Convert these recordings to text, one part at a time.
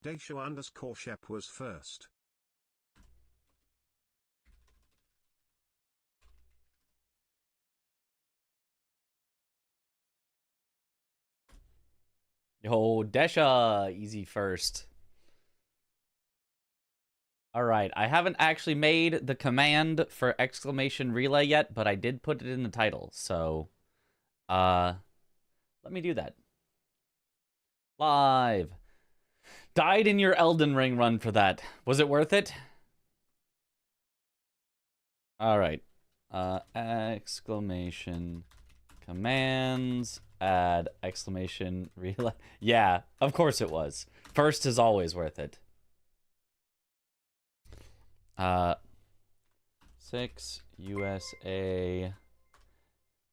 Daisho_Shep was first. Yo, Desha, easy first. All right, I haven't actually made the command for exclamation relay yet, but I did put it in the title, so let me do that. Live. Died in your Elden Ring run for that. Was it worth it? All right. Exclamation commands add exclamation relay. Yeah, of course it was. First is always worth it. 6 USA.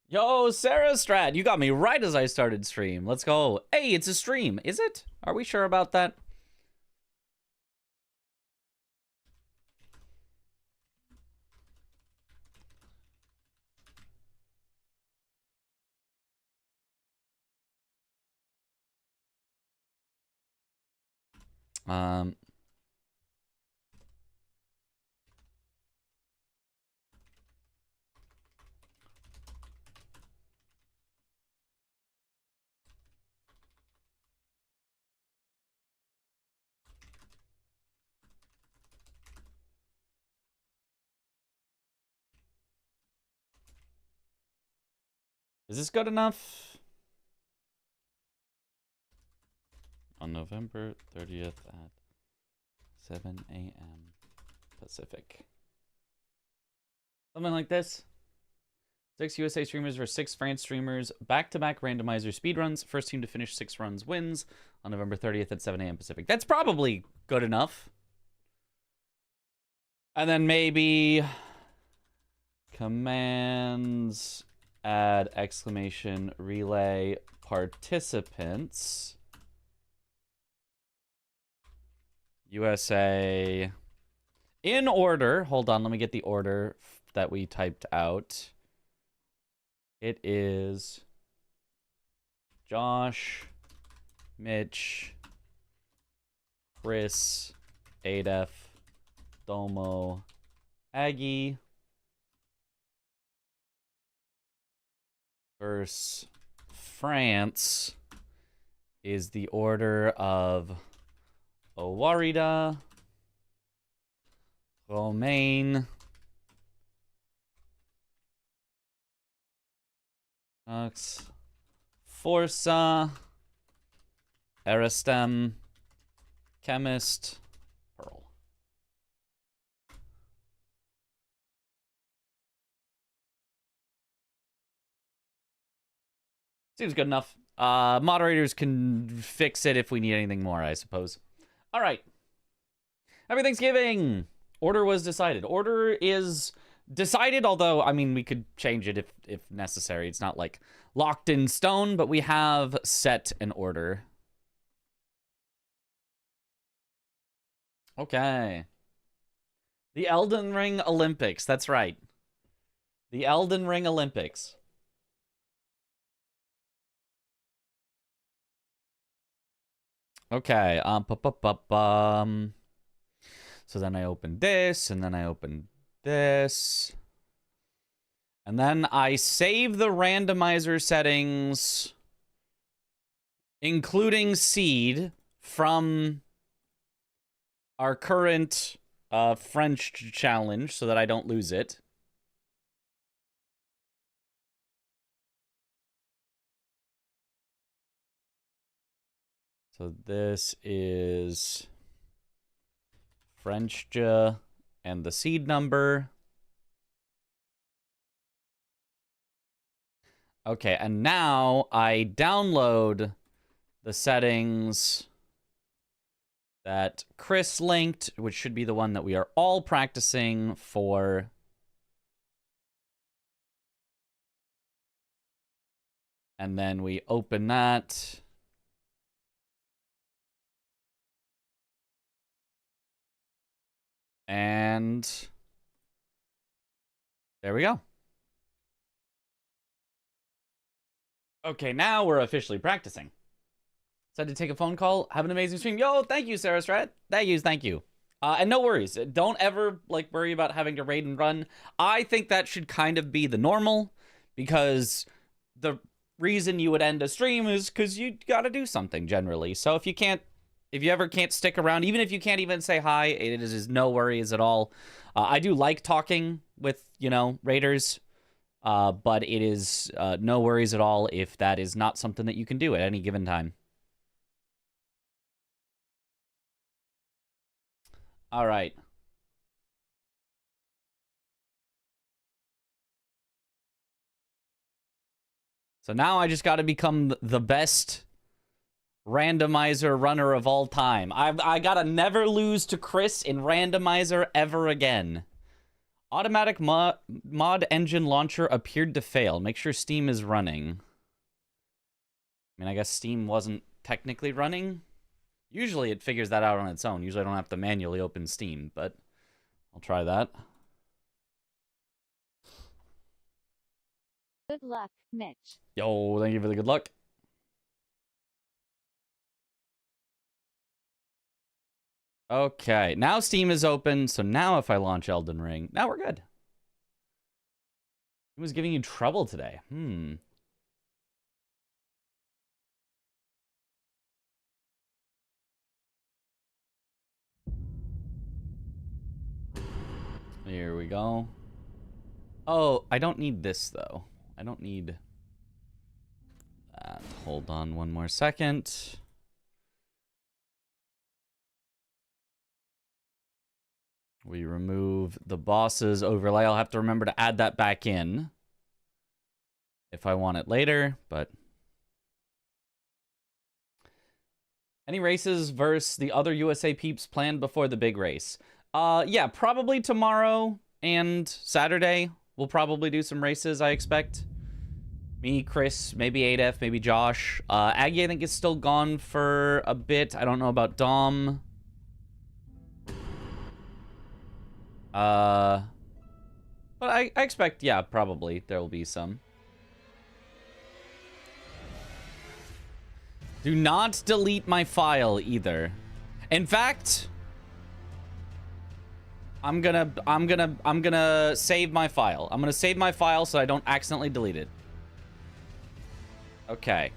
Yo, Sarah Strat, you got me right as I started stream. Let's go. Hey, it's a stream. Is it? Are we sure about that? Is this good enough? On November 30th at 7 a.m. Pacific. Something like this. 6 USA streamers versus 6 France streamers. Back-to-back randomizer speedruns. First team to finish 6 runs wins on November 30th at 7 a.m. Pacific. That's probably good enough. And then maybe commands add exclamation relay participants. USA in order. Hold on, let me get the order that we typed out. It is Josh, Mitch, Chris, Adef, Domo, Aggie versus France is the order of Owarida, Romaine, Forza, Aristem, Chemist, Pearl. Seems good enough. Moderators can fix it if we need anything more, I suppose. All right. Happy Thanksgiving! Order was decided. Order is decided, although, I mean, we could change it if necessary. It's not, like, locked in stone, but we have set an order. Okay. The Elden Ring Olympics. That's right. The Elden Ring Olympics. Okay. So then I open this, and then I open this. And then I save the randomizer settings, including seed, from our current French challenge so that I don't lose it. So this is French and the seed number. Okay, and now I download the settings that Chris linked, which should be the one that we are all practicing for. And then we open that. And there we go. Okay, now we're officially practicing. Decided to take a phone call. Have an amazing stream. Yo, thank you, Sarah Strat. Thank you. And no worries. Don't ever, like, worry about having to raid and run. I think that should kind of be the normal, because the reason you would end a stream is because you gotta do something, generally. So if you ever can't stick around, even if you can't even say hi, it is no worries at all. I do like talking with, raiders, but it is no worries at all if that is not something that you can do at any given time. All right. So now I just got to become the best randomizer runner of all time. I got to never lose to Chris in randomizer ever again. Automatic mod engine launcher appeared to fail. Make sure Steam is running. I mean, I guess Steam wasn't technically running. Usually it figures that out on its own. Usually I don't have to manually open Steam, but I'll try that. Good luck, Mitch. Yo, thank you for the good luck. Okay, now Steam is open, so now if I launch Elden Ring, now we're good. It was giving you trouble today. Here we go. Oh, I don't need this, though. I don't need that. Hold on one more second. We remove the boss's overlay. I'll have to remember to add that back in if I want it later, but... Any races versus the other USA peeps planned before the big race? Yeah, probably tomorrow and Saturday. We'll probably do some races, I expect. Me, Chris, maybe 8F, maybe Josh. Aggie, I think, is still gone for a bit. I don't know about Dom. But I expect, yeah, probably there will be some. Do not delete my file either. In fact, I'm gonna save my file. I'm gonna save my file so I don't accidentally delete it. Okay.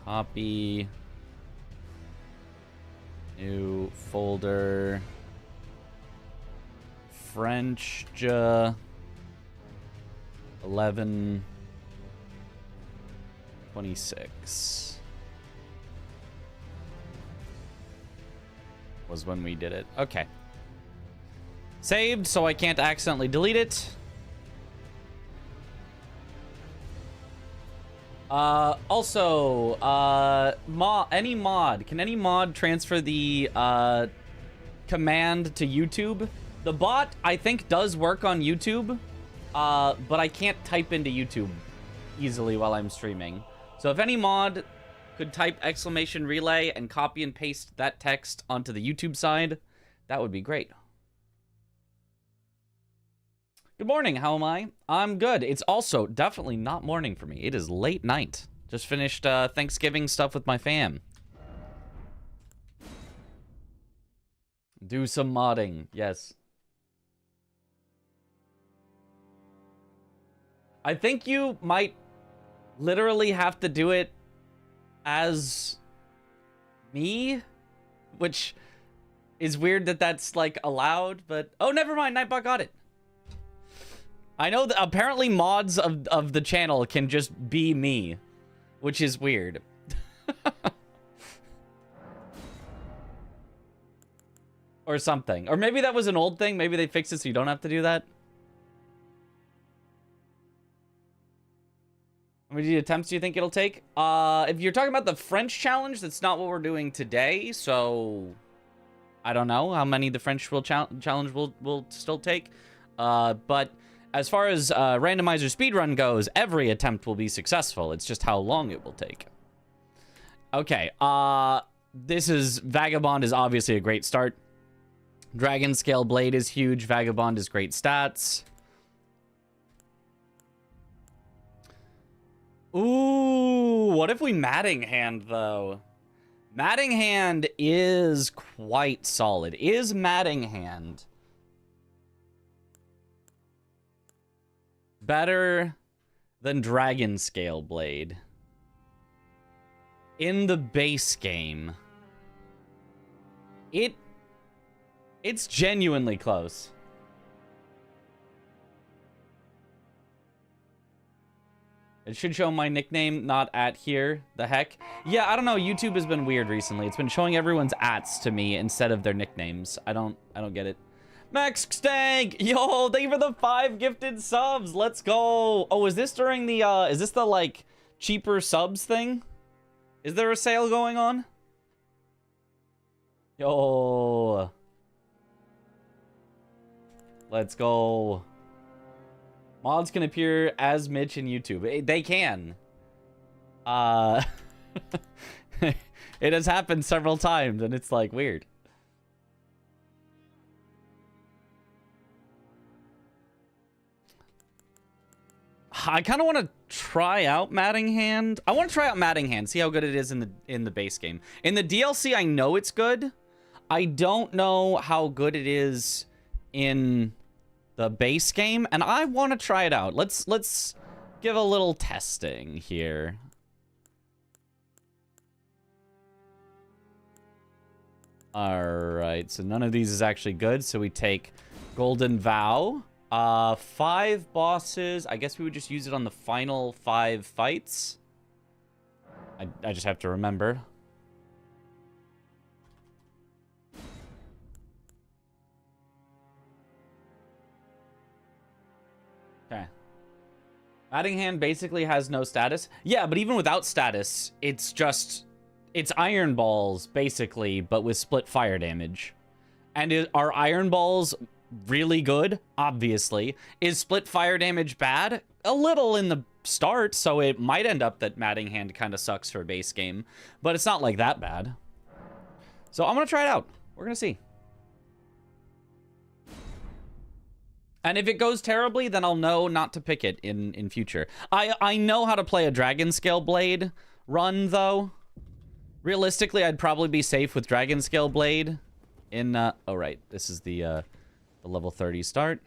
Copy. New folder. French 11/26 was when we did it. Okay. Saved, so I can't accidentally delete it. Also, any mod. Can any mod transfer the command to YouTube? The bot, I think, does work on YouTube, but I can't type into YouTube easily while I'm streaming. So if any mod could type !relay and copy and paste that text onto the YouTube side, that would be great. Good morning, how am I? I'm good. It's also definitely not morning for me. It is late night. Just finished Thanksgiving stuff with my fam. Do some modding, yes. I think you might literally have to do it as me, which is weird that that's, like, allowed, but... Oh, never mind, Nightbot got it. I know that apparently mods of the channel can just be me, which is weird. Or something. Or maybe that was an old thing. Maybe they fixed it so you don't have to do that. How many attempts do you think it'll take? If you're talking about the French challenge, that's not what we're doing today, so... I don't know how many the French challenge will still take. But... As far as Randomizer Speedrun goes, every attempt will be successful. It's just how long it will take. Okay, this is... Vagabond is obviously a great start. Dragon Scale Blade is huge. Vagabond is great stats. Ooh, what if we Matting Hand, though? Matting Hand is quite solid. Is Matting Hand better than Dragon Scale Blade in the base game? It's genuinely close. It should show my nickname, not at here. The heck? Yeah, I don't know. YouTube has been weird recently. It's been showing everyone's ats to me instead of their nicknames. I don't get it. Max Stank! Yo, thank you for the 5 gifted subs. Let's go. Oh, is this during the, is this the, like, cheaper subs thing? Is there a sale going on? Yo. Let's go. Mods can appear as Mitch in YouTube. They can. It has happened several times, and it's, like, weird. I kind of want to try out Matting Hand. I want to try out Matting Hand, see how good it is in the base game. In the DLC, I know it's good. I don't know how good it is in the base game, and I want to try it out. Let's give a little testing here. Alright, so none of these is actually good, so we take Golden Vow. 5 bosses. I guess we would just use it on the final 5 fights. I just have to remember. Okay. Matting Hand basically has no status. Yeah, but even without status, it's Iron Balls, basically, but with split fire damage. And are Iron Balls really good? Obviously. Is split fire damage bad? A little in the start, so it might end up that Matting Hand kind of sucks for a base game. But it's not like that bad. So I'm going to try it out. We're going to see. And if it goes terribly, then I'll know not to pick it in future. I know how to play a Dragon Scale Blade run, though. Realistically, I'd probably be safe with Dragon Scale Blade in... oh, right. This is the level 30 start.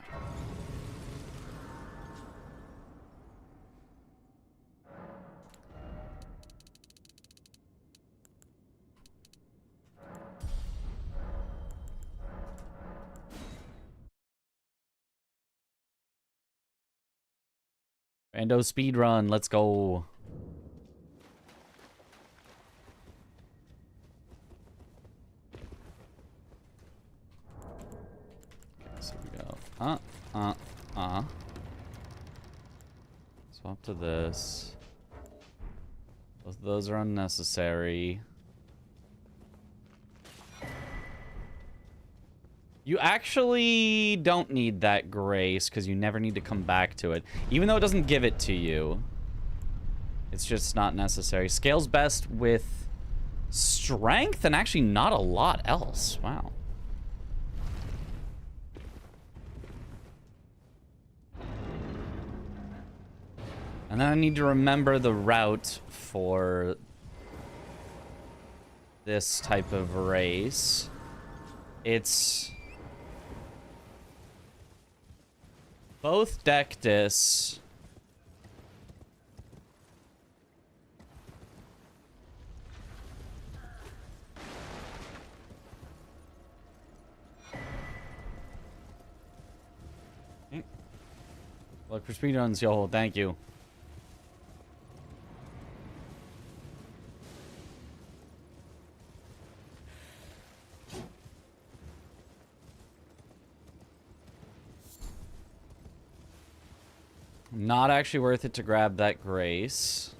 Rando speedrun, let's go. Okay, so we go. Swap to this. Both of those are unnecessary. You actually don't need that grace because you never need to come back to it. Even though it doesn't give it to you. It's just not necessary. Scales best with strength and actually not a lot else. Wow. And then I need to remember the route for this type of race. It's both Dectus look for speedruns, yo, thank you. Not actually worth it to grab that grace.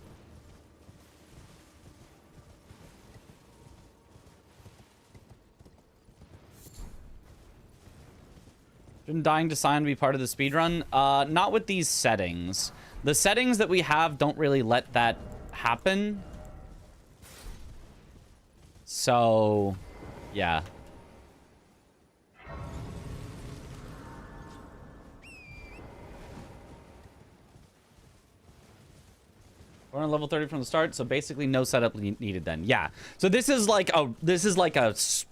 Been dying to sign to be part of the speedrun. Not with these settings. The settings that we have don't really let that happen. So, yeah. We're on level 30 from the start, so basically no setup needed then. Yeah. So this is like a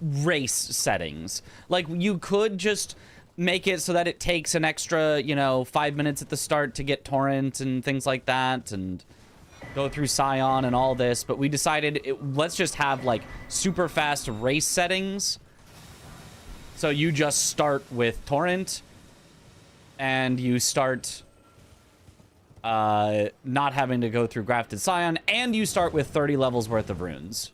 race settings. Like you could just make it so that it takes an extra, you know, 5 minutes at the start to get torrent and things like that, and go through Scion and all this, but we decided let's just have like super fast race settings. So you just start with torrent and you start not having to go through grafted Scion, and you start with 30 levels worth of runes.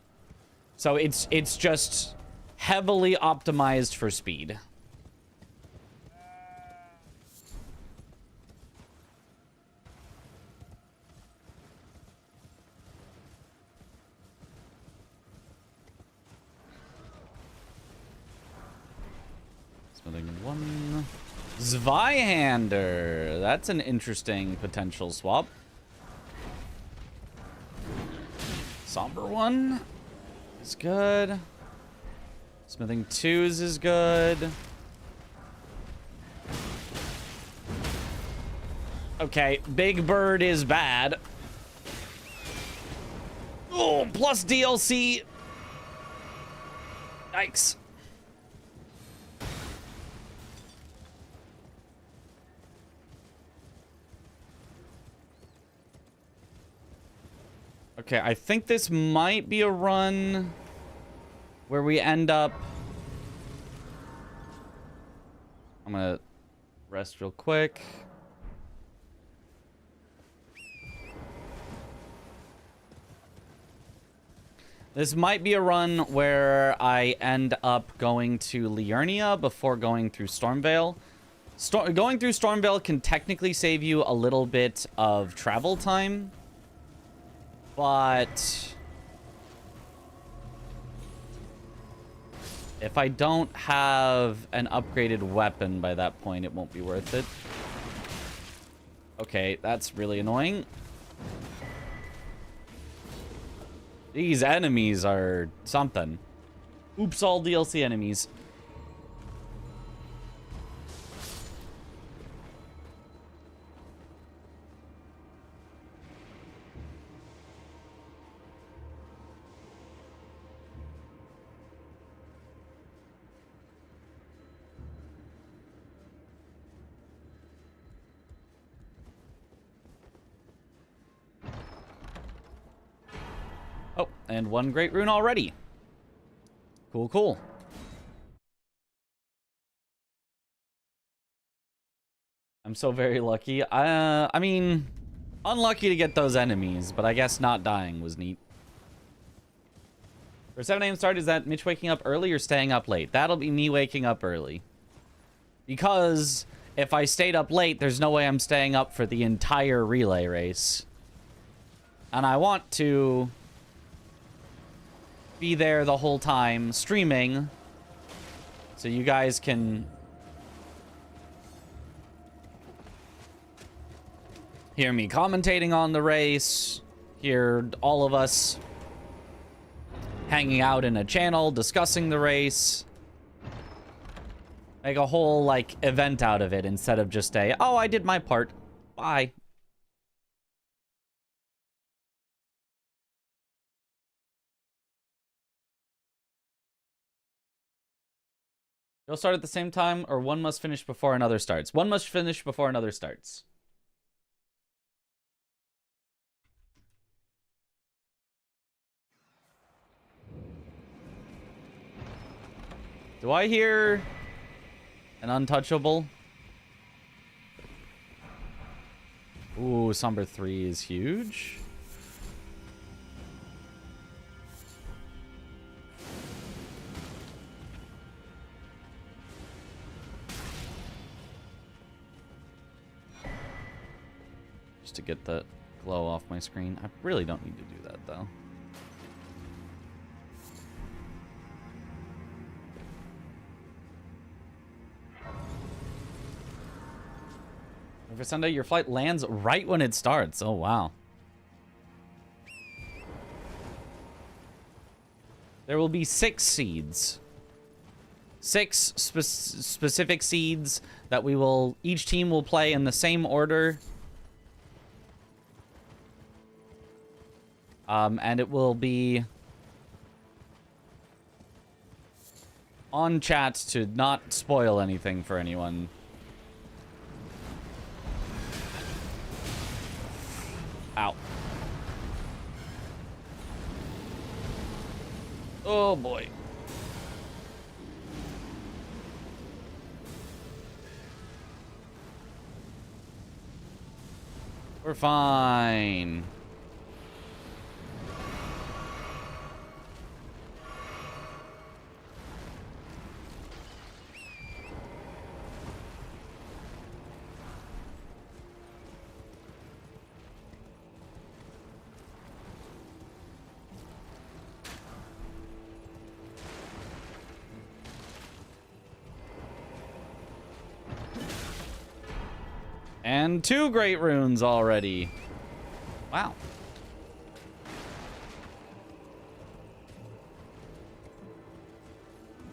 So it's just heavily optimized for speed. Smithing one. Zweihander. That's an interesting potential swap. Somber one is good. Smithing twos is good. Okay, Big Bird is bad. Oh, plus DLC. Yikes. Okay, I think this might be a run where we end up... I'm gonna rest real quick. This might be a run where I end up going to Liurnia before going through Stormveil. Going through Stormveil can technically save you a little bit of travel time. But if I don't have an upgraded weapon by that point, it won't be worth it. Okay, that's really annoying. These enemies are something. Oops, all DLC enemies. Oh, and one great rune already. Cool, cool. I'm so very lucky. I mean, unlucky to get those enemies, but I guess not dying was neat. For 7 a.m. start, is that Mitch waking up early or staying up late? That'll be me waking up early. Because if I stayed up late, there's no way I'm staying up for the entire relay race. And I want to be there the whole time streaming so you guys can hear me commentating on the race, hear all of us hanging out in a channel discussing the race, make a whole like event out of it instead of just a, oh, I did my part, bye. You'll start at the same time, or one must finish before another starts? One must finish before another starts. Do I hear an untouchable? Ooh, Somber 3 is huge. To get the glow off my screen. I really don't need to do that, though. For Sunday, your flight lands right when it starts. Oh, wow. There will be 6 seeds. 6 specific seeds that we will... Each team will play in the same order. And it will be on chat to not spoil anything for anyone. Ow. Oh boy. We're fine. And 2 great runes already. Wow.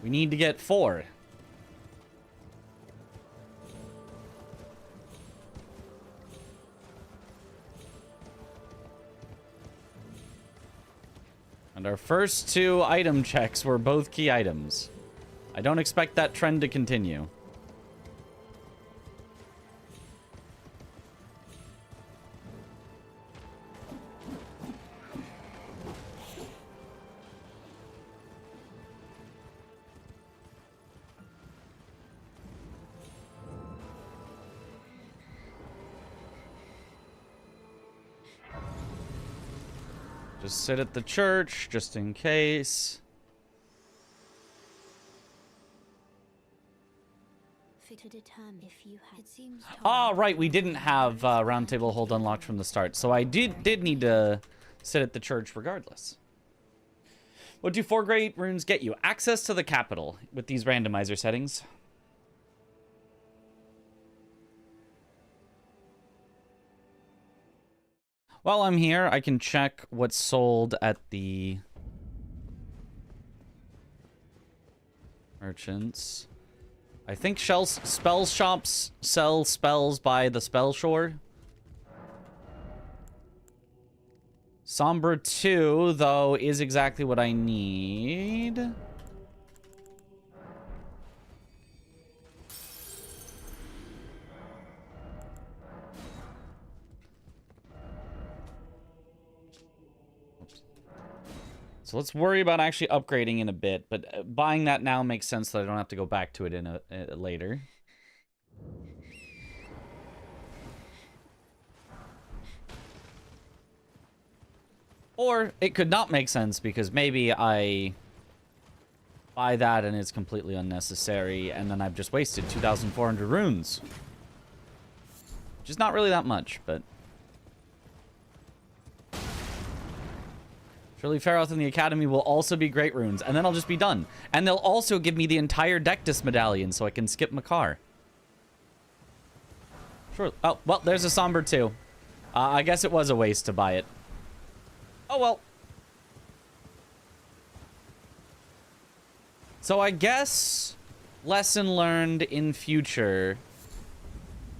We need to get 4. And our first 2 item checks were both key items. I don't expect that trend to continue. Just sit at the church, just in case. Oh, right, we didn't have roundtable hold unlocked from the start, so I did need to sit at the church regardless. What do 4 great runes get you? Access to the capital with these randomizer settings. While I'm here, I can check what's sold at the merchants. I think spell shops sell spells by the spell shore. Sombra 2, though, is exactly what I need. So let's worry about actually upgrading in a bit, but buying that now makes sense so I don't have to go back to it in later. Or it could not make sense because maybe I buy that and it's completely unnecessary and then I've just wasted 2,400 runes. Which is not really that much, but... Surely Feroth and the Academy will also be great runes, and then I'll just be done. And they'll also give me the entire Dectus medallion so I can skip Makar. Sure. Oh, well, there's a Somber too. I guess it was a waste to buy it. Oh, well. So I guess lesson learned in future.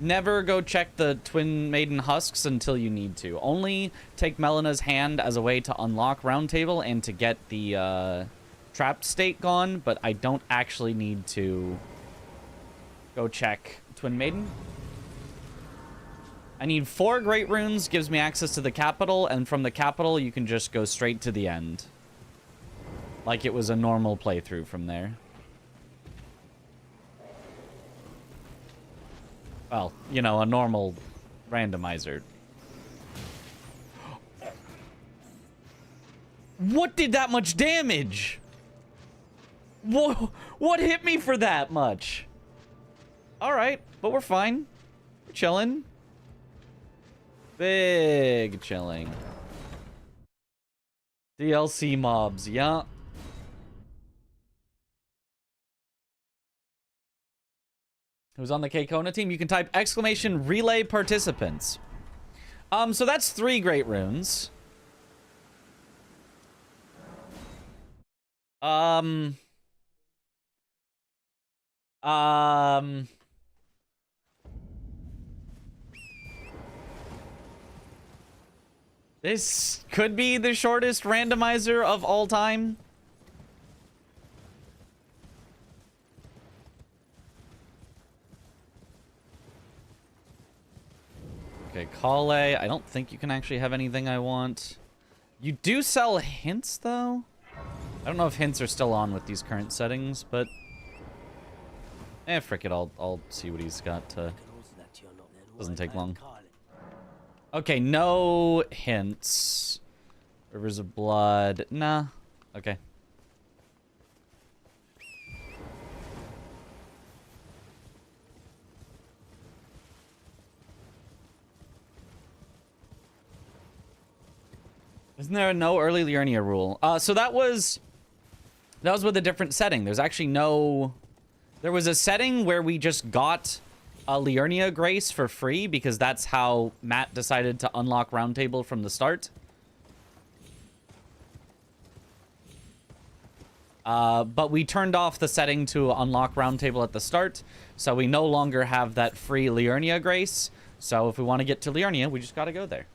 Never go check the Twin Maiden Husks until you need to. Only take Melena's hand as a way to unlock Roundtable and to get the trapped state gone, but I don't actually need to go check Twin Maiden. I need 4 great runes, gives me access to the capital, and from the capital you can just go straight to the end. Like it was a normal playthrough from there. Well, you know, a normal randomizer. What did that much damage? What hit me for that much? Alright, but we're fine. We're chilling. Big chilling. DLC mobs, yeah. Who's on the K-Kona team? You can type exclamation relay participants. So that's 3 great runes. This could be the shortest randomizer of all time. Okay, Kale. I don't think you can actually have anything I want. You do sell hints, though? I don't know if hints are still on with these current settings, but... frick it, I'll see what he's got. Doesn't take long. Okay, no hints. Rivers of Blood. Nah. Okay. Isn't there a no early Liurnia rule? So that was with a different setting. There's actually no... There was a setting where we just got a Liurnia Grace for free because that's how Matt decided to unlock Roundtable from the start. But we turned off the setting to unlock Roundtable at the start, so we no longer have that free Liurnia Grace. So if we want to get to Liurnia, we just got to go there.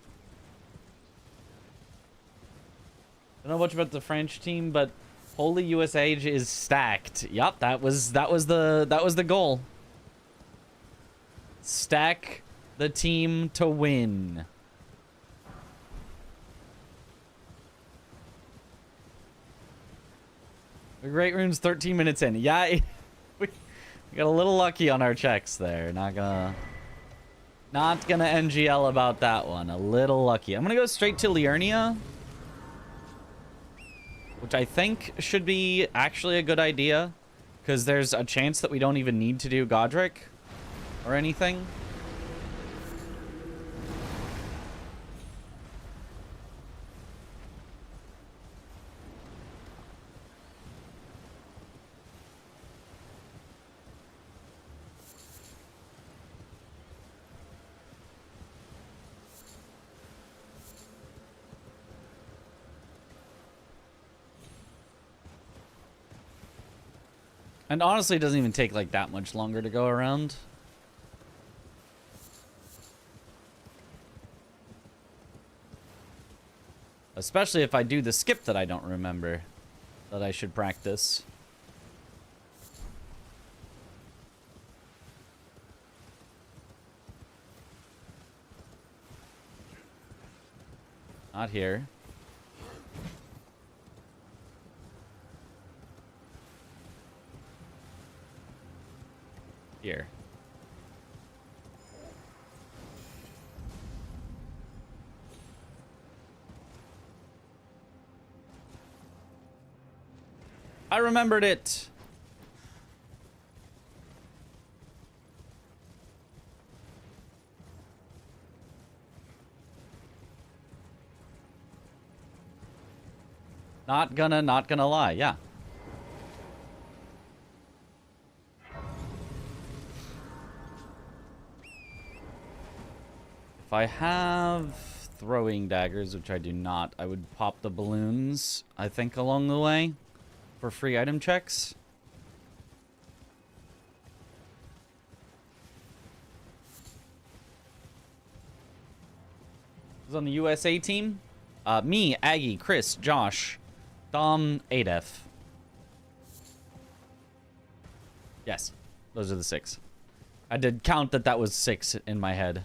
I don't know much about the French team, but Holy USA is stacked. Yup, that was the goal. Stack the team to win. The Great Rune's 13 minutes in. Yeah, we got a little lucky on our checks there. Not gonna NGL about that one. A little lucky. I'm gonna go straight to Liurnia, which I think should be actually a good idea, because there's a chance that we don't even need to do Godric or anything. And honestly, it doesn't even take like that much longer to go around. Especially if I do the skip that I don't remember that I should practice. Not here. Here. I remembered it. Not gonna lie, yeah. If I have throwing daggers, which I do not, I would pop the balloons, I think, along the way for free item checks. Who's on the USA team? Me, Aggie, Chris, Josh, Dom, Adef. Yes, those are the 6. I did count that was 6 in my head.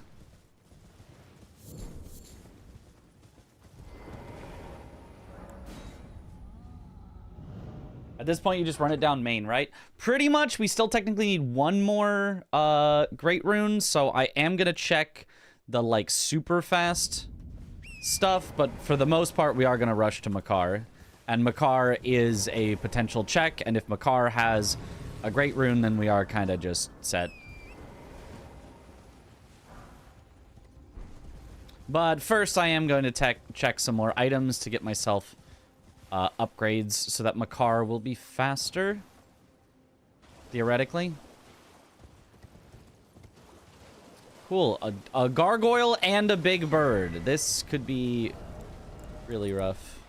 At this point, you just run it down main, right? Pretty much, we still technically need one more Great Rune, so I am going to check the, like, super fast stuff, but for the most part, we are going to rush to Makar. And Makar is a potential check, and if Makar has a Great Rune, then we are kind of just set. But first, I am going to check some more items to get myself upgrades so that Makar will be faster, theoretically. Cool. A gargoyle and a big bird. This could be really rough.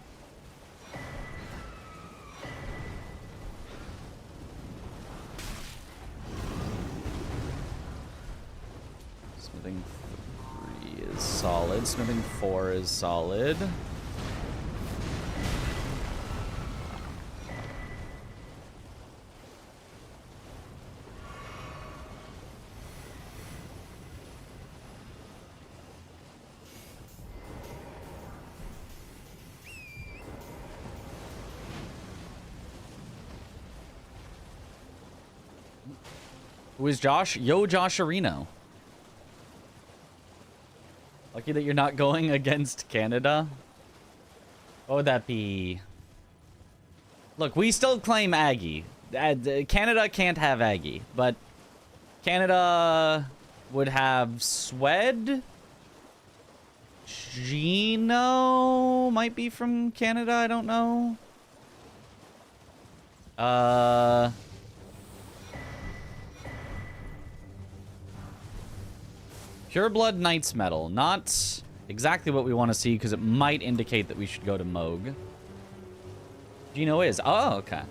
Smithing 3 is solid. Smithing 4 is solid. Who is Josh? Yo, Josh Areno. Lucky that you're not going against Canada. What would that be? Look, we still claim Aggie. Canada can't have Aggie, but Canada would have Swed. Gino might be from Canada, I don't know. Pureblood Knight's Medal. Not exactly what we want to see, because it might indicate that we should go to Moog. Gino is. Oh, okay. I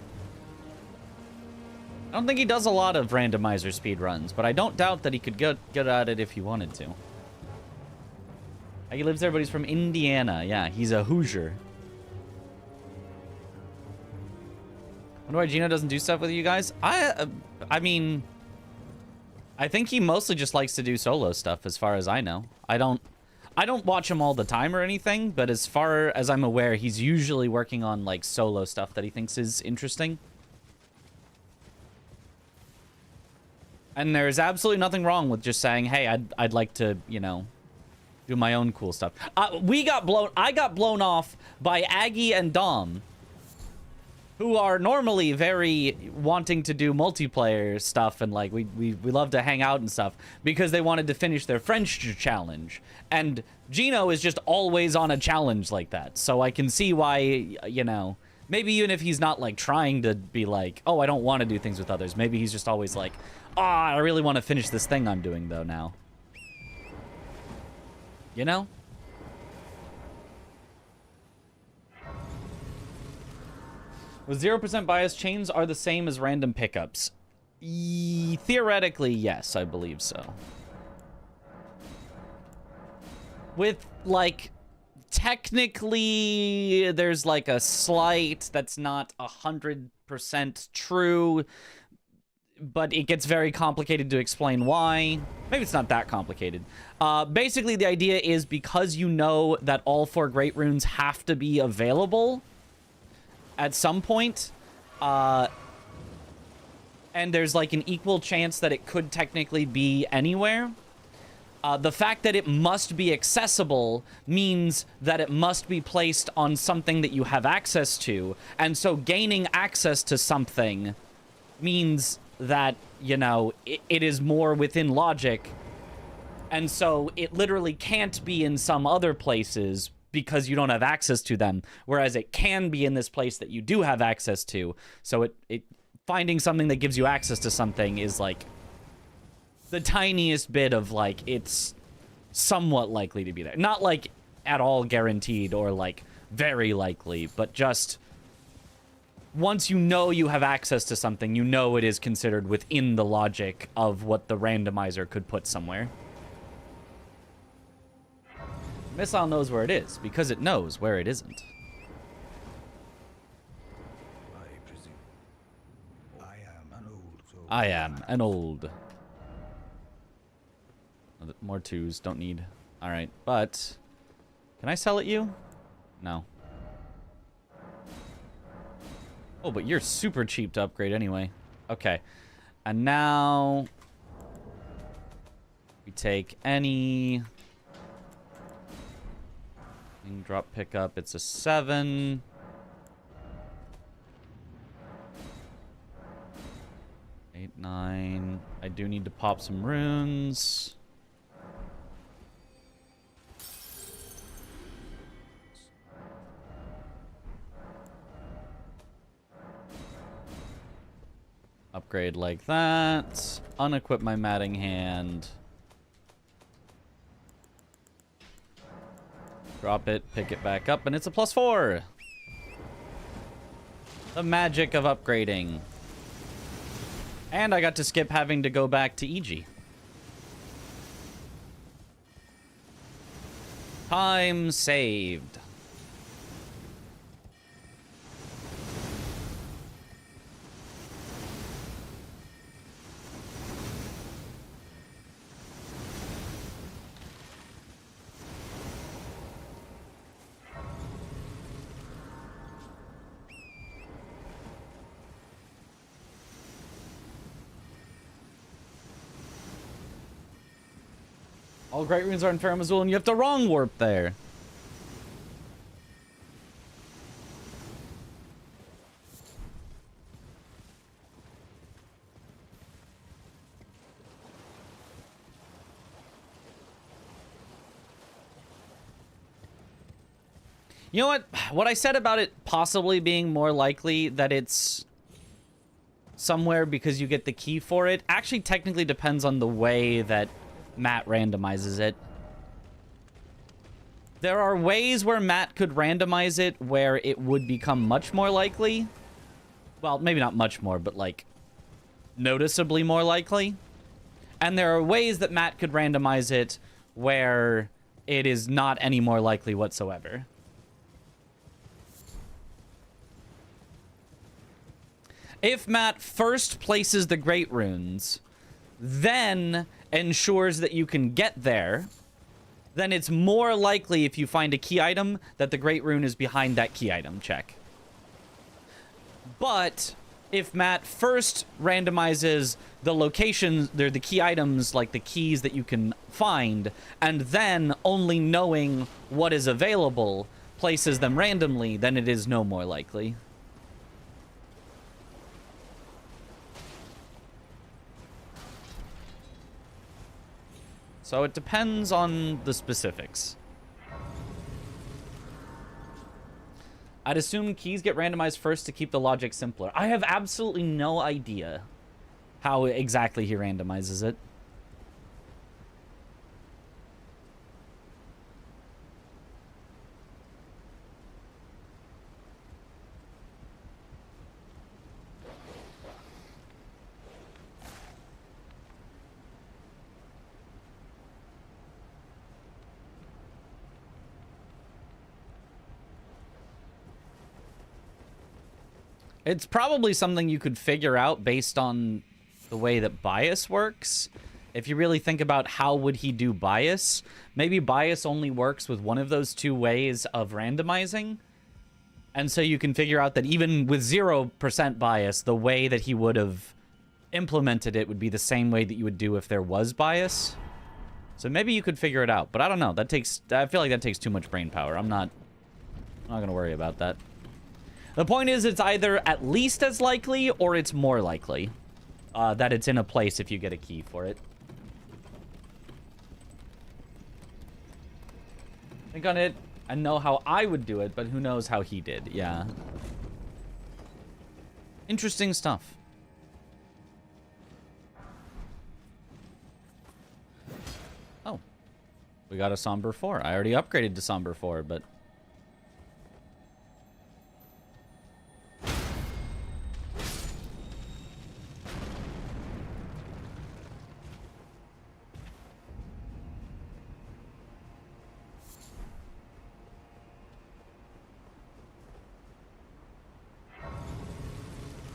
don't think he does a lot of randomizer speedruns, but I don't doubt that he could get at it if he wanted to. He lives there, but he's from Indiana. Yeah, he's a Hoosier. Wonder why Gino doesn't do stuff with you guys? I mean, I think he mostly just likes to do solo stuff, as far as I know. I don't watch him all the time or anything, but as far as I'm aware, he's usually working on, like, solo stuff that he thinks is interesting. And there's absolutely nothing wrong with just saying, hey, I'd like to, you know, do my own cool stuff. I got blown off by Aggie and Dom, who are normally very wanting to do multiplayer stuff, and like we love to hang out and stuff, because they wanted to finish their French challenge. And Gino is just always on a challenge like that. So I can see why, you know, maybe even if he's not like trying to be like, oh, I don't want to do things with others, maybe he's just always like, ah, I really want to finish this thing I'm doing though now. You know? With 0% bias, chains are the same as random pickups. Theoretically, yes, I believe so. With, like, technically, there's, like, a slight that's not 100% true, but it gets very complicated to explain why. Maybe it's not that complicated. Basically, the idea is because you know that all 4 Great Runes have to be available at some point, and there's like an equal chance that it could technically be anywhere. The fact that it must be accessible means that it must be placed on something that you have access to, and so gaining access to something means that, you know, it is more within logic, and so it literally can't be in some other places because you don't have access to them, whereas it can be in this place that you do have access to. So it finding something that gives you access to something is like the tiniest bit of like it's somewhat likely to be there. Not like at all guaranteed or like very likely, but just once you know you have access to something, you know it is considered within the logic of what the randomizer could put somewhere. Missile knows where it is, because it knows where it isn't. I am an old. More 2s, don't need. Alright, but can I sell at you? No. Oh, but you're super cheap to upgrade anyway. Okay. And now we take any drop pickup. It's a 7. 8, 9. I do need to pop some runes. Upgrade like that. Unequip my matting hand. Drop it, pick it back up, and it's a +4. The magic of upgrading. And I got to skip having to go back to EG. Time saved. All great runes are in Farum Azul, and you have to wrong warp there. You know what? What I said about it possibly being more likely that it's somewhere because you get the key for it actually technically depends on the way that Matt randomizes it. There are ways where Matt could randomize it where it would become much more likely. Well, maybe not much more, but like noticeably more likely. And there are ways that Matt could randomize it where it is not any more likely whatsoever. If Matt first places the Great Runes, then ensures that you can get there, then it's more likely if you find a key item that the Great Rune is behind that key item check. But if Matt first randomizes the locations, they're the key items, like the keys that you can find, and then only knowing what is available places them randomly, then it is no more likely. So it depends on the specifics. I'd assume keys get randomized first to keep the logic simpler. I have absolutely no idea how exactly he randomizes it. It's probably something you could figure out based on the way that bias works. If you really think about how would he do bias, maybe bias only works with one of those two ways of randomizing. And so you can figure out that even with 0% bias, the way that he would have implemented it would be the same way that you would do if there was bias. So maybe you could figure it out, but I don't know. I feel like that takes too much brain power. I'm not going to worry about that. The point is, it's either at least as likely or it's more likely that it's in a place if you get a key for it. Think on it and know how I would do it, but who knows how he did. Yeah. Interesting stuff. Oh. We got a Somber 4. I already upgraded to Somber 4, but...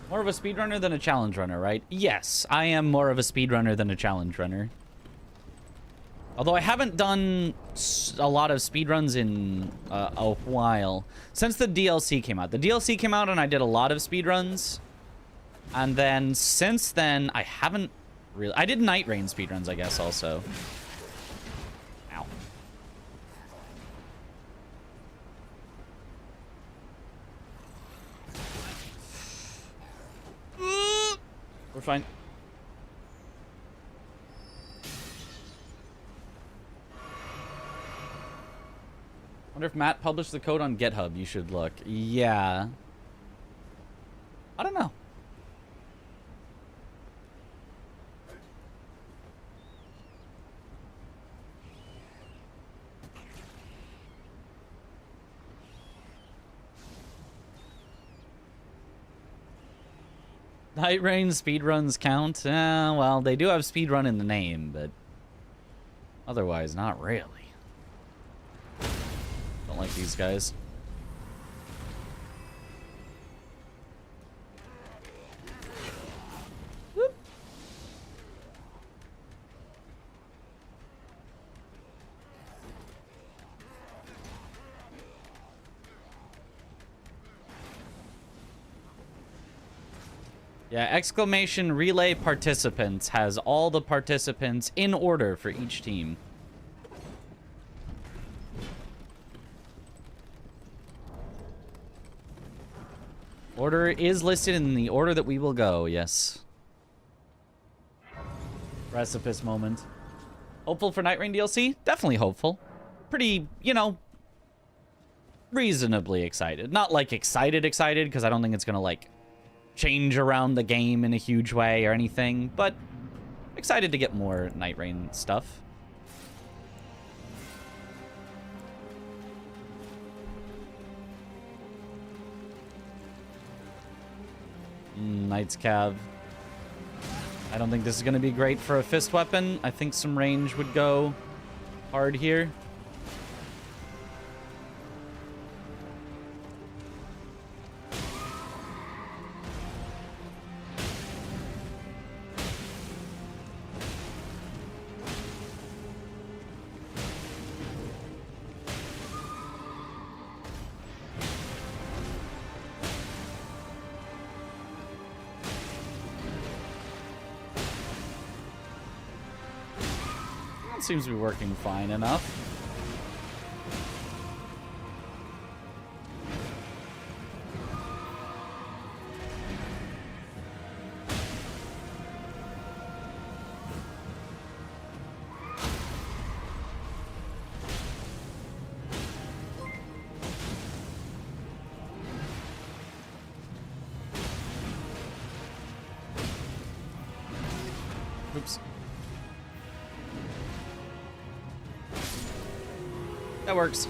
More of a speedrunner than a challenge runner, right? Yes, I am more of a speedrunner than a challenge runner. Although I haven't done a lot of speedruns in a while. Since the DLC came out. The DLC came out and I did a lot of speedruns. And then since then, I haven't really... I did Night Rain speedruns, I guess, also. Ow. We're fine. Wonder if Matt published the code on GitHub. You should look. Yeah. I don't know. Night Rain speedruns count? Well, they do have speedrun in the name, but otherwise, not really. Don't like these guys. Whoop. Yeah, exclamation relay participants has all the participants in order for each team. Order is listed in the order that we will go, yes. Precipice moment. Hopeful for Night Rain DLC? Definitely hopeful. Pretty, you know, reasonably excited. Not like excited, because I don't think it's gonna, like, change around the game in a huge way or anything, but excited to get more Night Rain stuff. Knight's Cav. I don't think this is going to be great for a fist weapon. I think some range would go hard here. Seems to be working fine enough. Oops. That works.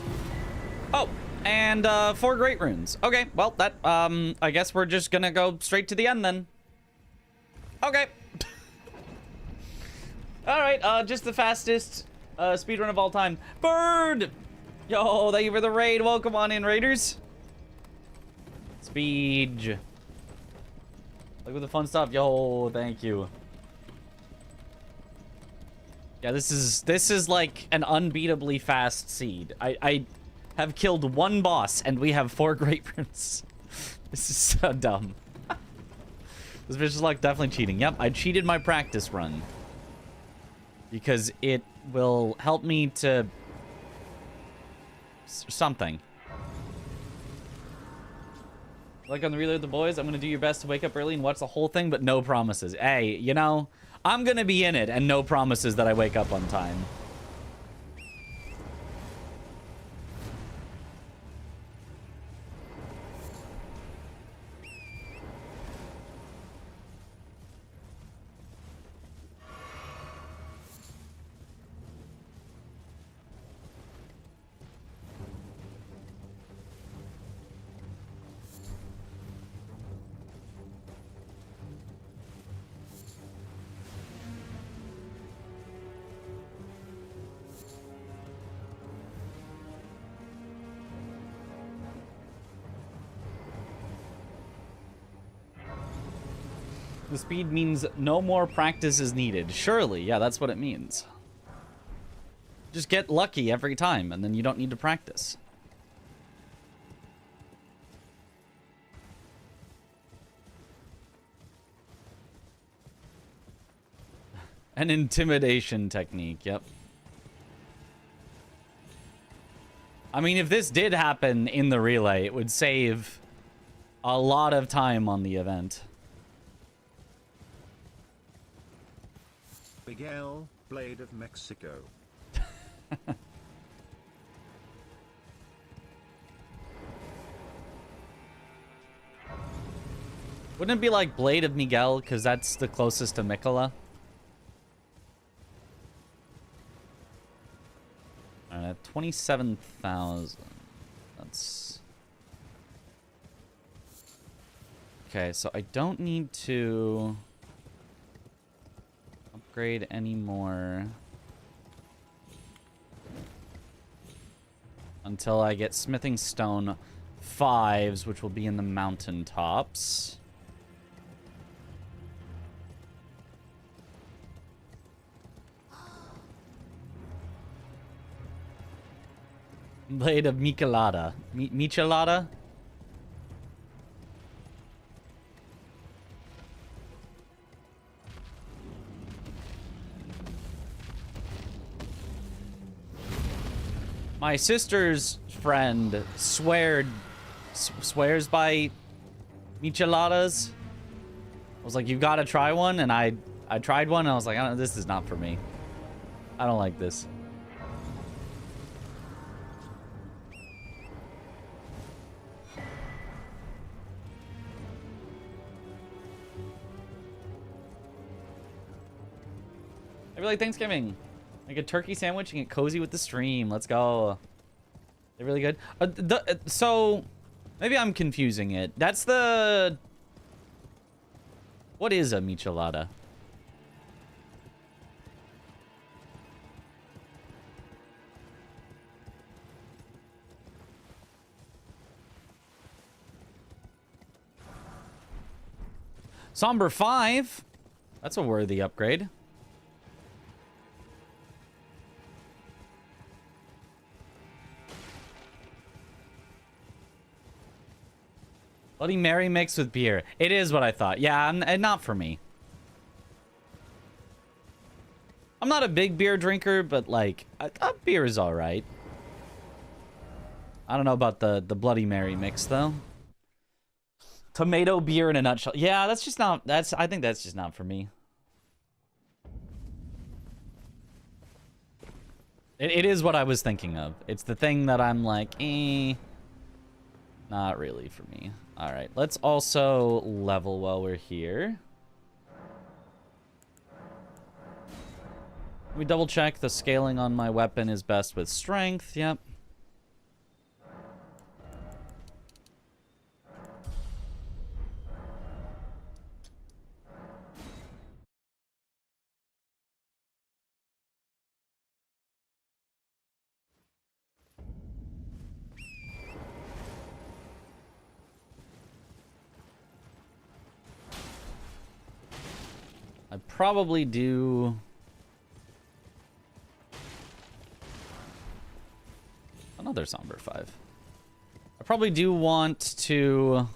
Oh, and 4 great runes. Okay, well, that, I guess we're just gonna go straight to the end then. Okay. Alright, just the fastest speedrun of all time. Bird! Yo, thank you for the raid. Welcome on in, raiders. Speed. Look at the fun stuff. Yo, thank you. Yeah, this is like an unbeatably fast seed. I have killed 1 boss and we have 4 great runes. This is so dumb. This bitch is like definitely cheating. Yep, I cheated my practice run. Because it will help me to something. Like on the relay with the boys, I'm gonna do your best to wake up early and watch the whole thing, but no promises. Hey, you know, I'm gonna be in it, and no promises that I wake up on time. The speed means no more practice is needed. Surely, yeah, that's what it means. Just get lucky every time, and then you don't need to practice. An intimidation technique, yep. I mean, if this did happen in the relay, it would save a lot of time on the event. Miguel, Blade of Mexico. Wouldn't it be like Blade of Miguel, because that's the closest to Mikola? 27,000. That's... Okay, so I don't need to upgrade anymore. until I get smithing stone 5s, which will be in the mountaintops. Blade of Michelada. Michelada? My sister's friend swears by micheladas. I was like, you gotta try one, and I tried one, and I was like, this is not for me. I don't like this. I really like Thanksgiving. Like a turkey sandwich and get cozy with the stream. Let's go. They're really good. So, maybe I'm confusing it. That's the... What is a michelada? Somber 5. That's a worthy upgrade. Bloody Mary mixed with beer. It is what I thought. Yeah, and not for me. I'm not a big beer drinker, but like, beer is all right. I don't know about the Bloody Mary mix though. Tomato beer in a nutshell. Yeah, that's just not. I think that's just not for me. It is what I was thinking of. It's the thing that I'm like, not really for me. All right, let's also level while we're here. Let me double check the scaling on my weapon is best with strength. Yep. I'd probably do... Another Somber 5. I probably do want to...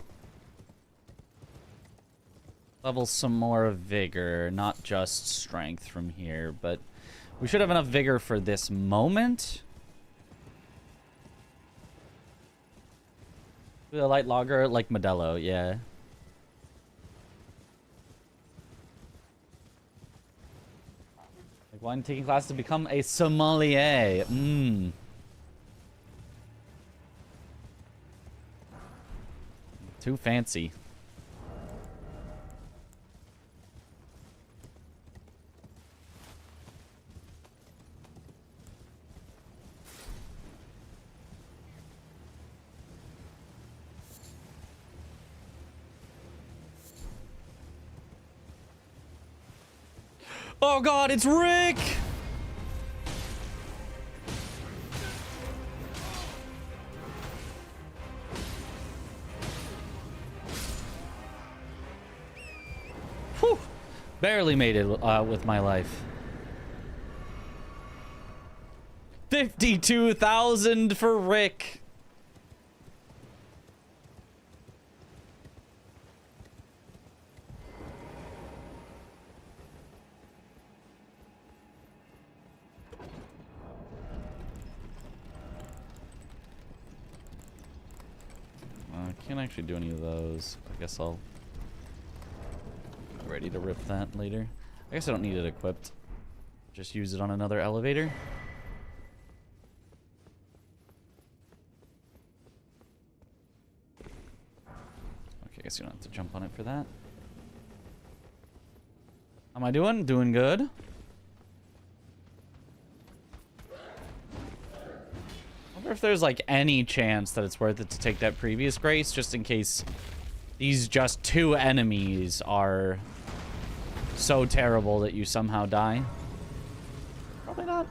level some more Vigor, not just Strength from here, but... we should have enough Vigor for this moment. A light lager like Modelo, yeah. Wine taking class to become a sommelier. Mmm. Too fancy. Oh god, it's Rick! Whew. Barely made it with my life. 52,000 for Rick. Can't actually do any of those. I guess I'll be ready to rip that later. I guess I don't need it equipped. Just use it on another elevator. Okay, I guess you don't have to jump on it for that. How am I doing? Doing good. I wonder if there's like any chance that it's worth it to take that previous grace just in case these just 2 enemies are so terrible that you somehow die. Probably not.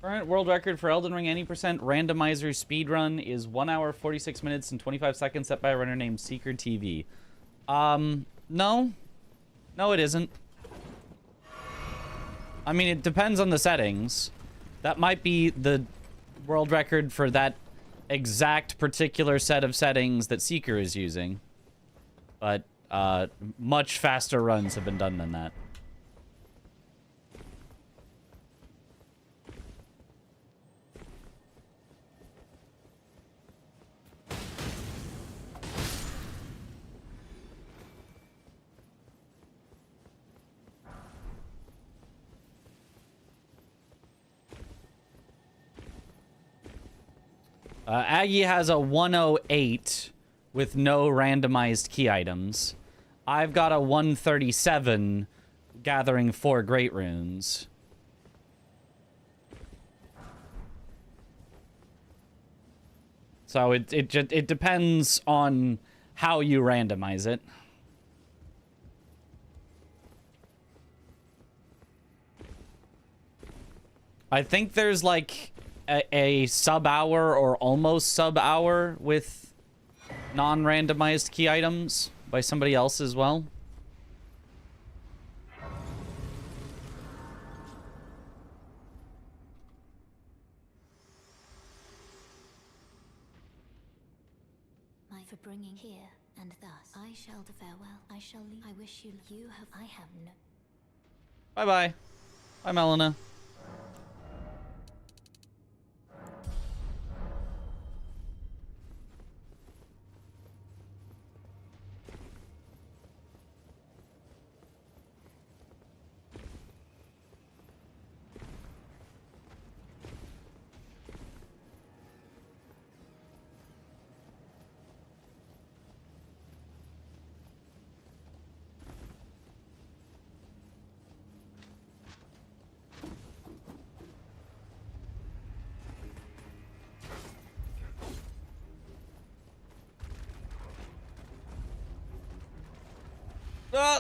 Current world record for Elden Ring any percent randomizer speedrun is 1 hour, 46 minutes, and 25 seconds, set by a runner named Seeker TV. No. No, it isn't. I mean, it depends on the settings. That might be the world record for that exact particular set of settings that Seeker is using. But, much faster runs have been done than that. Aggie has a 108 with no randomized key items. I've got a 137 gathering 4 great runes. So it depends on how you randomize it. I think there's like a sub-hour or almost sub-hour with non-randomized key items by somebody else as well. For bringing here, and thus I shall farewell. I shall leave. I wish you have. I have no. Bye-bye. Bye, Melina.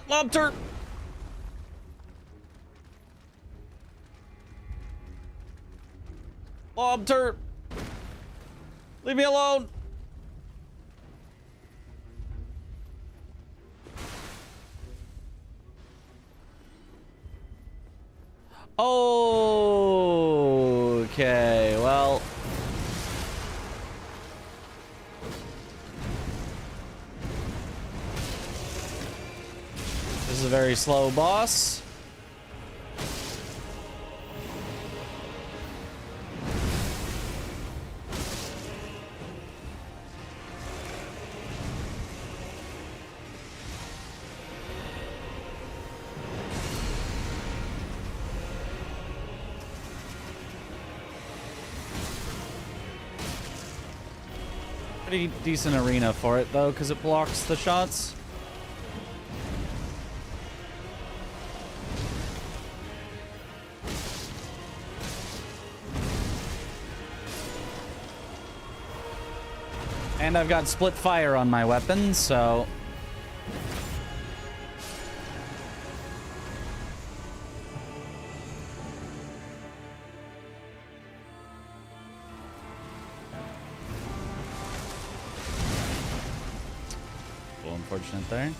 Lobster! Lobster! Leave me alone! Okay, well... This is a very slow boss. Pretty decent arena for it, though, because it blocks the shots. And I've got split fire on my weapon, so... A little unfortunate there.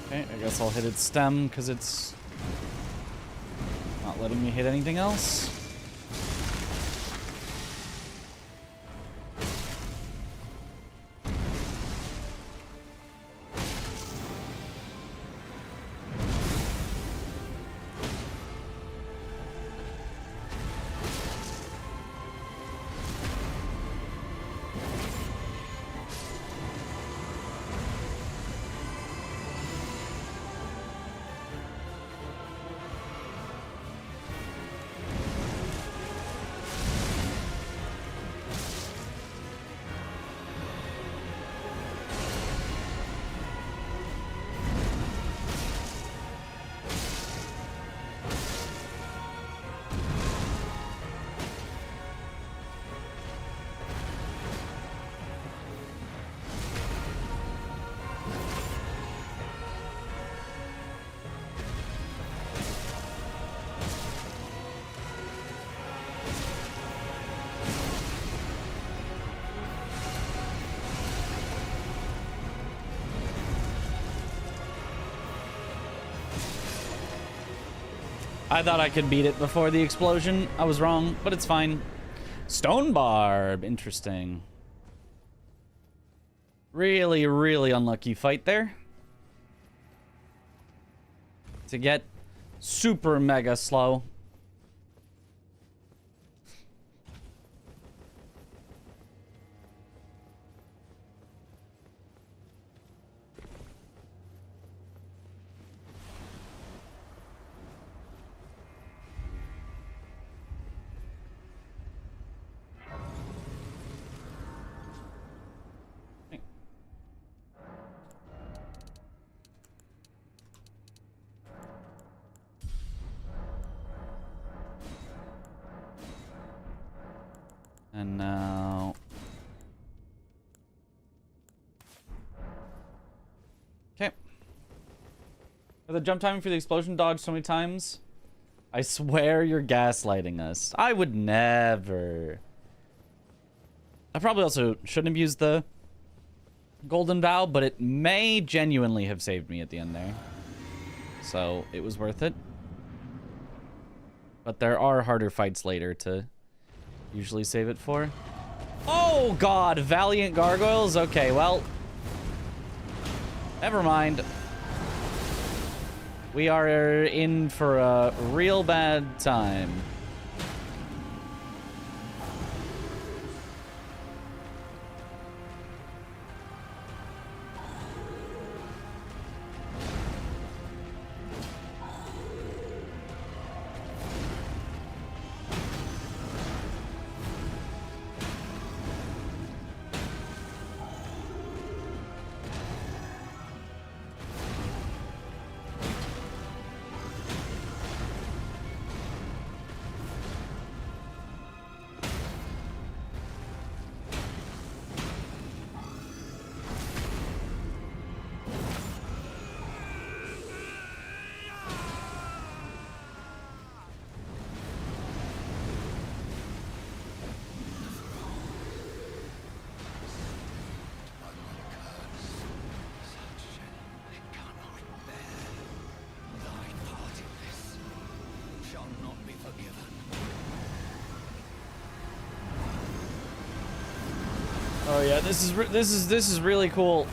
I guess I'll hit its stem because it's not letting me hit anything else. I thought I could beat it before the explosion. I was wrong, but it's fine. Stone barb. Interesting. Really, really unlucky fight there. To get super mega slow. And now... Okay. The jump timing for the explosion dodge so many times. I swear you're gaslighting us. I would never. I probably also shouldn't have used the golden vow, but it may genuinely have saved me at the end there. So it was worth it. But there are harder fights later to usually save it for. Oh god, Valiant Gargoyles? Okay, well. Never mind. We are in for a real bad time. Oh yeah, this is really cool.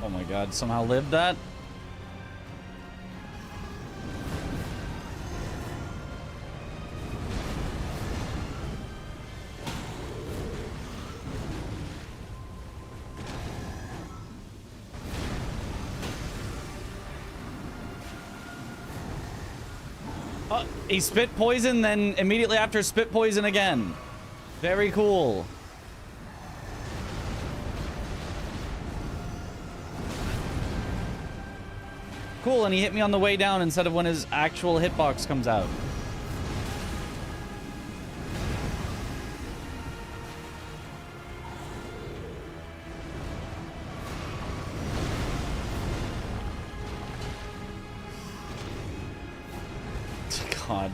Oh my god, somehow lived that. He spit poison, then immediately after spit poison again. Very cool. Cool, and he hit me on the way down instead of when his actual hitbox comes out. God.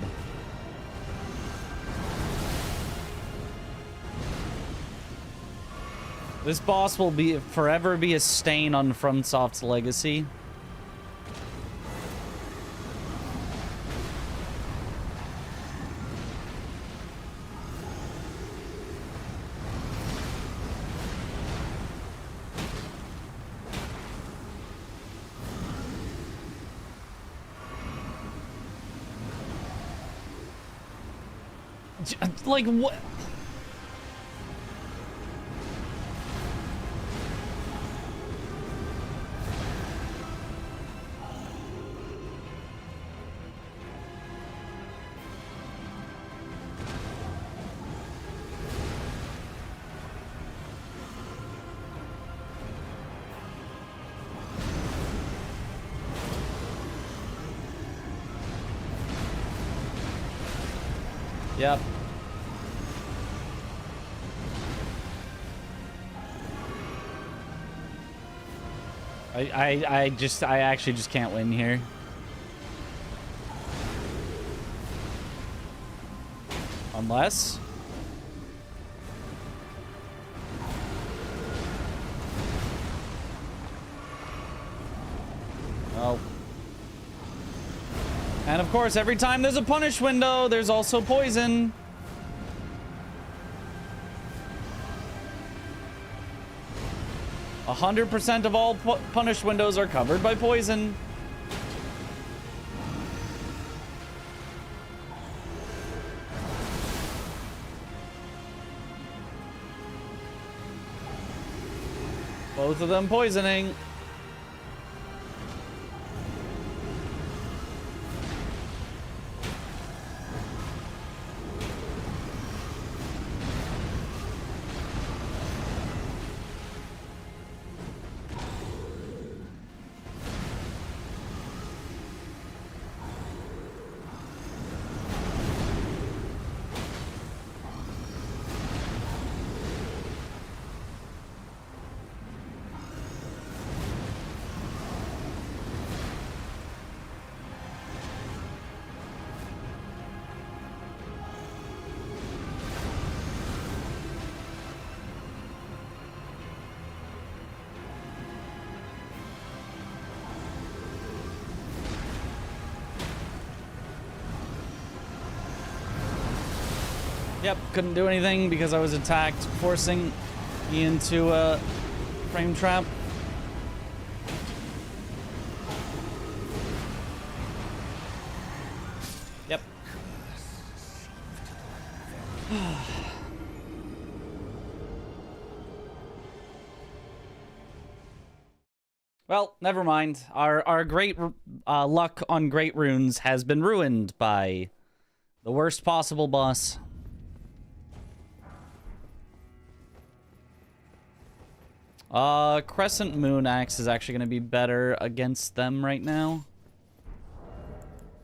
This boss will forever be a stain on FromSoft's legacy. Like, what? Yep. I actually just can't win here. Unless... Oh. And of course, every time there's a punish window, there's also poison. 100% of all punish windows are covered by poison. Both of them poisoning. Yep, couldn't do anything because I was attacked, forcing me into a frame trap. Yep. Well, never mind. Our great luck on great runes has been ruined by the worst possible boss. Crescent Moon Axe is actually going to be better against them right now.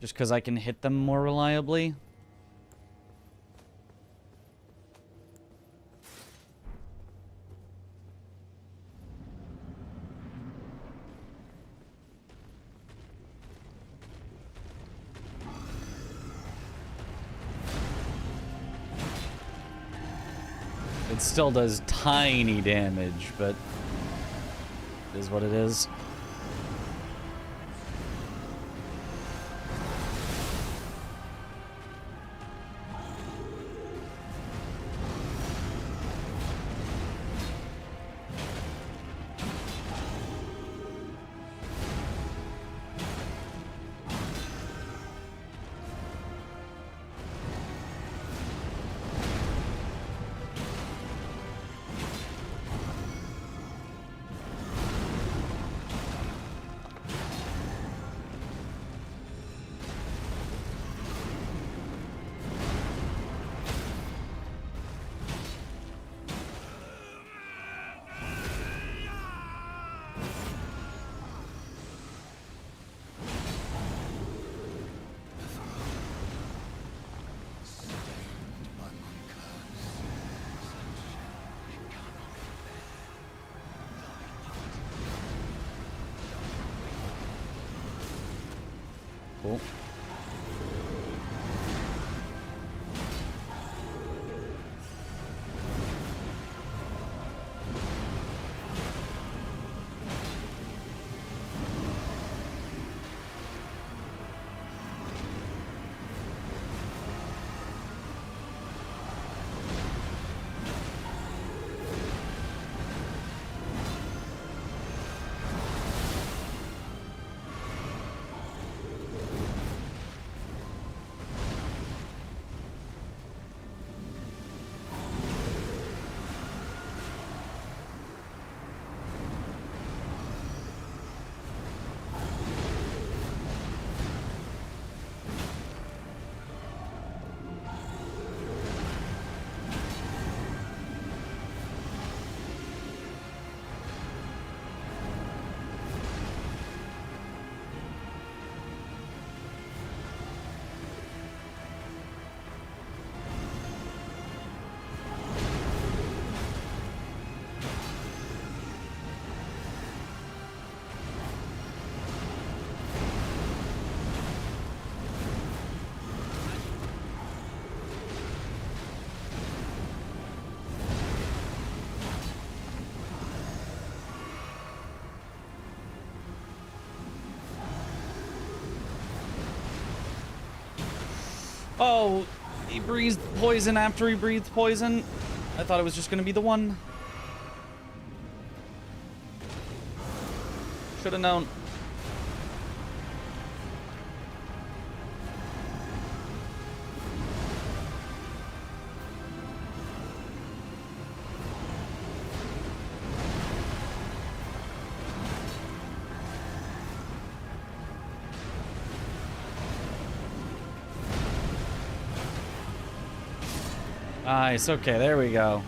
Just because I can hit them more reliably. It still does tiny damage, but it is what it is. Cool. Oh, he breathed poison after he breathed poison. I thought it was just gonna be the one. Should have known. Nice, okay, there we go.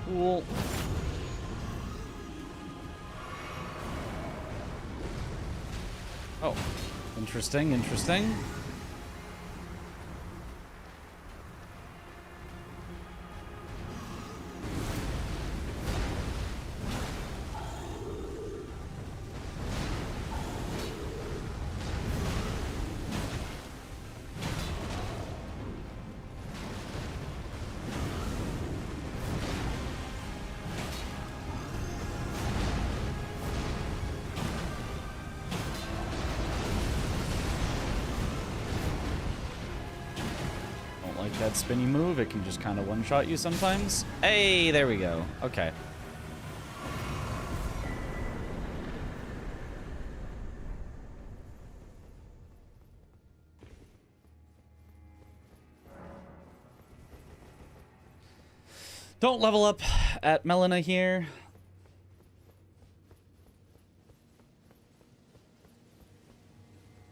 Cool. Oh, interesting, interesting. That spinny move, it can just kind of one-shot you sometimes. Hey, there we go. Okay. Don't level up at Melina here.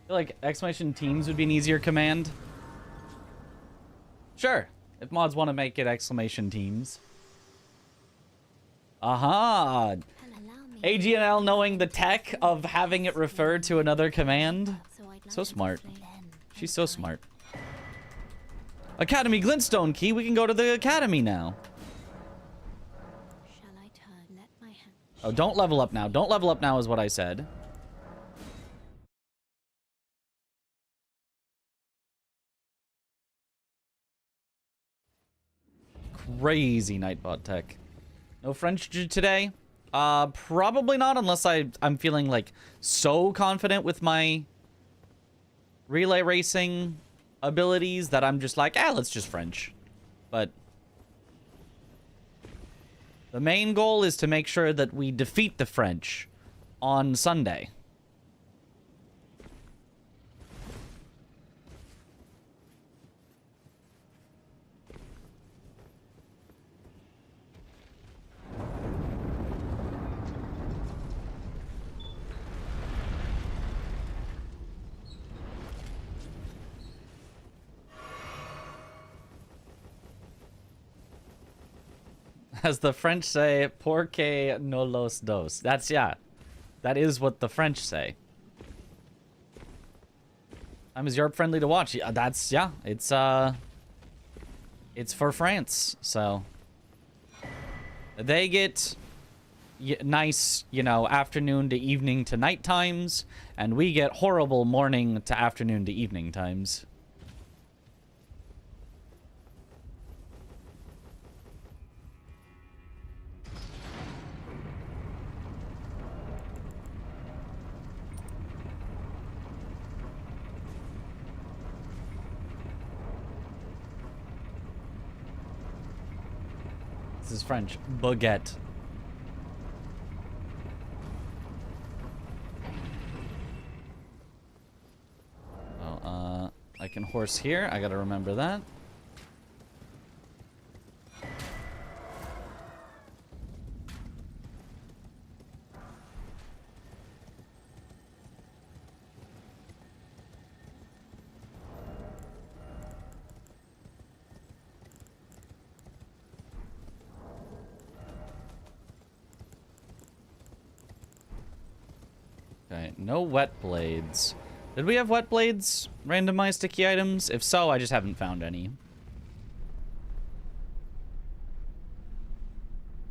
I feel like exclamation teams would be an easier command. Sure, if mods want to make it exclamation teams. Aha! AGNL knowing the tech of having it refer to another command. So smart. She's so smart. Academy Glintstone key, we can go to the academy now. Oh, don't level up now. Don't level up now is what I said. Crazy Nightbot tech. No French today? Probably not unless I'm feeling like so confident with my relay racing abilities that I'm just like, let's just French. But the main goal is to make sure that we defeat the French on Sunday. As the French say, porque no los dos. That's, yeah. That is what the French say. Time is Europe friendly to watch. Yeah, that's, yeah. It's for France, so. They get nice, you know, afternoon to evening to night times, and we get horrible morning to afternoon to evening times. This is French. Baguette. Oh, I can horse here. I gotta remember that. Okay, no wet blades. Did we have wet blades randomized to key items? If so, I just haven't found any.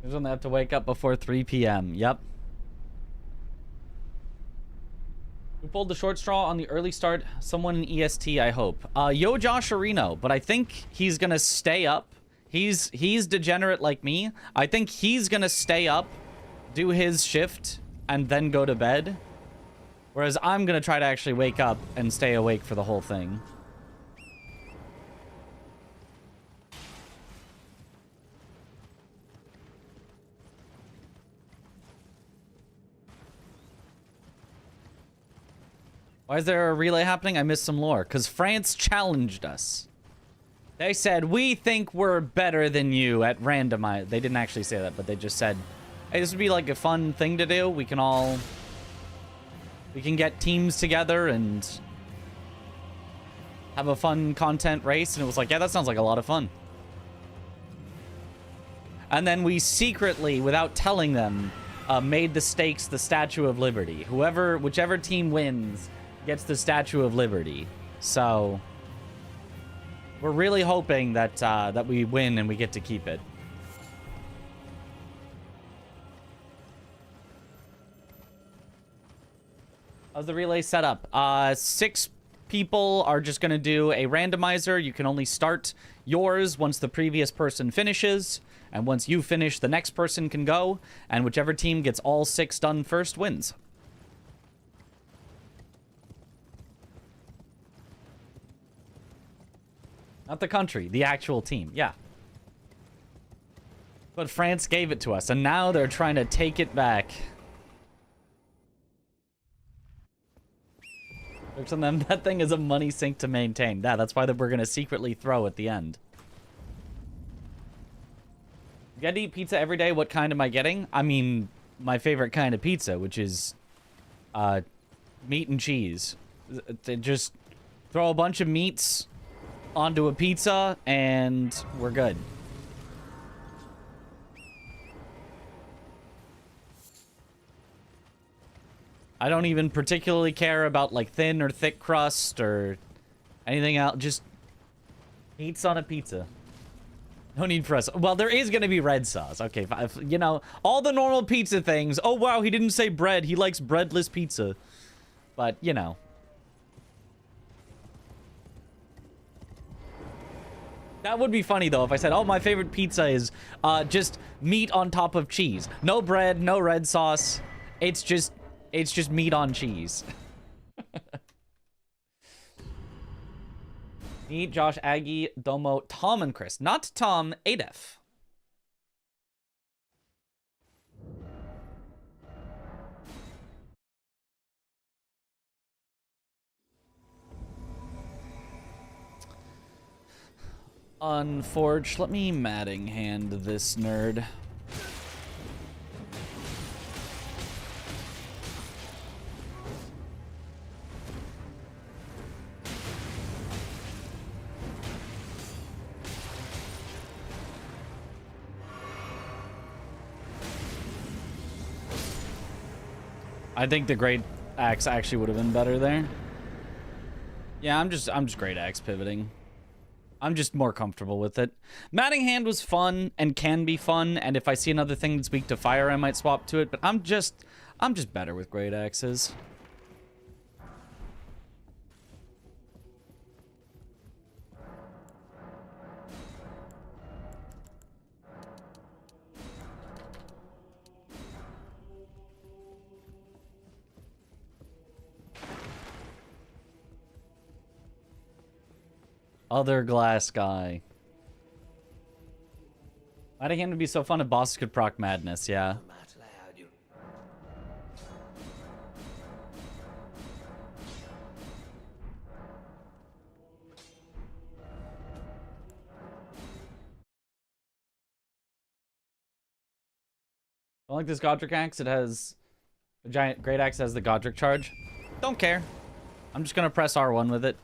There's one that have to wake up before 3 p.m. Yep. Who pulled the short straw on the early start? Someone in EST, I hope. Yo Josh Areno, but I think he's gonna stay up. He's degenerate like me. I think he's gonna stay up, do his shift, and then go to bed. Whereas I'm gonna try to actually wake up and stay awake for the whole thing. Why is there a relay happening? I missed some lore. Because France challenged us. They said, we think we're better than you at Randomizer. They didn't actually say that, but they just said, hey, this would be like a fun thing to do. We can get teams together and have a fun content race. And it was like, yeah, that sounds like a lot of fun. And then we secretly, without telling them, made the stakes the Statue of Liberty. Whichever team wins gets the Statue of Liberty. So we're really hoping that that we win and we get to keep it. How's the relay set up? 6 people are just going to do a randomizer. You can only start yours once the previous person finishes. And once you finish, the next person can go. And whichever team gets all 6 done first wins. Not the country, the actual team. Yeah. But France gave it to us, and now they're trying to take it back. Looks on them, that thing is a money sink to maintain. Yeah, that's why we're going to secretly throw at the end. Get to eat pizza every day. What kind am I getting? I mean, my favorite kind of pizza, which is meat and cheese. They just throw a bunch of meats onto a pizza, and we're good. I don't even particularly care about, like, thin or thick crust or anything else. Just meats on a pizza. No need for us. Well, there is going to be red sauce. Okay, you know, all the normal pizza things. Oh, wow, he didn't say bread. He likes breadless pizza. But, you know. That would be funny, though, if I said, oh, my favorite pizza is just meat on top of cheese. No bread, no red sauce. It's just meat on cheese. Meet Josh, Aggie, Domo, Tom, and Chris. Not Tom, Adef. Unforged. Let me matting hand this nerd. I think the Great Axe actually would have been better there. Yeah, I'm just Great Axe pivoting. I'm just more comfortable with it. Matting Hand was fun and can be fun, and if I see another thing that's weak to fire, I might swap to it, but I'm just better with Great Axes. Other glass guy. Matting Hand would be so fun if bosses could proc madness, yeah. Don't like this Godric axe. It has a giant great axe has the Godric charge. Don't care. I'm just gonna press R1 with it.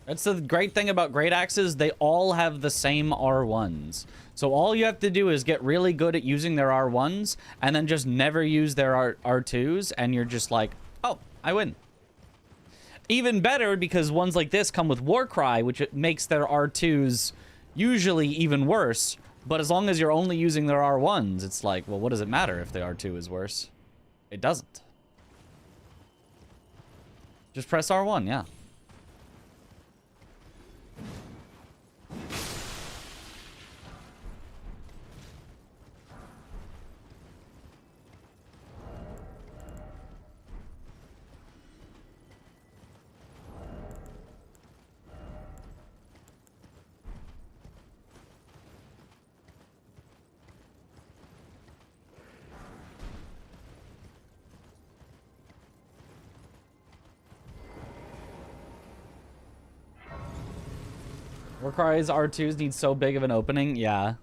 That's the great thing about great axes. They all have the same R1s. So all you have to do is get really good at using their R1s and then just never use their R2s. And you're just like, oh, I win. Even better because ones like this come with Warcry, which makes their R2s usually even worse. But as long as you're only using their R1s, it's like, well, what does it matter if the R2 is worse? It doesn't. Just press R1, yeah. Warcry's R2s need so big of an opening, yeah.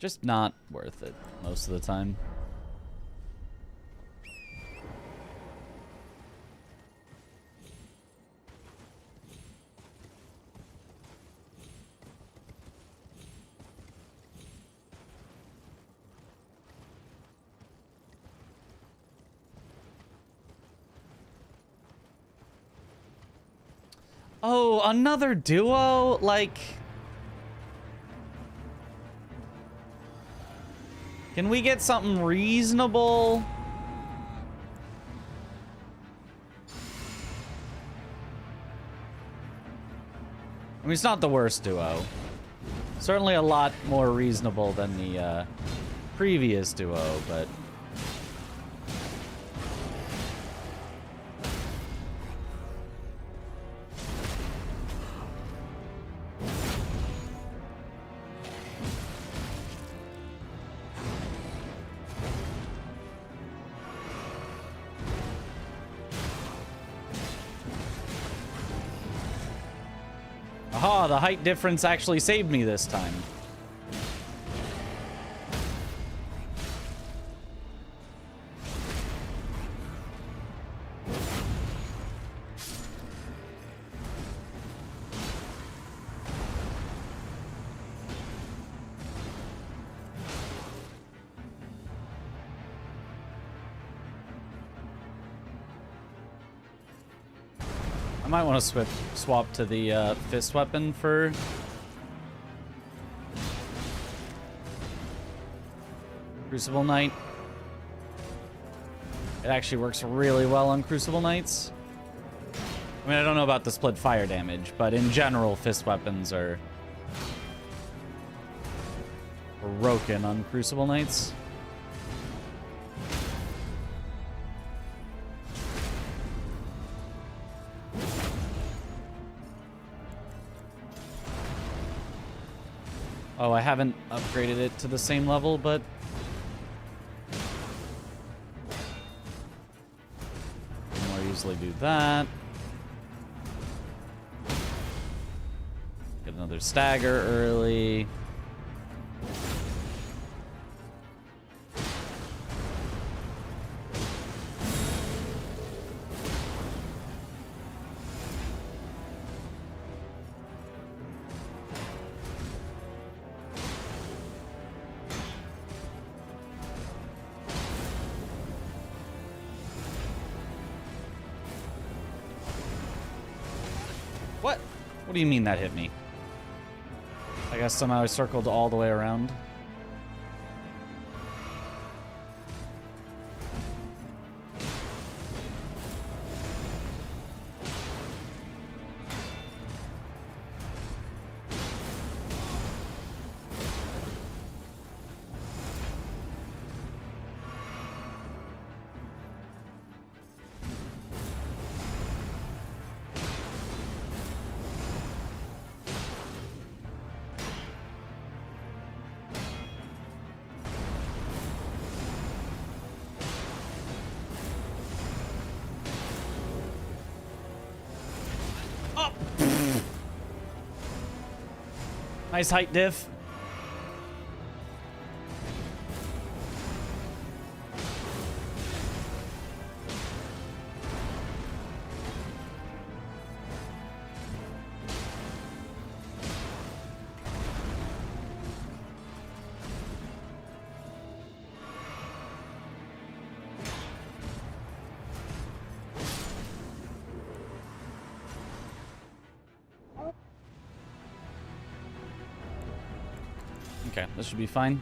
Just not worth it most of the time. Oh, another duo? Like... Can we get something reasonable? I mean, it's not the worst duo. Certainly a lot more reasonable than the previous duo, but... Aha, the height difference actually saved me this time. I might want to swap to the fist weapon for Crucible Knight. It actually works really well on Crucible Knights. I mean, I don't know about the split fire damage, but in general, fist weapons are broken on Crucible Knights. Oh, I haven't upgraded it to the same level, but... I'll more easily do that. Get another stagger early. What do you mean that hit me? I guess somehow I circled all the way around. Nice height diff. Okay, this should be fine.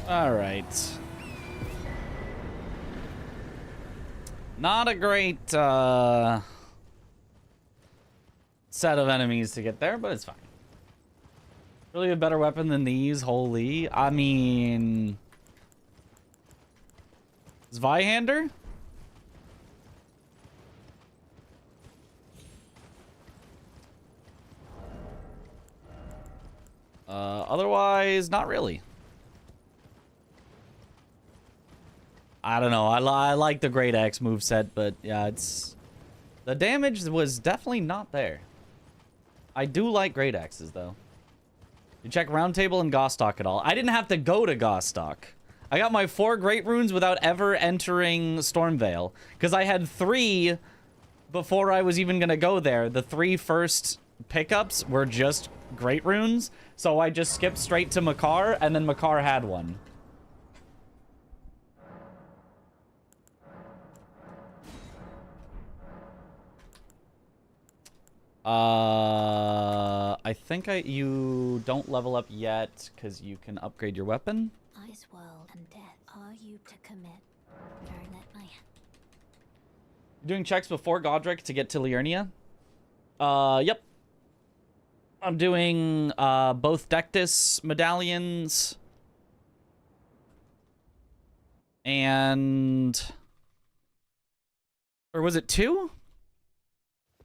All right. Not a great set of enemies to get there, but it's fine. Really a better weapon than these, holy. I mean... Zweihander? Otherwise, not really. I don't know. I like the Great Axe moveset, but yeah, it's... The damage was definitely not there. I do like Great Axes, though. You check Roundtable and Gostock at all. I didn't have to go to Gostock. I got my 4 Great Runes without ever entering Stormvale. Because I had 3 before I was even going to go there. The 3 first pickups were just Great Runes. So I just skipped straight to Makar, and then Makar had one. I think you don't level up yet because you can upgrade your weapon. Ice world and death. Are you to commit? Don't let my... Doing checks before Godric to get to Liurnia? Yep. I'm doing both Dectus medallions and... Or was it 2?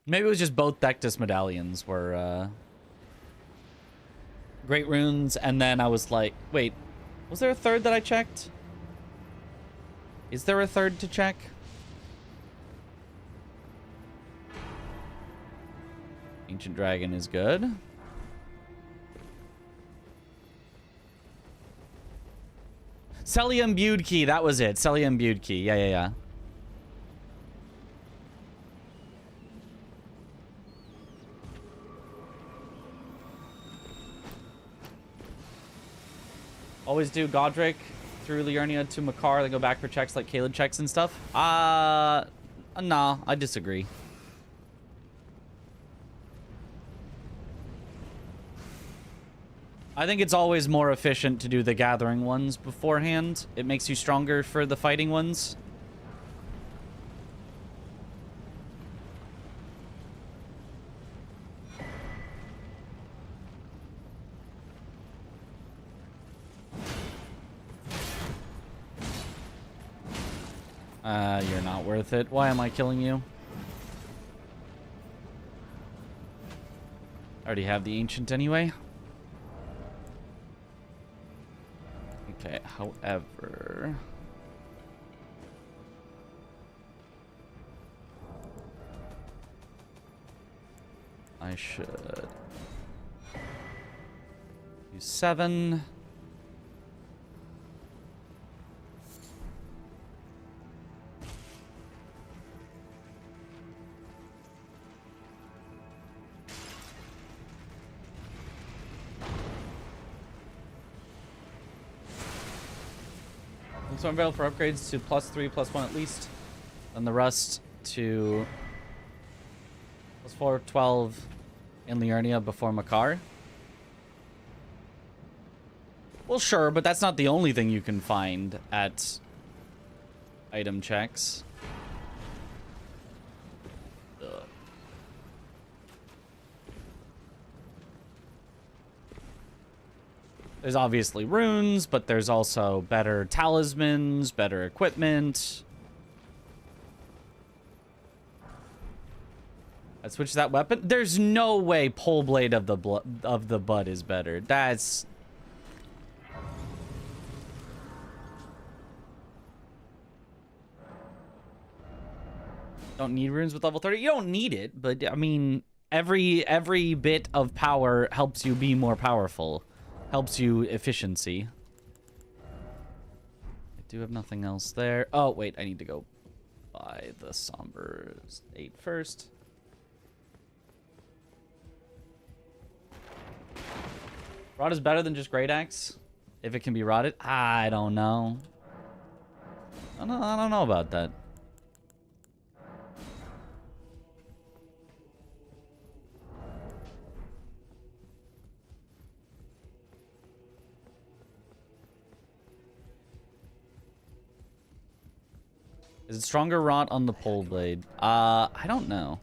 Maybe it was just both Dectus medallions were Great Runes, and then I was like, wait, was there a third that I checked? Is there a third to check? Ancient Dragon is good. Celia Imbued Key, that was it. Celia Imbued Key, yeah. Always do Godric through Liurnia to Makar, then go back for checks like Caelid checks and stuff. No, I disagree. I think it's always more efficient to do the gathering ones beforehand. It makes you stronger for the fighting ones. You're not worth it. Why am I killing you? I already have the ancient anyway. Okay, however... I should... use 7. So I'm available for upgrades to +3, +1 at least. And the rest to +4, 12 in Liurnia before Makar. Well, sure, but that's not the only thing you can find at item checks. Ugh. There's obviously runes, but there's also better talismans, better equipment. I switched that weapon. There's no way Pole Blade of the Bud is better. That's... Don't need runes with level 30. You don't need it, but I mean, every bit of power helps you be more powerful. Helps you efficiency. I do have nothing else there. Oh, wait, I need to go buy the Somber 8 first. Rod is better than just Great Axe, if it can be rotted. I don't know. I don't know about that. Is it stronger rot on the Pole Blade? I don't know.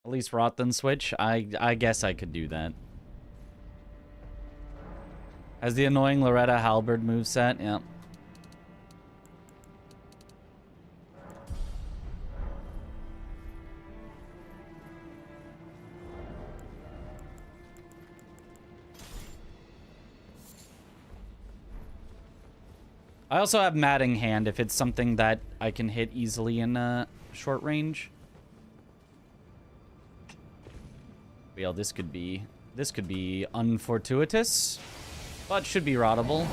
At least rot then switch. I guess I could do that. Has the annoying Loretta Halberd moveset? Yeah. I also have Matting Hand if it's something that I can hit easily in short range. Well, this could be unfortuitous, but should be rottable.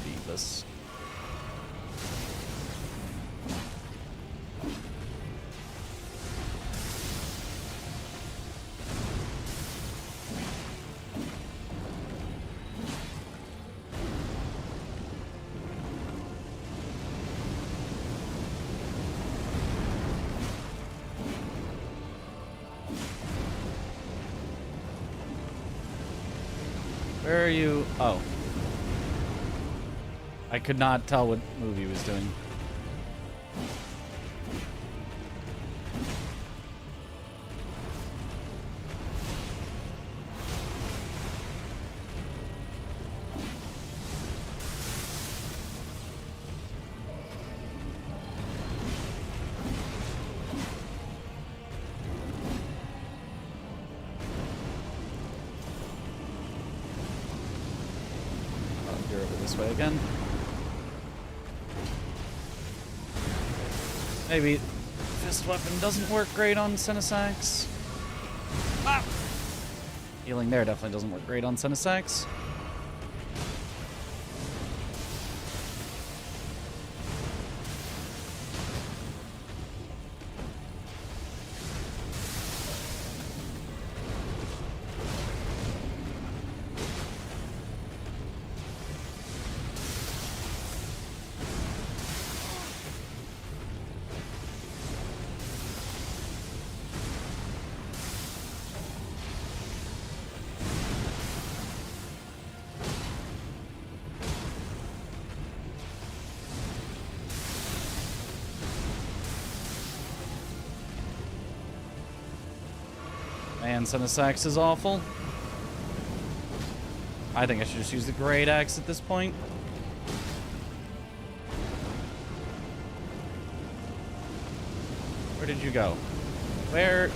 Jesus. Where are you? Oh. I could not tell what move he was doing. Way again. Maybe fist weapon doesn't work great on Senesax. Ah! Healing there definitely doesn't work great on Senesax. Man, Senesax is awful. I think I should just use the great axe at this point. Where did you go? Where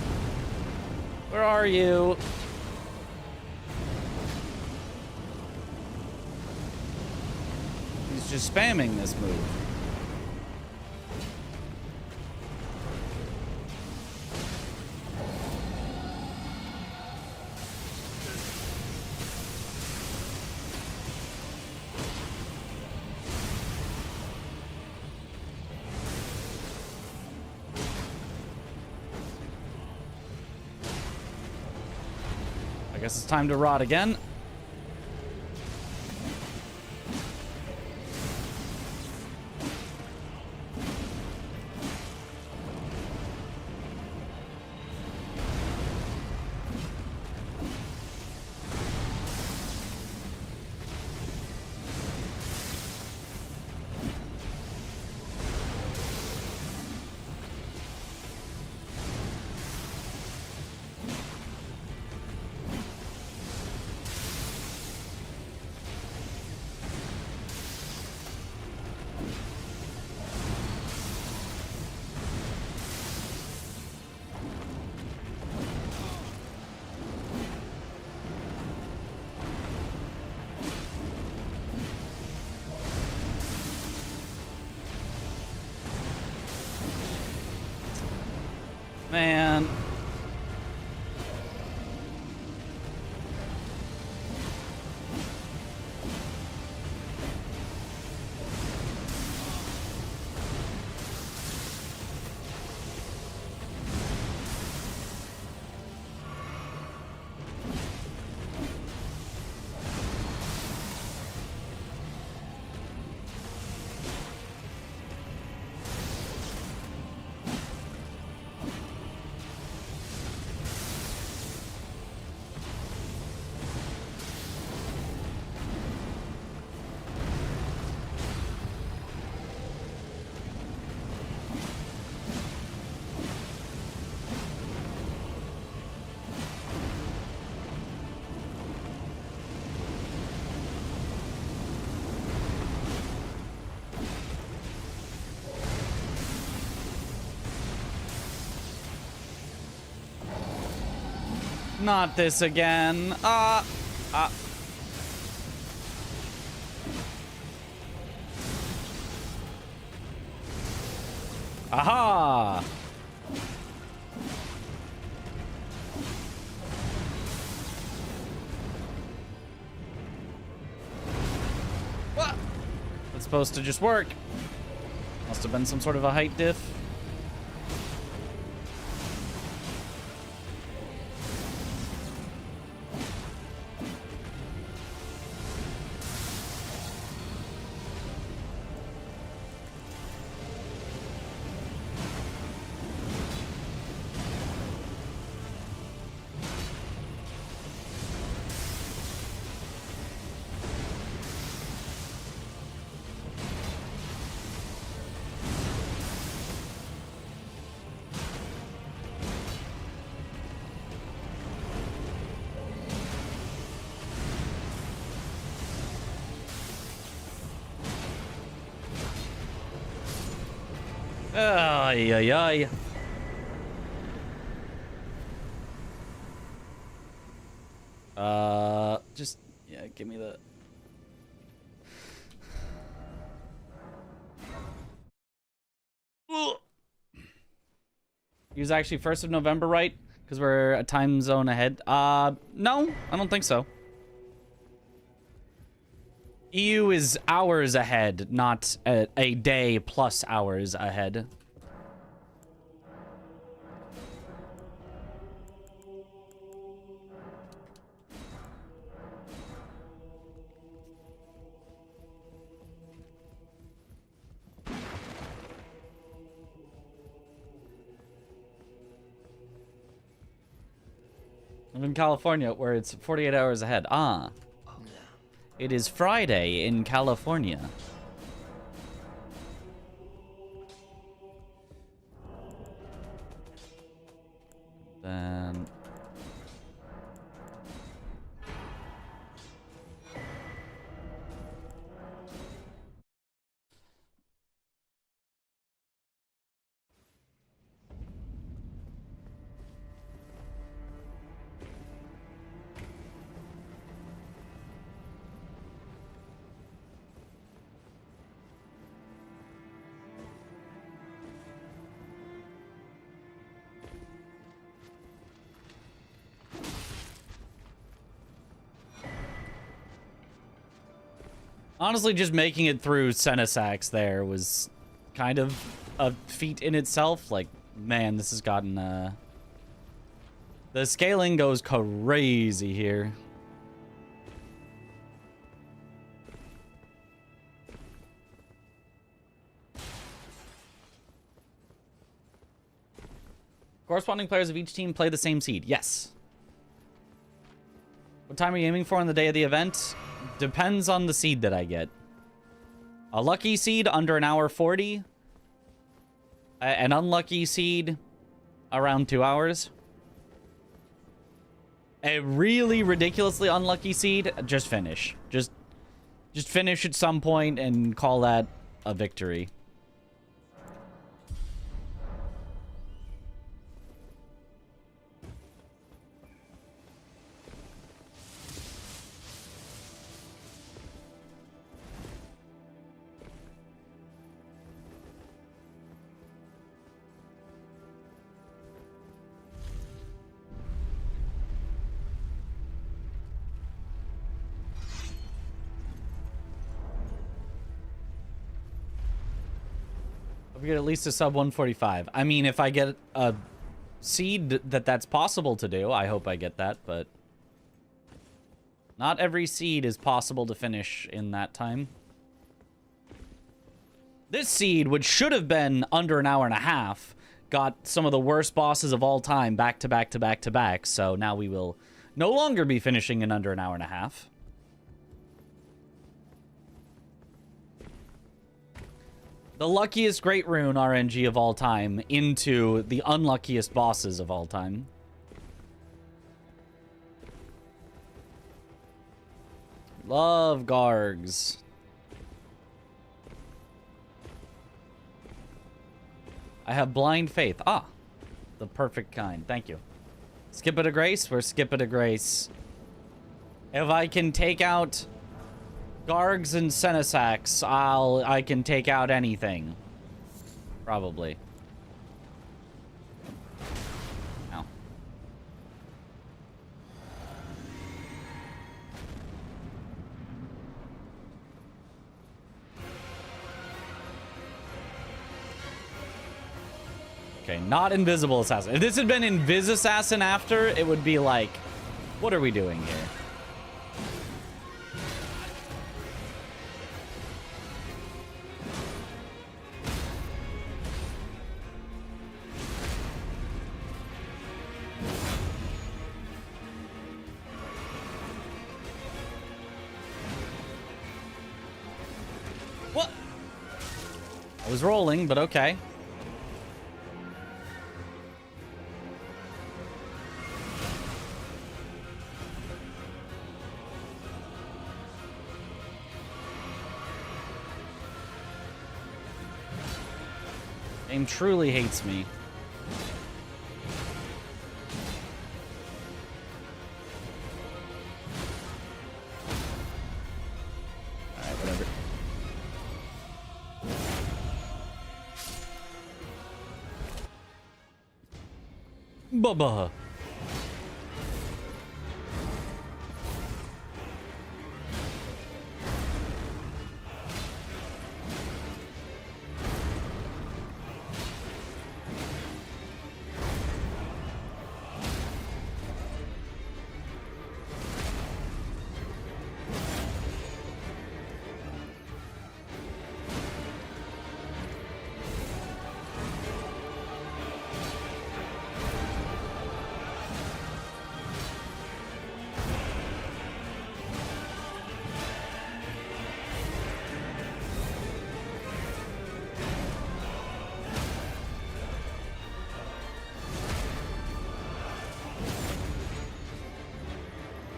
are you? He's just spamming this move. I guess it's time to rot again. Man. Not this again. Aha! What? That's supposed to just work. Must have been some sort of a height diff. Ay, ay, ay. Just, yeah, give me the... He was actually 1st of November, right? Because we're a time zone ahead. No, I don't think so. EU is hours ahead, not a day plus hours ahead. I'm in California, where it's 48 hours ahead. Ah. It is Friday in California. Then... Honestly, just making it through Senesax there was kind of a feat in itself. Like, man, this has gotten, the scaling goes crazy here. Corresponding players of each team play the same seed. Yes. What time are you aiming for on the day of the event? Depends on the seed that I get. A lucky seed, under an hour 40. An unlucky seed, around 2 hours. A really ridiculously unlucky seed, just finish. Just finish at some point and call that a victory. We get at least a sub 145. I mean, if I get a seed that's possible to do, I hope I get that, but not every seed is possible to finish in that time. This seed, which should have been under an hour and a half, got some of the worst bosses of all time back to back to back to back, so now we will no longer be finishing in under an hour and a half. The luckiest Great Rune RNG of all time into the unluckiest bosses of all time. Love Gargs. I have blind faith. Ah, the perfect kind. Thank you. Skip it a grace? We're skipping a grace. If I can take out Gargs and Senesax, I can take out anything. Probably. Ow. Okay, not Invisible Assassin. If this had been Invis Assassin after, it would be like, what are we doing here? What? I was rolling, but okay. Game truly hates me. Alright, whatever. Bubba.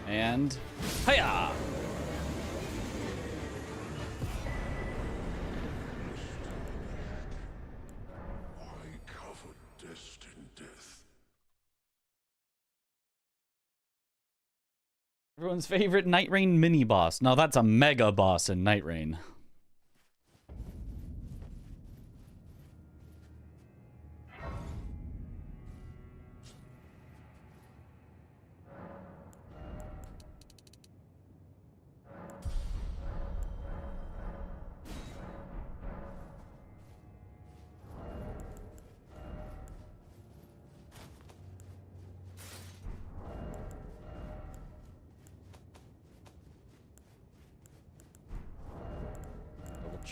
And hiya! Everyone's favorite Night Rain mini boss. No, that's a mega boss in Night Rain.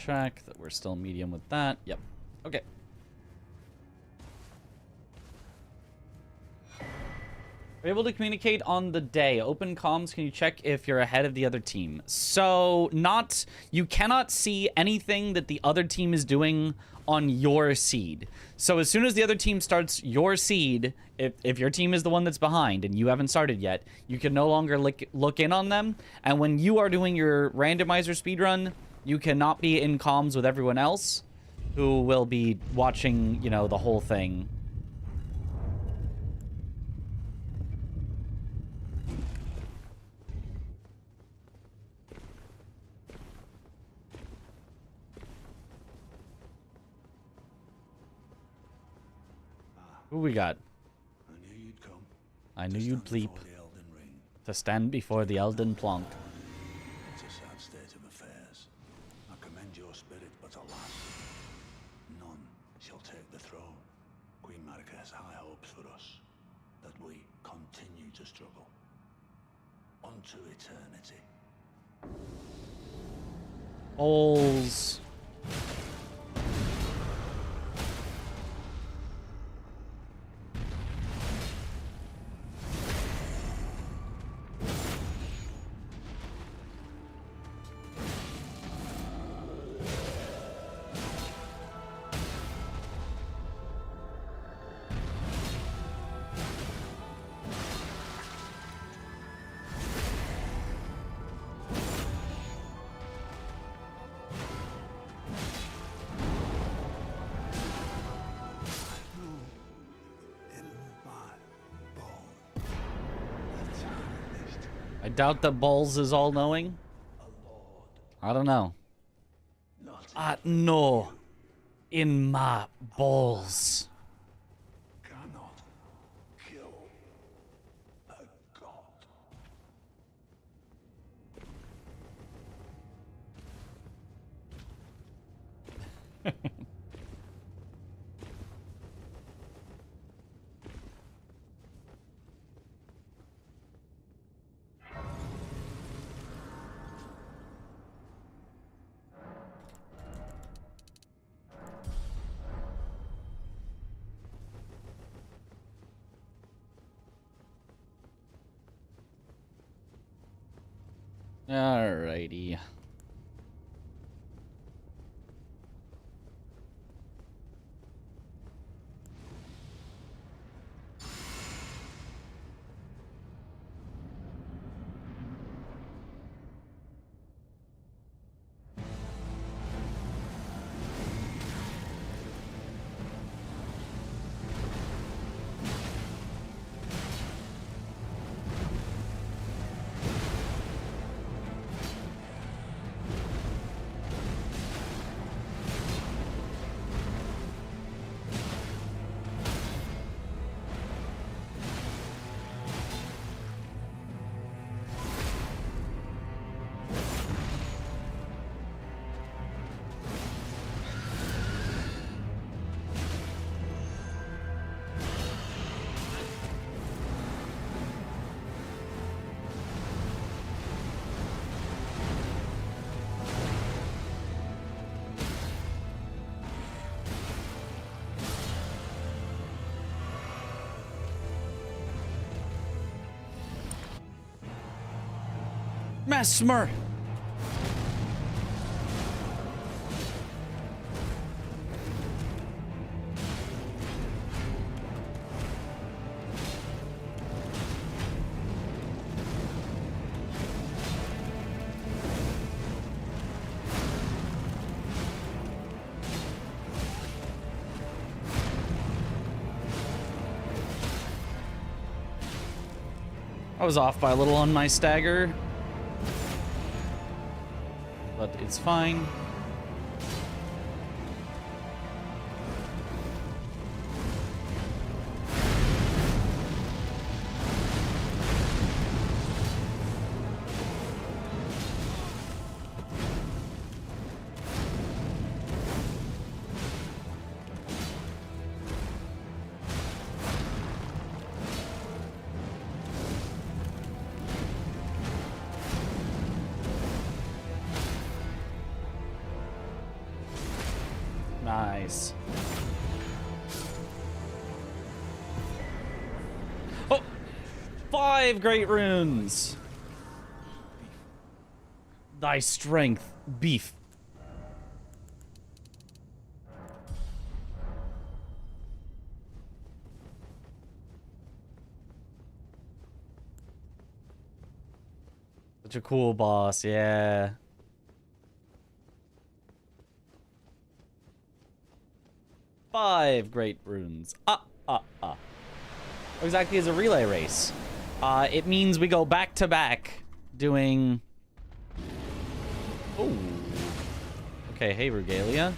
check that we're still medium with that. Yep. Okay. We're able to communicate on the day. Open comms, can you check if you're ahead of the other team? So, you cannot see anything that the other team is doing on your seed. So as soon as the other team starts your seed, if your team is the one that's behind and you haven't started yet, you can no longer look in on them. And when you are doing your randomizer speedrun, you cannot be in comms with everyone else who will be watching, you know, the whole thing. Who we got? I knew you'd come. I knew you'd bleep. The Elden Ring. To stand before the Elden Plonk. It's a sad state of affairs. I commend your spirit, but alas, none shall take the throne. Queen Marika has high hopes for us, that we continue to struggle. Unto eternity. Balls. I doubt that Balls is all-knowing. I don't know. No. In my balls. Cannot kill a god. Alrighty. Mesmer. I was off by a little on my stagger, but it's fine. Nice. Oh! 5 great runes! Thy strength, beef. Such a cool boss, yeah. Five great runes. Exactly as a relay race. It means we go back to back doing... Oh. Okay, hey, Regalia.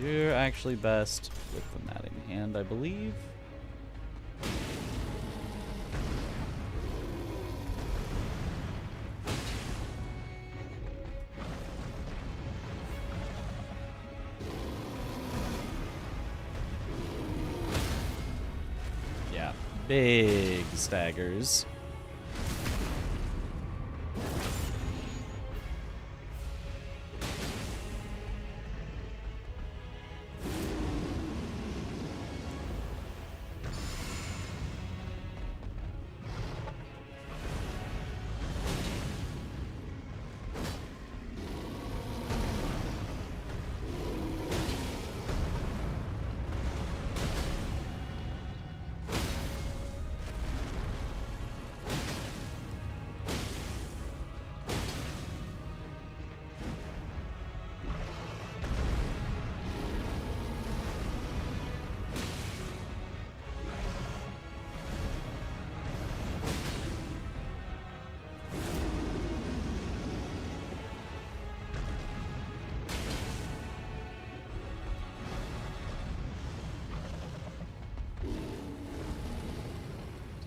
You're actually best with the matting hand, I believe. Yeah, big staggers.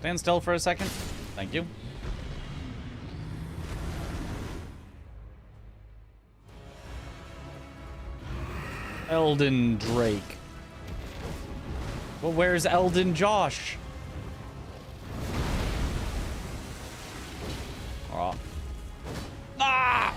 Stand still for a second. Thank you. Elden Drake. Well, where's Elden Josh? Oh. Ah!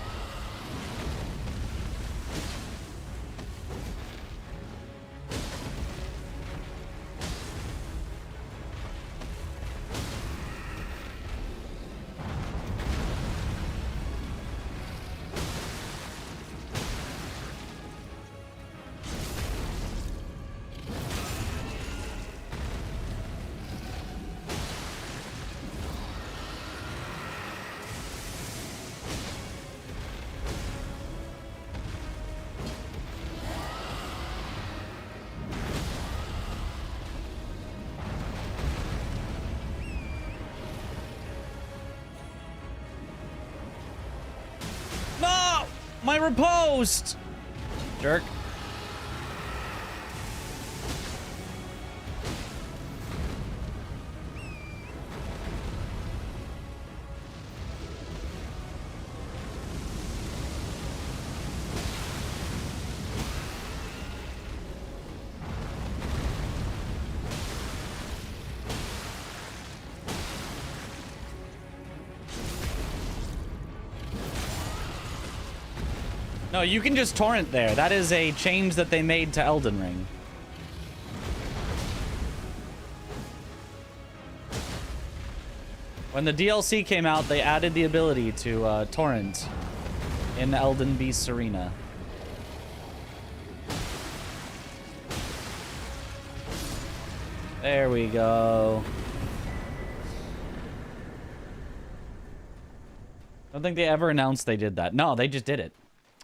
My riposte! Jerk. No, you can just torrent there. That is a change that they made to Elden Ring. When the DLC came out, they added the ability to torrent in Elden Beast's Arena. There we go. I don't think they ever announced they did that. No, they just did it.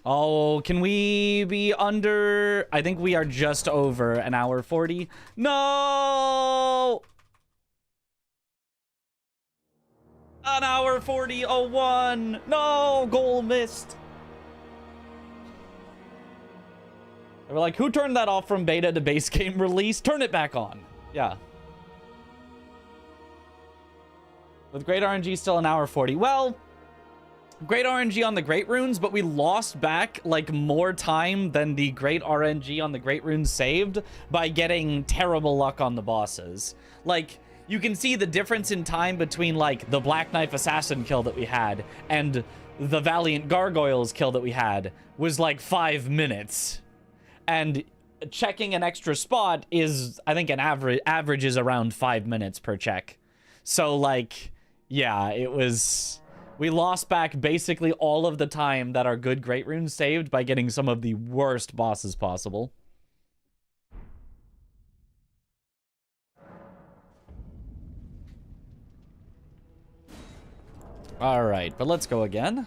Oh, can we be under... I think we are just over an hour 40. No! An hour 40:01. No, goal missed. They were like, who turned that off from beta to base game release? Turn it back on. Yeah. With great RNG, still an hour 40. Well... Great RNG on the Great Runes, but we lost back, like, more time than the Great RNG on the Great Runes saved by getting terrible luck on the bosses. Like, you can see the difference in time between, like, the Black Knife Assassin kill that we had and the Valiant Gargoyles kill that we had was, like, 5 minutes. And checking an extra spot is, I think, an average is around 5 minutes per check. So, like, yeah, it was... We lost back basically all of the time that our good Great Runes saved by getting some of the worst bosses possible. All right, but let's go again.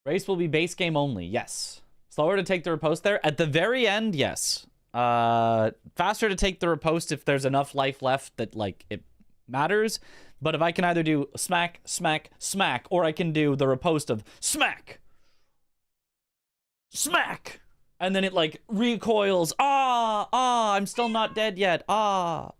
Race will be base game only, yes. Slower to take the riposte there. At the very end, yes. Faster to take the riposte if there's enough life left that, like, it matters. But if I can either do smack, smack, smack, or I can do the riposte of smack, smack, and then it, like, recoils. I'm still not dead yet. Now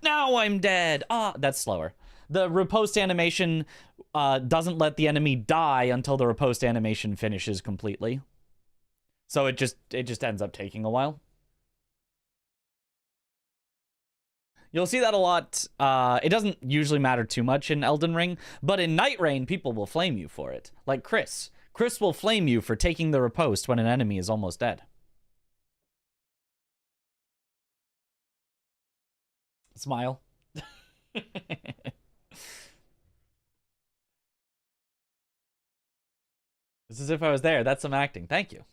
I'm dead. That's slower. The riposte animation doesn't let the enemy die until the riposte animation finishes completely. So it just ends up taking a while. You'll see that a lot. It doesn't usually matter too much in Elden Ring, but in Night Rain, people will flame you for it. Like Chris. Chris will flame you for taking the riposte when an enemy is almost dead. Smile. It's as if I was there. That's some acting. Thank you.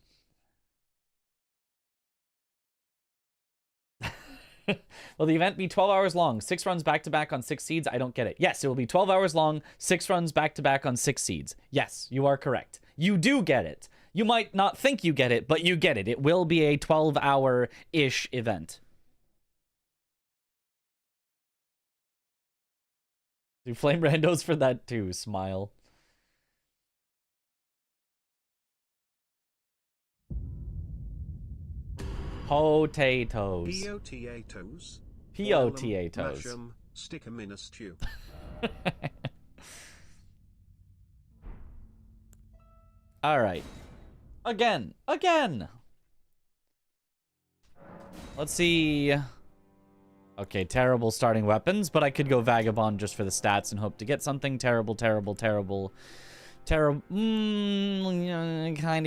Will the event be 12 hours long? 6 runs back-to-back on 6 seeds? I don't get it. Yes, it will be 12 hours long, 6 runs back-to-back on 6 seeds. Yes, you are correct. You do get it. You might not think you get it, but you get it. It will be a 12-hour-ish event. Do flame randos for that too, smile. Potatoes. Potatoes. Potatoes. Mash 'em, stick 'em in a stew. All right. Again. Let's see. Okay, terrible starting weapons, but I could go Vagabond just for the stats and hope to get something. Terrible. Kind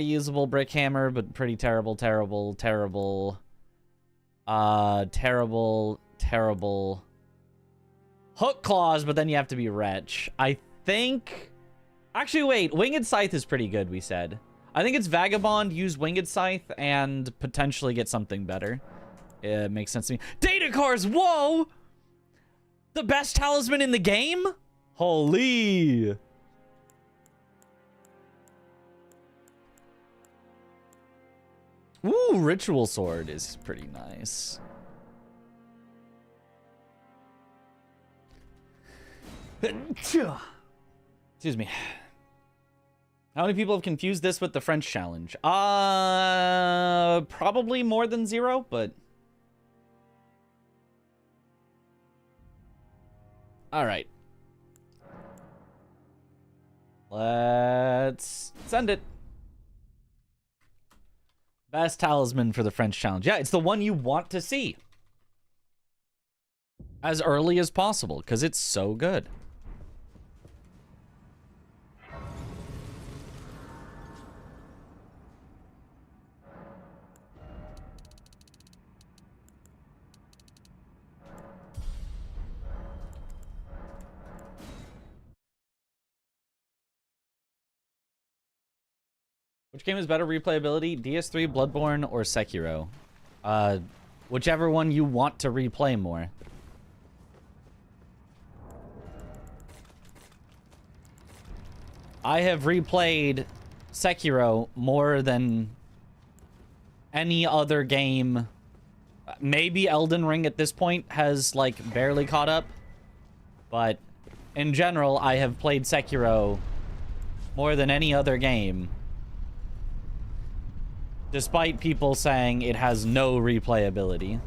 of usable brick hammer, but pretty terrible. Terrible. Hook claws, but then you have to be wretch. I think... Actually, wait. Winged Scythe is pretty good, we said. I think it's Vagabond, use Winged Scythe, and potentially get something better. It makes sense to me. Data cores! Whoa! The best talisman in the game? Holy... Ooh, Ritual Sword is pretty nice. Excuse me. How many people have confused this with the French challenge? Probably more than 0, but... Alright. Let's send it. Best talisman for the French challenge. Yeah, it's the one you want to see. As early as possible, because it's so good. Which game is better replayability? DS3, Bloodborne, or Sekiro? Whichever one you want to replay more. I have replayed Sekiro more than any other game. Maybe Elden Ring at this point has, like, barely caught up. But in general, I have played Sekiro more than any other game. Despite people saying it has no replayability.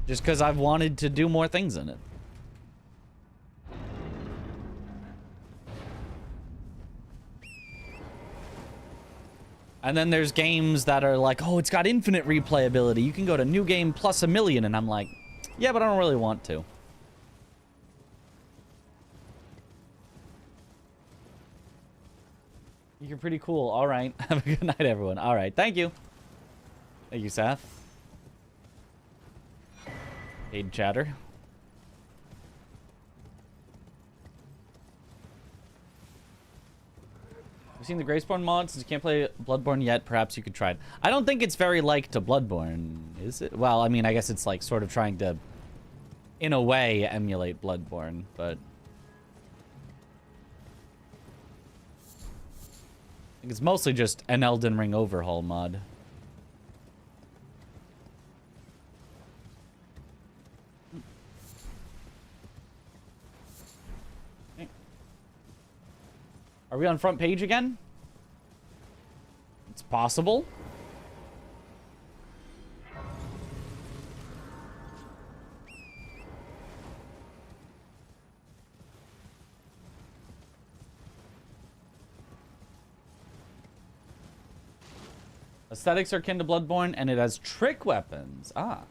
Just because I've wanted to do more things in it. And then there's games that are like, oh, it's got infinite replayability. You can go to new game plus 1,000,000. And I'm like, yeah, but I don't really want to. You're pretty cool. All right. Have a good night, everyone. All right. Thank you. Thank you, Seth. Paid chatter. Have you seen the Graceborn mod? Since you can't play Bloodborne yet, perhaps you could try it. I don't think it's very like to Bloodborne, is it? Well, I mean, I guess it's like sort of trying to, in a way, emulate Bloodborne, but... I think it's mostly just an Elden Ring overhaul mod. Okay. Are we on front page again? It's possible. Aesthetics are akin to Bloodborne, and it has trick weapons. Ah.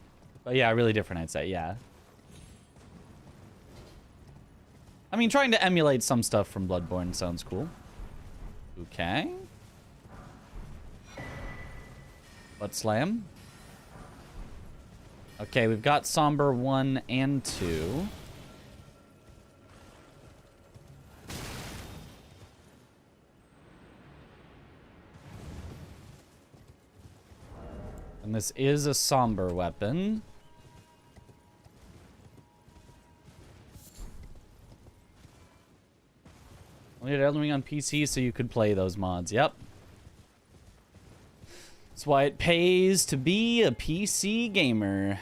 But yeah, really different, I'd say, yeah. I mean, trying to emulate some stuff from Bloodborne sounds cool. Okay. Butt slam. Okay, we've got Somber 1 and 2. And this is a Somber weapon. Only had Elden Ring on PC so you could play those mods. Yep. That's why it pays to be a PC gamer.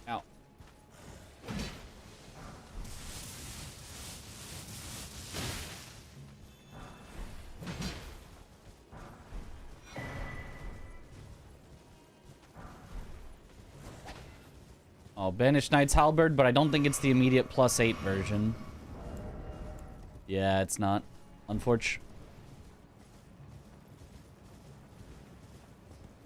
Ow. Oh, Banished Knight's Halberd, but I don't think it's the immediate +8 version. Yeah, it's not. Unfortunately.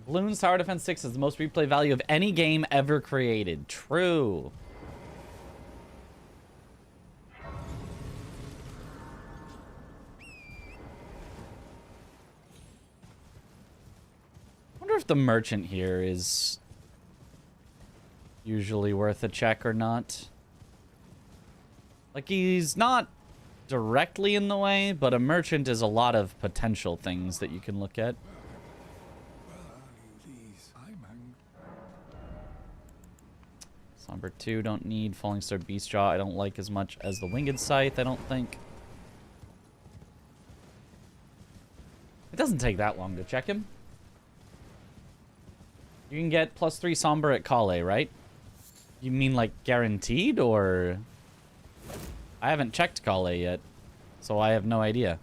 Bloons Tower Defense 6 has the most replay value of any game ever created. True. I wonder if the merchant here is usually worth a check or not. Like, he's not directly in the way, but a merchant is a lot of potential things that you can look at. Somber 2, don't need. Falling Star Beastjaw, I don't like as much as the Winged Scythe, I don't think. It doesn't take that long to check him. You can get +3 Somber at Kale, right? You mean like guaranteed, or... I haven't checked Kale yet, so I have no idea.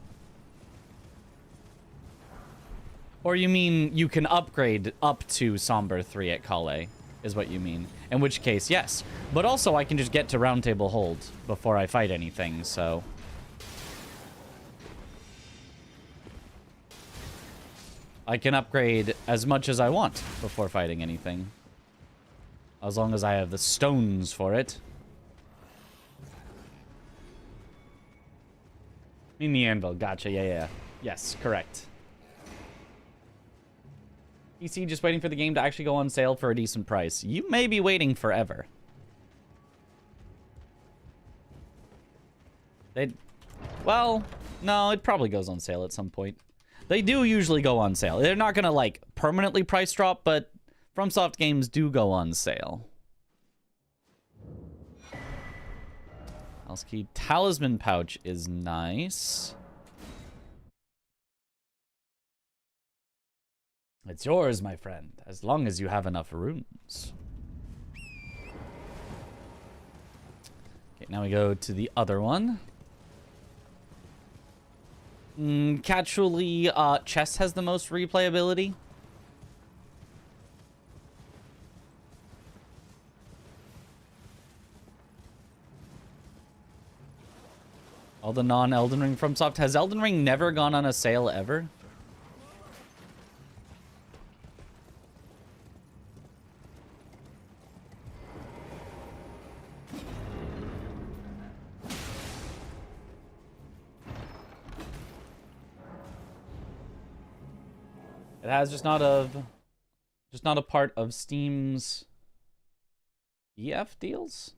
Or you mean you can upgrade up to Somber 3 at Kale, is what you mean. In which case, yes. But also I can just get to Round Table Hold before I fight anything, so... I can upgrade as much as I want before fighting anything. As long as I have the stones for it. In the anvil, gotcha, yeah. Yes, correct. PC just waiting for the game to actually go on sale for a decent price. You may be waiting forever. Well, no, it probably goes on sale at some point. They do usually go on sale. They're not gonna, like, permanently price drop, but FromSoft games do go on sale. House key. Talisman pouch is nice. It's yours, my friend, as long as you have enough runes. Okay, now we go to the other one. Casually, chess has the most replayability. All the non-Elden Ring FromSoft. Has Elden Ring never gone on a sale ever? It has just not a part of Steam's EF deals.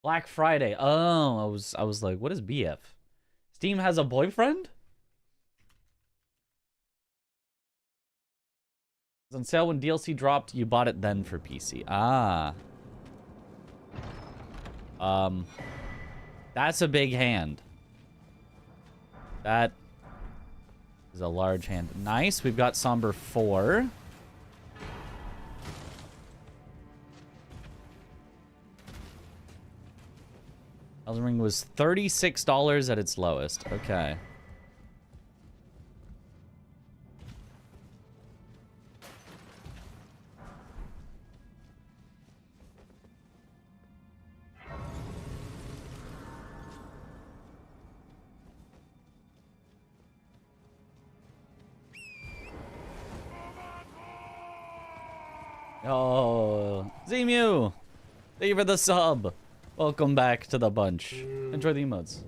Black Friday. Oh, I was like, what is BF? Steam has a boyfriend? It was on sale when DLC dropped. You bought it then for PC. Ah. That's a big hand. That is a large hand. Nice. We've got Somber 4. Elden Ring was $36 at its lowest. Okay. Oh, Zemu! Thank you for the sub. Welcome back to the bunch. Enjoy the emotes.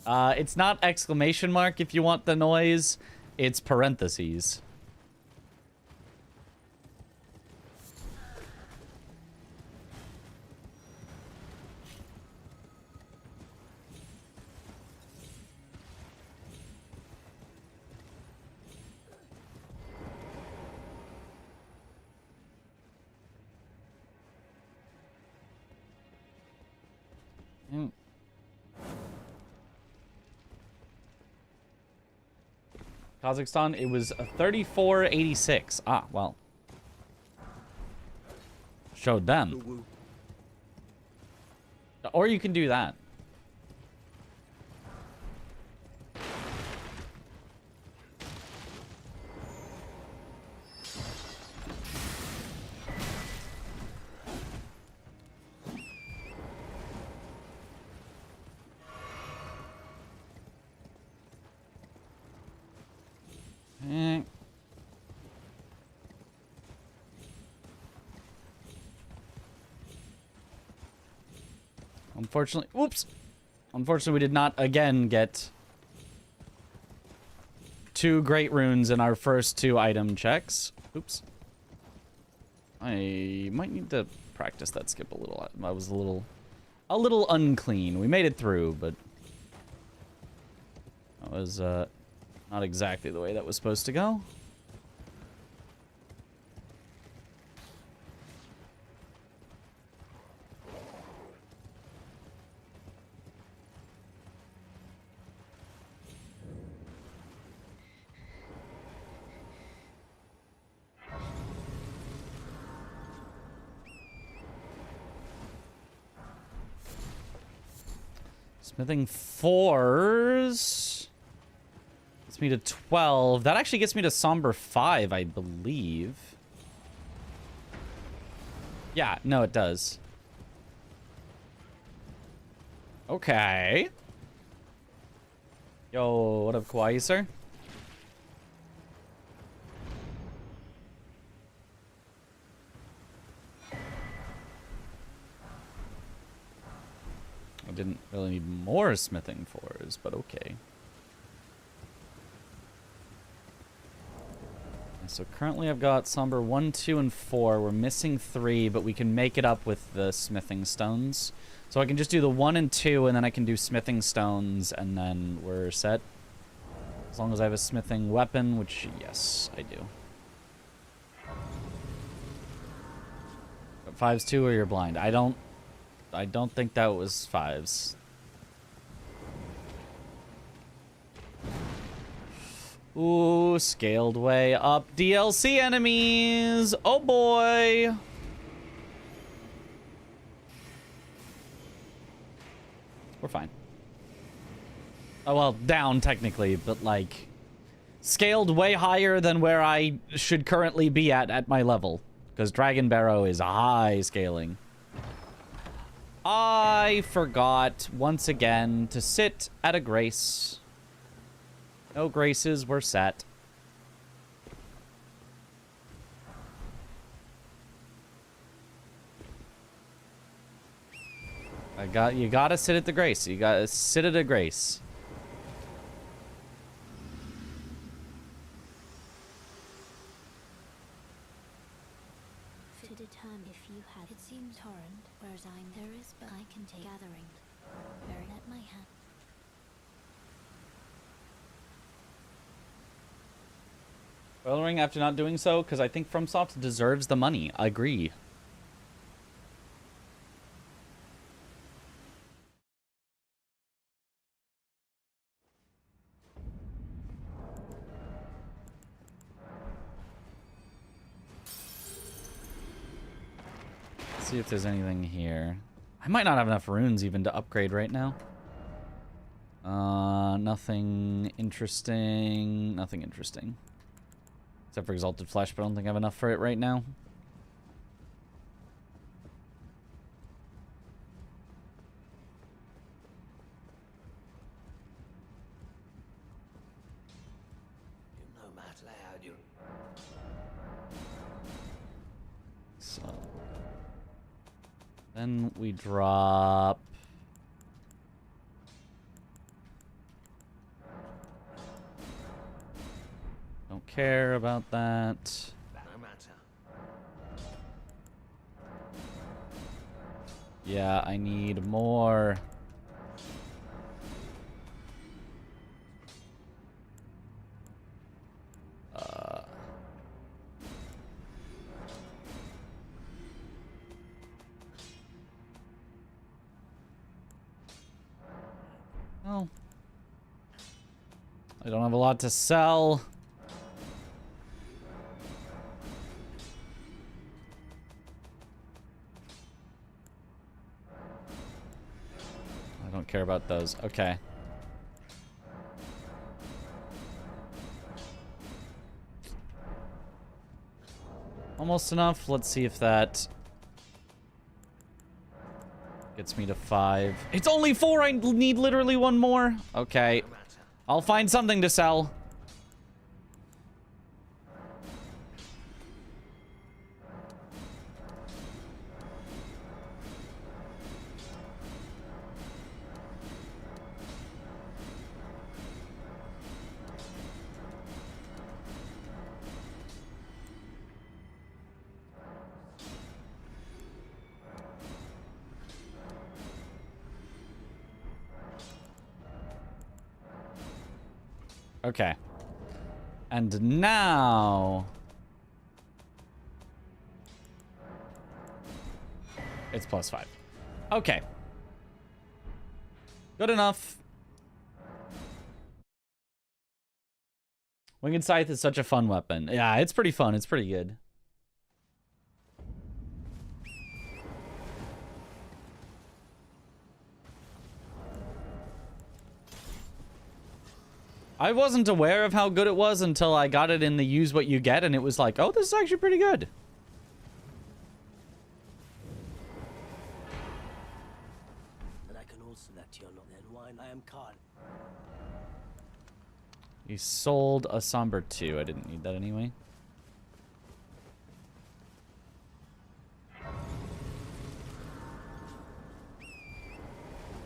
It's not exclamation mark if you want the noise. It's parentheses. Kazakhstan, it was a 34.86. Ah, well. Showed them. Or you can do that. Unfortunately, whoops. Unfortunately, we did not again get 2 great runes in our first 2 item checks. Oops. I might need to practice that skip a little. I was a little unclean. We made it through, but that was not exactly the way that was supposed to go. Smithing 4s gets me to 12. That actually gets me to Somber 5, I believe. Yeah, no, it does. Okay. Yo, what up, Kawaii, sir? I didn't really need more smithing 4s, but okay. So currently I've got Somber 1, 2, and 4. We're missing 3, but we can make it up with the smithing stones. So I can just do the 1 and 2, and then I can do smithing stones, and then we're set. As long as I have a smithing weapon, which, yes, I do. 5's 2 or you're blind. I don't think that was 5s. Ooh, scaled way up DLC enemies. Oh boy. We're fine. Oh, well, down technically, but like scaled way higher than where I should currently be at my level. Because Dragon Barrow is high scaling. I forgot once again to sit at a grace. No graces were set. You gotta sit at the grace. You gotta sit at a grace. To determine if you had, it seems torrent, whereas there is, but I can take gathering. Very at my hand. Elden Ring after not doing so, because I think FromSoft deserves the money. I agree. See if there's anything here. I might not have enough runes even to upgrade right now. Nothing interesting. Nothing interesting. Except for Exalted Flesh, but I don't think I have enough for it right now. So then we drop don't care about that. Yeah, I need more. Oh. I don't have a lot to sell. I don't care about those. Okay. Almost enough. Let's see if that gets me to 5. It's only 4. I need literally one more. Okay. I'll find something to sell. Okay. And now it's +5. Okay. Good enough. Winged Scythe is such a fun weapon. Yeah, it's pretty fun. It's pretty good. I wasn't aware of how good it was until I got it in the use what you get, and it was like, oh, this is actually pretty good. And I can also let you know that wine I am caught. You sold a Somber 2. I didn't need that anyway.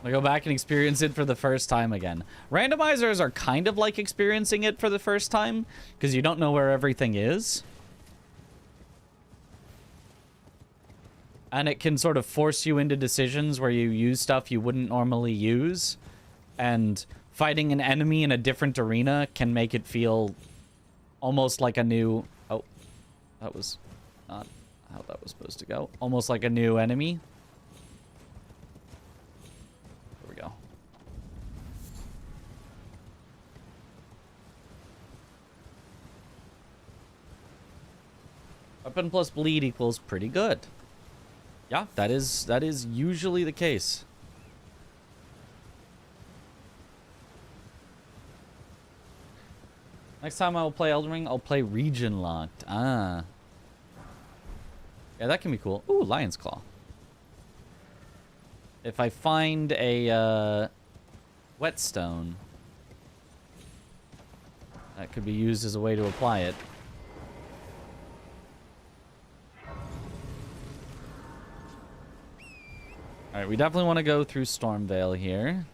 I go back and experience it for the first time again. Randomizers are kind of like experiencing it for the first time because you don't know where everything is. And it can sort of force you into decisions where you use stuff you wouldn't normally use. And fighting an enemy in a different arena can make it feel almost like a new... Oh, that was not how that was supposed to go. Almost like a new enemy. Go. Weapon plus bleed equals pretty good. Yeah, that is usually the case. Next time I will play Elden Ring, I'll play region locked. Ah. Yeah, that can be cool. Ooh, Lion's Claw. If I find a whetstone, that could be used as a way to apply it. Alright, we definitely want to go through Stormvale here.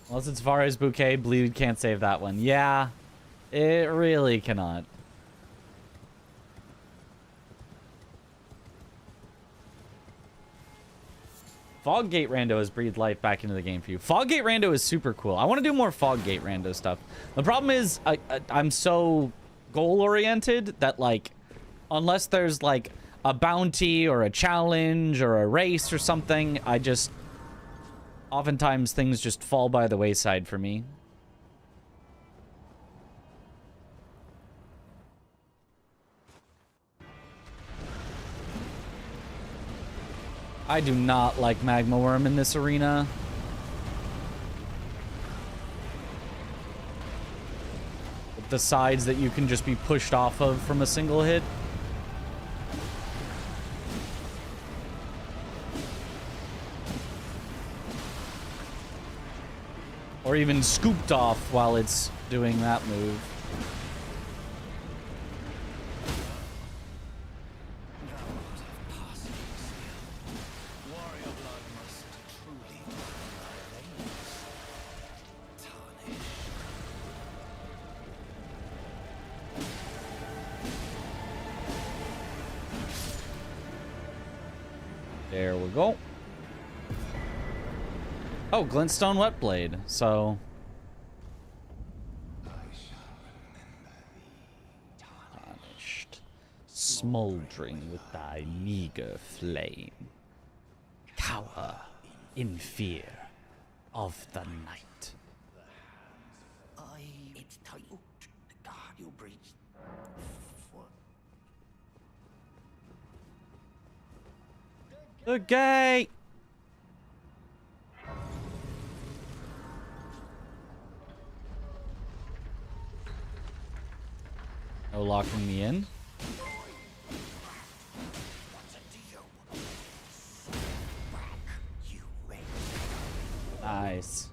Unless it's Vara's Bouquet, Bleed can't save that one. Yeah, it really cannot. Foggate Rando has breathed life back into the game for you. Foggate Rando is super cool. I want to do more Foggate Rando stuff. The problem is I'm so goal-oriented that, like, unless there's, like, a bounty or a challenge or a race or something, I just... Oftentimes, things just fall by the wayside for me. I do not like Magma Worm in this arena. With the sides that you can just be pushed off of from a single hit. Or even scooped off while it's doing that move. There we go. Oh, Glintstone Wetblade. So... Tarnished. Smouldering with thy meager flame. Cower in fear of the night. It's tight. God, you breathe. The gate! No locking me in. Nice.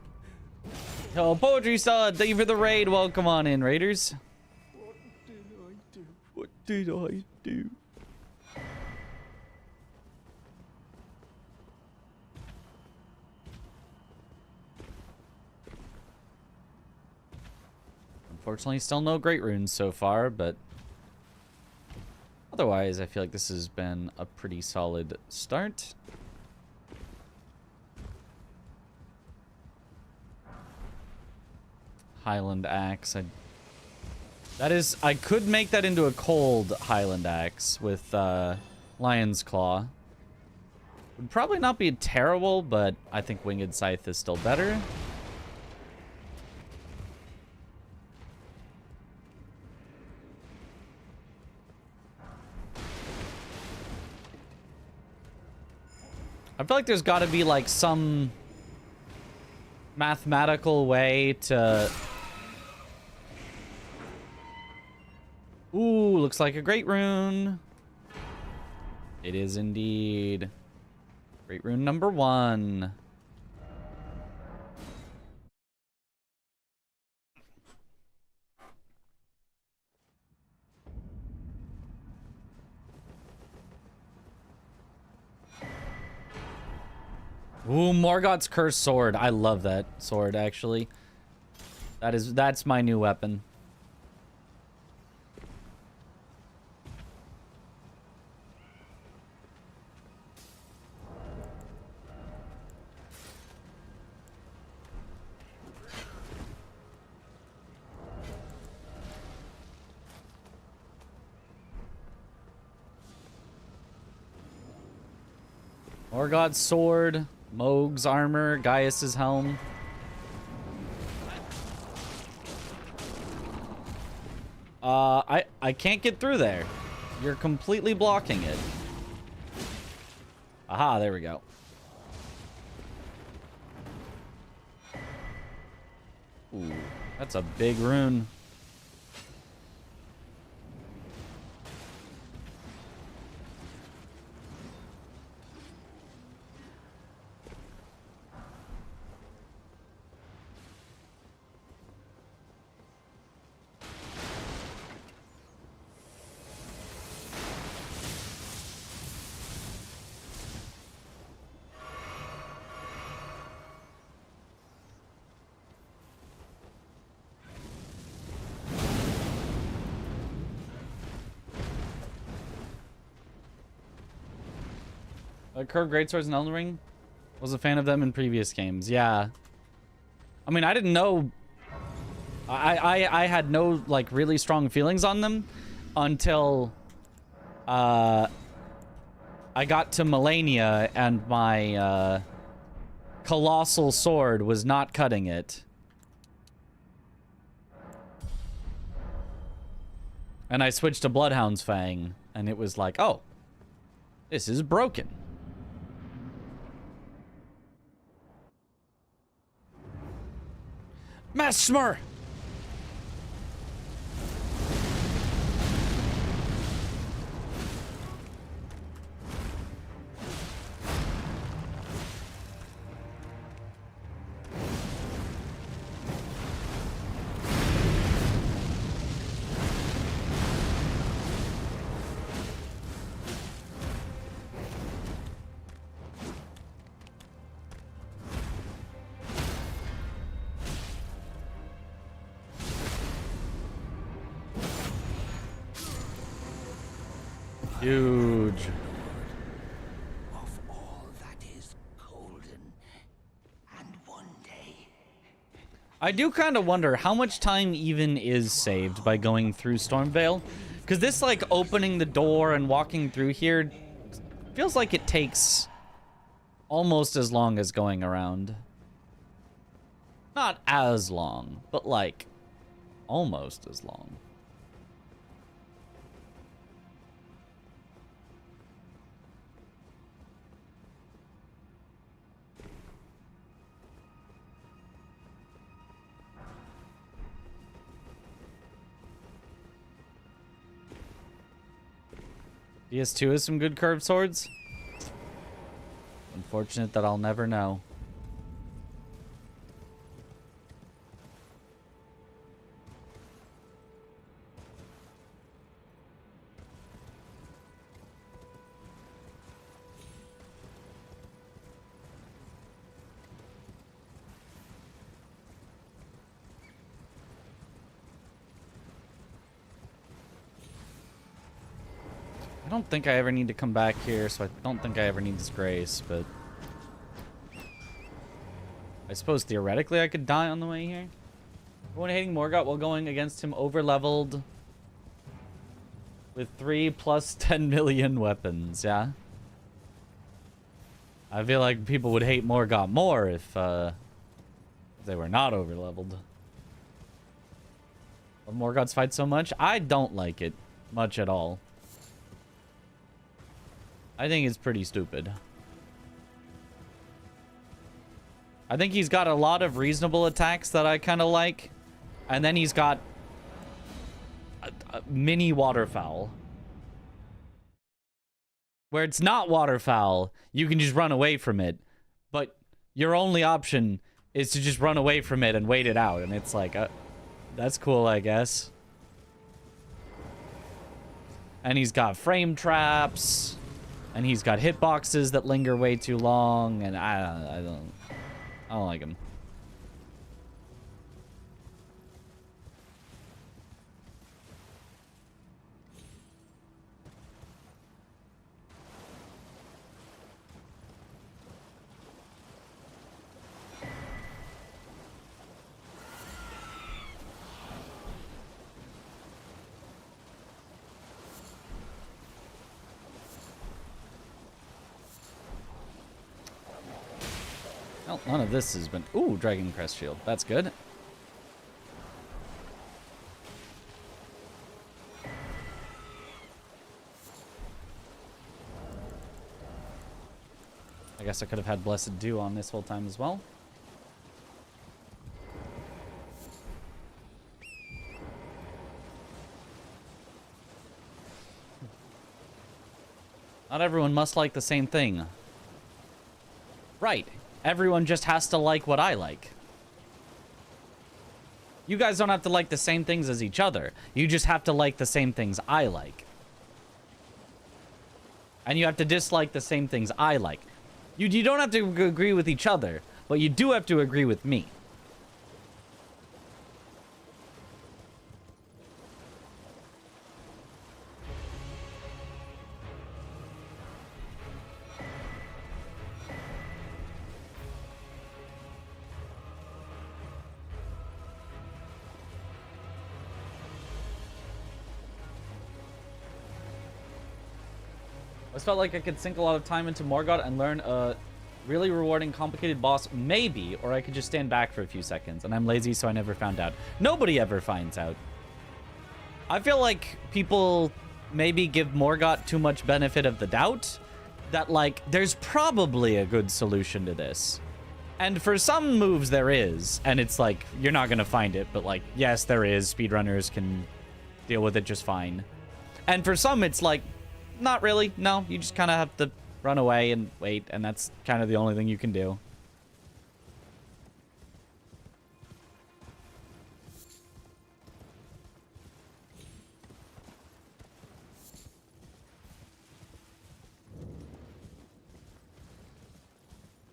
Yo, Poetry Star, thank you for the raid. Welcome on in, Raiders. What did I do? What did I do? Unfortunately, still no great runes so far, but otherwise, I feel like this has been a pretty solid start. Highland Axe. I could make that into a cold Highland Axe with Lion's Claw. Would probably not be terrible, but I think Winged Scythe is still better. I feel like there's got to be like some mathematical way to... Ooh, looks like a great rune. It is indeed. Great rune number 1. Ooh, Morgoth's Cursed Sword. I love that sword, actually. That's my new weapon. Morgoth's sword, Mohg's armor, Gaius's helm. I can't get through there. You're completely blocking it. Aha, there we go. Ooh, that's a big rune. Curved greatswords in Elden Ring. Was a fan of them in previous games. Yeah. I mean, I didn't know. I had no like really strong feelings on them until I got to Melania and my colossal sword was not cutting it. And I switched to Bloodhound's Fang, and it was like, oh, this is broken. Mesmer! Huge. Of all that is golden, and one day. I do kind of wonder how much time even is saved by going through Stormvale. Because this, like, opening the door and walking through here feels like it takes almost as long as going around. Not as long, but, like, almost as long. PS2 has some good curved swords. Unfortunate that I'll never know. I don't think I ever need to come back here, so I don't think I ever need Disgrace, but I suppose theoretically I could die on the way here. Everyone hating Morgott while going against him over-leveled with 3 plus 10 million weapons, yeah? I feel like people would hate Morgott more if they were not over-leveled. Love Morgott's fight so much? I don't like it much at all. I think it's pretty stupid. I think he's got a lot of reasonable attacks that I kind of like. And then he's got a mini waterfowl. Where it's not waterfowl, you can just run away from it. But your only option is to just run away from it and wait it out. And it's like, that's cool, I guess. And he's got frame traps. And he's got hitboxes that linger way too long, and I don't like him. Well, none of this has been... Ooh, Dragon Crest Shield. That's good. I guess I could have had Blessed Dew on this whole time as well. Not everyone must like the same thing. Right. Everyone just has to like what I like. You guys don't have to like the same things as each other. You just have to like the same things I like. And you have to dislike the same things I like. You don't have to agree with each other, but you do have to agree with me. This felt like I could sink a lot of time into Morgoth and learn a really rewarding, complicated boss, maybe, or I could just stand back for a few seconds, and I'm lazy, so I never found out. Nobody ever finds out. I feel like people maybe give Morgoth too much benefit of the doubt, that, like, there's probably a good solution to this. And for some moves, there is, and it's like, you're not gonna find it, but, like, yes, there is. Speedrunners can deal with it just fine. And for some, it's like, not really. No, you just kind of have to run away and wait, and that's kind of the only thing you can do.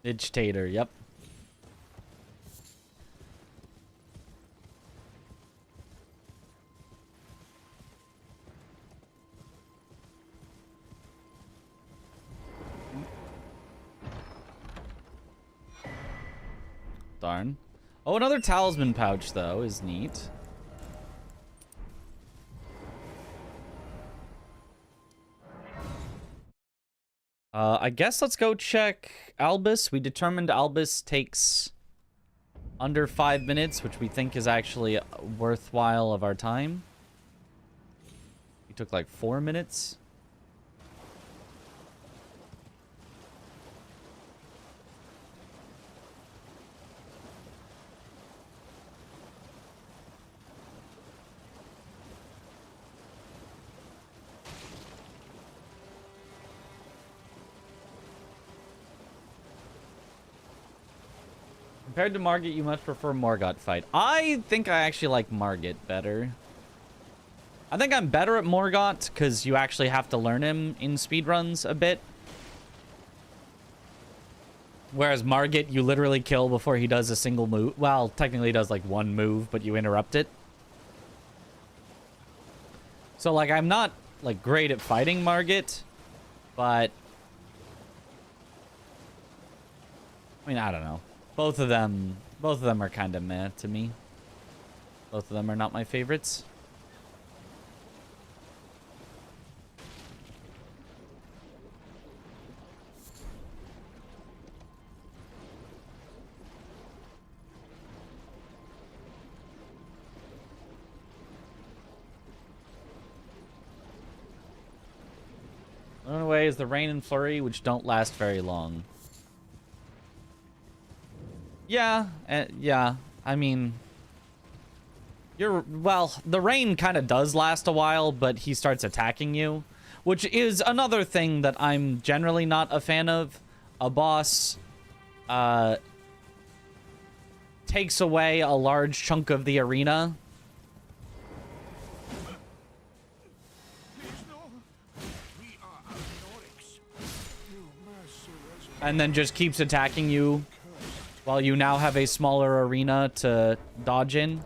Agitator, yep. Darn. Oh, another talisman pouch, though, is neat. I guess let's go check Albus. We determined Albus takes under 5 minutes, which we think is actually worthwhile of our time. He took like 4 minutes. Compared to Margit, you must prefer Morgoth fight. I think I actually like Margit better. I think I'm better at Morgoth because you actually have to learn him in speedruns a bit. Whereas Margit, you literally kill before he does a single move. Well, technically he does like one move, but you interrupt it. So like I'm not like great at fighting Margit, but I mean, I don't know. Both of them are kind of meh to me. Both of them are not my favorites. One way is the rain and flurry, which don't last very long. Yeah, yeah. I mean, well, the rain kind of does last a while, but he starts attacking you, which is another thing that I'm generally not a fan of. A boss takes away a large chunk of the arena. And then just keeps attacking you while you now have a smaller arena to dodge in.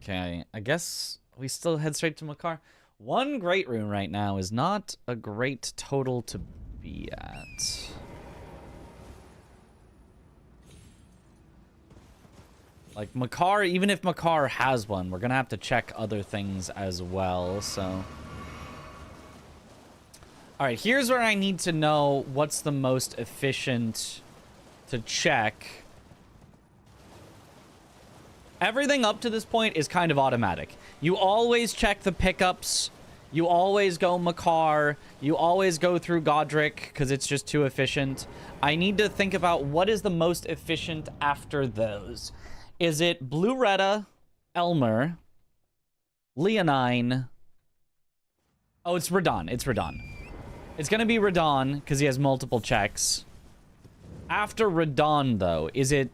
Okay, I guess we still head straight to Makar. One great rune right now is not a great total to be at. Like, Makar, even if Makar has one, we're gonna have to check other things as well, so... Alright, here's where I need to know what's the most efficient to check. Everything up to this point is kind of automatic. You always check the pickups. You always go Makar. You always go through Godric, because it's just too efficient. I need to think about what is the most efficient after those. Is it Blue Retta, Elmer, Leonine? Oh, it's Radon. It's Radon. It's going to be Radon because he has multiple checks. After Radon, though, is it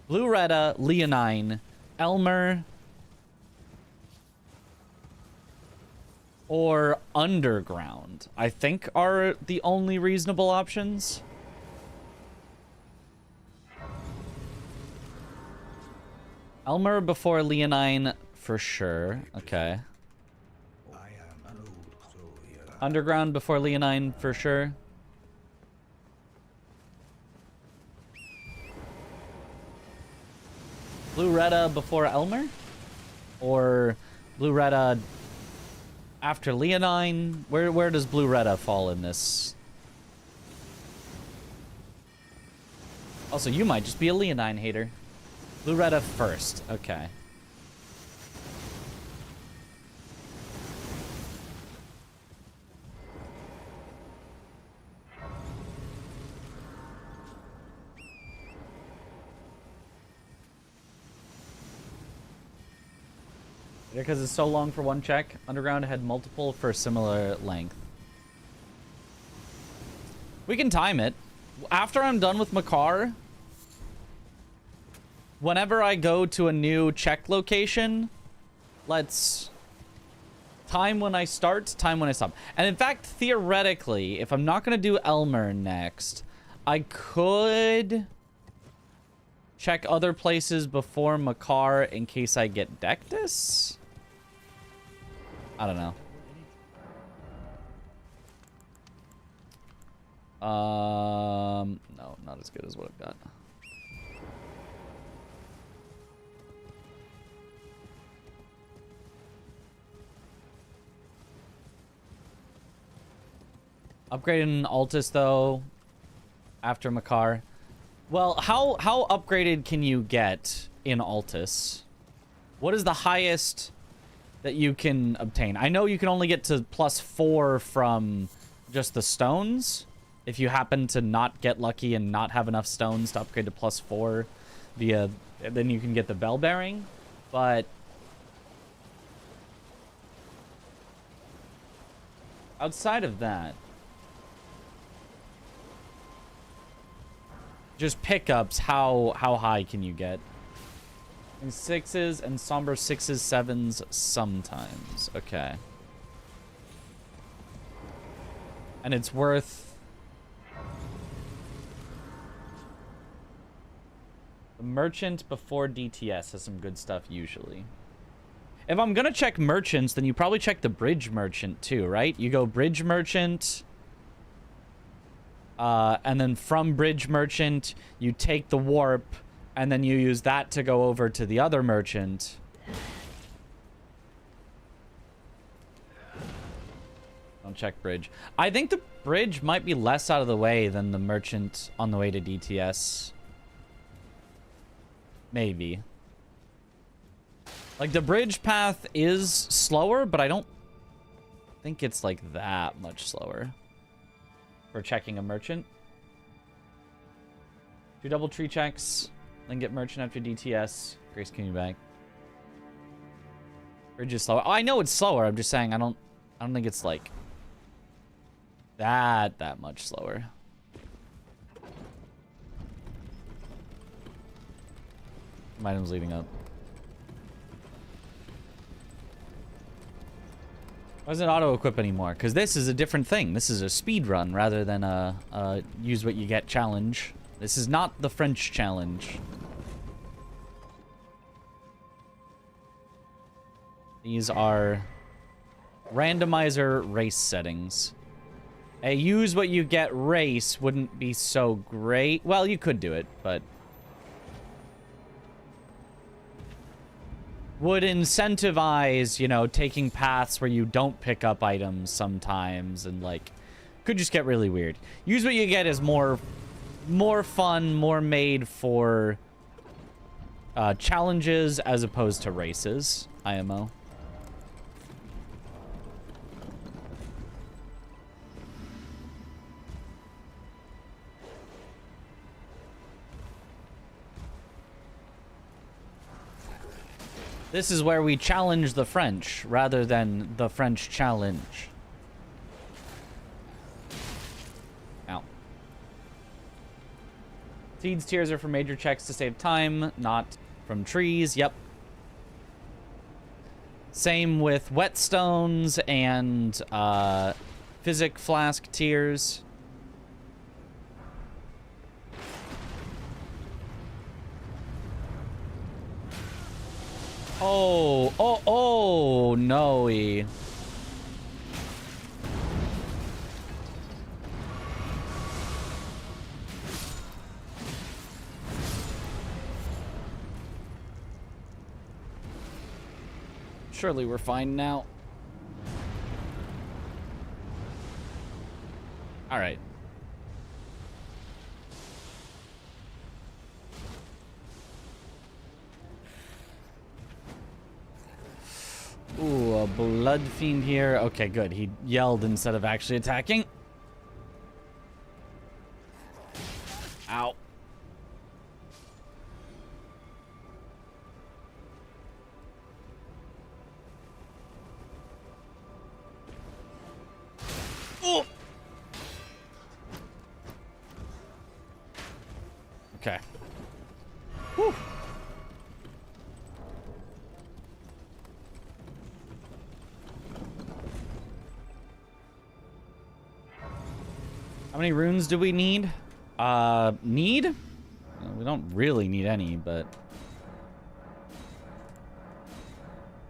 Blue Retta, Leonine, Elmer, or Underground? I think are the only reasonable options. Elmer before Leonine, for sure. Okay. I am an old soldier. Underground before Leonine for sure. Blue Retta before Elmer? Or Blue Retta after Leonine? Where does Blue Retta fall in this? Also, you might just be a Leonine hater. Blue Retta first. Okay. Because it's so long for one check. Underground had multiple for similar length. We can time it. After I'm done with Makar, whenever I go to a new check location, let's time when I start, time when I stop. And in fact, theoretically, if I'm not going to do Elmer next, I could check other places before Makar in case I get Dectus. I don't know. No, not as good as what I've got. Upgrading Altus though after Makar. Well, how upgraded can you get in Altus? What is the highest that you can obtain? I know you can only get to +4 from just the stones. If you happen to not get lucky and not have enough stones to upgrade to +4 via, then you can get the bell bearing. But outside of that, just pickups, how high can you get? In 6s and somber 6s, 7s sometimes. Okay. And it's worth... The merchant before DTS has some good stuff usually. If I'm gonna check merchants, then you probably check the bridge merchant too, right? You go bridge merchant... and then from bridge merchant, you take the warp, and then you use that to go over to the other merchant. Don't check bridge. I think the bridge might be less out of the way than the merchant on the way to DTS. Maybe. Like, the bridge path is slower, but I don't think it's, like, that much slower for checking a merchant. Do double tree checks, then get merchant after DTS. Grace, can you back? Bridge is slower. Oh, I know it's slower. I'm just saying I don't think it's like that much slower. My item's leading up. Why doesn't it auto-equip anymore? Because this is a different thing. This is a speed run rather than a use what you get challenge. This is not the French challenge. These are randomizer race settings. A use what you get race wouldn't be so great. Well, you could do it, but would incentivize, you know, taking paths where you don't pick up items sometimes, and like could just get really weird. Use what you get is more fun, more made for challenges as opposed to races. IMO. This is where we challenge the French rather than the French challenge. Ow. Seeds tiers are for major checks to save time, not from trees. Yep. Same with whetstones and physic flask tiers. Oh, no. Surely we're fine now. All right. Ooh, a blood fiend here. Okay, good. He yelled instead of actually attacking. Ow. Oh. Okay. Whew. How many runes do we need? Need? We don't really need any, but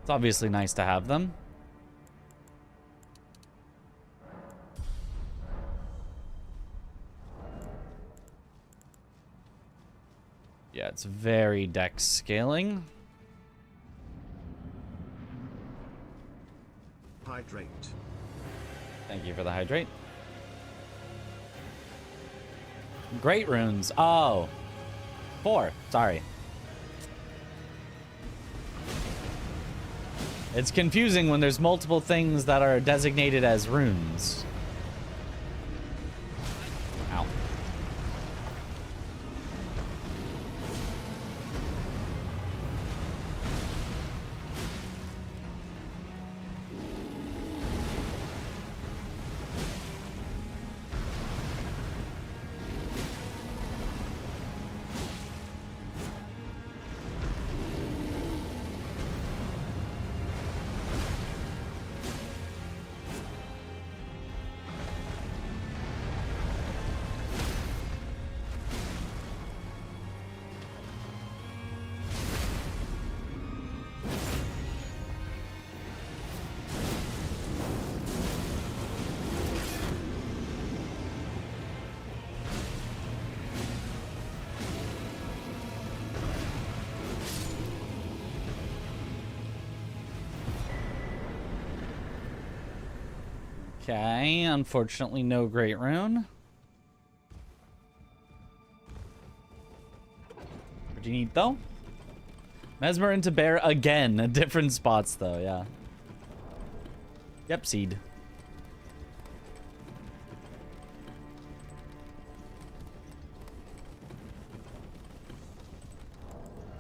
it's obviously nice to have them. Yeah, it's very dex scaling. Hydrate. Thank you for the hydrate. Great runes. Oh. 4. Sorry. It's confusing when there's multiple things that are designated as runes. Ow. Okay, unfortunately no great rune. What do you need though? Mesmer into bear again. Different spots though, yeah. Yep, seed.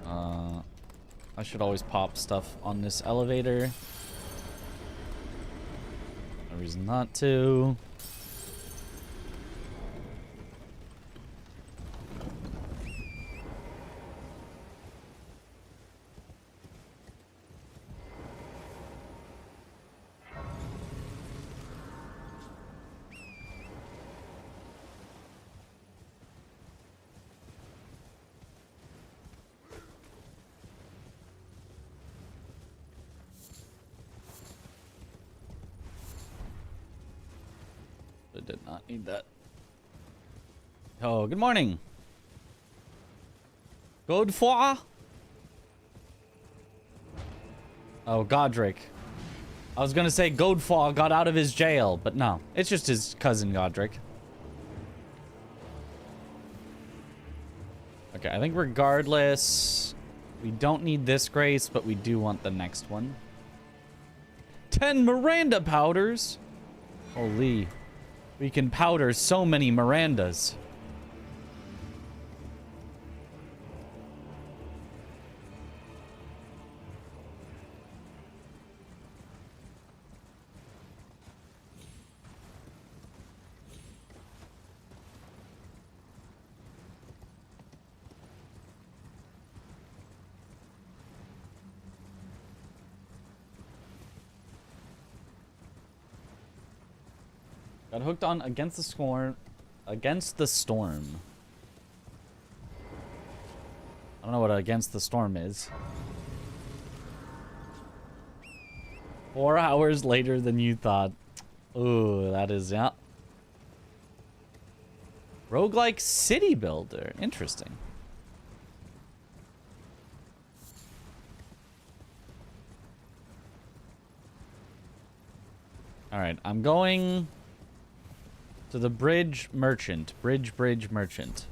I should always pop stuff on this elevator. No reason not to. I did not need that. Oh, good morning. Godefroy? Oh, Godric. I was gonna say Godefroy got out of his jail, but no. It's just his cousin Godric. Okay, I think regardless, we don't need this grace, but we do want the next one. 10 Miranda powders? Holy. We can powder so many Mirandas. Got hooked on against the storm. Against the storm. I don't know what against the storm is. 4 hours later than you thought. Ooh, that is, yeah. Roguelike city builder. Interesting. Alright, I'm going to the bridge merchant. Bridge merchant.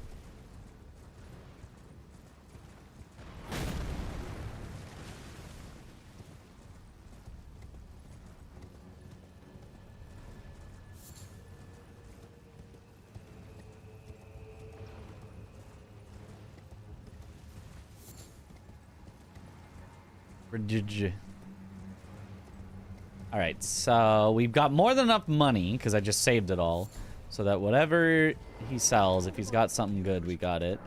Bridge. Alright, so we've got more than enough money, because I just saved it all, so that whatever he sells, if he's got something good, we got it.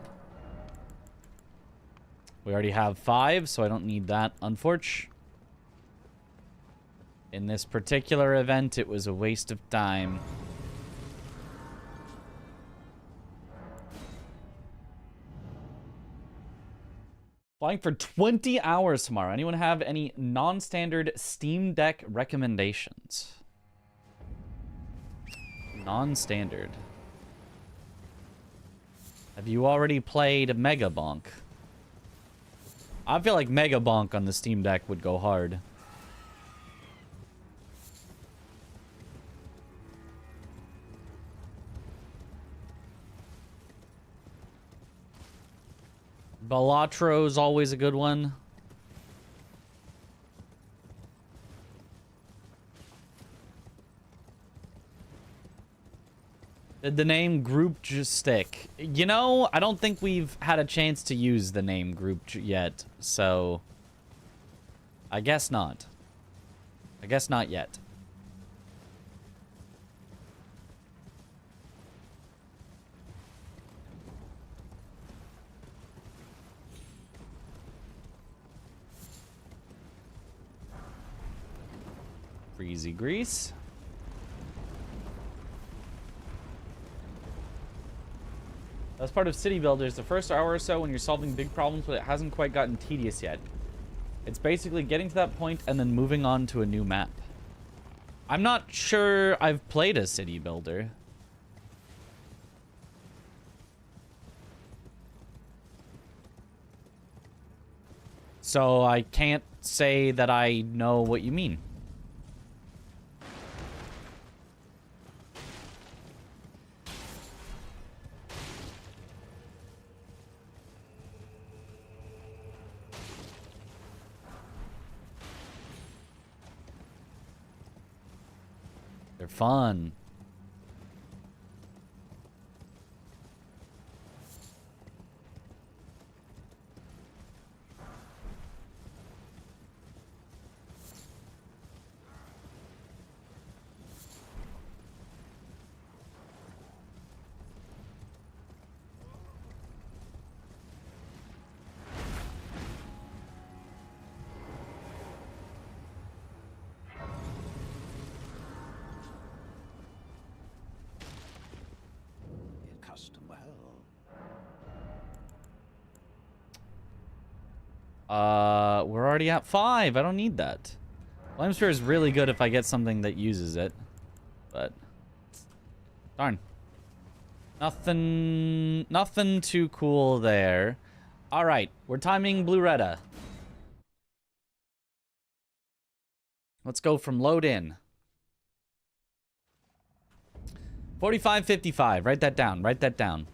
We already have 5, so I don't need that, unfortunately. In this particular event, it was a waste of time. Flying for 20 hours tomorrow. Anyone have any non-standard Steam Deck recommendations? Non-standard. Have you already played Mega Bonk? I feel like Mega Bonk on the Steam Deck would go hard. Balatro is always a good one. Did the name Group just stick? You know, I don't think we've had a chance to use the name Group yet, so I guess not. I guess not yet. Freezy Grease. That's part of City Builders. The first hour or so when you're solving big problems, but it hasn't quite gotten tedious yet. It's basically getting to that point and then moving on to a new map. I'm not sure I've played a City Builder. So I can't say that I know what you mean. They're fun. We're already at 5. I don't need that. Flame Sphere is really good if I get something that uses it. But darn. Nothing too cool there. Alright, we're timing Blue Retta. Let's go from load in. 45:55. Write that down. Write that down.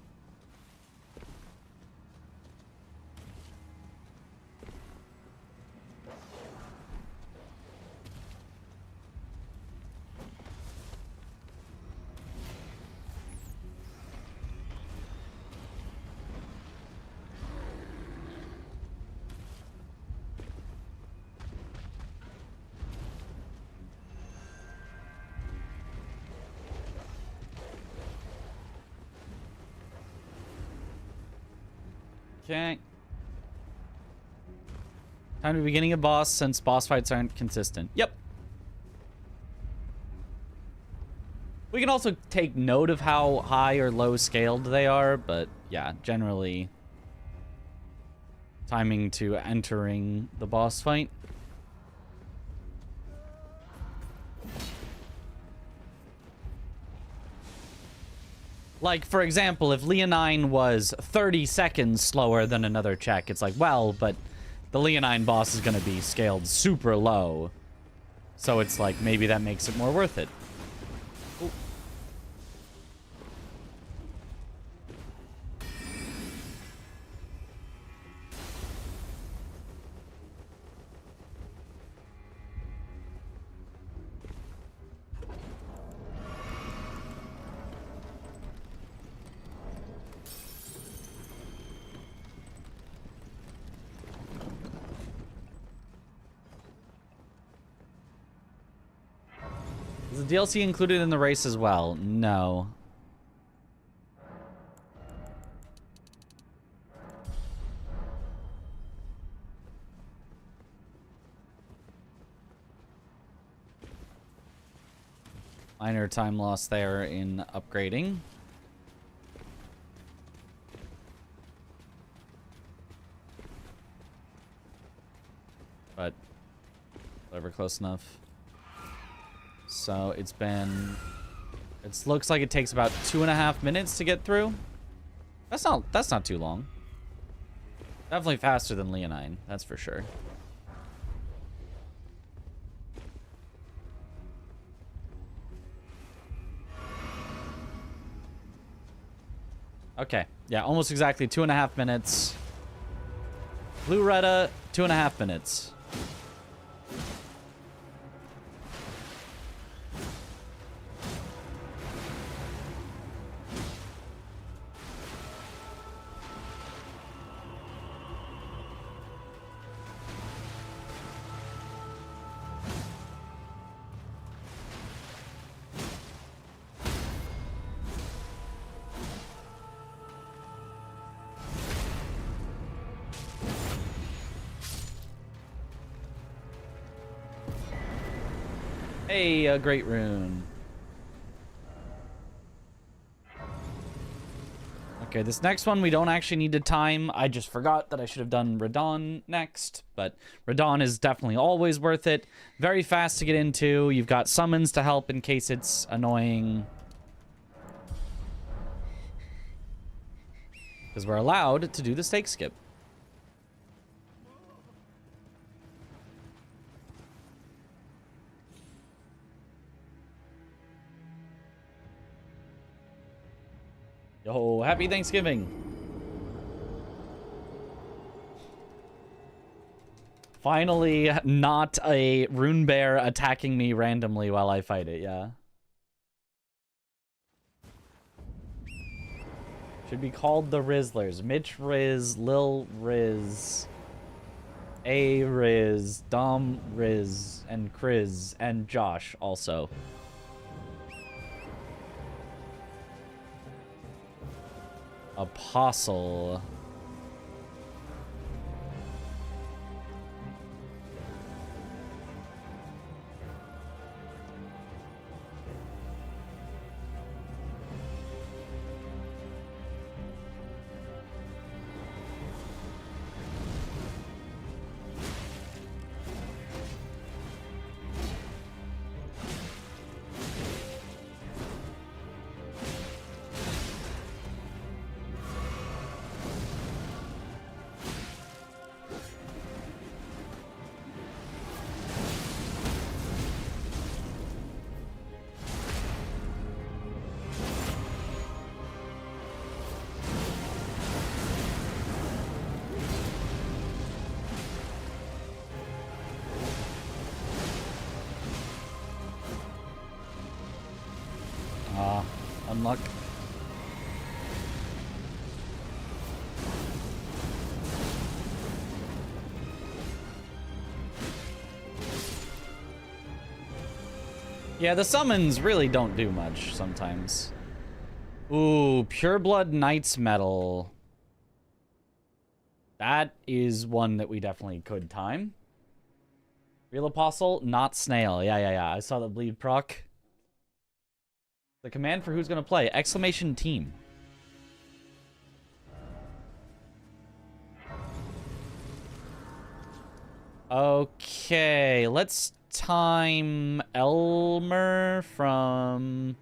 Okay. Time to be beginning a boss since boss fights aren't consistent. Yep. We can also take note of how high or low scaled they are, but yeah, generally timing to entering the boss fight. Like, for example, if Leonine was 30 seconds slower than another check, it's like, well, but the Leonine boss is going to be scaled super low. So it's like, maybe that makes it more worth it. Ooh. Is the DLC included in the race as well? No. Minor time loss there in upgrading. But whatever, close enough. So it's been... It looks like it takes about 2.5 minutes to get through. That's not too long. Definitely faster than Leonine, that's for sure. Okay, yeah, almost exactly 2.5 minutes. Blue Retta, 2.5 minutes. Hey, a great rune. Okay, this next one we don't actually need to time. I just forgot that I should have done Radon next, but Radon is definitely always worth it. Very fast to get into. You've got summons to help in case it's annoying. Because we're allowed to do the stake skip. Yo, happy Thanksgiving. Finally, not a rune bear attacking me randomly while I fight it, yeah. Should be called the Rizzlers. Mitch Riz, Lil Riz, A Riz, Dom Riz, and Chris, and Josh also. Apostle. Unluck. Yeah, the summons really don't do much sometimes. Ooh, Pureblood Knight's Medal. That is one that we definitely could time. Real Apostle, not Snail. Yeah. I saw the bleed proc. The command for who's going to play. Exclamation team. Okay, let's time Elmer from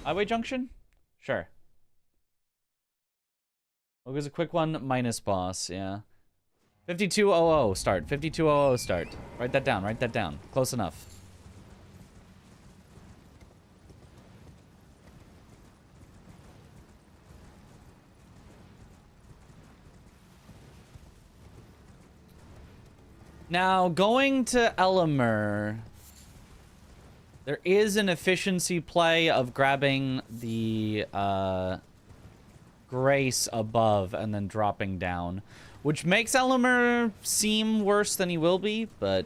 Highway Junction? Sure. Oh, there's a quick one. Minus boss, yeah. 5200 start. 5200 start. Write that down. Write that down. Close enough. Now, going to Elimer, there is an efficiency play of grabbing the Grace above and then dropping down, which makes Elimer seem worse than he will be, but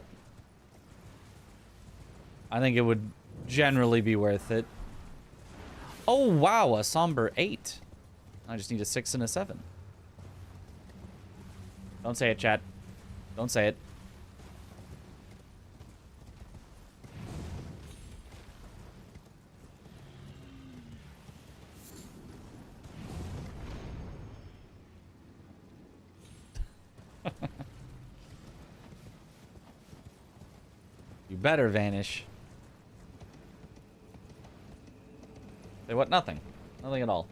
I think it would generally be worth it. Oh, wow, a somber 8. I just need a 6 and a 7. Don't say it, chat. Don't say it. You better vanish. Say what? Nothing. Nothing at all.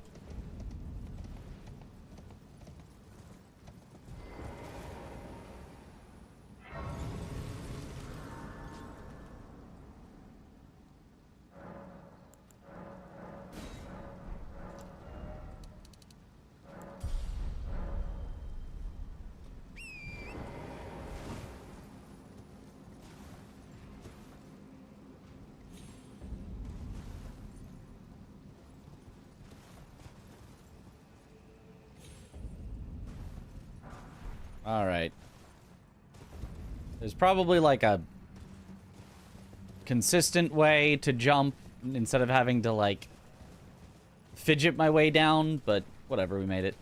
All right. There's probably like a consistent way to jump instead of having to like fidget my way down, but whatever, we made it.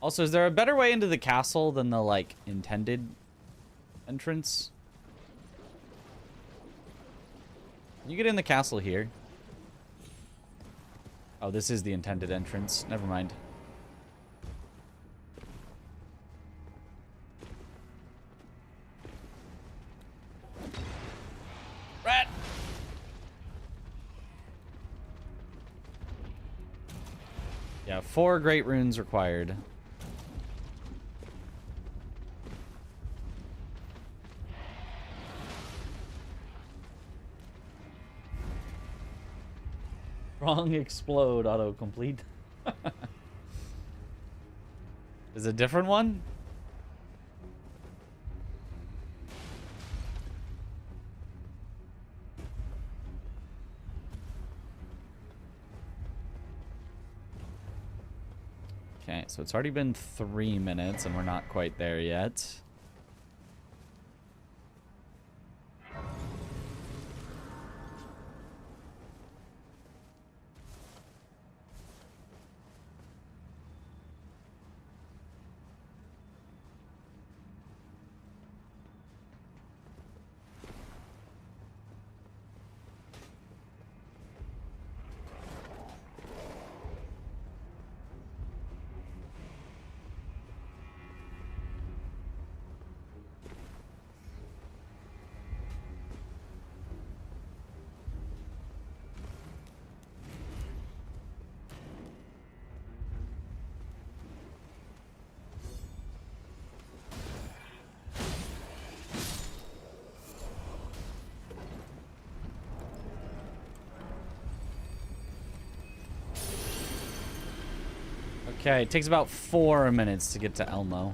Also, is there a better way into the castle than the like intended entrance? Can you get in the castle here? Oh, this is the intended entrance. Never mind. Rat! Yeah, 4 great runes required. Wrong explode autocomplete. Is it a different one? Okay, so it's already been 3 minutes and we're not quite there yet. Okay, it takes about 4 minutes to get to Elmo.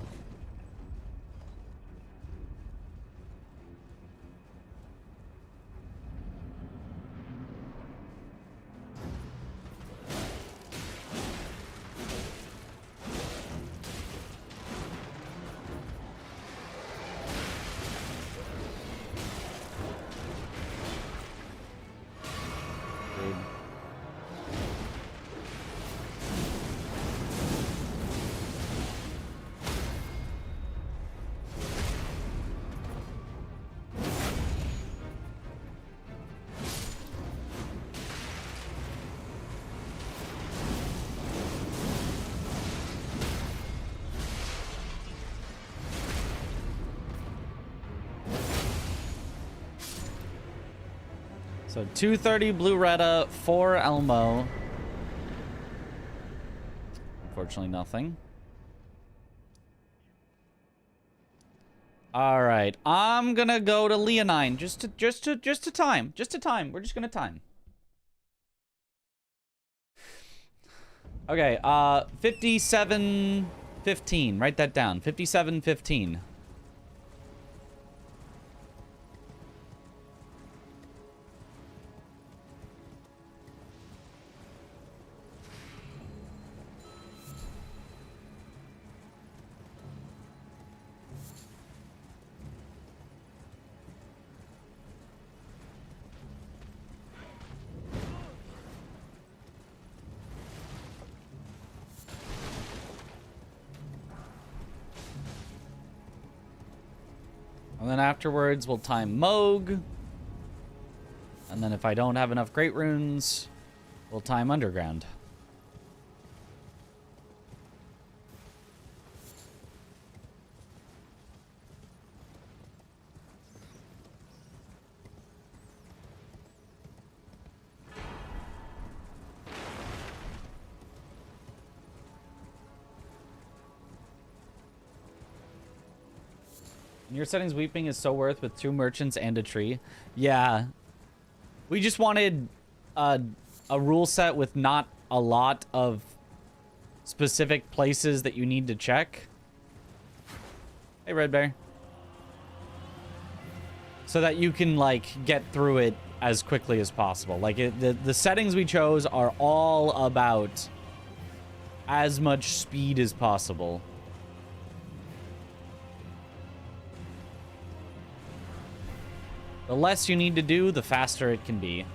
So 230 Blue Retta, 4 Elmo. Unfortunately, nothing. All right, I'm gonna go to Leonine just to time. We're just gonna time. Okay, 57 15. Write that down. 5715. And then afterwards, we'll time Moog. And then if I don't have enough Great Runes, we'll time Underground. In your settings, Weeping is so worth with 2 merchants and a tree. Yeah. We just wanted a rule set with not a lot of specific places that you need to check. Hey, Red Bear. So that you can, like, get through it as quickly as possible. Like, the settings we chose are all about as much speed as possible. The less you need to do, the faster it can be.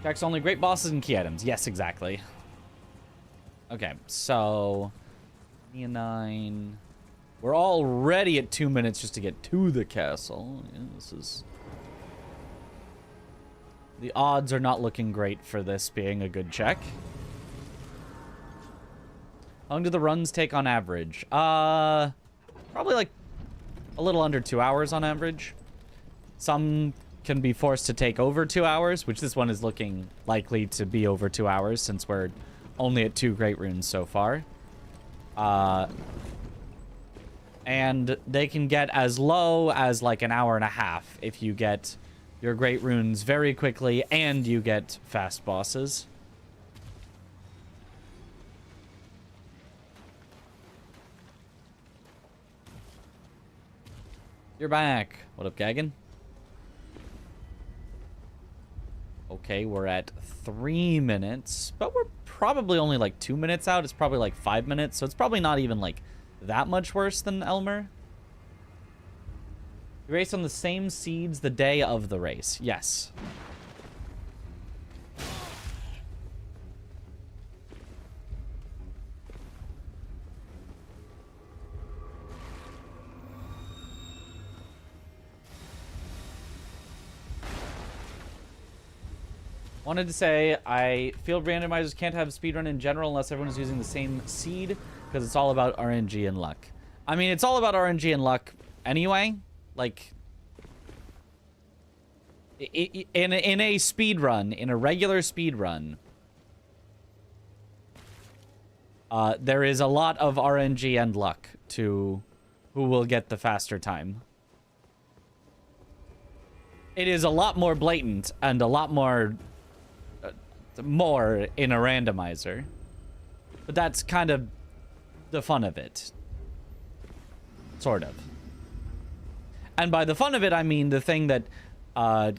Checks only great bosses and key items. Yes, exactly. Okay, so... 9. We're already at 2 minutes just to get to the castle. Yeah, this is... The odds are not looking great for this being a good check. How long do the runs take on average? Probably like a little under 2 hours on average. Some can be forced to take over 2 hours, which this one is looking likely to be over 2 hours since we're only at 2 Great Runes so far. And they can get as low as like an hour and a half if you get your Great Runes very quickly and you get fast bosses. You're back. What up, Gagan? Okay, we're at 3 minutes, but we're probably only like 2 minutes out. It's probably like 5 minutes, so it's probably not even like that much worse than Elmer. You race on the same seeds the day of the race. Yes. Wanted to say, I feel randomizers can't have speedrun in general unless everyone is using the same seed, because it's all about RNG and luck. I mean, it's all about RNG and luck anyway. Like, in a speedrun, in a regular speedrun, there is a lot of RNG and luck to who will get the faster time. It is a lot more blatant and a lot more in a randomizer, but that's kind of the fun of it, sort of. And by the fun of it, I mean the thing that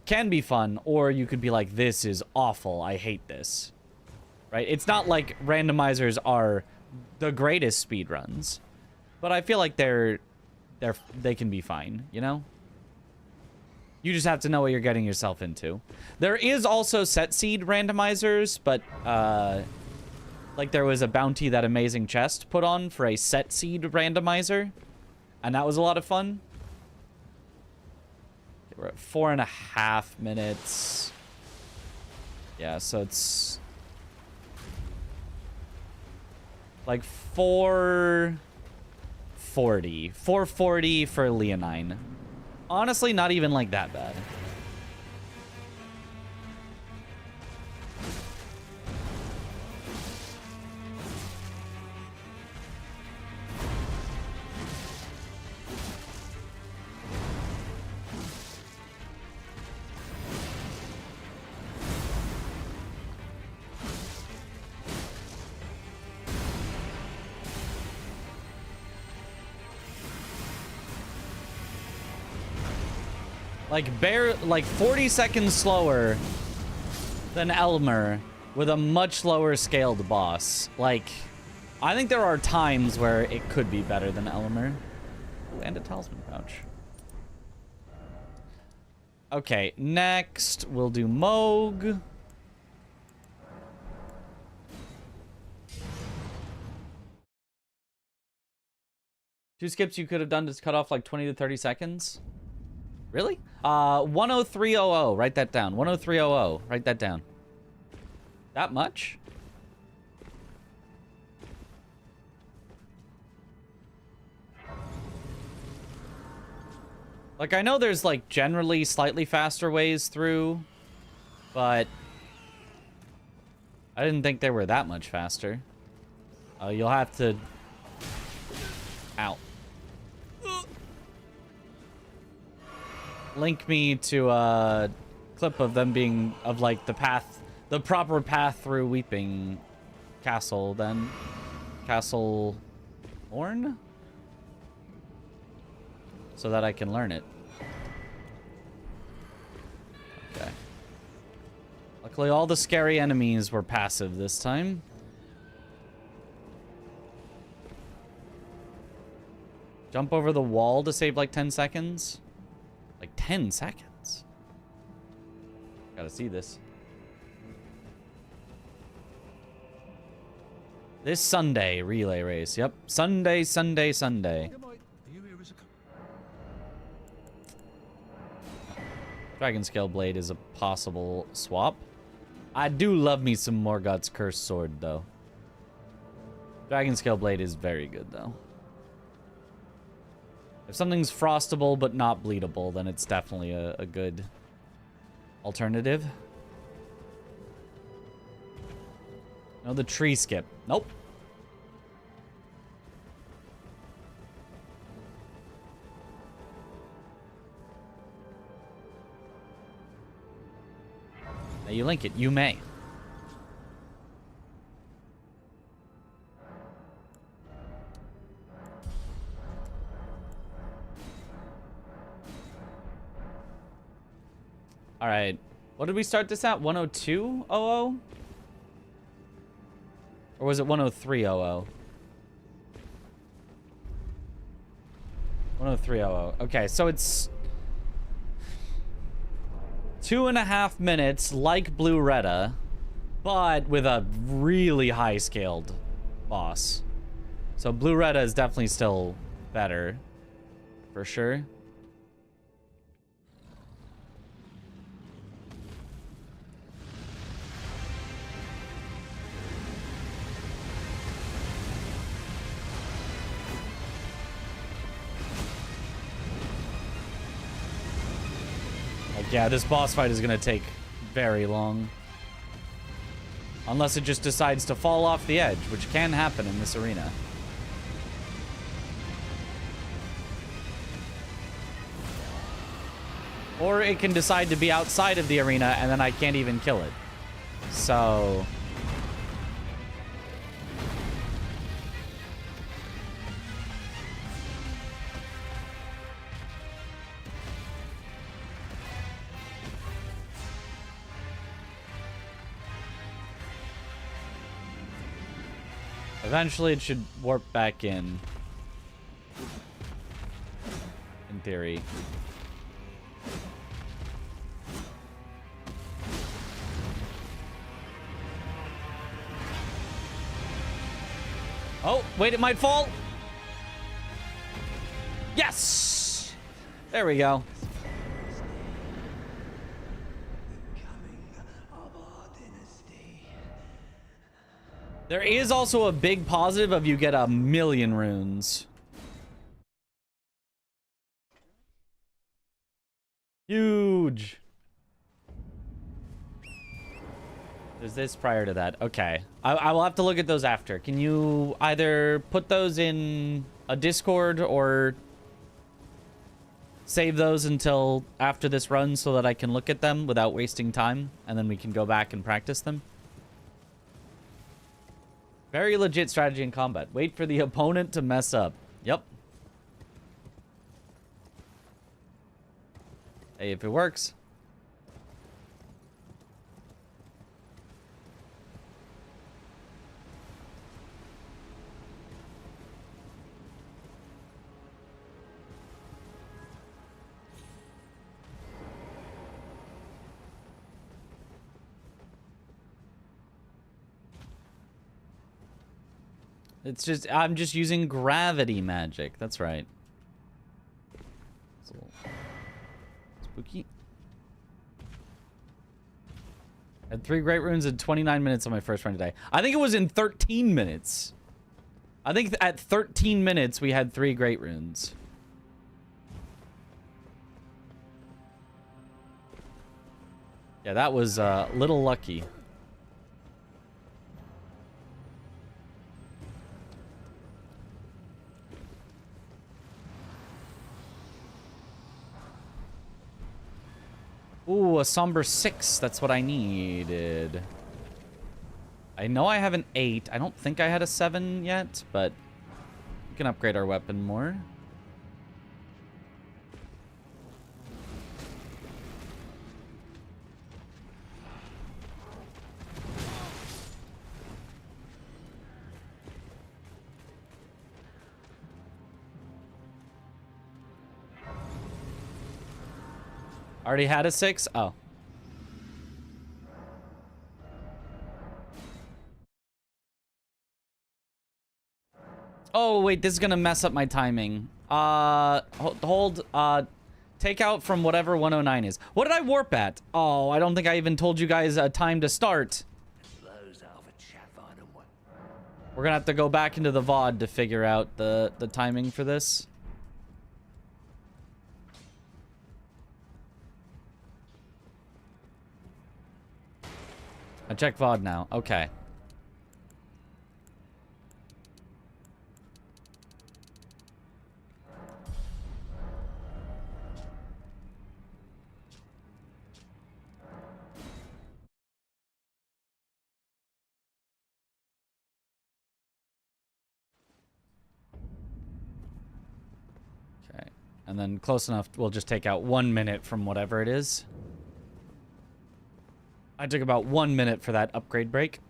can be fun, or you could be like, this is awful, I hate this, right? It's not like randomizers are the greatest speedruns, but I feel like they can be fine, you know? You just have to know what you're getting yourself into. There is also set seed randomizers, but like there was a bounty that Amazing Chest put on for a set seed randomizer, and that was a lot of fun. Okay, we're at 4.5 minutes. Yeah, so it's like 440 for Leonine. Honestly, not even like that bad. Like 40 seconds slower than Elmer with a much lower scaled boss. Like, I think there are times where it could be better than Elmer. Ooh, and a talisman pouch. Okay, next we'll do Moog. Two skips you could have done to cut off like 20 to 30 seconds. Really? 10300. Write that down. 10300. Write that down. That much? Like, I know there's, like, generally slightly faster ways through, but I didn't think they were that much faster. You'll have to... Ow. Link me to a clip of them being, of, like, the proper path through Weeping Castle, then. Castle... Horn? So that I can learn it. Okay. Luckily, all the scary enemies were passive this time. Jump over the wall to save like 10 seconds? Like 10 seconds? Gotta see this. This Sunday, relay race. Yep. Sunday, Sunday, Sunday. Dragon Scale Blade is a possible swap. I do love me some Morgoth's Cursed Sword, though. Dragon Scale Blade is very good, though. If something's frostable but not bleedable, then it's definitely a good alternative. No, the tree skip. Nope. Now you link it. You may. All right. What did we start this at? 102.00? Or was it 103.00? 103.00. Okay, so it's 2.5 minutes like Blue Retta, but with a really high scaled boss. So Blue Retta is definitely still better, for sure. Yeah, this boss fight is gonna take very long. Unless it just decides to fall off the edge, which can happen in this arena. Or it can decide to be outside of the arena and then I can't even kill it. So... Eventually, it should warp back in. In theory. Oh, wait, it might fall. Yes! There we go. There is also a big positive of you get 1,000,000 runes. Huge. There's this prior to that. Okay. I will have to look at those after. Can you either put those in a Discord or save those until after this run so that I can look at them without wasting time, and then we can go back and practice them? Very legit strategy in combat. Wait for the opponent to mess up. Yep. Hey, if it works. It's just, I'm just using gravity magic. That's right. It's a little spooky. Had 3 great runes in 29 minutes on my first run today. I think it was in 13 minutes. I think at 13 minutes we had 3 great runes. Yeah, that was a little lucky. Ooh, a somber 6. That's what I needed. I know I have an 8. I don't think I had a 7 yet, but we can upgrade our weapon more. Already had a 6? Oh. Oh, wait, this is gonna mess up my timing. Take out from whatever 109 is. What did I warp at? Oh, I don't think I even told you guys a time to start. We're gonna have to go back into the VOD to figure out the timing for this. I check VOD now. Okay. Okay. And then close enough, we'll just take out 1 minute from whatever it is. I took about 1 minute for that upgrade break.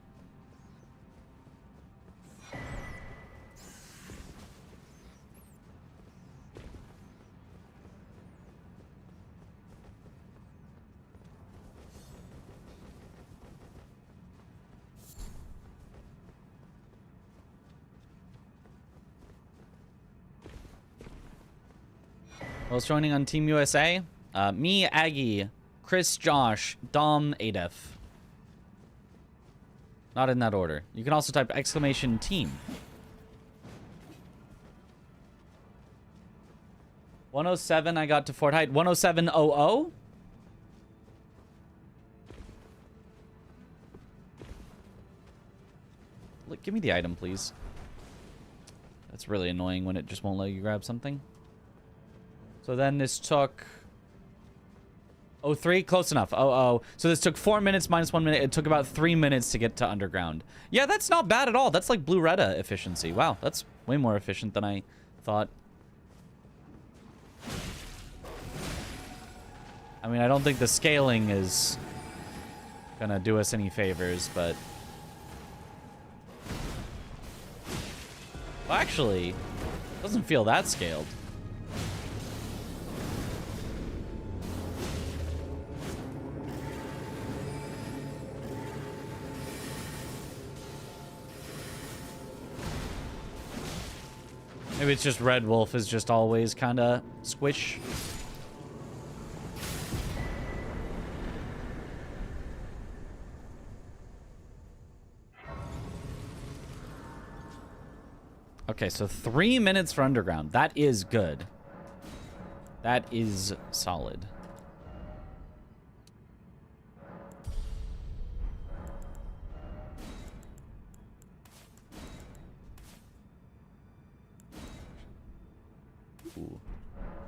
Who's joining on Team USA? Me, Aggie, Chris, Josh, Dom, Adef. Not in that order. You can also type exclamation team. 107 I got to Fort Height. 10700? Look, give me the item, please. That's really annoying when it just won't let you grab something. So then this took... 03, close enough. So this took 4 minutes minus 1 minute. It took about 3 minutes to get to underground. Yeah, that's not bad at all. That's like Blue Retta efficiency. Wow, that's way more efficient than I thought. I mean, I don't think the scaling is gonna do us any favors, but... Well, actually, it doesn't feel that scaled. Maybe it's just Red Wolf is just always kind of squish. Okay, so 3 minutes for underground. That is good. That is solid. Ooh.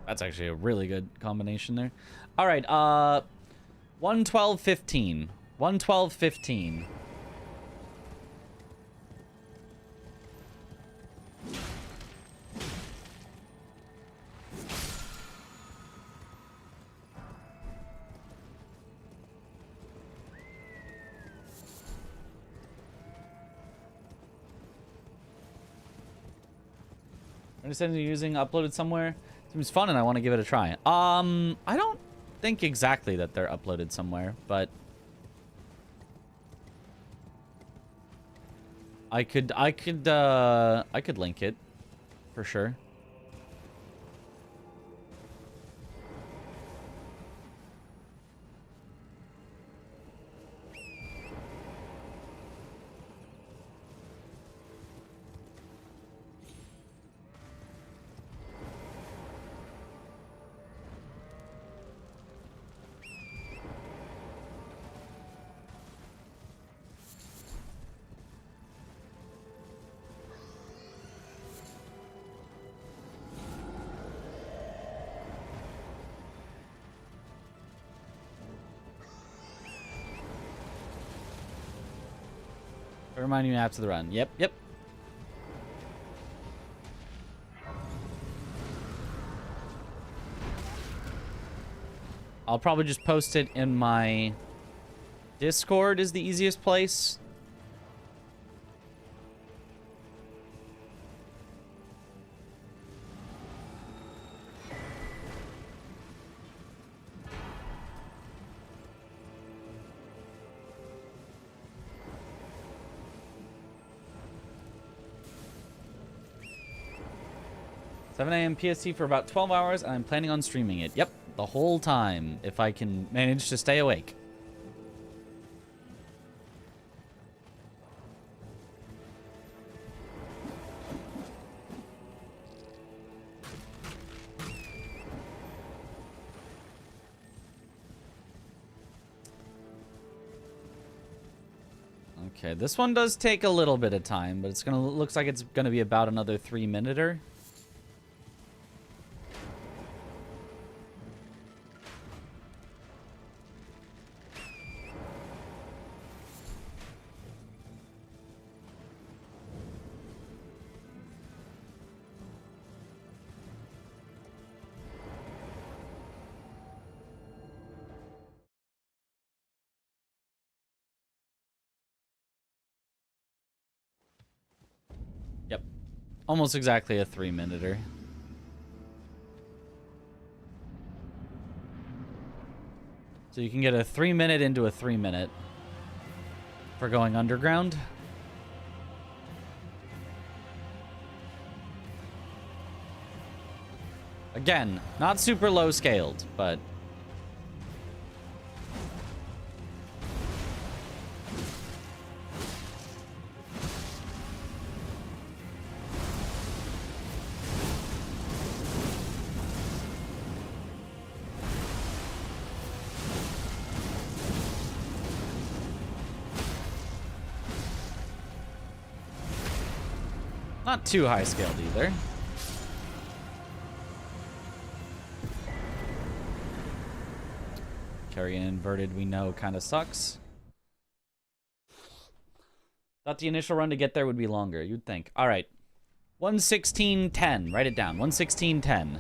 That's actually a really good combination there. All right, 112.15. 112.15. I understand you're using uploaded somewhere. Seems fun and I want to give it a try. I don't think exactly that they're uploaded somewhere, but I could link it for sure. Remind you after the run. Yep, yep. I'll probably just post it in my Discord is the easiest place. $7 a.m. PST for about 12 hours, and I'm planning on streaming it. Yep, the whole time, if I can manage to stay awake. Okay, this one does take a little bit of time, but looks like it's gonna be about another 3-minute-er. Yep. Almost exactly a 3-minute-er. So you can get a 3-minute into a 3-minute for going underground. Again, not super low scaled, but not too high scaled either. Carrying inverted, we know, kind of sucks. Thought the initial run to get there would be longer, you'd think. All right. 1:16:10. Write it down. 1:16:10.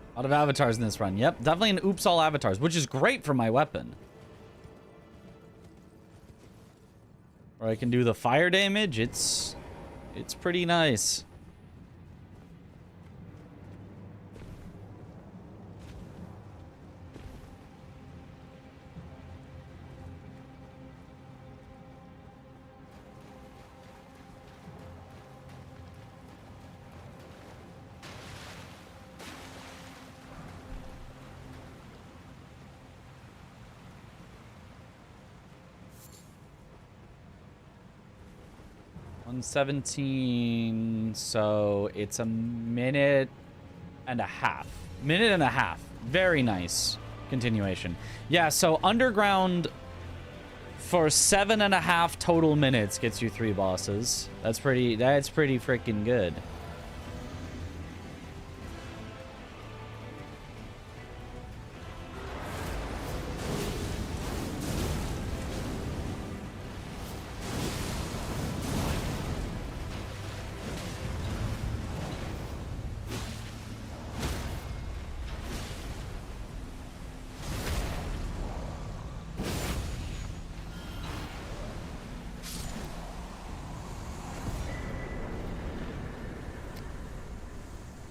A lot of avatars in this run. Yep, definitely an oops all avatars, which is great for my weapon. Or I can do the fire damage. It's pretty nice. $1:17, so it's a minute and a half. Minute and a half. Very nice continuation. Yeah, so underground for 7.5 total minutes gets you 3 bosses. That's pretty freaking good.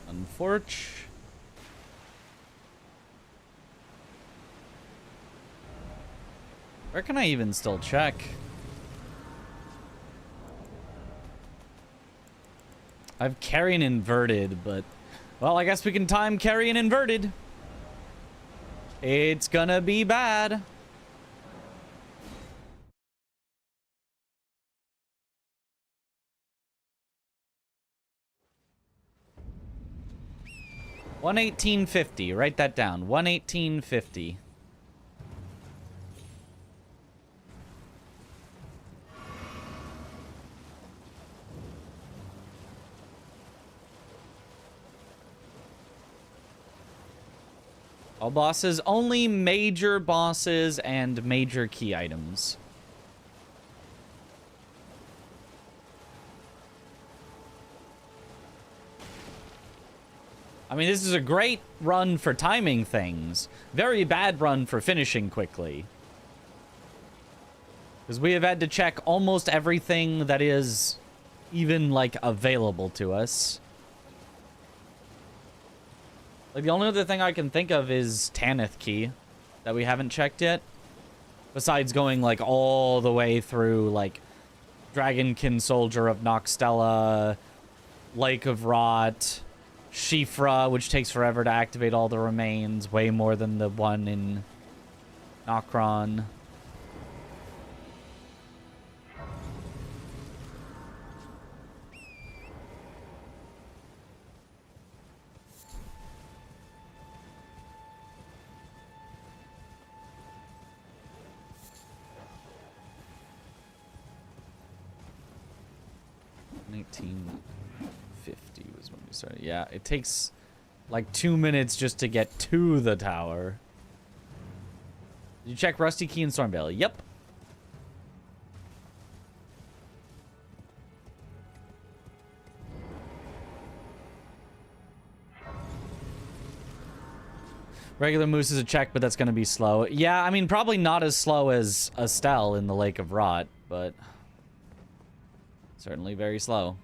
Unfortunate. Where can I even still check? I've carrying inverted, but... Well, I guess we can time carrying inverted. It's gonna be bad. $118.50. Write that down. $118.50. All bosses, only major bosses and major key items. I mean, this is a great run for timing things. Very bad run for finishing quickly. Because we have had to check almost everything that is even, like, available to us. Like, the only other thing I can think of is Tanith Key that we haven't checked yet. Besides going, like, all the way through, like, Dragonkin Soldier of Noxtella, Lake of Rot, Shifra, which takes forever to activate all the remains, way more than the one in Nokron. $19.50 was when we started. Yeah, it takes like 2 minutes just to get to the tower. Did you check Rusty Key and Stormveil? Yep. Regular Moose is a check, but that's going to be slow. Yeah, I mean, probably not as slow as Estelle in the Lake of Rot, but certainly very slow.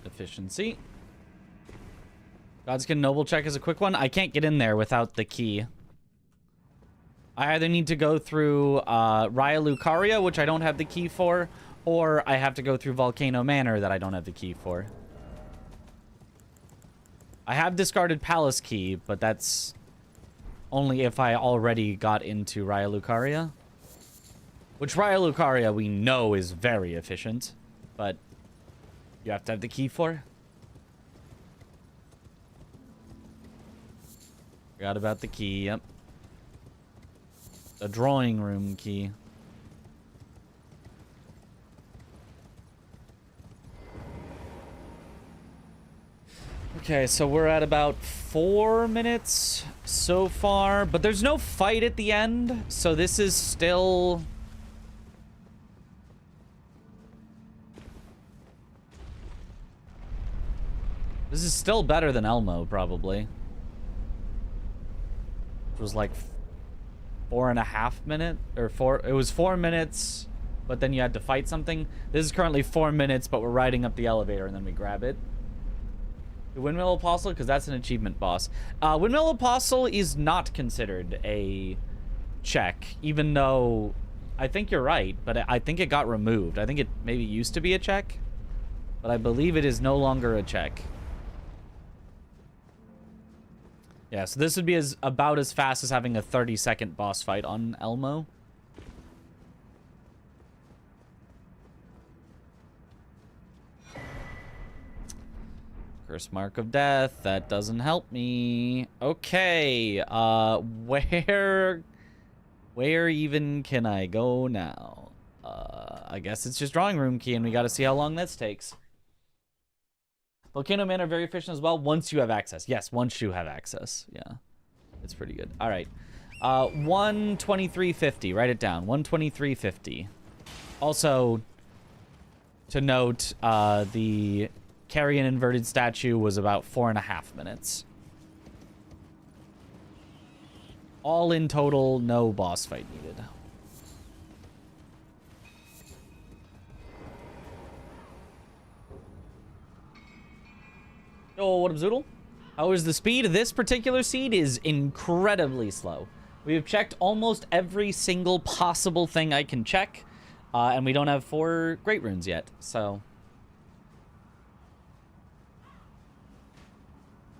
Efficiency. Godskin Noble check is a quick one. I can't get in there without the key. I either need to go through Raya Lucaria, which I don't have the key for, or I have to go through Volcano Manor that I don't have the key for. I have discarded Palace Key, but that's only if I already got into Raya Lucaria. Which Raya Lucaria we know is very efficient, but you have to have the key for. Forgot about the key, yep. The drawing room key. Okay, so we're at about 4 minutes so far, but there's no fight at the end, so this is still... This is still better than Elmo, probably. It was like 4.5 minutes, or it was 4 minutes, but then you had to fight something. This is currently 4 minutes, but we're riding up the elevator and then we grab it. The Windmill Apostle, because that's an achievement boss. Windmill Apostle is not considered a check, even though I think you're right, but I think it got removed. I think it maybe used to be a check, but I believe it is no longer a check. Yeah, so this would be about as fast as having a 30-second boss fight on Elmo. Curse Mark of Death. That doesn't help me. Okay. Where even can I go now? I guess it's just drawing room key, and we got to see how long this takes. Volcano Men are very efficient as well once you have access. Yes, once you have access. Yeah. It's pretty good. All right. 123.50. Write it down. 123.50. Also, to note, the Carrion Inverted Statue was about 4.5 minutes. All in total, no boss fight needed. Oh, what up, Zoodle? How is the speed? This particular seed is incredibly slow. We have checked almost every single possible thing I can check, and we don't have 4 Great Runes yet, so...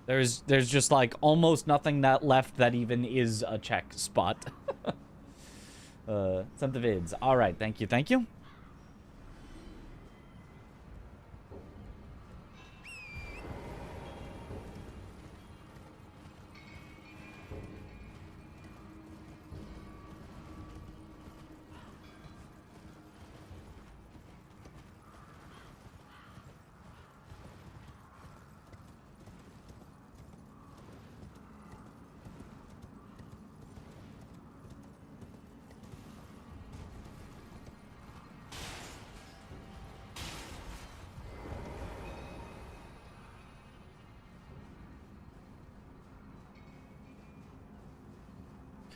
There's just, like, almost nothing left that even is a check spot. Sent the vids. Alright, thank you, thank you.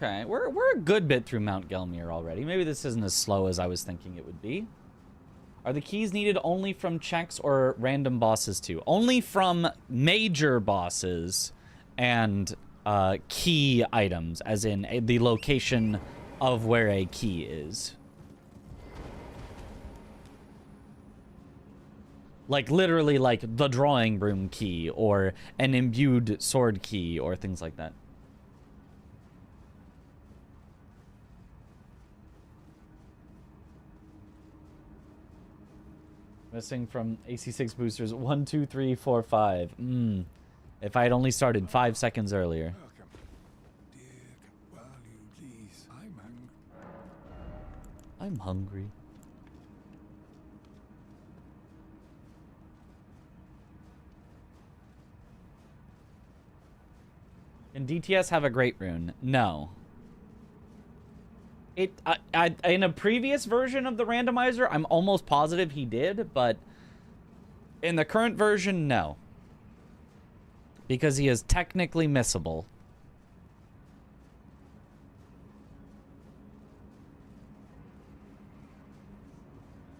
Okay, we're a good bit through Mount Gelmir already. Maybe this isn't as slow as I was thinking it would be. Are the keys needed only from checks or random bosses too? Only from major bosses and key items, as in the location of where a key is. Like, literally, like, the drawing room key or an imbued sword key or things like that. Missing from AC6 boosters 1, 2, 3, 4, 5. If I had only started 5 seconds earlier. I'm hungry. Can DTS have a great rune? No. In a previous version of the randomizer, I'm almost positive he did, but in the current version, no. Because he is technically missable.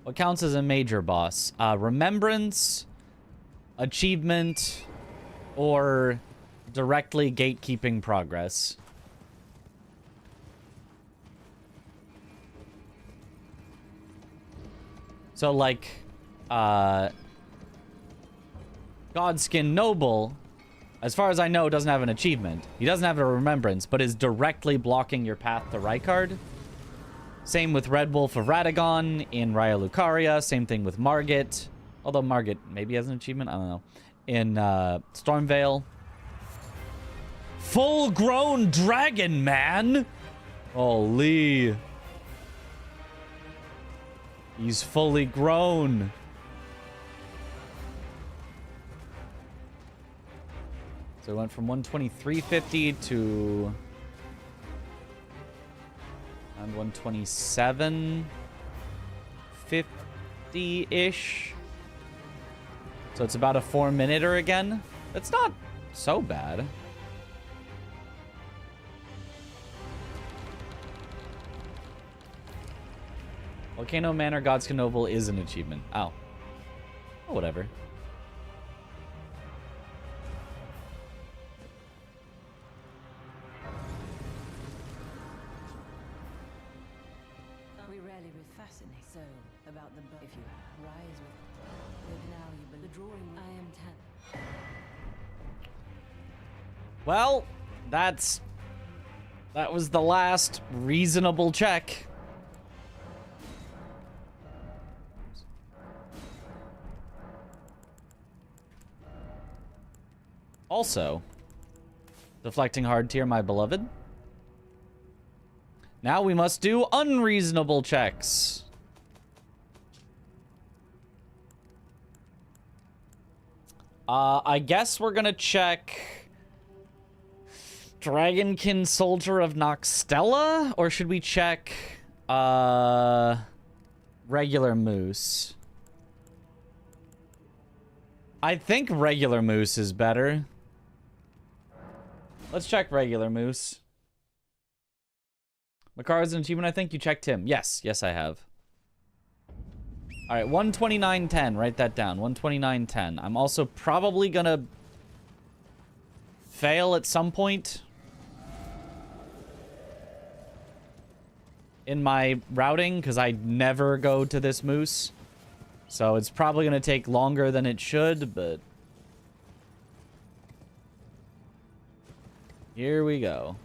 What counts as a major boss? Remembrance, achievement, or directly gatekeeping progress. So, like, Godskin Noble, as far as I know, doesn't have an achievement. He doesn't have a remembrance, but is directly blocking your path to Rykard. Same with Red Wolf of Radagon in Raya Lucaria. Same thing with Margit. Although Margit maybe has an achievement, I don't know. In Stormvale. Full-grown dragon, man! Holy. He's fully grown. So it went from 123.50 to around 127.50-ish. So it's about a 4-minuter again. That's not so bad. Volcano Manor God's Noble is an achievement. Oh. Oh, whatever. We rarely fascinate so about the if you rise with now you believe the drawing I am 10. Well, that was the last reasonable check. Also, deflecting hard tier, my beloved. Now we must do unreasonable checks. I guess we're gonna check Dragonkin Soldier of Noxtella, or should we check regular Moose? I think regular Moose is better. Let's check regular Moose. Makara's an achievement, I think. You checked him. Yes, I have. Alright, 129.10. Write that down. 129.10. I'm also probably gonna fail at some point in my routing, because I never go to this Moose. So it's probably gonna take longer than it should, but here we go.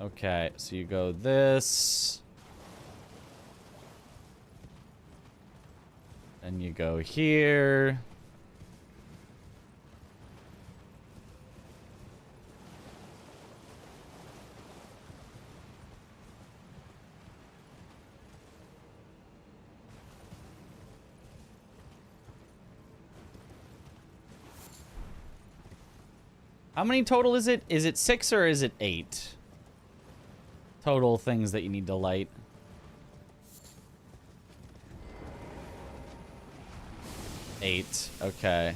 Okay, so you go this. And you go here. How many total is it? Is it 6 or is it 8? Total things that you need to light. Eight. Okay.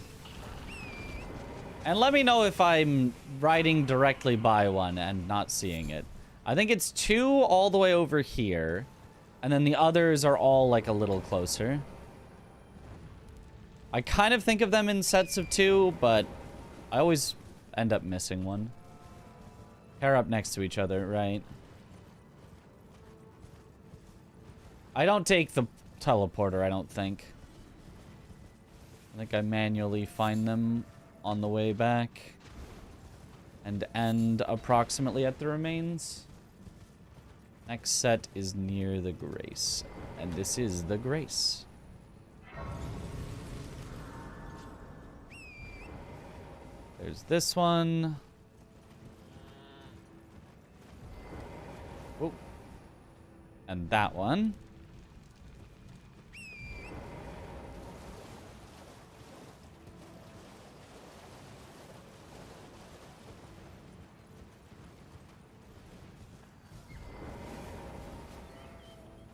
And let me know if I'm riding directly by one and not seeing it. I think it's 2 all the way over here. And then the others are all like a little closer. I kind of think of them in sets of 2, but I always end up missing one. Pair up next to each other, right? I don't take the teleporter, I don't think. I think I manually find them on the way back. And end approximately at the remains. Next set is near the Grace. And this is the Grace. There's this one. Oh. And that one.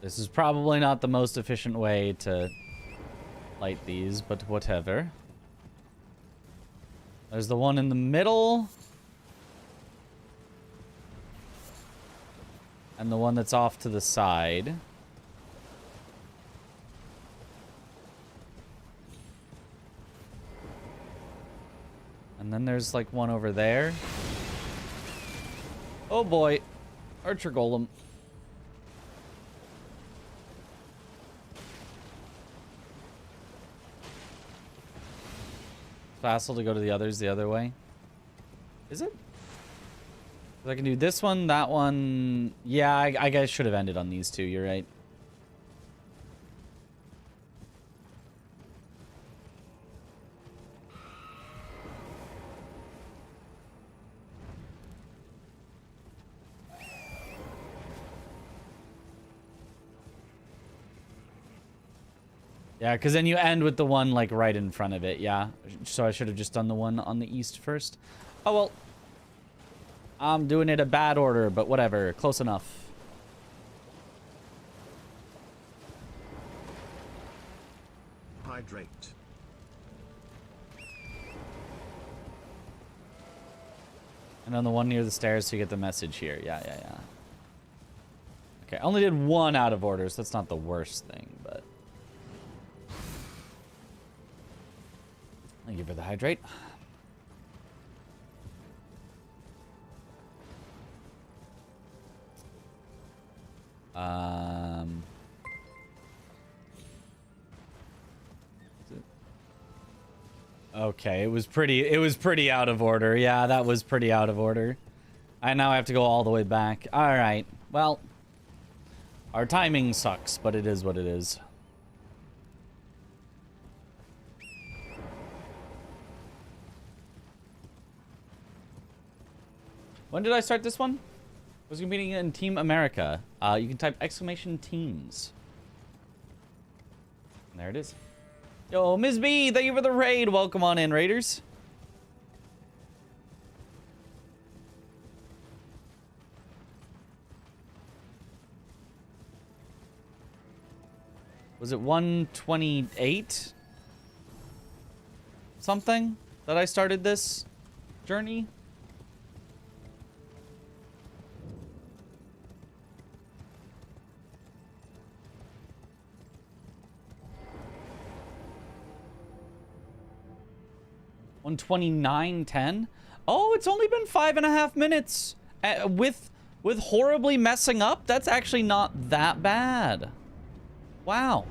This is probably not the most efficient way to light these, but whatever. There's the one in the middle. And the one that's off to the side. And then there's like one over there. Oh boy. Archer Golem. Vassal to go to the others the other way. Is it? I can do this one, that one. Yeah, I guess should have ended on these two. You're right. Yeah, because then you end with the one, like, right in front of it, yeah. So I should have just done the one on the east first. Oh, well. I'm doing it a bad order, but whatever. Close enough. Hydrate. And then the one near the stairs, so you get the message here. Yeah. Okay, I only did one out of order, so that's not the worst thing, but... Thank you for the hydrate. Okay, it was pretty out of order. Yeah, that was pretty out of order. I now have to go all the way back. All right. Well, our timing sucks, but it is what it is. When did I start this one? I was competing in Team America. You can type exclamation teams. And there it is. Yo, Ms. B, thank you for the raid. Welcome on in, raiders. Was it 128? Something that I started this journey? On 29:10. Oh, it's only been 5.5 minutes. With horribly messing up, that's actually not that bad. Wow.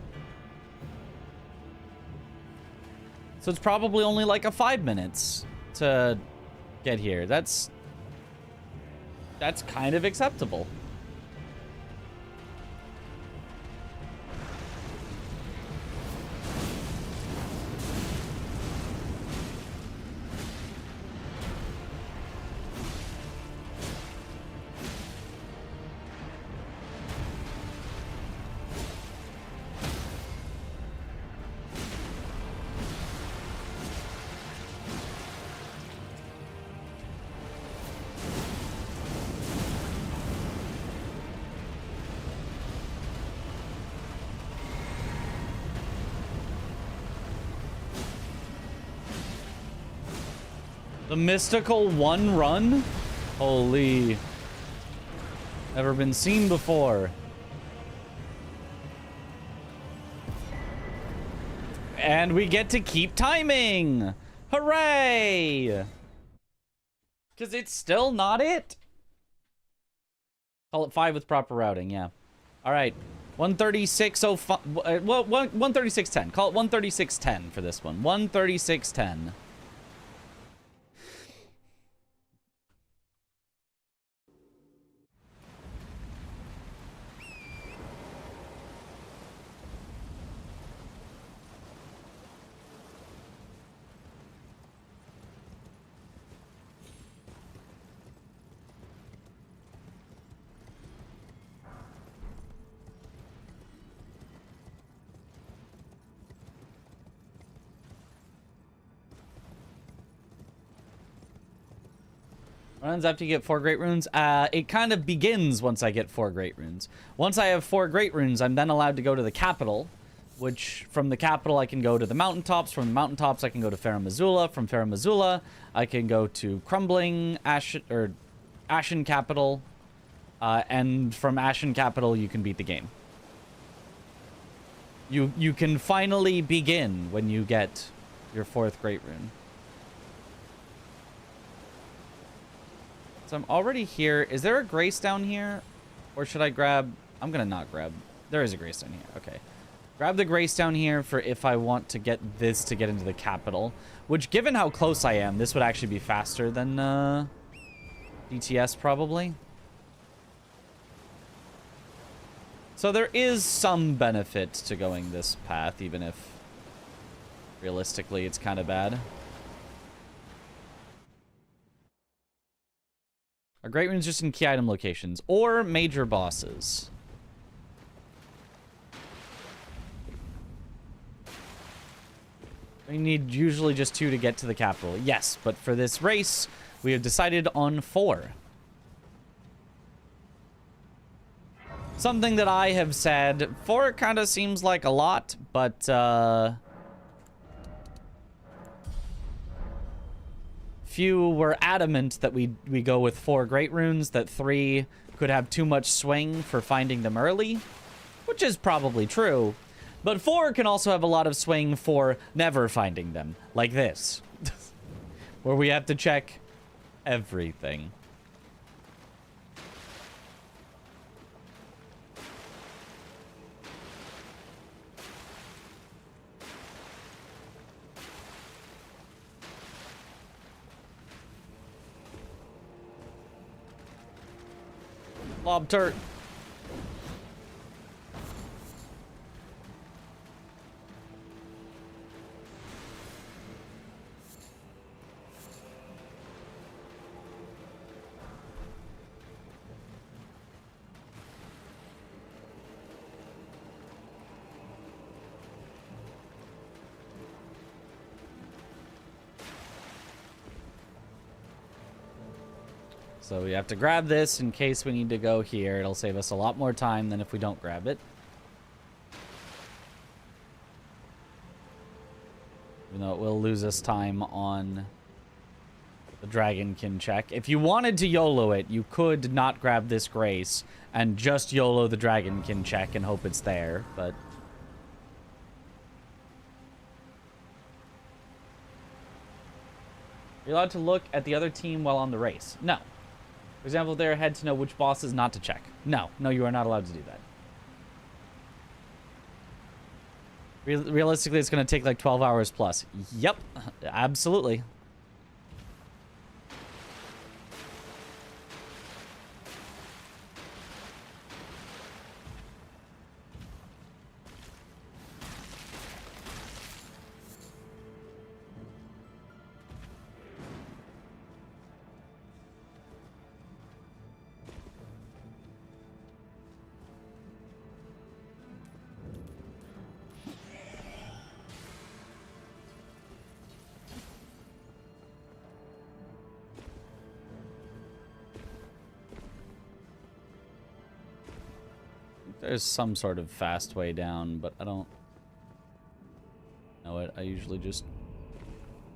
So it's probably only like a 5 minutes to get here. That's kind of acceptable. The mystical one run? Holy. Never been seen before. And we get to keep timing. Hooray! Because it's still not it. Call it 5 with proper routing, yeah. All right. 136.05. Well, 136.10. Call it 136.10 for this one. 136.10. Runs after you get 4 great runes. It kind of begins once I get 4 great runes. Once I have 4 great runes, I'm then allowed to go to the capital, which from the capital I can go to the mountaintops. From the mountaintops I can go to Farum Azula. From Farum Azula I can go to Crumbling Ashen Capital, and from Ashen Capital you can beat the game. You can finally begin when you get your 4th great rune. So I'm already here. Is there a grace down here? Or should I grab... I'm going to not grab... There is a grace down here. Okay. Grab the grace down here for if I want to get this to get into the capital. Which, given how close I am, this would actually be faster than DTS probably. So there is some benefit to going this path, even if realistically it's kind of bad. Are great runes just in key item locations or major bosses? We need usually just 2 to get to the capital. Yes, but for this race, we have decided on 4. Something that I have said, 4 kind of seems like a lot, but few were adamant that we go with 4 great runes, that 3 could have too much swing for finding them early, which is probably true. But 4 can also have a lot of swing for never finding them, like this, where we have to check everything. Lob turret. So we have to grab this in case we need to go here. It'll save us a lot more time than if we don't grab it. Even though it will lose us time on the Dragonkin check. If you wanted to YOLO it, you could not grab this grace and just YOLO the Dragonkin check and hope it's there, but... You're allowed to look at the other team while on the race. No. For example, they're ahead to know which bosses not to check. No, you are not allowed to do that. Realistically, it's going to take like 12 hours plus. Yep, absolutely. There's some sort of fast way down, but I don't know it. I usually just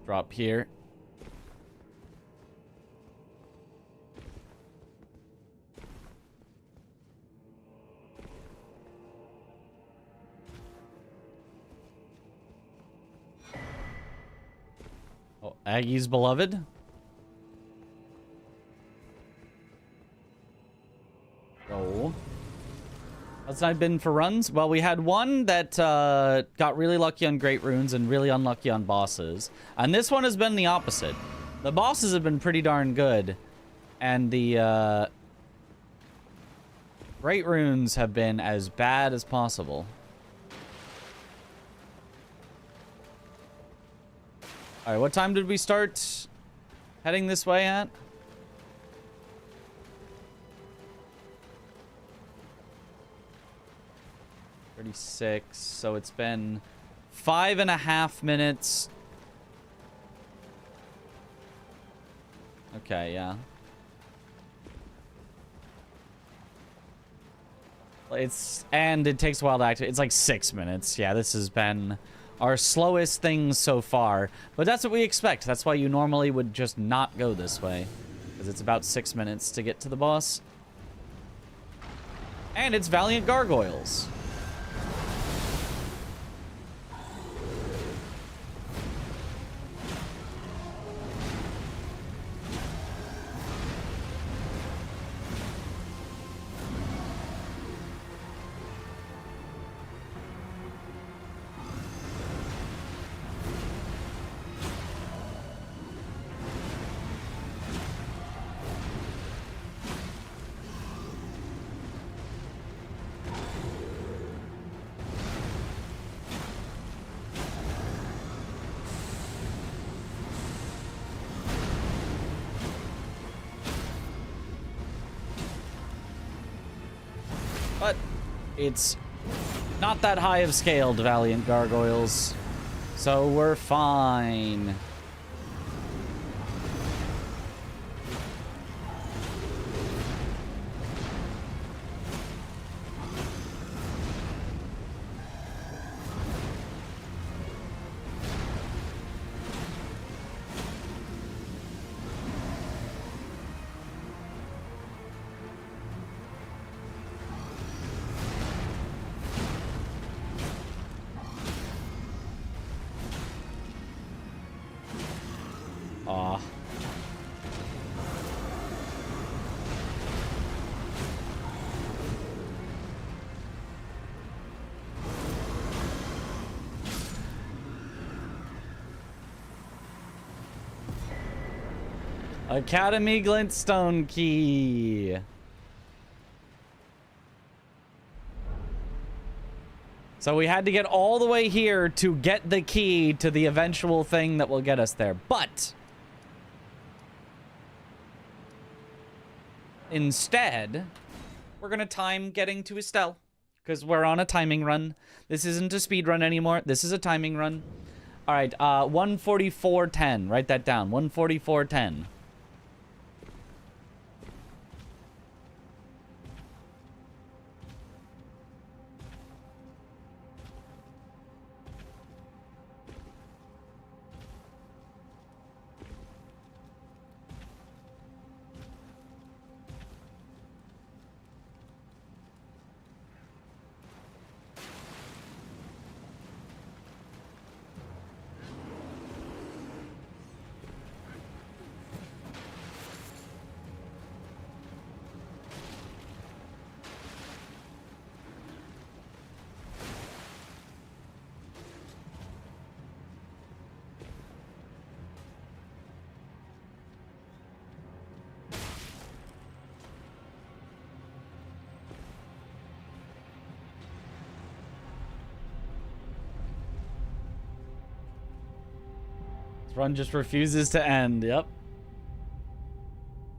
drop here. Oh, Aggie's beloved. Oh. How's it been for runs? Well, we had one that got really lucky on great runes and really unlucky on bosses. And this one has been the opposite. The bosses have been pretty darn good. And the great runes have been as bad as possible. Alright, what time did we start heading this way at? 36, so it's been 5.5 minutes. Okay, yeah. And it takes a while to activate. It's like 6 minutes. Yeah, this has been our slowest thing so far. But that's what we expect. That's why you normally would just not go this way. Because it's about 6 minutes to get to the boss. And it's Valiant Gargoyles. It's not that high of scaled, Valiant Gargoyles. So we're fine. Aw. Academy Glintstone Key. So we had to get all the way here to get the key to the eventual thing that will get us there. But instead, we're going to time getting to Estelle because we're on a timing run. This isn't a speed run anymore. This is a timing run. All right, 144.10. Write that down. 144.10. This run just refuses to end. Yep.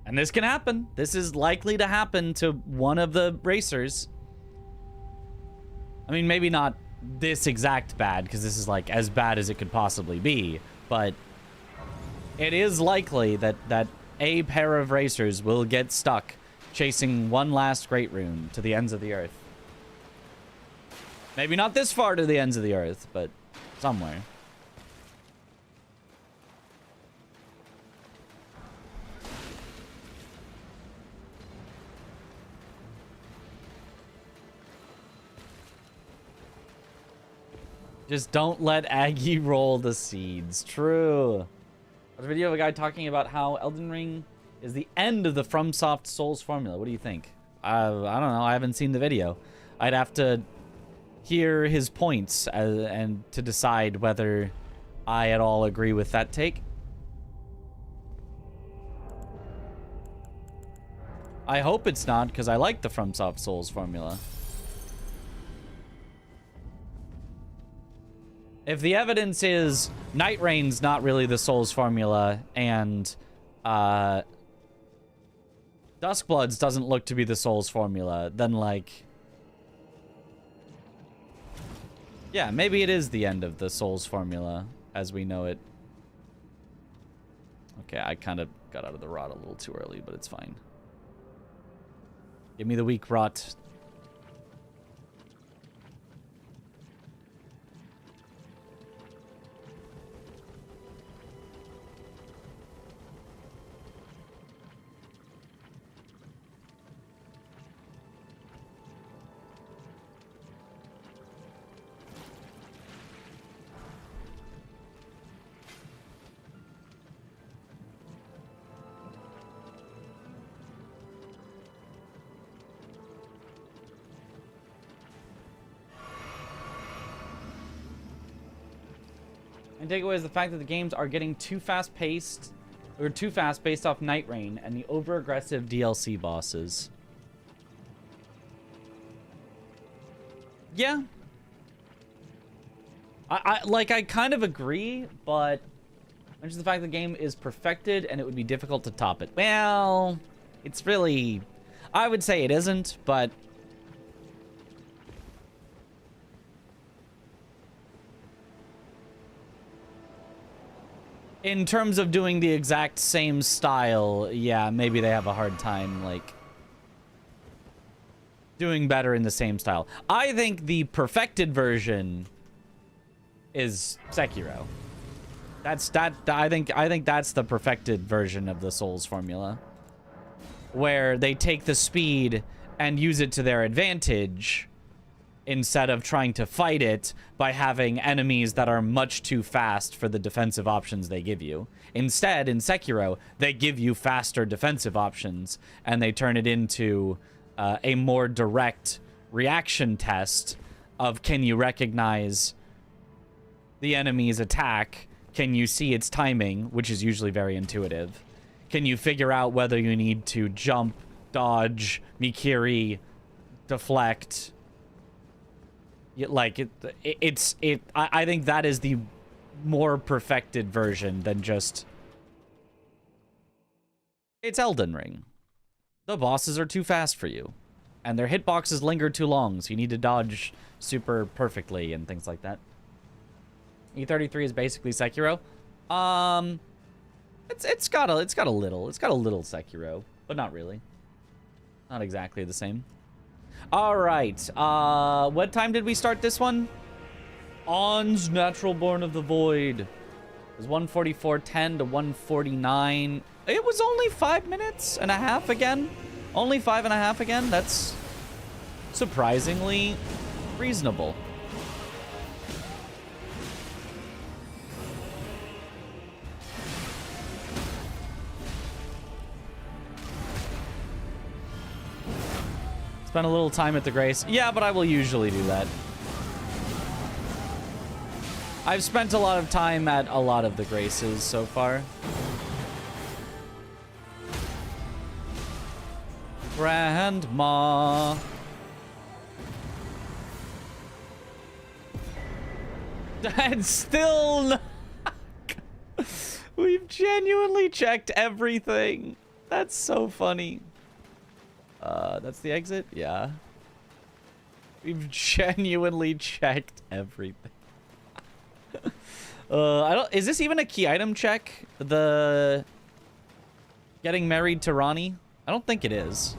And this can happen. This is likely to happen to one of the racers. I mean, maybe not this exact bad, because this is like as bad as it could possibly be, but it is likely that a pair of racers will get stuck chasing one last great rune to the ends of the earth. Maybe not this far to the ends of the earth, but somewhere. Just don't let Aggie roll the seeds. True. There's a video of a guy talking about how Elden Ring is the end of the FromSoft Souls formula. What do you think? I don't know. I haven't seen the video. I'd have to hear his points and to decide whether I at all agree with that take. I hope it's not, because I like the FromSoft Souls formula. If the evidence is Night Rain's not really the Souls formula, and Duskbloods doesn't look to be the Souls formula, then like, yeah, maybe it is the end of the Souls formula as we know it. Okay, I kind of got out of the rot a little too early, but it's fine. Give me the weak rot. And takeaway is the fact that the games are getting too fast-paced, or too fast based off Night Rain and the over-aggressive DLC bosses. Yeah. I kind of agree, but just the fact the game is perfected and it would be difficult to top it. Well, it's really, I would say it isn't, but In terms of doing the exact same style, yeah, maybe they have a hard time, like, doing better in the same style. I think the perfected version is Sekiro. I think that's the perfected version of the Souls formula, where they take the speed and use it to their advantage instead of trying to fight it by having enemies that are much too fast for the defensive options they give you. Instead, in Sekiro, they give you faster defensive options, and they turn it into a more direct reaction test of, can you recognize the enemy's attack? Can you see its timing, which is usually very intuitive? Can you figure out whether you need to jump, dodge, mikiri, deflect? Like, I think that is the more perfected version than just... It's Elden Ring. The bosses are too fast for you, and their hitboxes linger too long, so you need to dodge super perfectly and things like that. E33 is basically Sekiro. It's got a little Sekiro, but not really. Not exactly the same. All right. What time did we start this one? On's Natural Born of the Void. It was 1:44:10 to 1:49. It was only 5 minutes and a half again. Only 5.5 again. That's surprisingly reasonable. Spend a little time at the Grace. Yeah, but I will usually do that. I've spent a lot of time at a lot of the Graces so far. Grandma. And still not... We've genuinely checked everything. That's so funny. That's the exit? Yeah. We've genuinely checked everything. Is this even a key item check? The getting married to Ronnie? I don't think it is.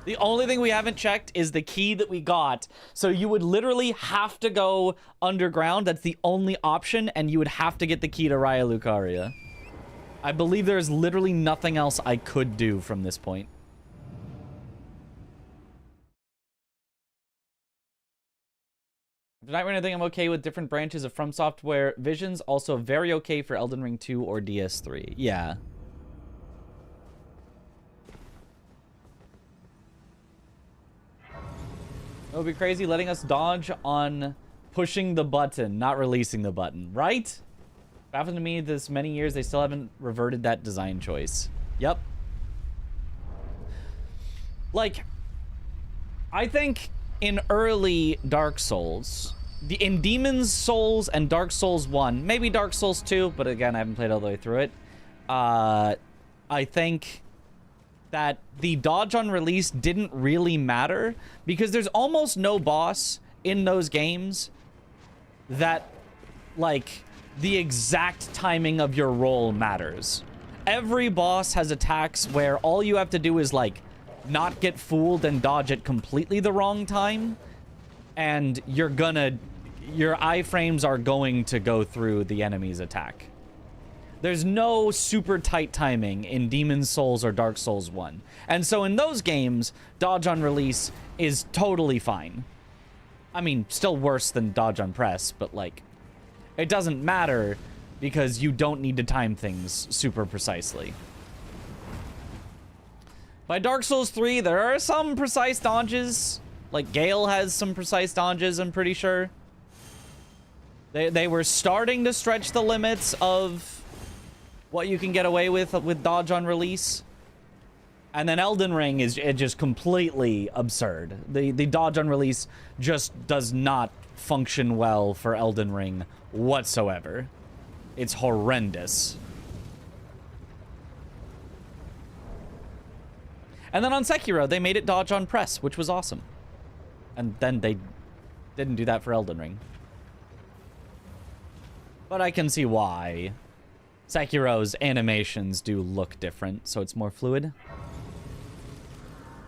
The only thing we haven't checked is the key that we got. So you would literally have to go underground. That's the only option, and you would have to get the key to Raya Lucaria. I believe there's literally nothing else I could do from this point. Nightmare, I think I'm okay with different branches of From Software visions. Also very okay for Elden Ring 2 or DS3. Yeah. It would be crazy letting us dodge on pushing the button, not releasing the button, right? It happened to me this many years, they still haven't reverted that design choice. Yep. Like, I think in early Dark Souls, in Demon's Souls and Dark Souls 1, maybe Dark Souls 2, but again, I haven't played all the way through it. I think that the dodge on release didn't really matter because there's almost no boss in those games that, like, the exact timing of your roll matters. Every boss has attacks where all you have to do is, like, not get fooled and dodge at completely the wrong time, and your iframes are going to go through the enemy's attack. There's no super tight timing in Demon's Souls or Dark Souls 1. And so in those games, dodge on release is totally fine. I mean, still worse than dodge on press, but, like, it doesn't matter because you don't need to time things super precisely. By Dark Souls 3, there are some precise dodges. Like, Gale has some precise dodges, I'm pretty sure. They were starting to stretch the limits of what you can get away with dodge on release. And then Elden Ring is just completely absurd. The dodge on release just does not function well for Elden Ring whatsoever. It's horrendous. And then on Sekiro, they made it dodge on press, which was awesome. And then they didn't do that for Elden Ring. But I can see why. Sekiro's animations do look different, so it's more fluid.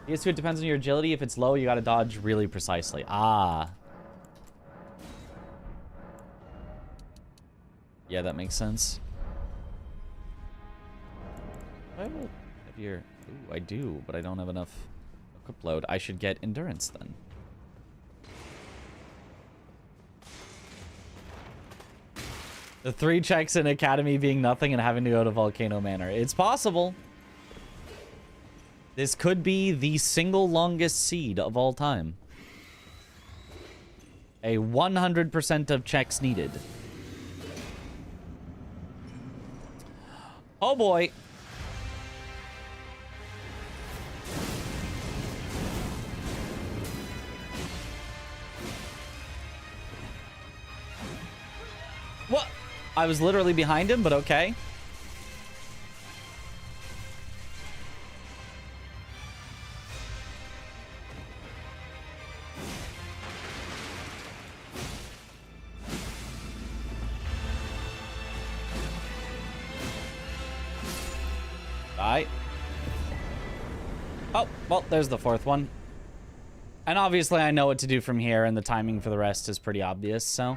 PS2, it depends on your agility. If it's low, you gotta dodge really precisely. Ah. Yeah, that makes sense. I will have your... Ooh, I do, but I don't have enough equip load. I should get endurance then. The 3 checks in Academy being nothing and having to go to Volcano Manor. It's possible. This could be the single longest seed of all time. A 100% of checks needed. Oh boy. What? I was literally behind him, but okay. Alright. Oh, well, there's the 4th one. And obviously I know what to do from here, and the timing for the rest is pretty obvious, so...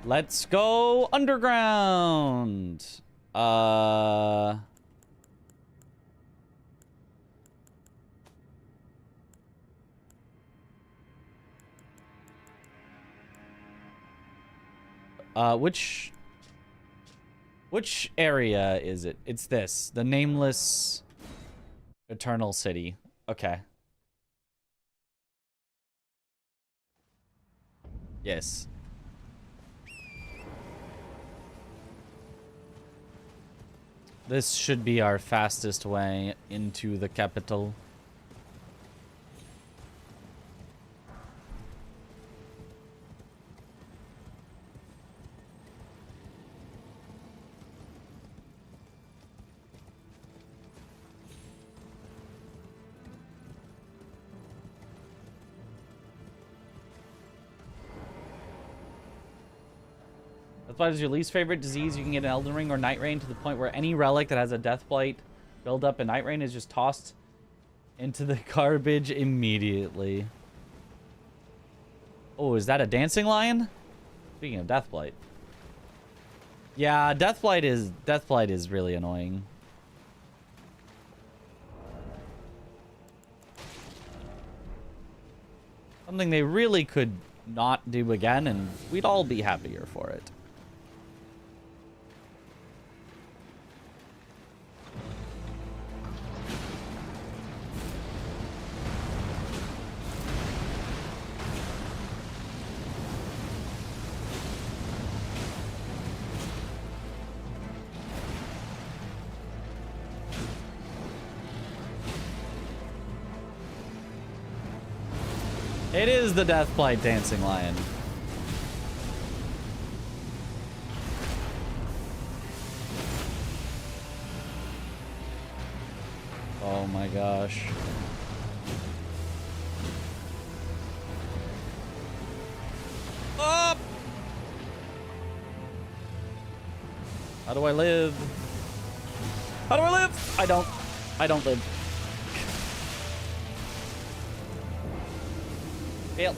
Let's go underground. Which area is it? It's this, the nameless Eternal City. Okay. Yes. This should be our fastest way into the capital. What is your least favorite disease you can get in Elden Ring or Night Rain, to the point where any relic that has a death blight build up in Night Rain is just tossed into the garbage immediately? Oh, is that a dancing lion? Speaking of death blight. Yeah, death blight is really annoying. Something they really could not do again, and we'd all be happier for it. It is the Deathblight Dancing Lion. Oh my gosh. Up! How do I live? How do I live? I don't live. Fail.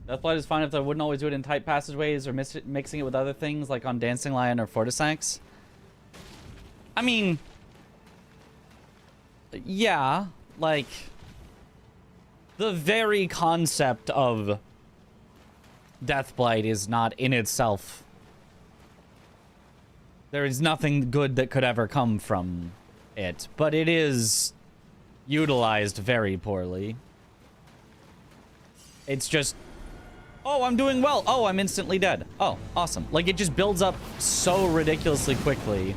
Deathblight is fine if I wouldn't always do it in tight passageways or mixing it with other things like on Dancing Lion or Fortisax. I mean, yeah, like the very concept of Deathblight is not in itself. There is nothing good that could ever come from it, but it is utilized very poorly. It's just, oh, I'm doing well. Oh, I'm instantly dead. Oh, awesome. Like, it just builds up so ridiculously quickly.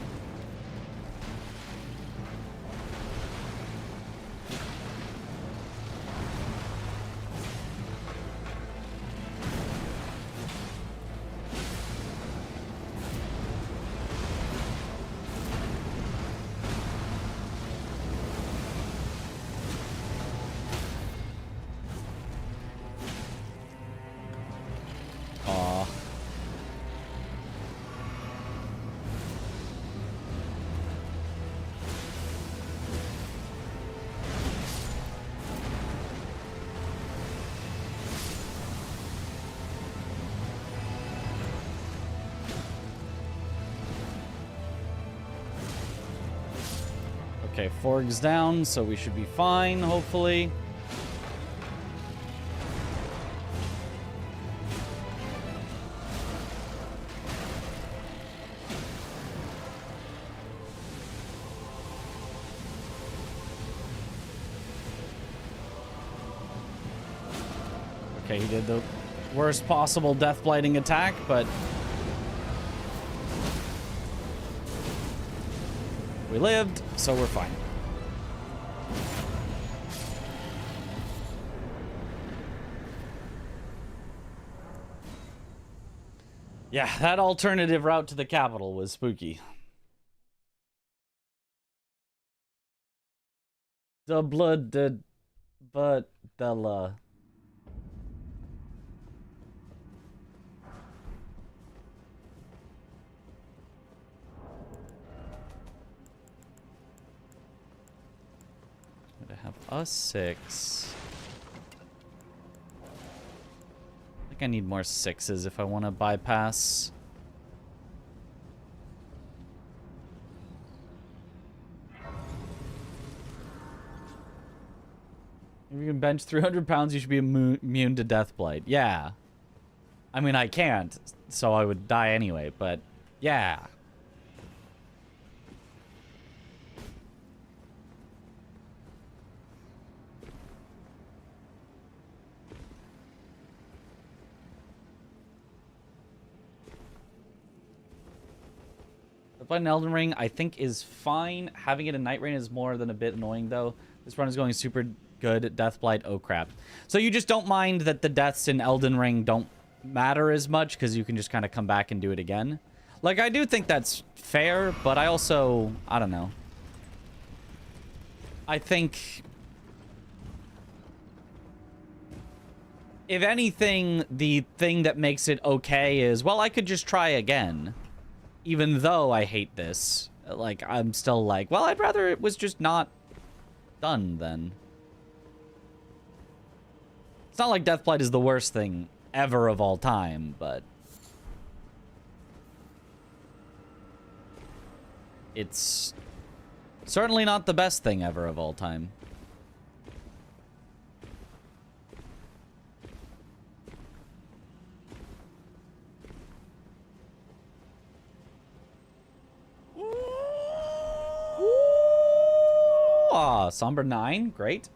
Okay, Forg's down, so we should be fine, hopefully. Okay, he did the worst possible death blighting attack, but we lived, so we're fine. Yeah, that alternative route to the capital was spooky. The blood did, but the I have a 6. I think I need more 6s if I want to bypass. If you can bench 300 pounds, you should be immune to death blight. Yeah. I mean, I can't, so I would die anyway, but yeah. But an Elden Ring, I think, is fine. Having it in Night Rain is more than a bit annoying, though. This run is going super good. Deathblight, oh crap. So you just don't mind that the deaths in Elden Ring don't matter as much, because you can just kind of come back and do it again. Like, I do think that's fair, but I also, I don't know. I think, if anything, the thing that makes it okay is, well, I could just try again. Even though I hate this, like, I'm still like, well, I'd rather it was just not done then. It's not like Deathblight is the worst thing ever of all time, but it's certainly not the best thing ever of all time. Ah, Somber 9, great.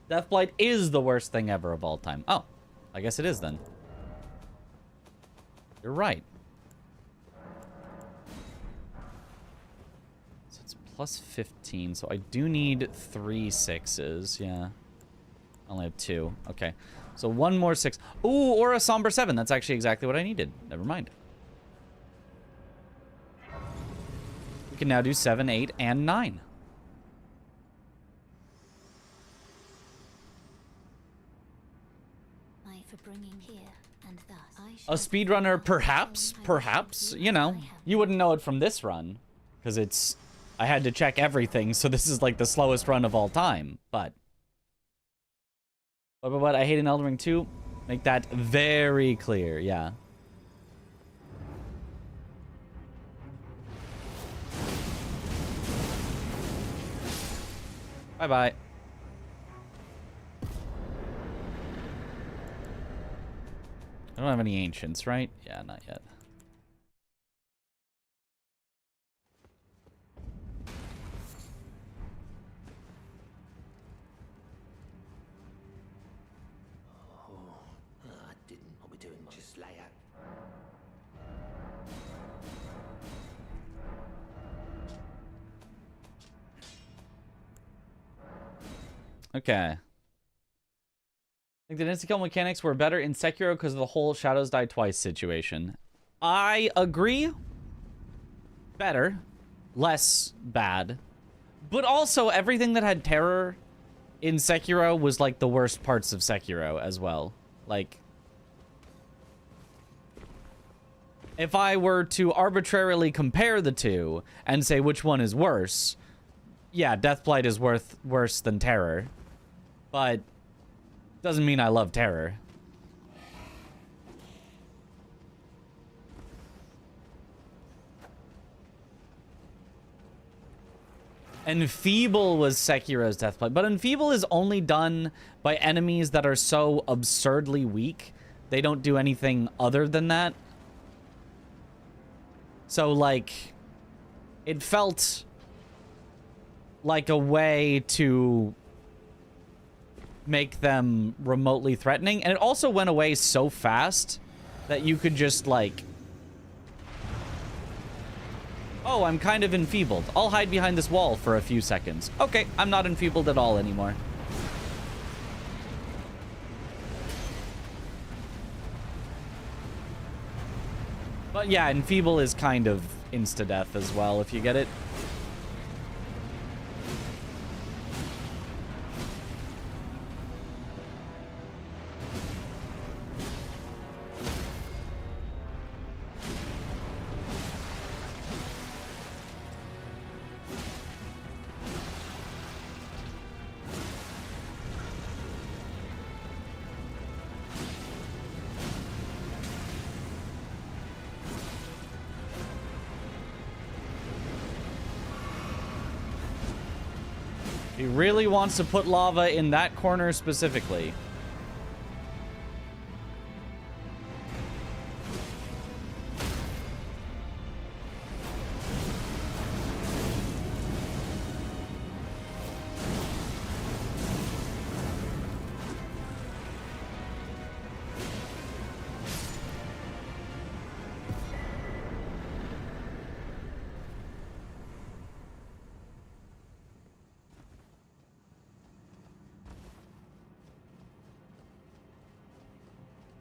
Deathblight is the worst thing ever of all time. Oh, I guess it is then. You're right. So it's plus 15, so I do need 3 6s, yeah. I only have 2, okay. So 1 more 6. Ooh, or a Somber 7, that's actually exactly what I needed. Never mind. We can now do 7, 8, and 9. A speedrunner, perhaps, you know, you wouldn't know it from this run, because it's, I had to check everything, so this is like the slowest run of all time, but I hate an Elden Ring 2, make that very clear, yeah. Bye-bye. I don't have any ancients, right? Yeah, not yet. I didn't. I'll be doing my just layout. Okay. I think the insta-kill mechanics were better in Sekiro because of the whole Shadows Die Twice situation. I agree. Better. Less bad. But also, everything that had terror in Sekiro was like the worst parts of Sekiro as well. Like, if I were to arbitrarily compare the two and say which one is worse, yeah, Deathblight is worse than Terror. But doesn't mean I love Terror. Enfeeble was Sekiro's Deathblade, but Enfeeble is only done by enemies that are so absurdly weak. They don't do anything other than that. So, like, it felt like a way to make them remotely threatening. And it also went away so fast that you could just, like... Oh, I'm kind of enfeebled. I'll hide behind this wall for a few seconds. Okay, I'm not enfeebled at all anymore. But yeah, enfeeble is kind of insta-death as well, if you get it. He really wants to put lava in that corner specifically.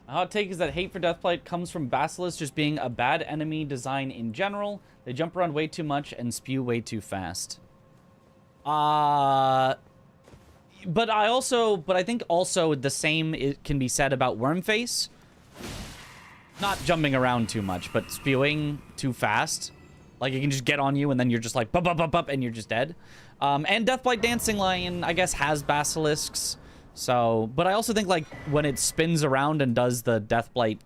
A hot take is that hate for Deathblight comes from Basilisk just being a bad enemy design in general. They jump around way too much and spew way too fast. But I think also the same can be said about Wormface. Not jumping around too much, but spewing too fast. Like, it can just get on you and then you're just like, bup, bup, bup, bup, and you're just dead. And Deathblight Dancing Lion, I guess, has Basilisks. So, but I also think, like, when it spins around and does the Deathblight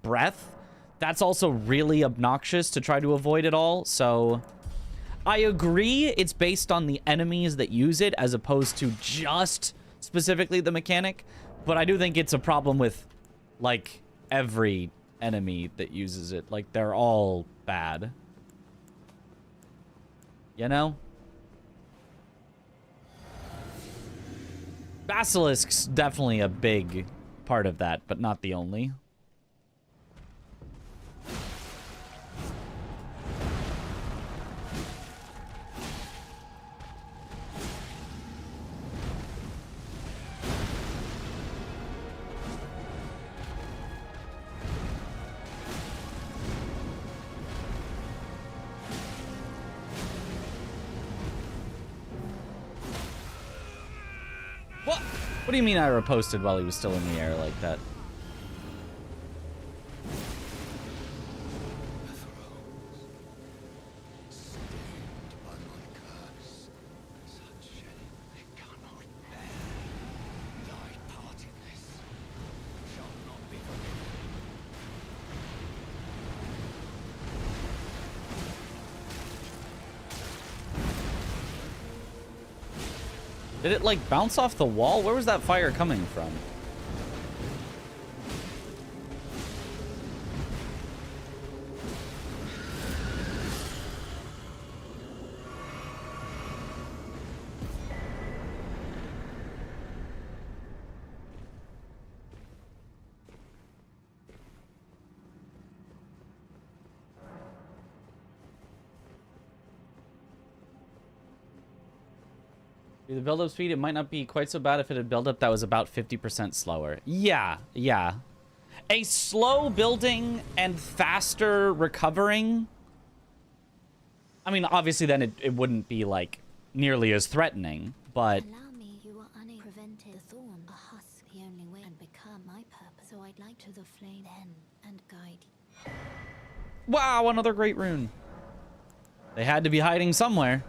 breath, that's also really obnoxious to try to avoid it all. So, I agree it's based on the enemies that use it as opposed to just specifically the mechanic. But I do think it's a problem with, like, every enemy that uses it. Like, they're all bad. You know? Basilisk's definitely a big part of that, but not the only. What do you mean I riposted while he was still in the air like that? Did it, like, bounce off the wall? Where was that fire coming from? The build-up speed, it might not be quite so bad if it had build-up that was about 50% slower. Yeah. A slow building and faster recovering... I mean, obviously then it wouldn't be, like, nearly as threatening, but... Allow me, you are unable to prevent the thorn, a husk, the only way and become my purpose. So I'd like to the flame then and guide you. Wow, another great rune. They had to be hiding somewhere.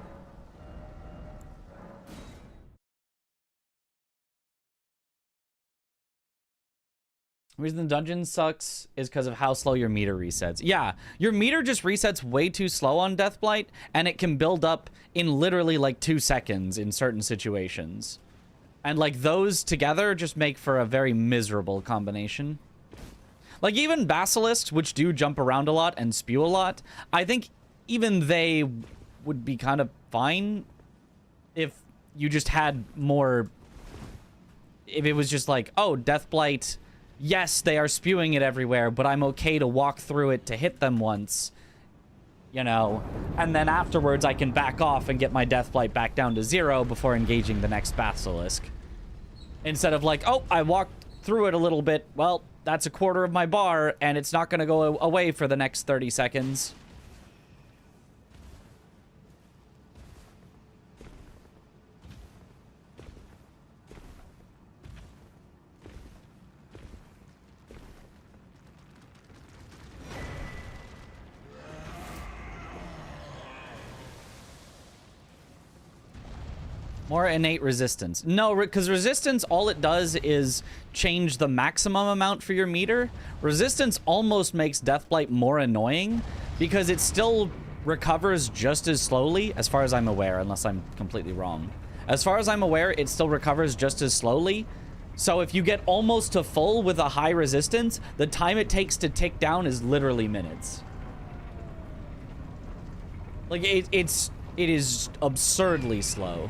The reason the dungeon sucks is because of how slow your meter resets. Yeah, your meter just resets way too slow on Deathblight, and it can build up in literally like 2 seconds in certain situations. And like those together just make for a very miserable combination. Like even Basilisks, which do jump around a lot and spew a lot, I think even they would be kind of fine if you just had more... If it was just like, oh, Deathblight, yes, they are spewing it everywhere, but I'm okay to walk through it to hit them once, you know, and then afterwards I can back off and get my Deathblight back down to 0 before engaging the next Basilisk. Instead of like, oh, I walked through it a little bit, well, that's a quarter of my bar, and it's not going to go away for the next 30 seconds. More innate resistance. No, because resistance, all it does is change the maximum amount for your meter. Resistance almost makes Deathblight more annoying because it still recovers just as slowly, as far as I'm aware, unless I'm completely wrong. As far as I'm aware, it still recovers just as slowly. So if you get almost to full with a high resistance, the time it takes to tick down is literally minutes. Like, it is absurdly slow.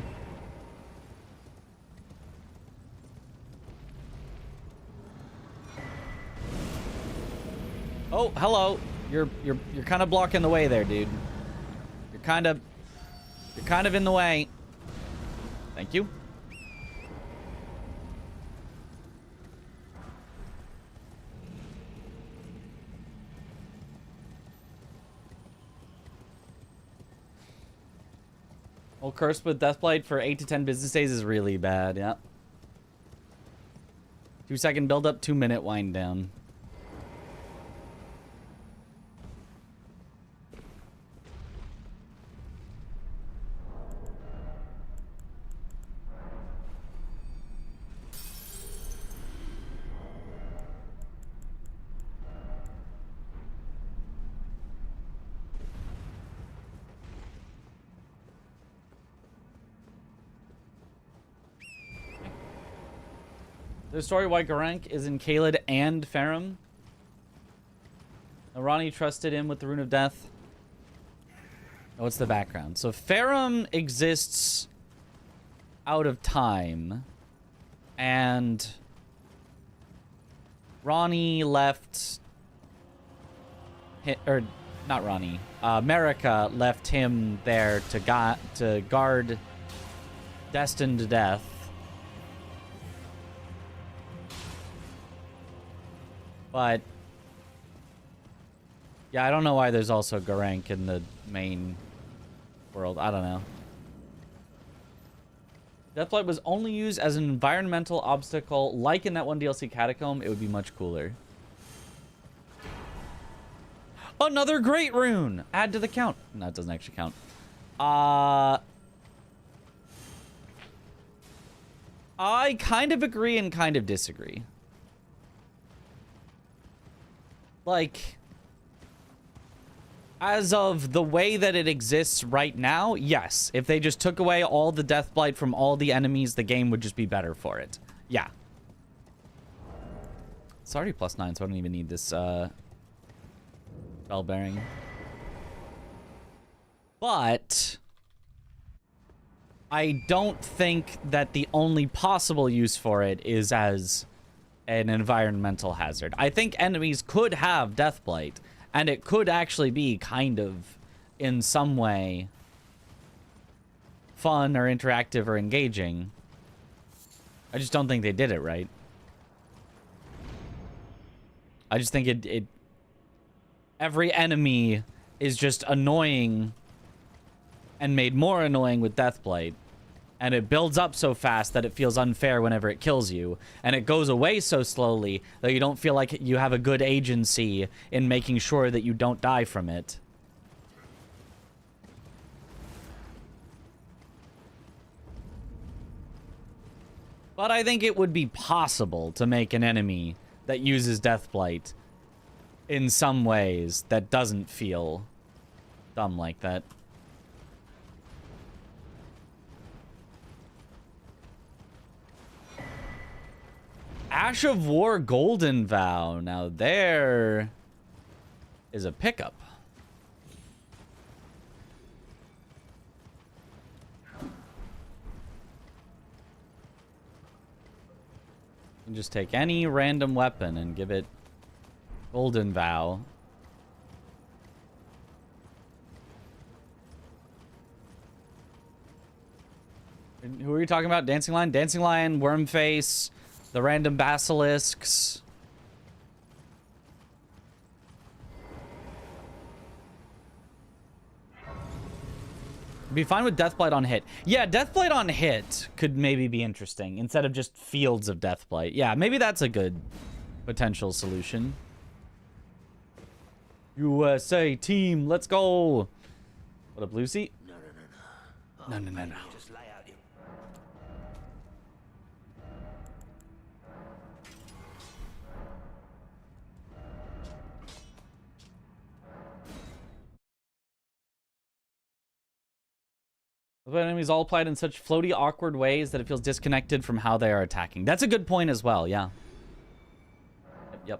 Oh, hello. You're kind of blocking the way there, dude. You're kind of in the way. Thank you. Well, cursed with Deathblight for 8 to 10 business days is really bad, yeah. 2-second build up, 2-minute wind down. The story why Garank is in Kaled and Farum. Arani trusted him with the Rune of Death. Oh, what's the background? So Farum exists out of time. And Ronnie left... Or, not Ronnie. America left him there to guard Destined to Death. But, yeah, I don't know why there's also Garank in the main world. I don't know. Deathblight was only used as an environmental obstacle. Like in that one DLC Catacomb, it would be much cooler. Another great rune! Add to the count. No, it doesn't actually count. I kind of agree and kind of disagree. Like, as of the way that it exists right now, yes. If they just took away all the Deathblight from all the enemies, the game would just be better for it. Yeah. It's already +9, so I don't even need this bell bearing. But I don't think that the only possible use for it is as an environmental hazard. I think enemies could have Deathblight, and it could actually be kind of, in some way, fun or interactive or engaging. I just don't think they did it right. I just think every enemy is just annoying and made more annoying with Deathblight. And it builds up so fast that it feels unfair whenever it kills you. And it goes away so slowly that you don't feel like you have a good agency in making sure that you don't die from it. But I think it would be possible to make an enemy that uses Deathblight in some ways that doesn't feel dumb like that. Ash of War Golden Vow. Now there is a pickup. You can just take any random weapon and give it Golden Vow. Who are you talking about? Dancing Lion? Dancing Lion, Wormface, the random basilisks. Be fine with Deathblight on hit. Yeah, Deathblight on hit could maybe be interesting instead of just fields of Deathblight. Yeah, maybe that's a good potential solution. USA team, let's go. What up, Lucy? No. No. Just lay out your... The enemies all applied in such floaty, awkward ways that it feels disconnected from how they are attacking. That's a good point as well, yeah. Yep.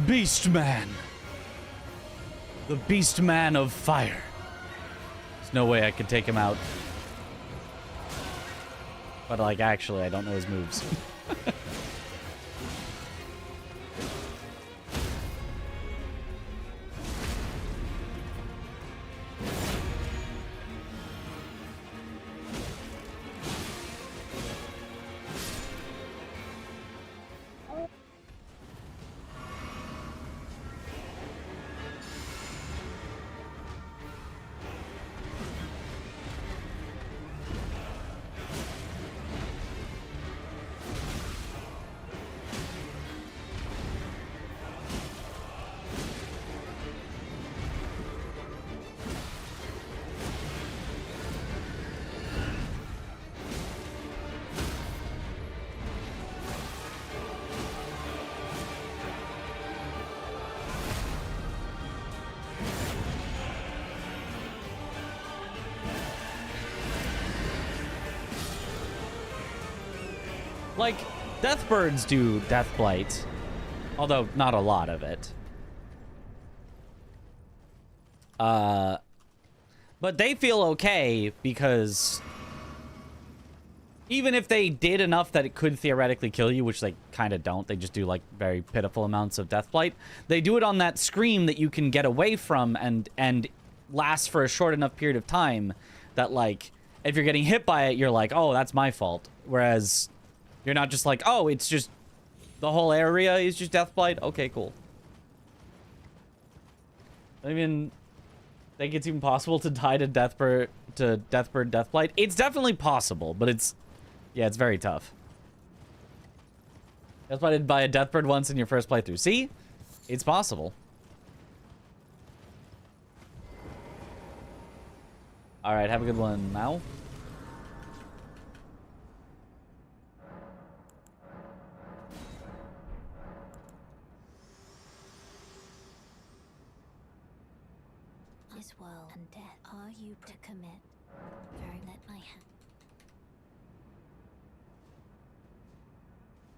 Beastman. The Beastman of fire. There's no way I could take him out. But, like, actually, I don't know his moves. Like, Deathbirds do Deathblight, although not a lot of it. But they feel okay because even if they did enough that it could theoretically kill you, which they kind of don't, they just do like very pitiful amounts of Deathblight. They do it on that scream that you can get away from and last for a short enough period of time that, like, if you're getting hit by it, you're like, oh, that's my fault. Whereas you're not just like, oh, it's just the whole area is just Deathblight. Okay, cool. I mean, think it's even possible to die to Deathbird Deathblight? It's definitely possible, but it's, yeah, it's very tough. Deathblighted by a Deathbird once in your first playthrough. See? It's possible. Alright, have a good one now. This world and death, are you to commit? Very let my hand.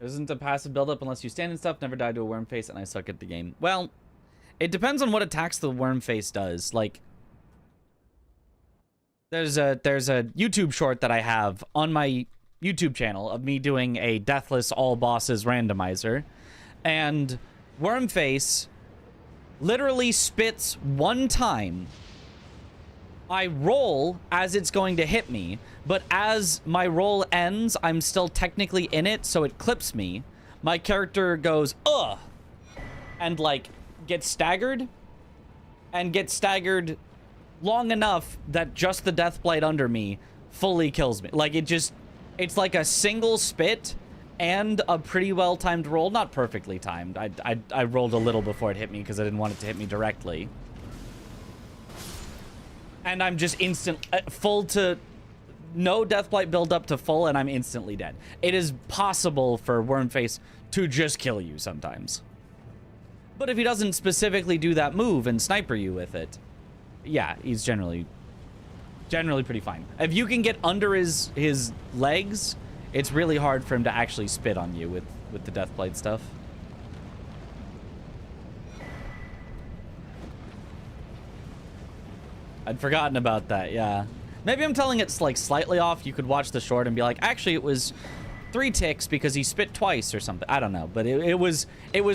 Isn't a passive buildup unless you stand and stuff. Never died to a worm face, and I suck at the game. Well, it depends on what attacks the worm face does. Like, there's a YouTube short that I have on my YouTube channel of me doing a deathless all bosses randomizer, and Wormface literally spits one time. I roll as it's going to hit me, but as my roll ends, I'm still technically in it, so it clips me. My character goes, ugh, and, like, get staggered, and get staggered long enough that just the Deathblight under me fully kills me. Like, it's like a single spit and a pretty well-timed roll. Not perfectly timed. I rolled a little before it hit me because I didn't want it to hit me directly. And I'm just full to... No Deathblight build up to full, and I'm instantly dead. It is possible for Wormface to just kill you sometimes. But if he doesn't specifically do that move and sniper you with it, yeah, he's generally pretty fine. If you can get under his legs, it's really hard for him to actually spit on you with the Deathblight stuff. I'd forgotten about that, yeah. Maybe I'm telling it like slightly off. You could watch the short and be like, actually, it was 3 ticks because he spit twice or something. I don't know, but it was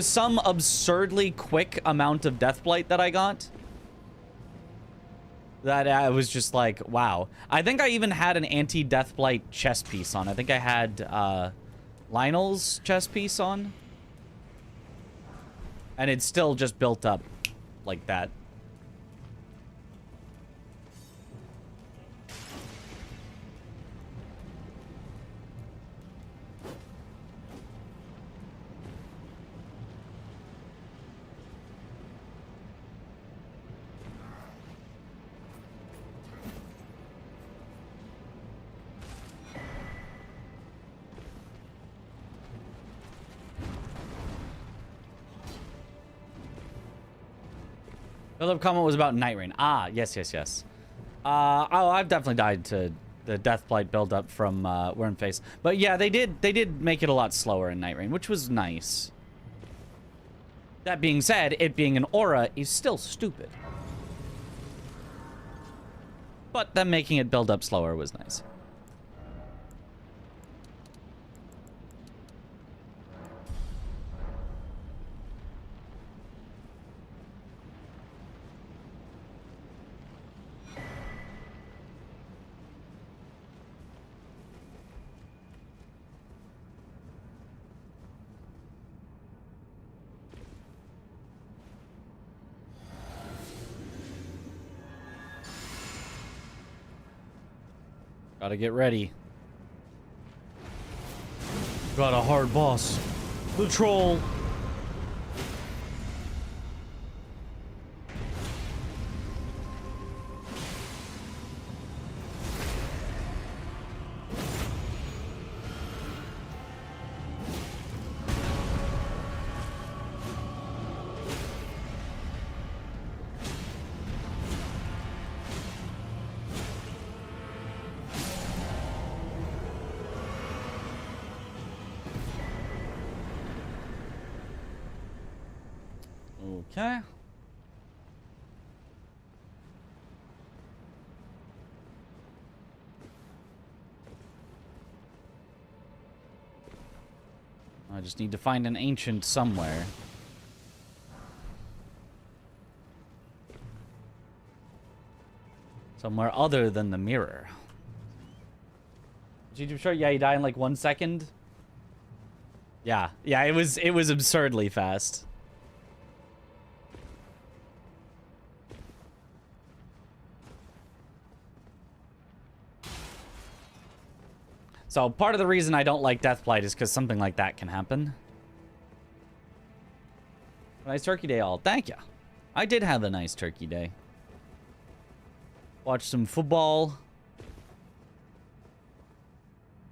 some absurdly quick amount of Deathblight that I got. That I was just like, wow. I think I even had an anti-Deathblight chest piece on. I think I had Lionel's chest piece on. And it still just built up like that. The other comment was about Night Rain. Ah, yes. Oh, I've definitely died to the Deathblight buildup from Wormface. But yeah, they did make it a lot slower in Night Rain, which was nice. That being said, it being an aura is still stupid. But them making it build up slower was nice. Gotta get ready. Got a hard boss. The troll. Okay. I just need to find an ancient somewhere. Somewhere other than the mirror. Did you sure? Yeah, you die in like 1 second. Yeah, it was absurdly fast. So part of the reason I don't like Deathblight is because something like that can happen. Nice turkey day all. Thank you. I did have a nice turkey day. Watched some football.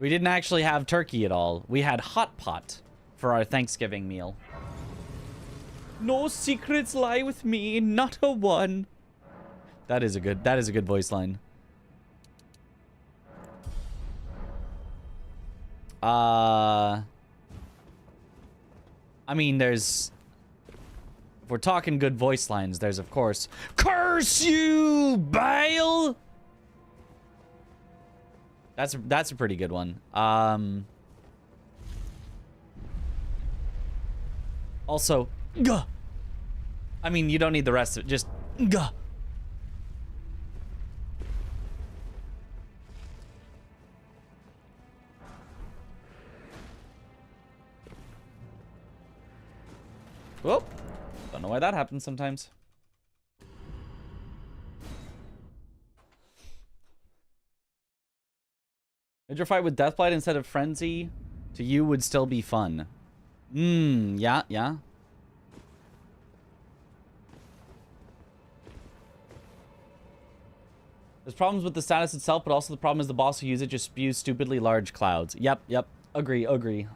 We didn't actually have turkey at all. We had hot pot for our Thanksgiving meal. No secrets lie with me, not a one. That is a good voice line. I mean, if we're talking good voice lines, there's of course, curse you, Bale. That's a pretty good one. Also, gah. I mean, you don't need the rest of it. Just gah. Whoop. Don't know why that happens sometimes. Did your fight with Deathblight instead of Frenzy to you would still be fun? Yeah, yeah. There's problems with the status itself, but also the problem is the boss who uses it just spews stupidly large clouds. Yep, yep. Agree, agree.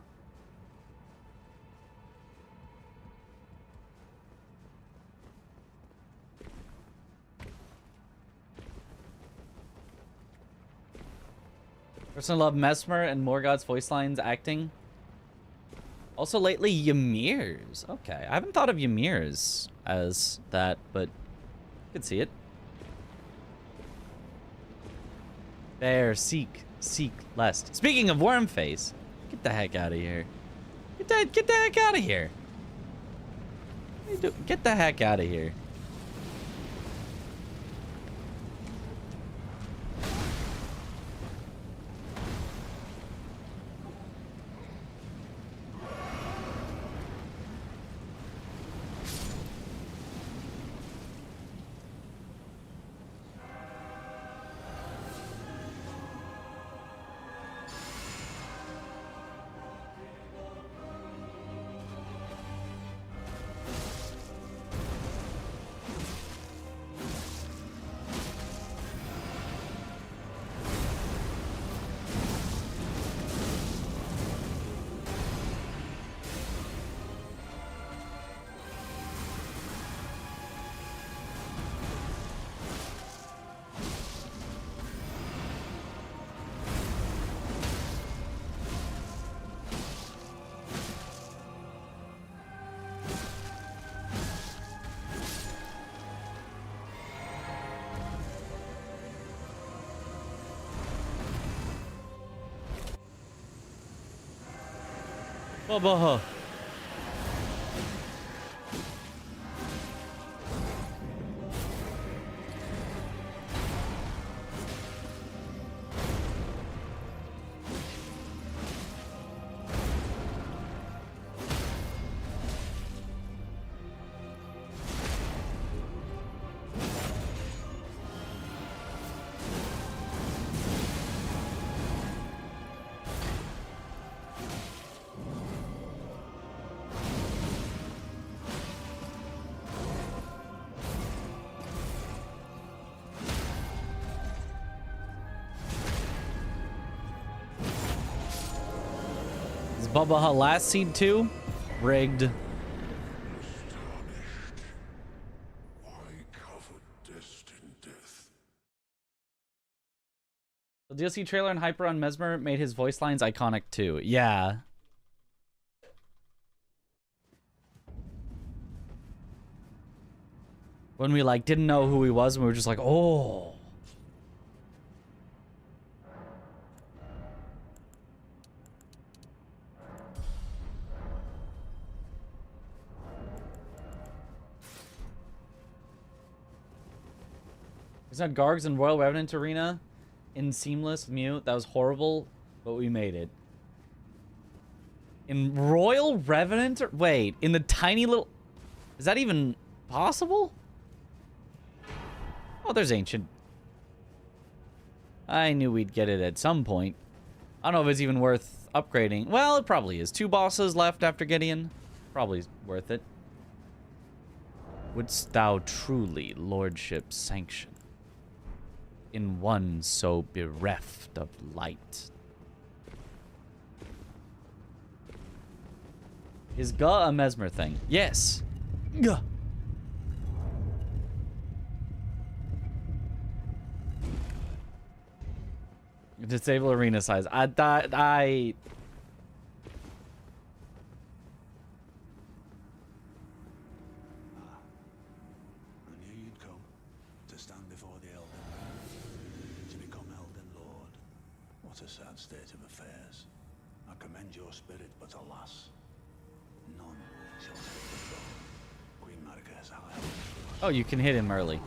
Personally love Mesmer and Morgoth's voice lines acting. Also lately, Ymir's. Okay, I haven't thought of Ymir's as that, but I could see it. Bear, seek, lest. Speaking of Wormface, get the heck out of here. Get the heck out of here. What are you doing? Get the heck out of here. Bubba. Bubba last seed 2? Rigged. The DLC trailer and Hyper on Mesmer made his voice lines iconic too. Yeah. When we like didn't know who he was and we were just like, oh. It's not Gargs and Royal Revenant Arena in Seamless Mute. That was horrible, but we made it. In Royal Revenant? Wait, in the tiny little... Is that even possible? Oh, there's Ancient. I knew we'd get it at some point. I don't know if it's even worth upgrading. Well, it probably is. 2 bosses left after Gideon. Probably worth it. Wouldst thou truly lordship sanction in one so bereft of light? Is Ga a Mesmer thing? Yes. Gah. Disable arena size. I I knew you'd come to stand before the Elden, to become Elden Lord. What a sad state of affairs. I commend your spirit, but alas, none shall take the throne. Queen Marika's high hopes for us. Oh, you can hit him early.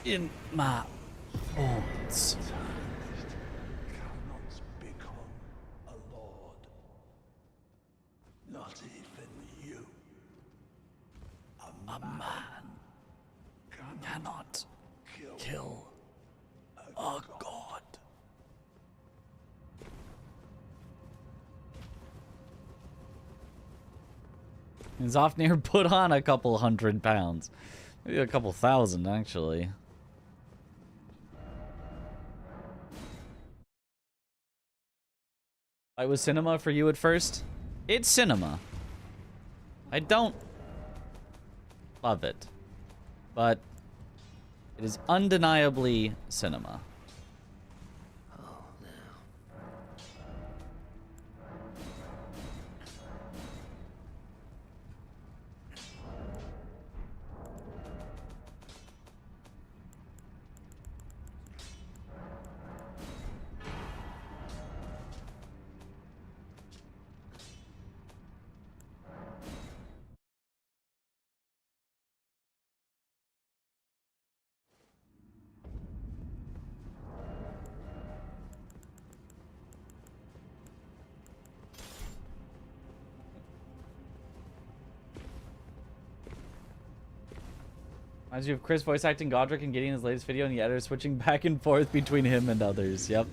in my bones. Cannot become a lord. Not even you. A man cannot kill a god. Zofnir put on a couple 100 pounds. Maybe a couple thousand, actually. It was cinema for you at first? It's cinema. I don't love it, but it is undeniably cinema. Oh, no. Reminds you of Chris voice acting Godric and Gideon's latest video, and the editor switching back and forth between him and others. Yep.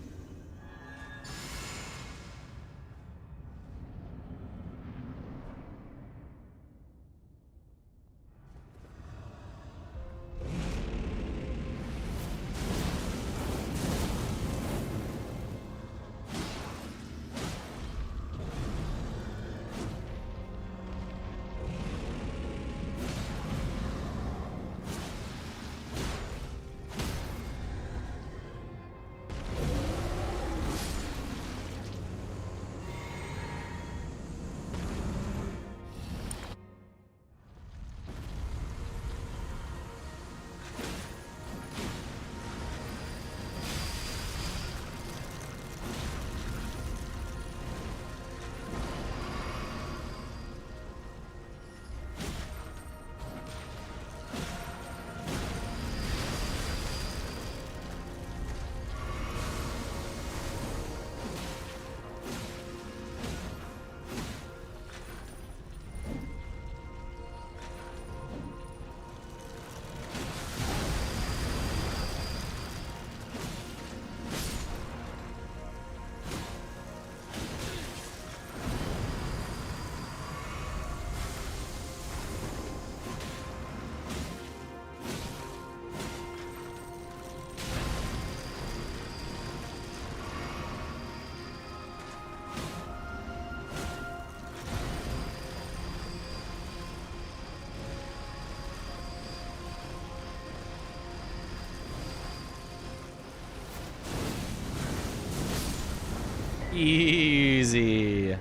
Easy.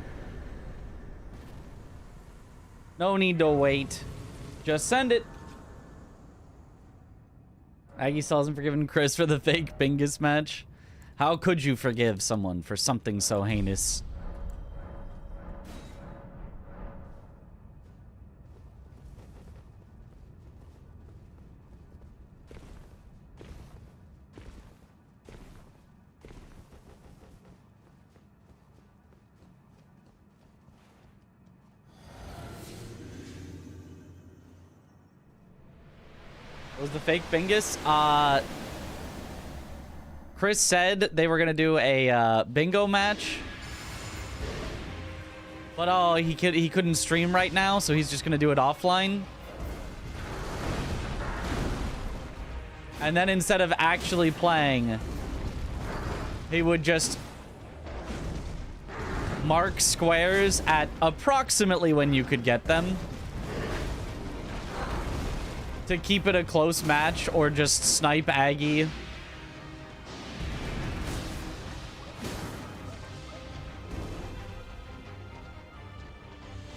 No need to wait. Just send it. Aggie still hasn't forgiven Chris for the fake Bingus match. How could you forgive someone for something so heinous? Was the fake Bingus? Chris said they were gonna do a bingo match, but oh, he couldn't stream right now, so he's just gonna do it offline. And then instead of actually playing, he would just mark squares at approximately when you could get them, to keep it a close match, or just snipe Aggie.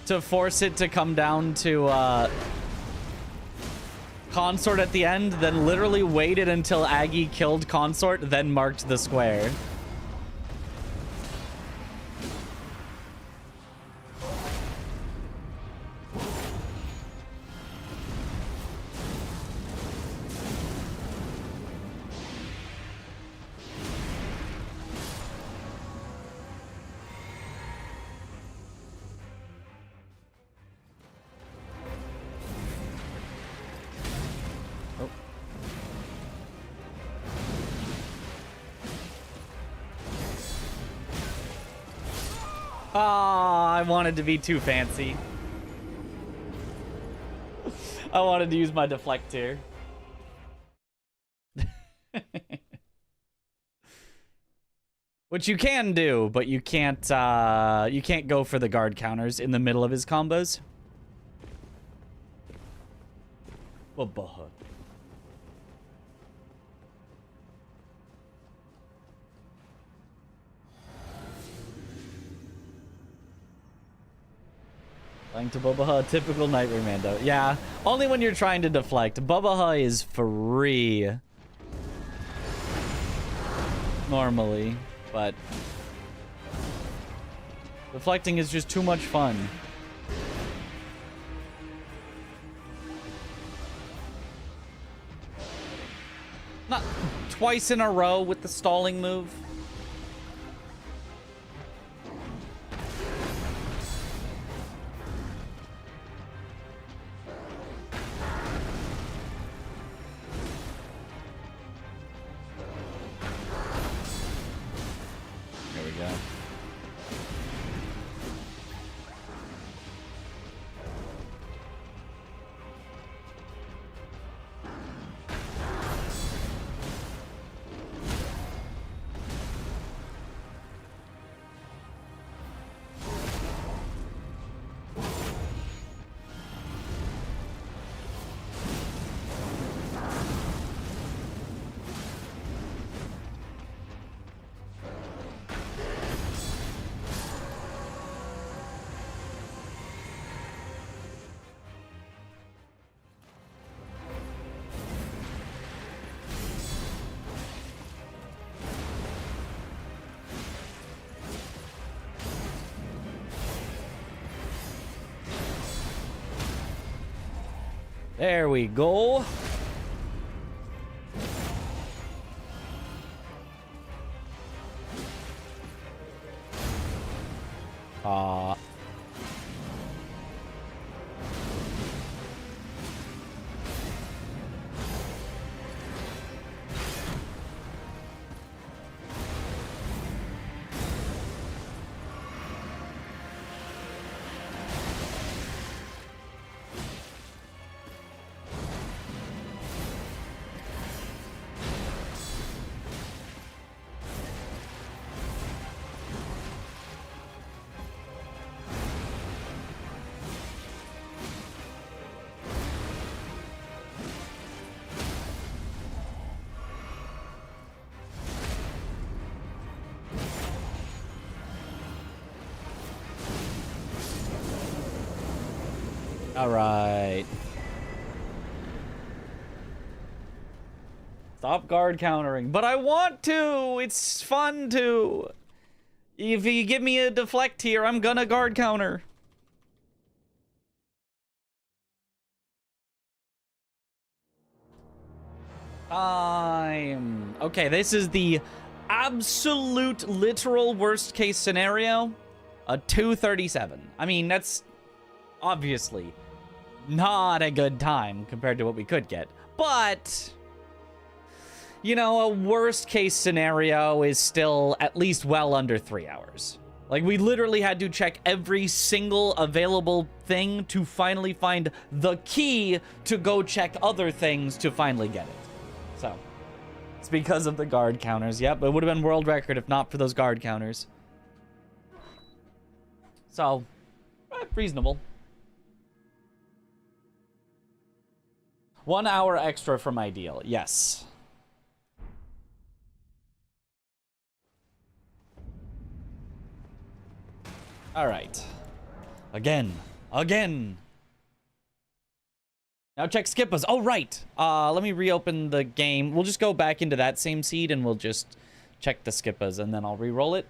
To force it to come down to Consort at the end, then literally waited until Aggie killed Consort, then marked the square. I wanted to be too fancy. I wanted to use my deflect here. Which you can do, but you can't go for the guard counters in the middle of his combos. Playing to Bobaha, typical Nightmare Mando. Yeah, only when you're trying to deflect. Bobaha is free. Normally, but deflecting is just too much fun. Not twice in a row with the stalling move. There we go. There we go. All right. Stop guard countering. But I want to. It's fun to. If you give me a deflect here, I'm gonna guard counter. Okay, this is the absolute literal worst case scenario. A 237. I mean, that's obviously not a good time compared to what we could get. But, you know, a worst case scenario is still at least well under 3 hours. Like, we literally had to check every single available thing to finally find the key to go check other things to finally get it. So, it's because of the guard counters. Yep, it would have been world record if not for those guard counters. So, reasonable. 1 hour extra from ideal, yes. All right. Again. Now check Skippas. Oh, right. Let me reopen the game. We'll just go back into that same seed and we'll just check the Skippas and then I'll re-roll it.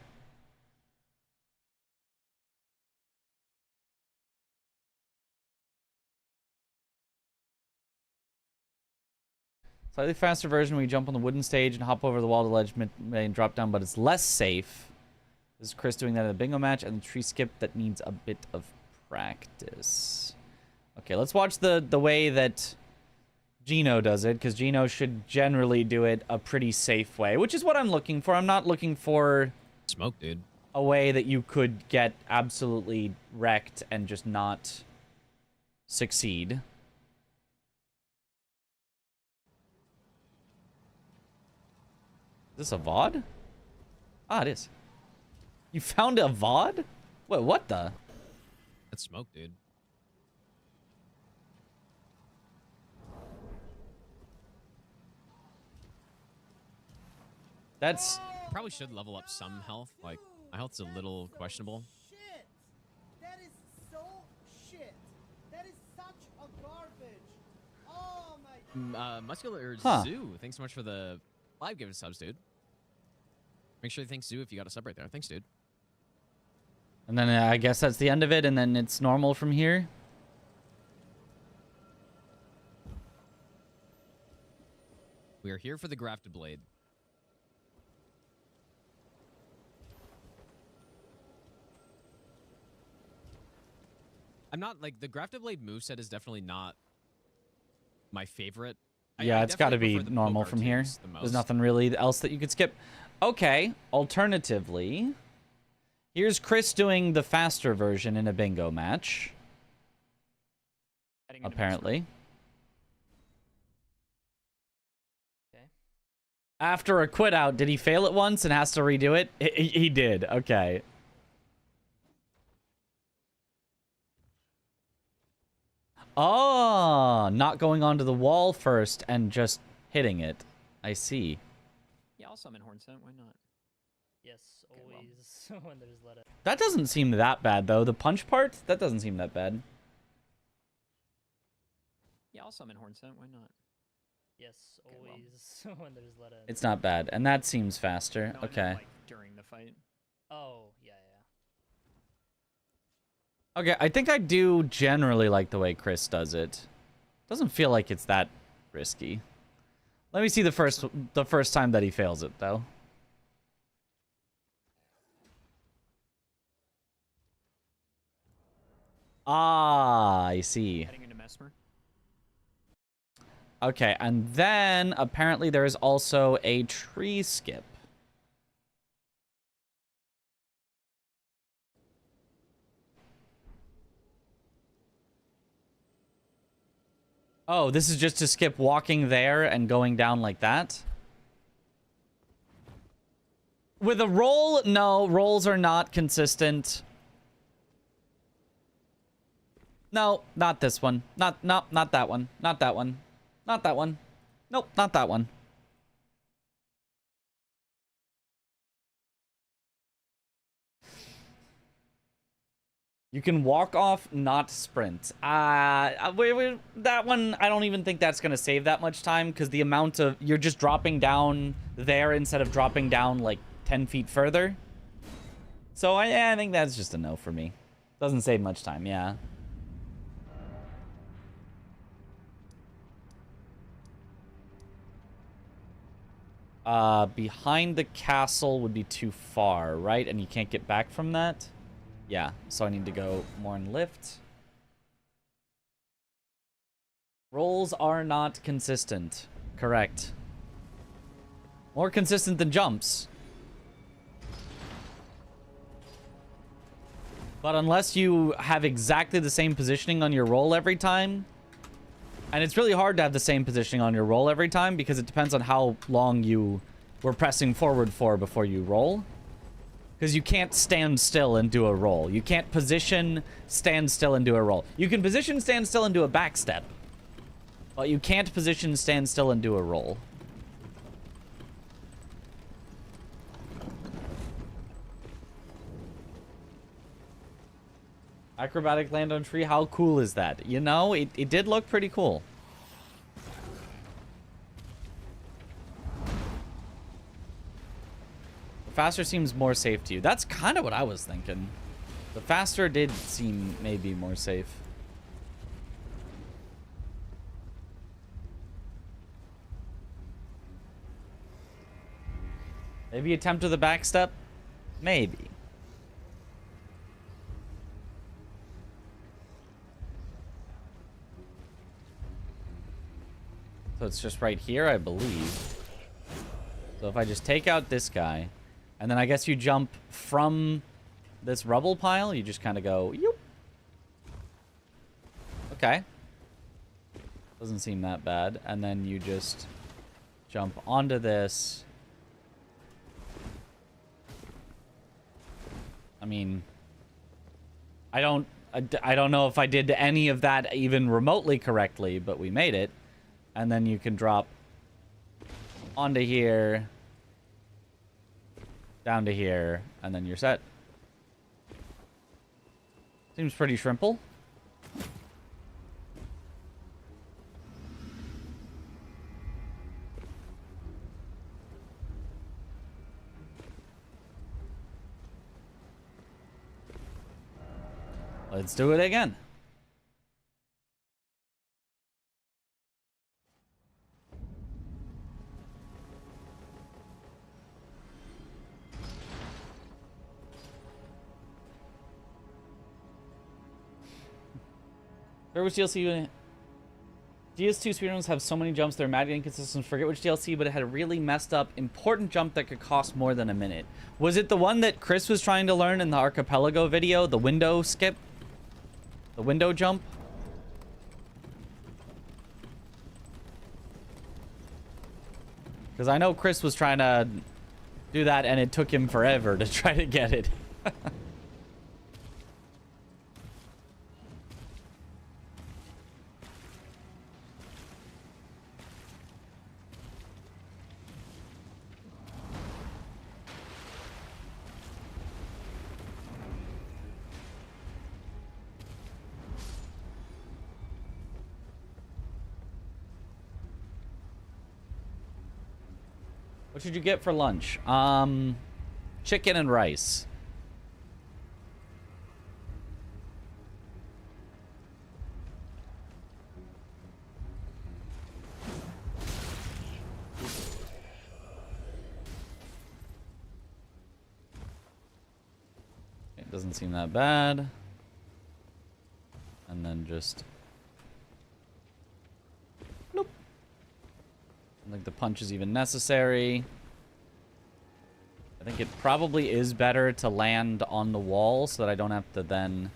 Slightly faster version where you jump on the wooden stage and hop over the wall to the ledge and drop down, but it's less safe. This is Chris doing that in a bingo match, and the tree skip that needs a bit of practice. Okay, let's watch the way that Gino does it, because Gino should generally do it a pretty safe way, which is what I'm looking for. I'm not looking for... Smoke, dude. a way that you could get absolutely wrecked and just not succeed. Is this a VOD? Ah, it is. You found a VOD? Wait, what the? That's smoke, dude. That's... Probably should level up some health. Like, my health's a little questionable. Shit! That is so shit. That is such a garbage. Oh my. Muscular Zoo. Thanks so much for the live given subs, dude. Make sure you thank Zoo if you got a sub right there. Thanks, dude. And then I guess that's the end of it, and then it's normal from here. We are here for the grafted blade. I'm not, like, the grafted blade moveset is definitely not my favorite. Yeah, I it's got to be definitely prefer the normal poke from here. artics the There's most. nothing really else that you could skip. Okay, alternatively, here's Chris doing the faster version in a bingo match. Apparently. Okay. After a quit out, did he fail it once and has to redo it? He did. Okay. Oh, not going onto the wall first and just hitting it. I see. Yeah, I'll summon Hornsent. Why not? Yes, always when there's let it. That doesn't seem that bad, though. The punch part? That doesn't seem that bad. Yeah, I'll summon Hornsent. Why not? Yes, always when there's let it. It's not bad. And that seems faster. No, I meant, Okay. like, during the fight. Oh, yeah, yeah. Okay, I think I do generally like the way Chris does it. Doesn't feel like it's that risky. Let me see the first time that he fails it, though. Ah, I see. Heading into Mesmer. Okay, and then apparently there is also a tree skip. Oh, this is just to skip walking there and going down like that? With a roll, no, rolls are not consistent. No, not this one. Not that one. Not that one. Not that one. Nope, not that one. You can walk off, not sprint. That one, I don't even think that's going to save that much time because the amount of... You're just dropping down there instead of dropping down like 10 feet further. So I think that's just a no for me. Doesn't save much time, yeah. Behind the castle would be too far, right? And you can't get back from that? Yeah, so I need to go more in lift. Rolls are not consistent. Correct. More consistent than jumps. But unless you have exactly the same positioning on your roll every time, and it's really hard to have the same positioning on your roll every time because it depends on how long you were pressing forward for before you roll. Because you can't stand still and do a roll. You can't position, stand still, and do a roll. You can position, stand still, and do a back step. But you can't position, stand still, and do a roll. Acrobatic land on tree, how cool is that? You know, it did look pretty cool. Faster seems more safe to you. That's kind of what I was thinking. The faster did seem maybe more safe. Maybe attempt with a back step? Maybe. So it's just right here, I believe. So if I just take out this guy, And then I guess you jump from this rubble pile. You just kind of go, yoop. Okay. Doesn't seem that bad. And then you just jump onto this. I mean, I don't know if I did any of that even remotely correctly, but we made it. And then you can drop onto here, down to here, and then you're set. Seems pretty shrimple. Let's do it again. Forget which DLC. DS2 speedruns have so many jumps, they're mad inconsistent. Forget which DLC, but it had a really messed up, important jump that could cost more than a minute. Was it the one that Chris was trying to learn in the Archipelago video? The window skip? The window jump? Because I know Chris was trying to do that and it took him forever to try to get it. What should you get for lunch? Chicken and rice. It doesn't seem that bad. And then just... Nope. I don't think the punch is even necessary. I think it probably is better to land on the wall so that I don't have to then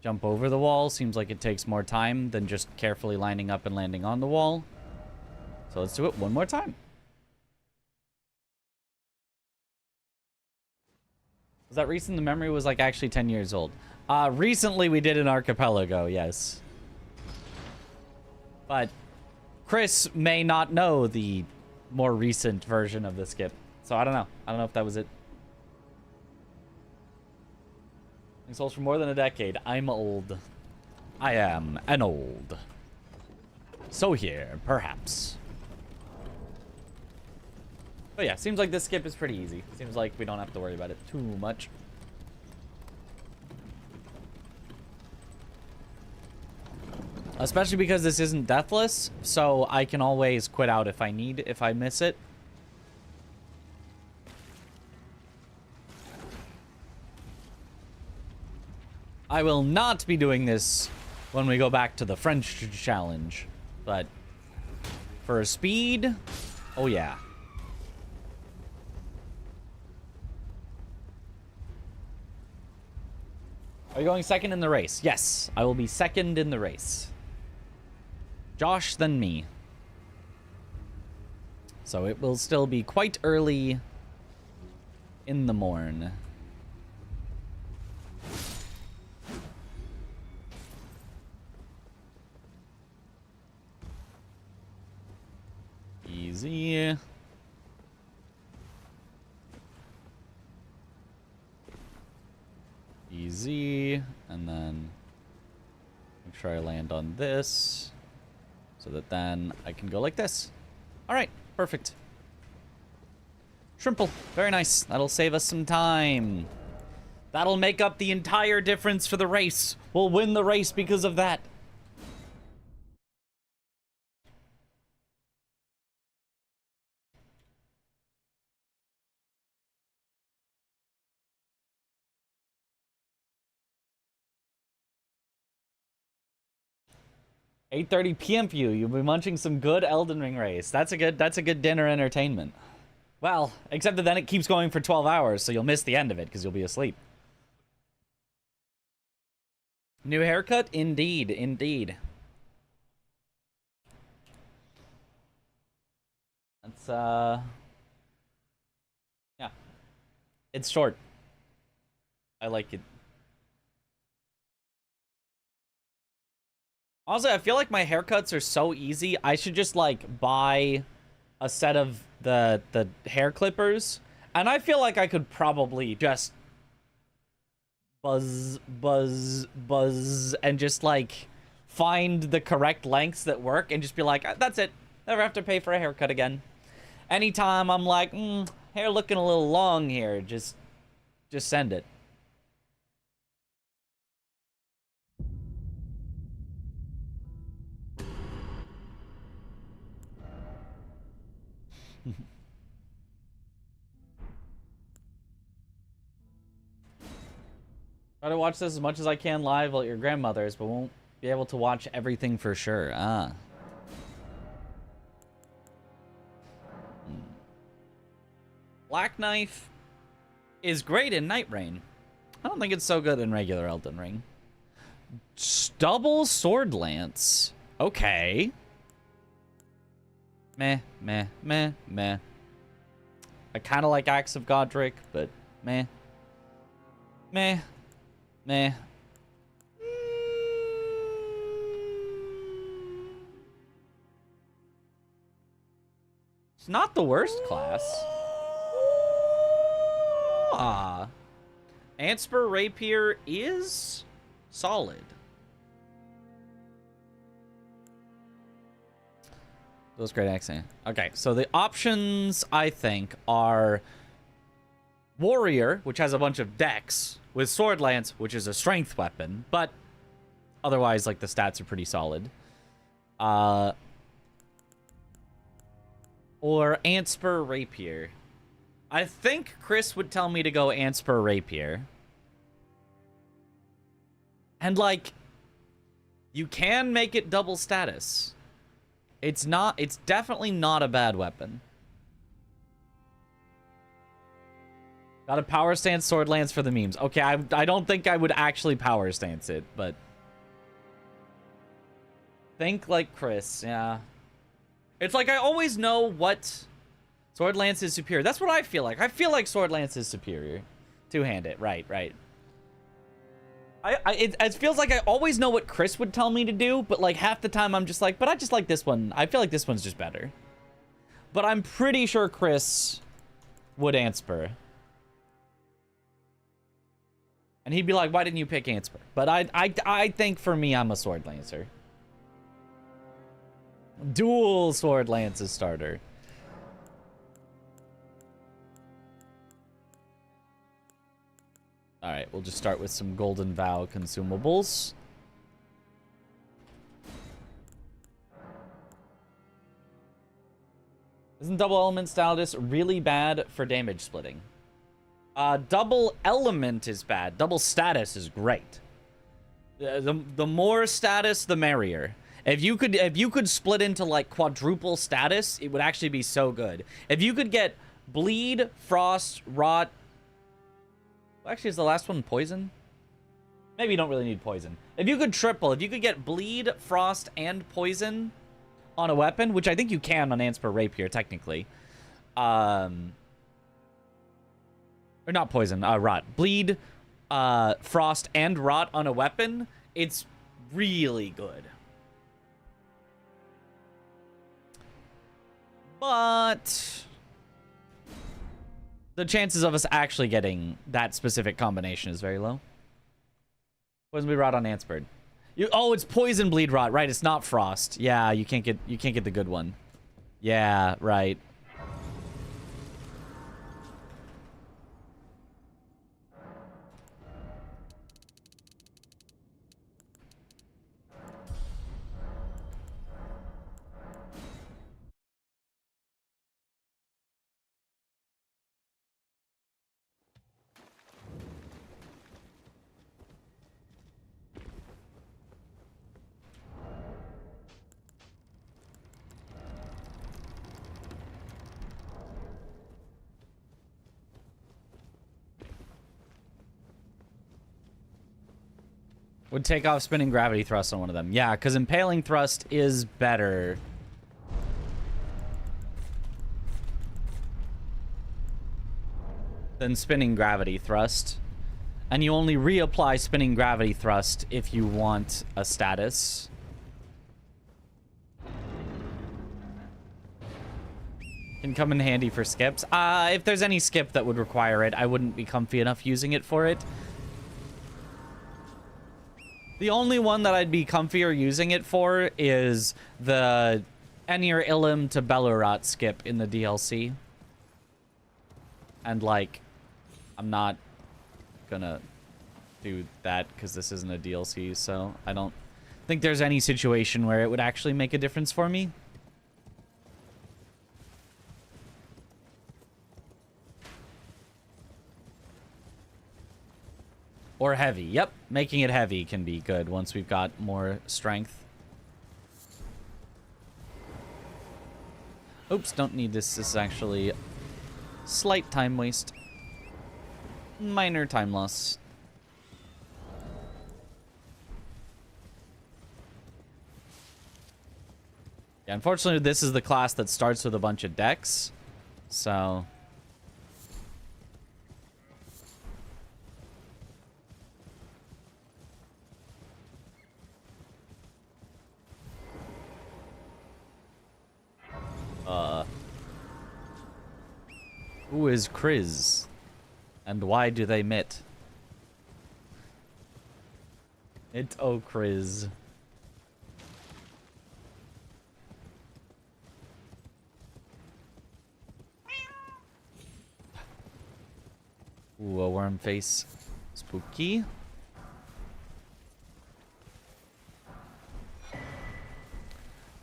jump over the wall. Seems like it takes more time than just carefully lining up and landing on the wall. So let's do it one more time. Was that recent? The memory was like actually 10 years old. Recently we did an Archipelago, yes. But Chris may not know the more recent version of the skip. So I don't know. I don't know if that was it. It's sold for more than a decade. I'm old. I am an old. So here, perhaps. But yeah, seems like this skip is pretty easy. Seems like we don't have to worry about it too much. Especially because this isn't deathless, so I can always quit out if I need, if I miss it. I will not be doing this when we go back to the French challenge, but for a speed, oh yeah. Are you going second in the race? Yes, I will be second in the race. Josh, then me. So it will still be quite early in the morn. Easy. Easy. And then make sure I land on this so that then I can go like this. All right, perfect. Shrimple, very nice. That'll save us some time. That'll make up the entire difference for the race. We'll win the race because of that. $8:30 p.m. for you. You'll be munching some good Elden Ring race. That's a good dinner entertainment. Well, except that then it keeps going for 12 hours, so you'll miss the end of it because you'll be asleep. New haircut? Indeed, indeed. That's, yeah. It's short. I like it. Honestly, I feel like my haircuts are so easy. I should just, like, buy a set of the hair clippers. And I feel like I could probably just buzz, and just, like, find the correct lengths that work and just be like, that's it. Never have to pay for a haircut again. Anytime I'm like, hair looking a little long here, just send it. Try to watch this as much as I can live while at your grandmother's, but won't be able to watch everything for sure. Ah. Black Knife is great in Night Rain. I don't think it's so good in regular Elden Ring. Double Sword Lance. Okay. Meh. I kind of like Axe of Godric, but meh. It's not the worst class. Antspur Rapier is solid. Those great accent. Okay, so the options, I think, are Warrior, which has a bunch of dex, with Sword Lance, which is a strength weapon, but otherwise, like, the stats are pretty solid. Or Antspur Rapier. I think Chris would tell me to go Antspur Rapier. And, like, you can make it double status. It's definitely not a bad weapon. Got a power stance Sword Lance for the memes. Okay, I don't think I would actually power stance it, but think like Chris, yeah. It's like I always know what Sword Lance is superior. That's what I feel like. I feel like Sword Lance is superior. Two-handed, right. It feels like I always know what Chris would tell me to do, but like half the time I'm just like, but I just like this one. I feel like this one's just better. But I'm pretty sure Chris would Antspur. And he'd be like, why didn't you pick Antspur? But I think for me, I'm a Sword Lancer. Dual Sword Lances starter. Alright, we'll just start with some Golden Vow consumables. Isn't double element status really bad for damage splitting? Double element is bad. Double status is great. The more status, the merrier. If you could split into like quadruple status, it would actually be so good. If you could get bleed, frost, rot. Actually, is the last one poison? Maybe you don't really need poison. If you could get bleed, frost, and poison on a weapon, which I think you can on Antspur Rapier, technically. Or not poison, rot. Bleed, frost, and rot on a weapon, it's really good. But the chances of us actually getting that specific combination is very low. Poison bleed rot on Antspur. Oh, it's poison bleed rot, right? It's not frost. Yeah, you can't get the good one. Yeah, right. Would take off spinning gravity thrust on one of them. Yeah, because impaling thrust is better. Than spinning gravity thrust. And you only reapply spinning gravity thrust if you want a status. Can come in handy for skips. If there's any skip that would require it, I wouldn't be comfy enough using it for it. The only one that I'd be comfier using it for is the Enir Illim to Belurat skip in the DLC. And, like, I'm not gonna do that because this isn't a DLC, so I don't think there's any situation where it would actually make a difference for me. Or heavy. Yep, making it heavy can be good once we've got more strength. Oops, don't need this. This is actually slight time waste. Minor time loss. Yeah, unfortunately, this is the class that starts with a bunch of decks. So... who is Kriz? And why do they mit? Oh Kriz. Ooh, a worm face. Spooky.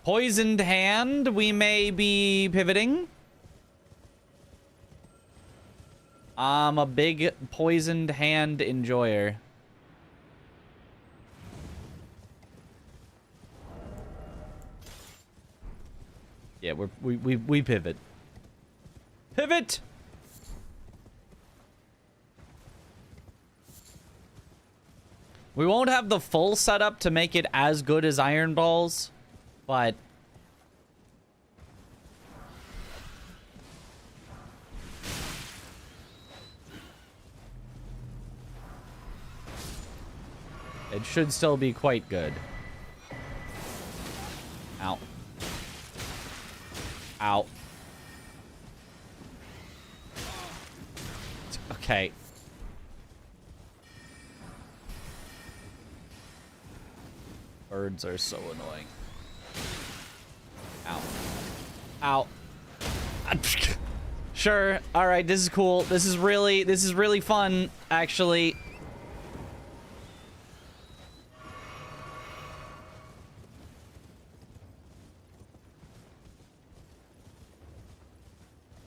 Poisoned hand, we may be pivoting. I'm a big poisoned hand enjoyer. Yeah, we pivot. Pivot! We won't have the full setup to make it as good as Iron Balls, but... it should still be quite good. Ow. Ow. Okay. Birds are so annoying. Ow. Ow. Sure. All right, this is cool. This is really fun, actually.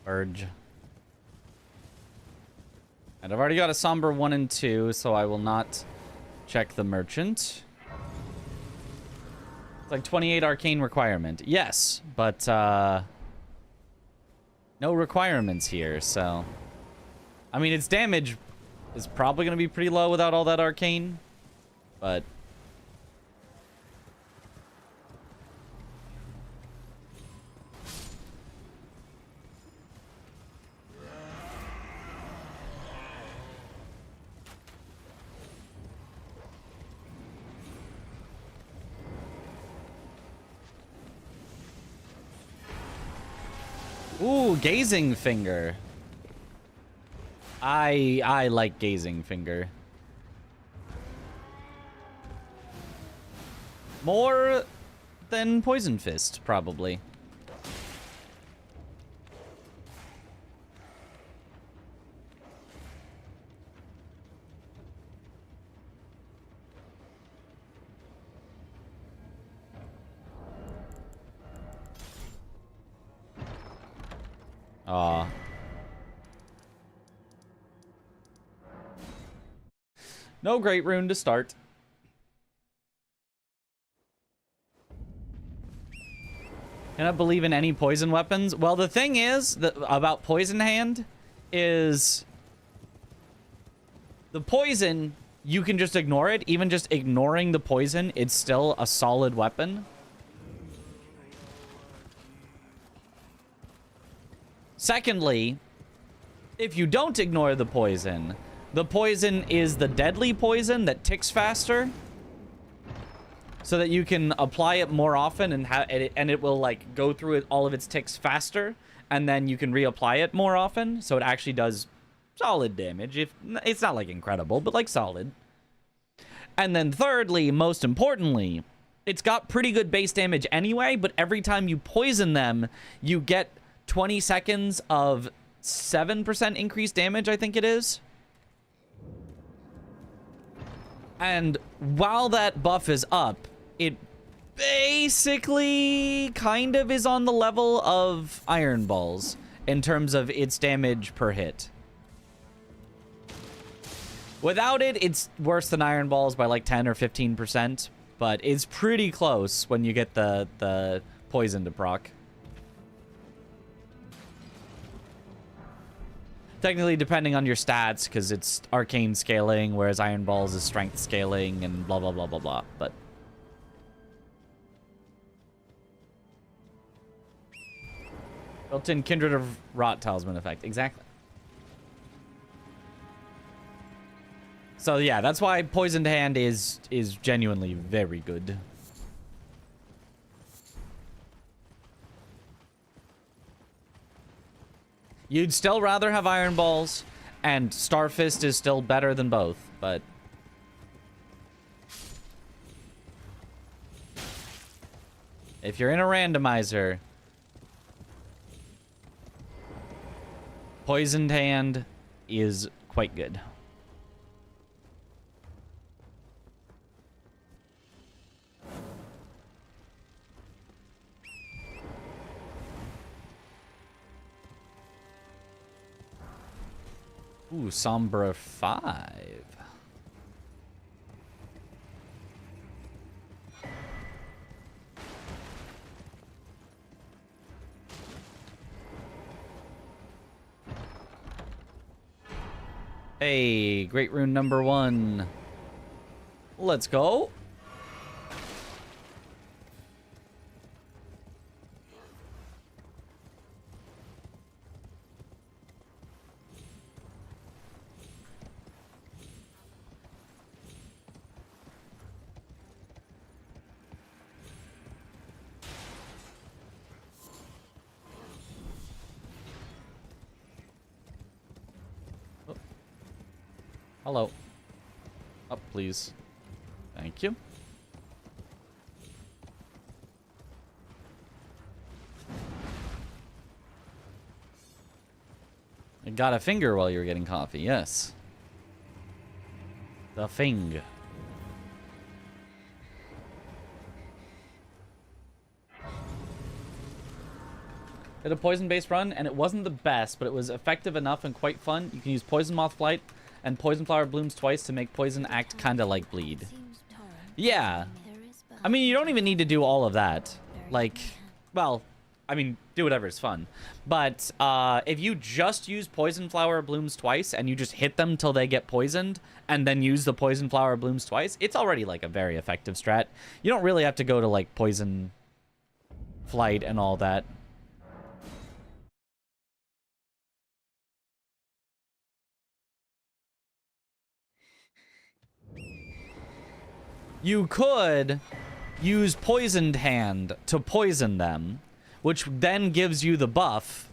Urge. And I've already got a Somber 1 and 2, so I will not check the merchant. It's like 28 arcane requirement. Yes, but no requirements here, so... I mean, its damage is probably going to be pretty low without all that arcane, but... Ooh, Gazing Finger. I like Gazing Finger. More than Poison Fist, probably. Aw. No great rune to start. Cannot believe in any poison weapons. Well, the thing is that about Poison Hand is the poison you can just ignore it. Even just ignoring the poison, it's still a solid weapon. Secondly, if you don't ignore the poison is the deadly poison that ticks faster, so that you can apply it more often and it will like go through all of its ticks faster, and then you can reapply it more often, so it actually does solid damage. If it's not like incredible, but like solid. And then thirdly, most importantly, it's got pretty good base damage anyway, but every time you poison them, you get 20 seconds of 7% increased damage, I think it is. And while that buff is up, it basically kind of is on the level of Iron Balls in terms of its damage per hit. Without it, it's worse than Iron Balls by like 10 or 15%, but it's pretty close when you get the poison to proc. Technically, depending on your stats, because it's arcane scaling, whereas Iron Balls is strength scaling, and blah, blah, blah, blah, blah. But built-in Kindred of Rot Talisman effect. Exactly. So, yeah, that's why Poisoned Hand is genuinely very good. You'd still rather have Iron Balls, and Starfist is still better than both, but... if you're in a randomizer, Poisoned Hand is quite good. Ooh, Sombra 5. Hey, Great Rune number 1. Let's go. Hello. Up, please. Thank you. I got a finger while you were getting coffee, yes. The fing. Did a poison-based run, and it wasn't the best, but it was effective enough and quite fun. You can use Poison Moth Flight and Poison Flower Blooms twice to make poison act kind of like bleed. Yeah. I mean, you don't even need to do all of that. Like, well, I mean, do whatever is fun. But if you just use Poison Flower Blooms twice and you just hit them till they get poisoned and then use the Poison Flower Blooms twice, it's already like a very effective strat. You don't really have to go to like Poison Flight and all that. You could use Poisoned Hand to poison them, which then gives you the buff,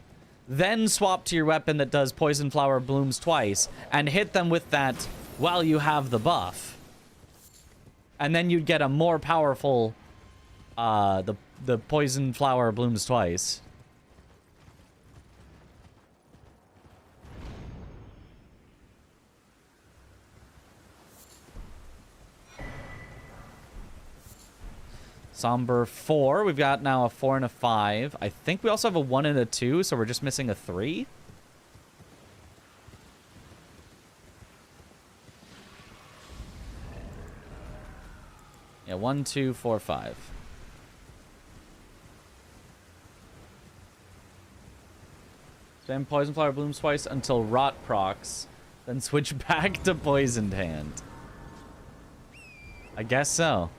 then swap to your weapon that does Poison Flower Blooms twice, and hit them with that while you have the buff. And then you'd get a more powerful, the Poison Flower Blooms twice. Somber 4. We've got now a 4 and a 5. I think we also have a 1 and a 2, so we're just missing a 3. Yeah, 1, 2, 4, 5. Spam Poison Flower Blooms twice until Rot procs, then switch back to Poisoned Hand. I guess so.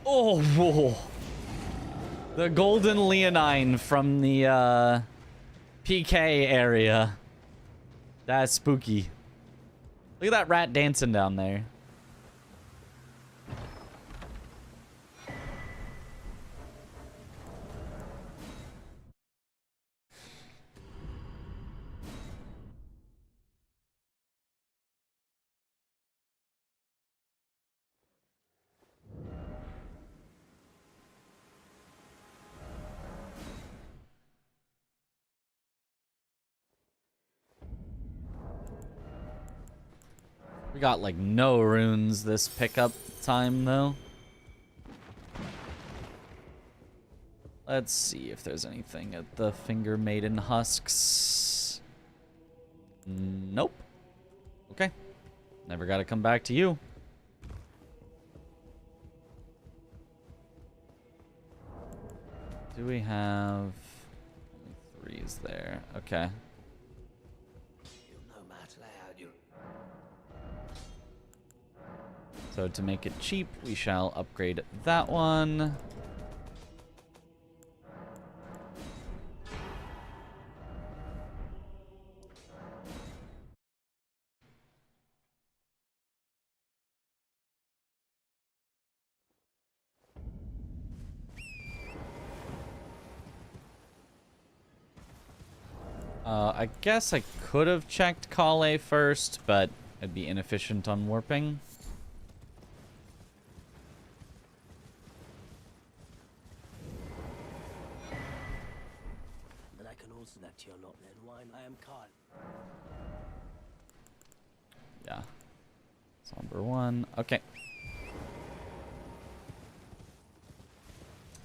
Oh, whoa. The golden leonine from the PK area. That's spooky. Look at that rat dancing down there. We got like no runes this pickup time though. Let's see if there's anything at the Finger Maiden Husks. Nope. Okay. Never gotta come back to you. Do we have only 3s there? Okay. So to make it cheap, we shall upgrade that one. I guess I could have checked Kale first, but it'd be inefficient on warping. That I can also that you're not then wine. I am Carl. Yeah. Somber 1. Okay.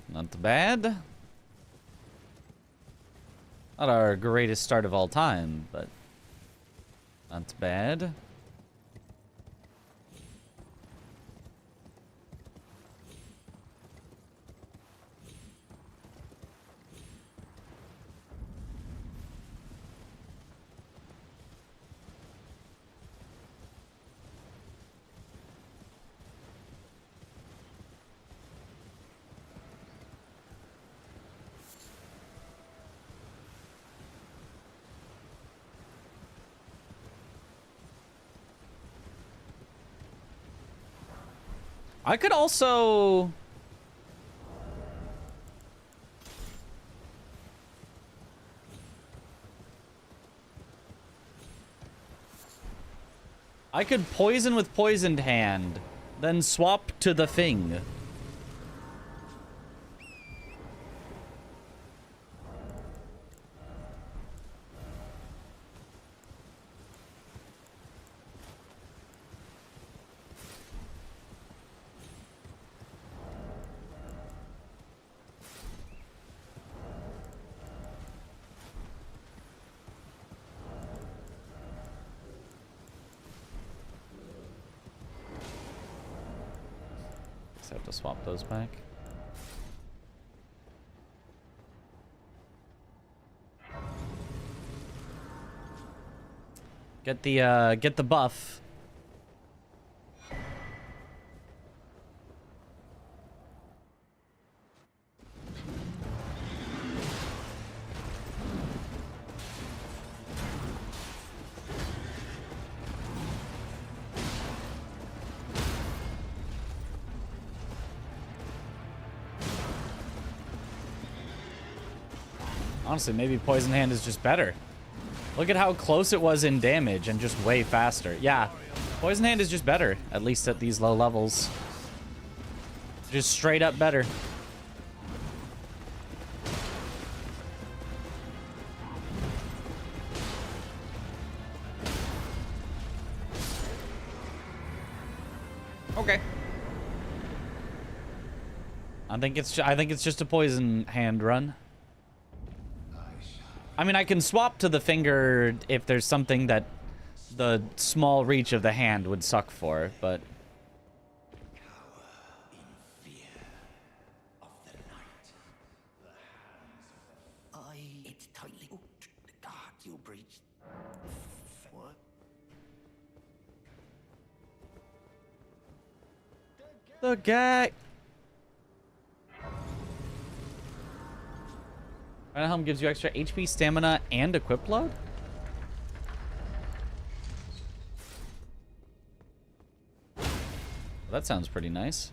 Not bad. Not our greatest start of all time, but not bad. I could also... I could poison with Poisoned Hand, then swap to the thing. Have to swap those back. Get the buff. Honestly, maybe Poison Hand is just better. Look at how close it was in damage and just way faster. Yeah, Poison Hand is just better, at least at these low levels. Just straight up better. Okay. I think it's just a Poison Hand run. I mean, I can swap to the finger if there's something that the small reach of the hand would suck for, but The guy. Rhino Helm gives you extra HP, stamina, and equip load? Well, that sounds pretty nice.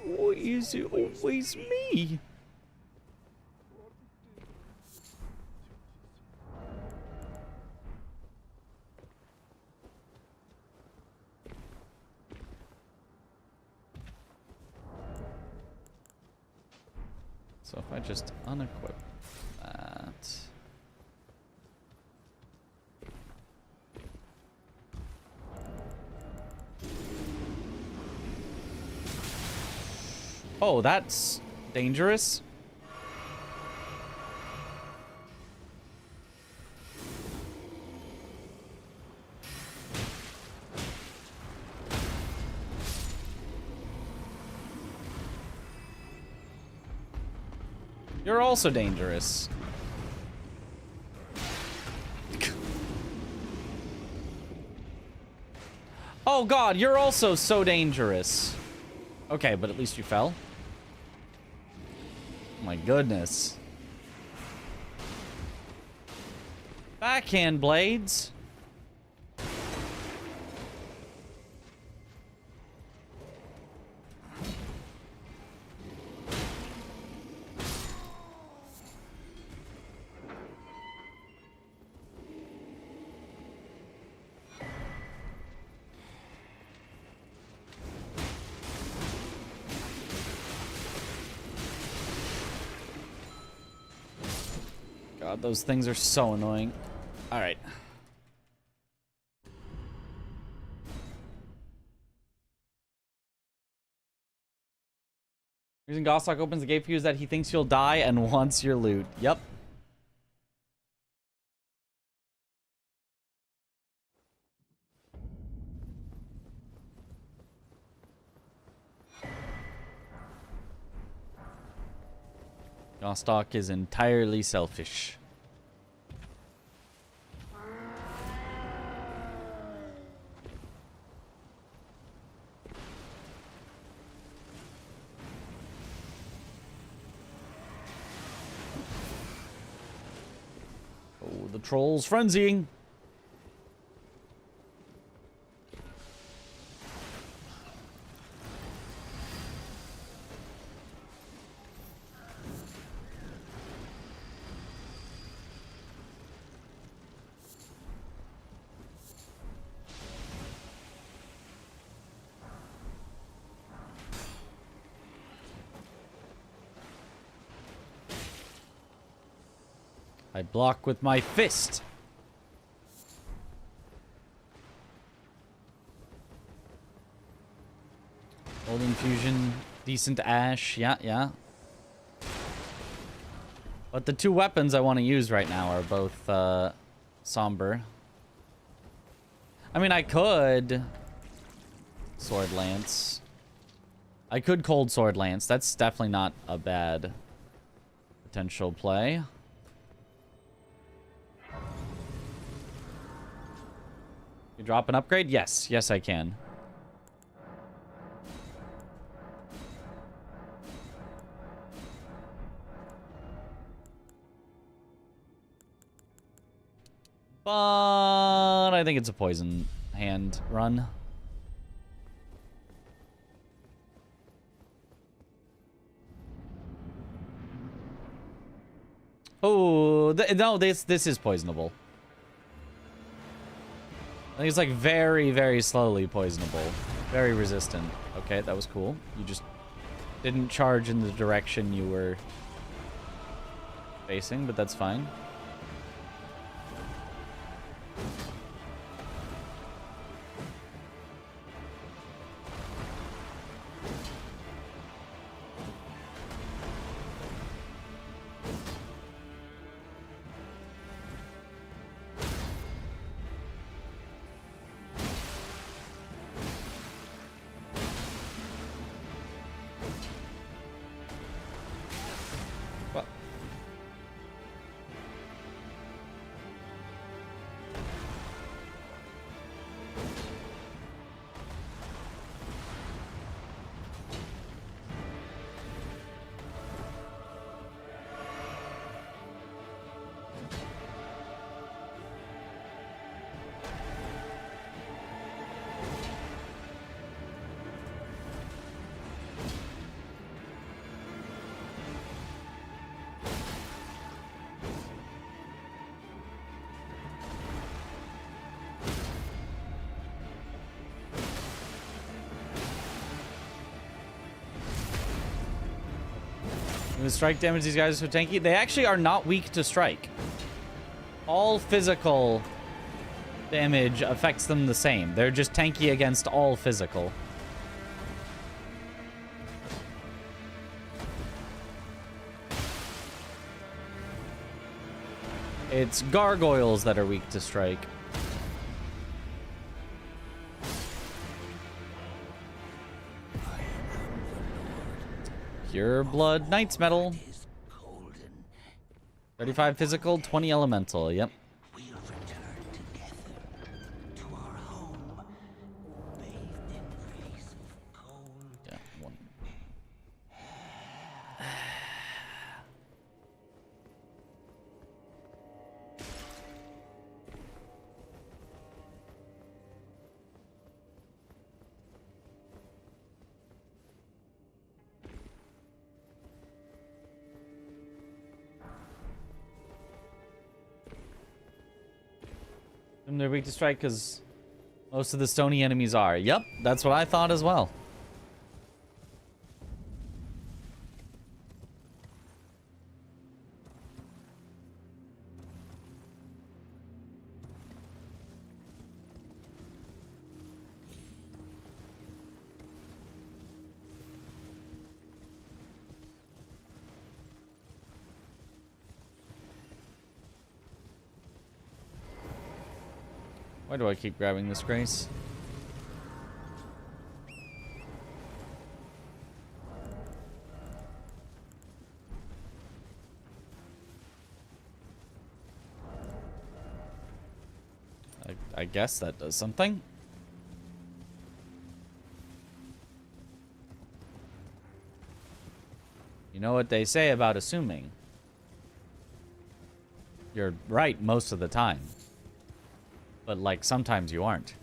Why is it always me? So if I just unequip that. Oh, that's dangerous. You're also dangerous. Oh god, you're also so dangerous. Okay, but at least you fell. Oh my goodness. Backhand blades. God, those things are so annoying. All right. Reason Gostock opens the gate for you is that he thinks you'll die and wants your loot. Yep. Gostock is entirely selfish. Oh, the troll's frenzying. I block with my fist. Old infusion, decent ash. Yeah, yeah. But the two weapons I want to use right now are both somber. I mean, I could sword lance. I could cold sword lance. That's definitely not a bad potential play. You drop an upgrade? Yes. Yes, I can. But I think it's a poison hand run. Oh, no, this is poisonable. I think it's like very, very slowly poisonable. Very resistant. Okay, that was cool. You just didn't charge in the direction you were facing, but that's fine. The strike damage, these guys are so tanky. They actually are not weak to strike. All physical damage affects them the same. They're just tanky against all physical. It's gargoyles that are weak to strike. Pure Blood Knight's Metal. 35 physical, 20 elemental. Yep. We'll return together to our home, bathed in rays of cold. Yeah, one. They're weak to strike because most of the stony enemies are. Yep, that's what I thought as well. Why do I keep grabbing this, Grace? I guess that does something. You know what they say about assuming. You're right most of the time. But, like, sometimes you aren't.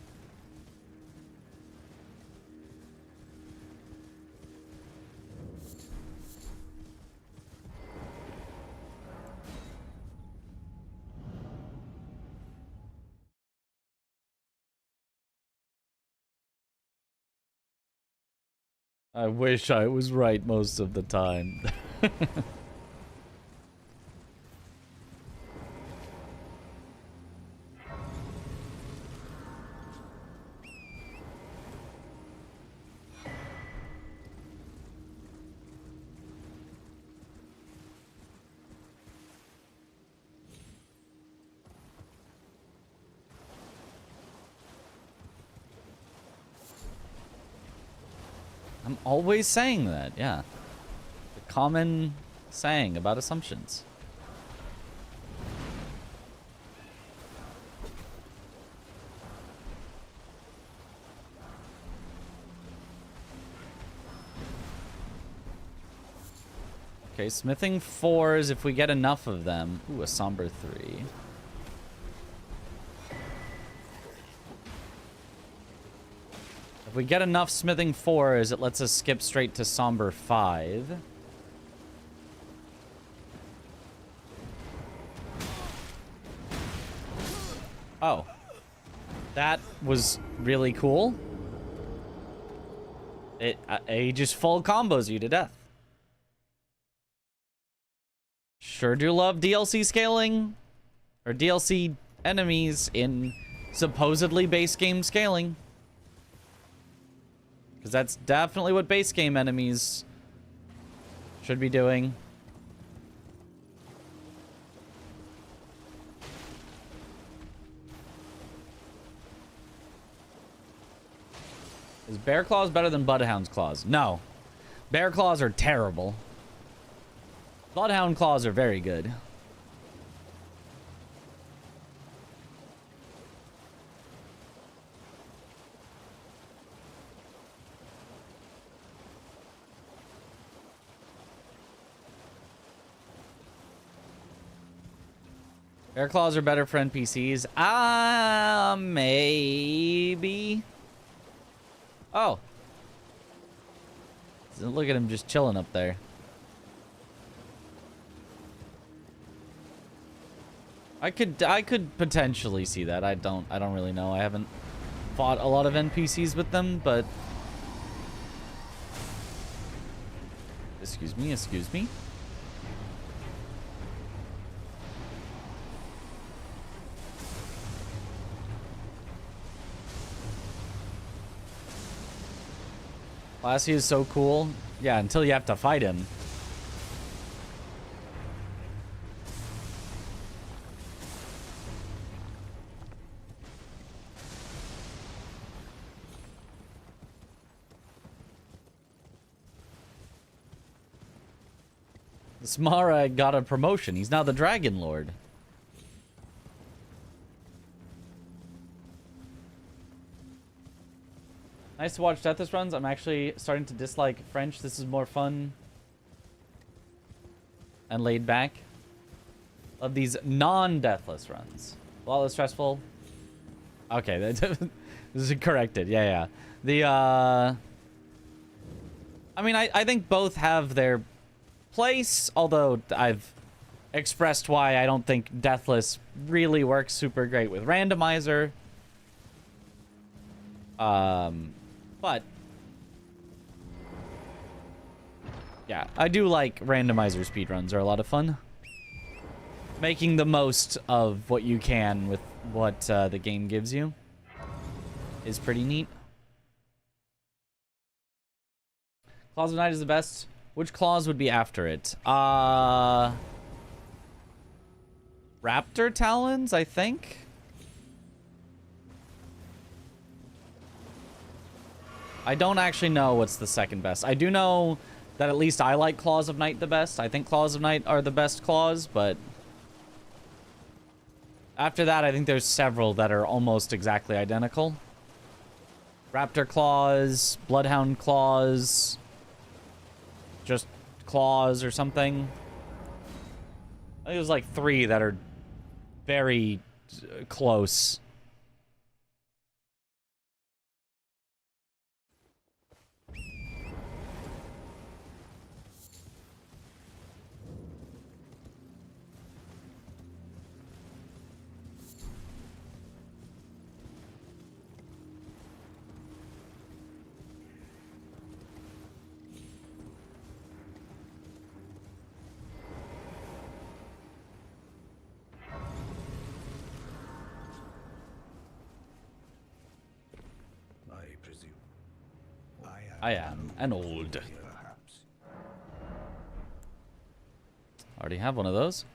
I wish I was right most of the time. I'm always saying that, yeah. The common saying about assumptions. Okay, smithing 4s if we get enough of them. Ooh, a somber 3. If we get enough smithing 4s, it lets us skip straight to somber 5. Oh. That was really cool. It just full combos you to death. Sure do love DLC scaling. Or DLC enemies in supposedly base game scaling. Because that's definitely what base game enemies should be doing. Is Bear Claws better than Bloodhound's Claws? No. Bear Claws are terrible. Bloodhound Claws are very good. Bear Claws are better for NPCs. Maybe. Oh. Look at him just chilling up there. I could potentially see that. I don't really know. I haven't fought a lot of NPCs with them, but excuse me. Lassie is so cool. Yeah, until you have to fight him. Smara got a promotion. He's now the Dragon Lord. Nice to watch Deathless runs. I'm actually starting to dislike French. This is more fun and laid back. Love these non-Deathless runs. A lot less stressful. Okay, this is corrected. Yeah. I mean, I think both have their place, although I've expressed why I don't think Deathless really works super great with Randomizer. But yeah, I do like Randomizer speedruns are a lot of fun. Making the most of what you can with what the game gives you is pretty neat. Claws of Night is the best. Which claws would be after it? Raptor Talons, I think. I don't actually know what's the second best. I do know that at least I like Claws of Night the best. I think Claws of Night are the best claws, but after that, I think there's several that are almost exactly identical. Raptor Claws, Bloodhound Claws, just claws or something. I think there's like 3 that are very close. I am an old. Already have one of those.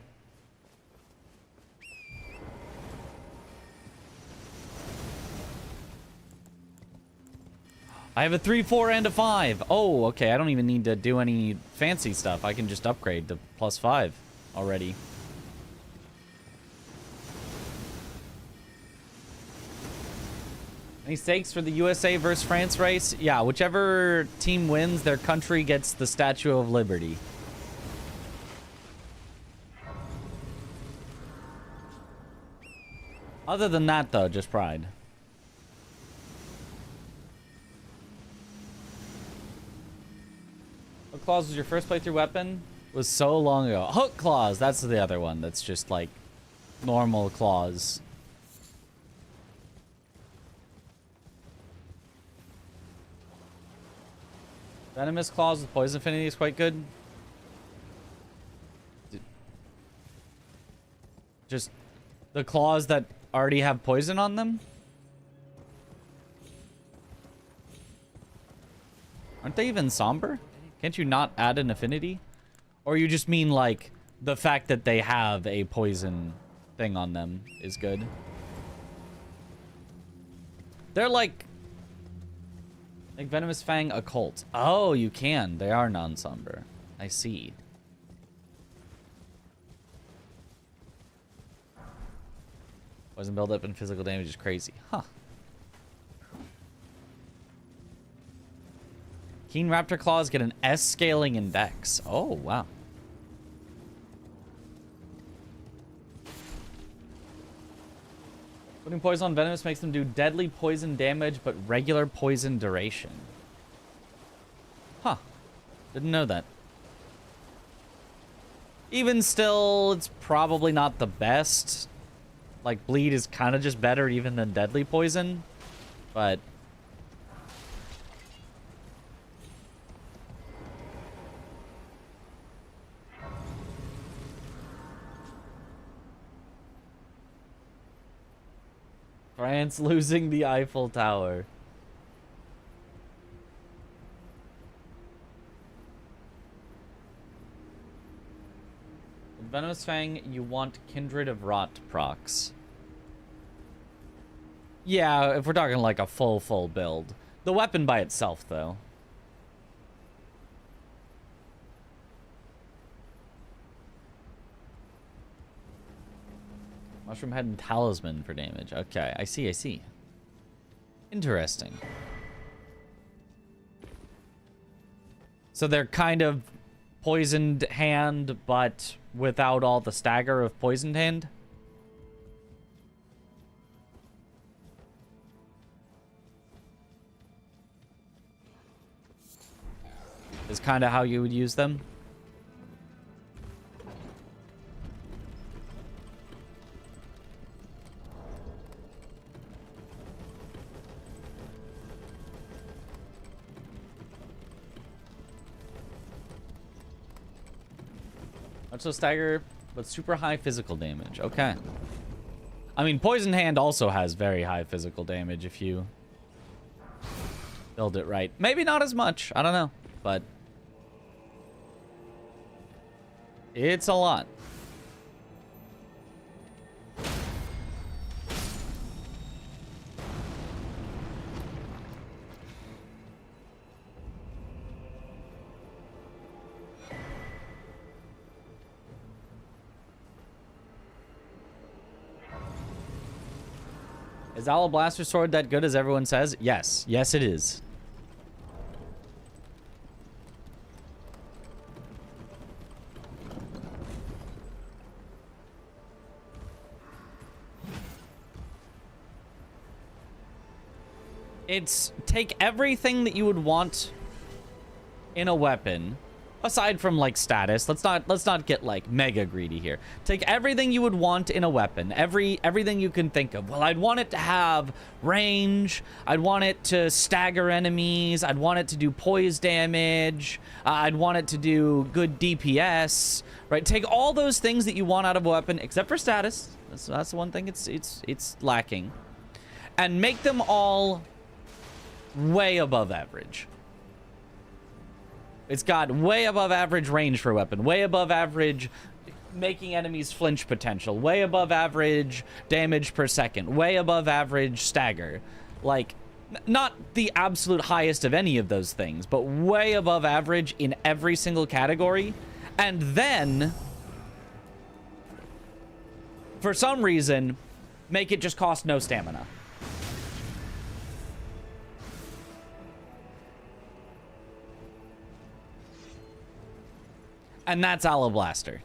I have a 3, 4, and a 5. Oh, okay. I don't even need to do any fancy stuff. I can just upgrade to +5 already. Any stakes for the USA versus France race? Yeah, whichever team wins, their country gets the Statue of Liberty. Other than that, though, just pride. What claws was your first playthrough weapon? It was so long ago. Hook claws, that's the other one. That's just like normal claws. Venomous claws with poison affinity is quite good. Just the claws that already have poison on them? Aren't they even somber? Can't you not add an affinity? Or you just mean like the fact that they have a poison thing on them is good? They're like Venomous Fang Occult. Oh, you can. They are non-somber. I see. Poison buildup and physical damage is crazy. Huh. Keen Raptor Claws get an S scaling index. Oh, wow. Putting poison on Venomous makes them do deadly poison damage, but regular poison duration. Huh. Didn't know that. Even still, it's probably not the best. Like, bleed is kind of just better even than deadly poison. But France losing the Eiffel Tower. Venomous Fang, you want Kindred of Rot procs. Yeah, if we're talking like a full build. The weapon by itself, though. Mushroom Head and Talisman for damage. Okay, I see. Interesting. So they're kind of Poisoned Hand, but without all the stagger of Poisoned Hand? Is kind of how you would use them? Much so stagger, but super high physical damage. Okay. I mean, Poison Hand also has very high physical damage if you build it right. Maybe not as much. I don't know. But it's a lot. Is Alablaster Sword that good as everyone says? Yes. Yes, it is. It's take everything that you would want in a weapon, aside from like status. Let's not get like mega greedy here. Take everything you would want in a weapon, everything you can think of. Well, I'd want it to have range. I'd want it to stagger enemies. I'd want it to do poise damage. I'd want it to do good DPS. Right? Take all those things that you want out of a weapon, except for status. That's the one thing it's lacking, and make them all way above average. It's got way above average range for a weapon, way above average making enemies flinch potential, way above average damage per second, way above average stagger. Like, not the absolute highest of any of those things, but way above average in every single category. And then, for some reason, make it just cost no stamina. And that's Alablaster.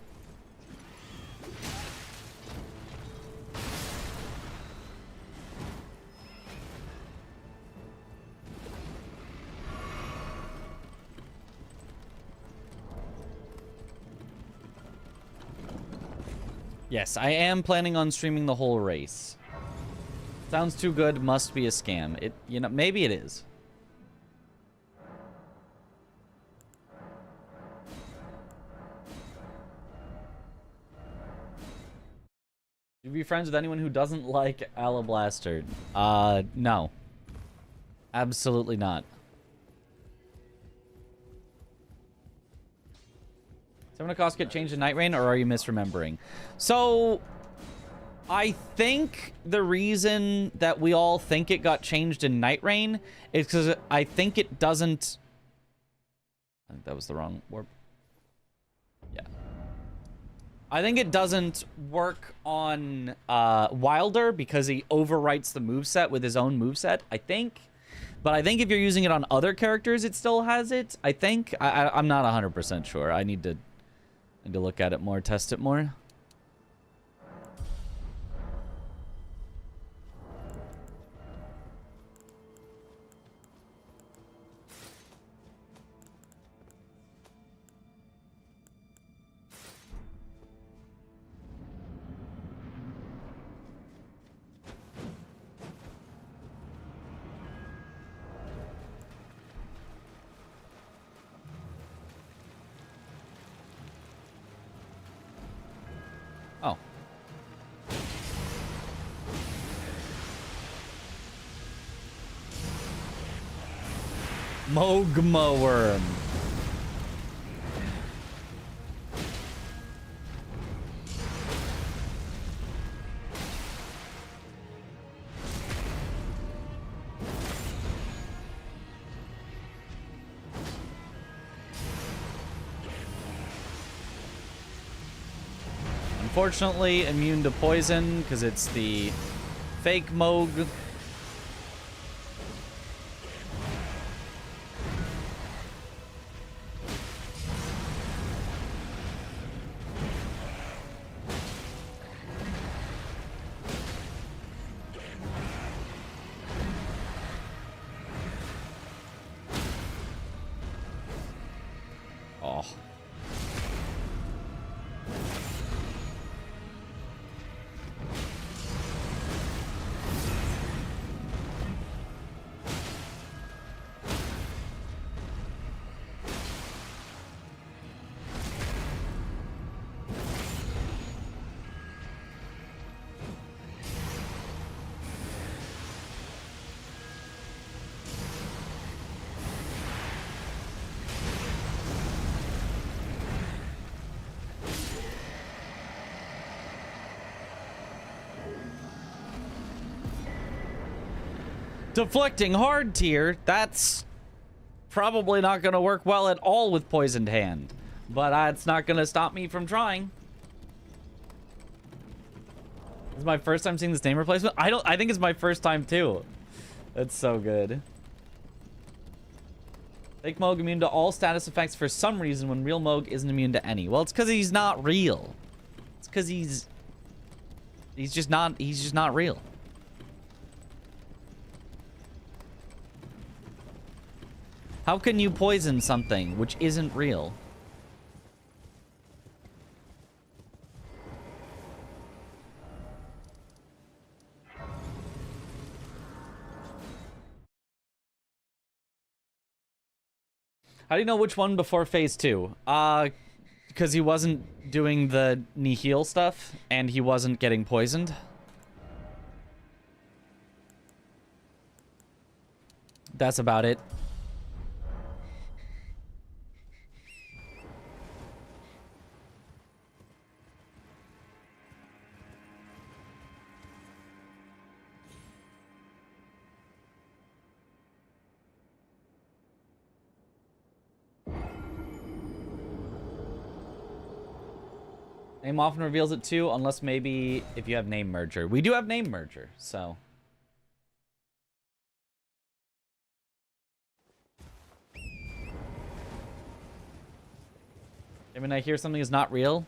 Yes, I am planning on streaming the whole race. Sounds too good, must be a scam. It, you know, maybe it is. Do you be friends with anyone who doesn't like Alablaster? No. Absolutely not. Is Summoner cost get changed in Night Rain, or are you misremembering? So, I think the reason that we all think it got changed in Night Rain is because I think it doesn't... I think that was the wrong word. Yeah. I think it doesn't work on Wilder because he overwrites the moveset with his own moveset, I think. But I think if you're using it on other characters, it still has it, I think. I'm not 100% sure. I need to look at it more, test it more. Oh. Mogma worm. unfortunately immune to poison because it's the fake Moog. Oh. Deflecting hard tier, that's probably not going to work well at all with Poisoned Hand. But it's not going to stop me from trying. This is my first time seeing this name replacement. I think it's my first time too. That's so good. Fake Moog immune to all status effects for some reason when real Moog isn't immune to any. Well, it's because he's not real. It's because he's just not real. How can you poison something which isn't real? How do you know which one before phase 2? Because he wasn't doing the Nihil stuff and he wasn't getting poisoned. That's about it. Name often reveals it too, unless maybe if you have name merger. We do have name merger, so. I mean, I hear something is not real.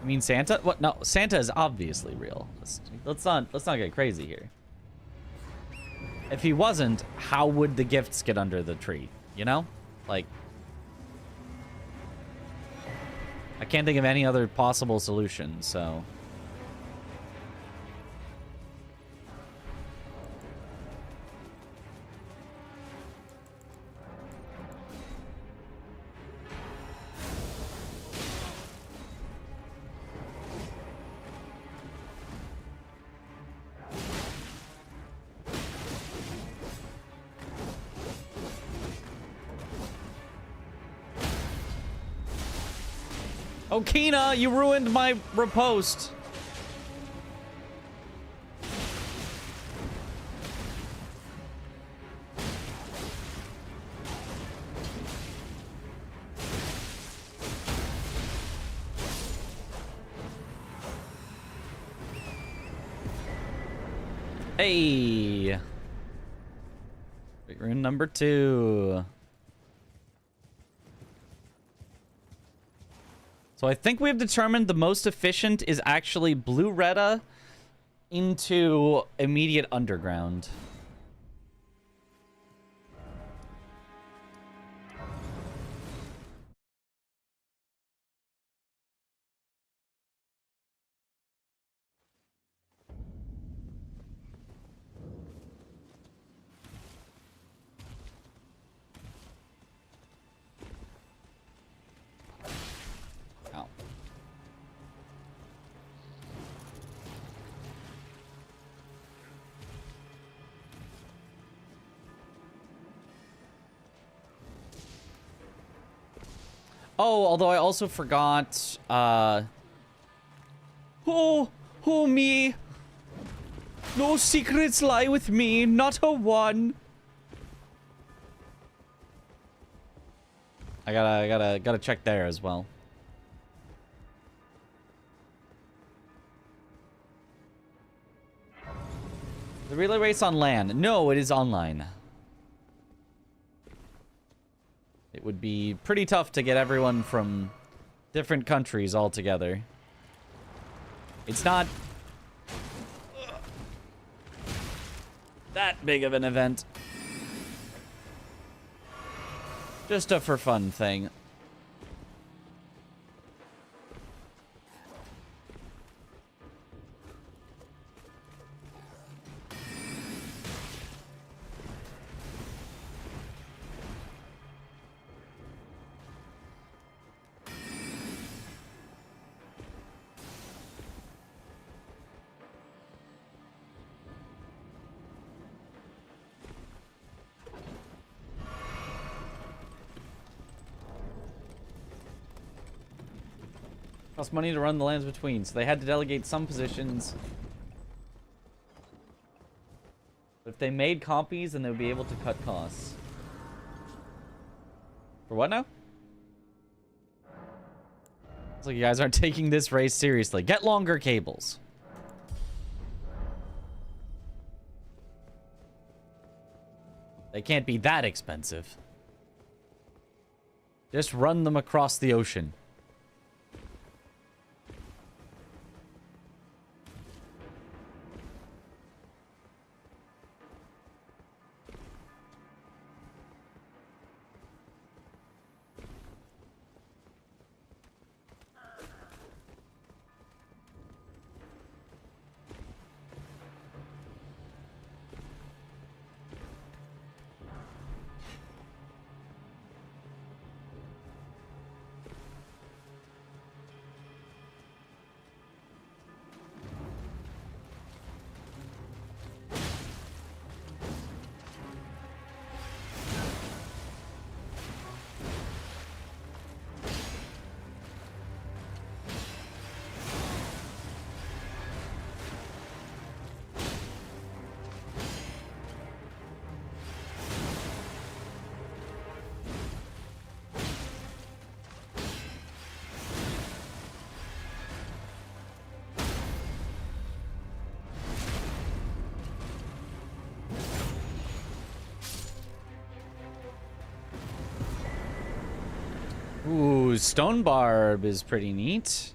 I mean, Santa? What? No, Santa is obviously real. Let's not get crazy here. If he wasn't, how would the gifts get under the tree? You know? Like, I can't think of any other possible solution, so. Oh, Kina, you ruined my repost. Hey. Big rune number 2. So I think we've determined the most efficient is actually Blue Retta into immediate underground. Oh, although I also forgot, oh, me. No secrets lie with me, not a one. I gotta check there as well. The relay race on land. No, it is online. It would be pretty tough to get everyone from different countries all together. It's not that big of an event. Just a for fun thing. Cost money to run the lands between, so they had to delegate some positions. But if they made copies, then they would be able to cut costs. For what now? It's like you guys aren't taking this race seriously. Get longer cables. They can't be that expensive. Just run them across the ocean. Ooh, Stone Barb is pretty neat.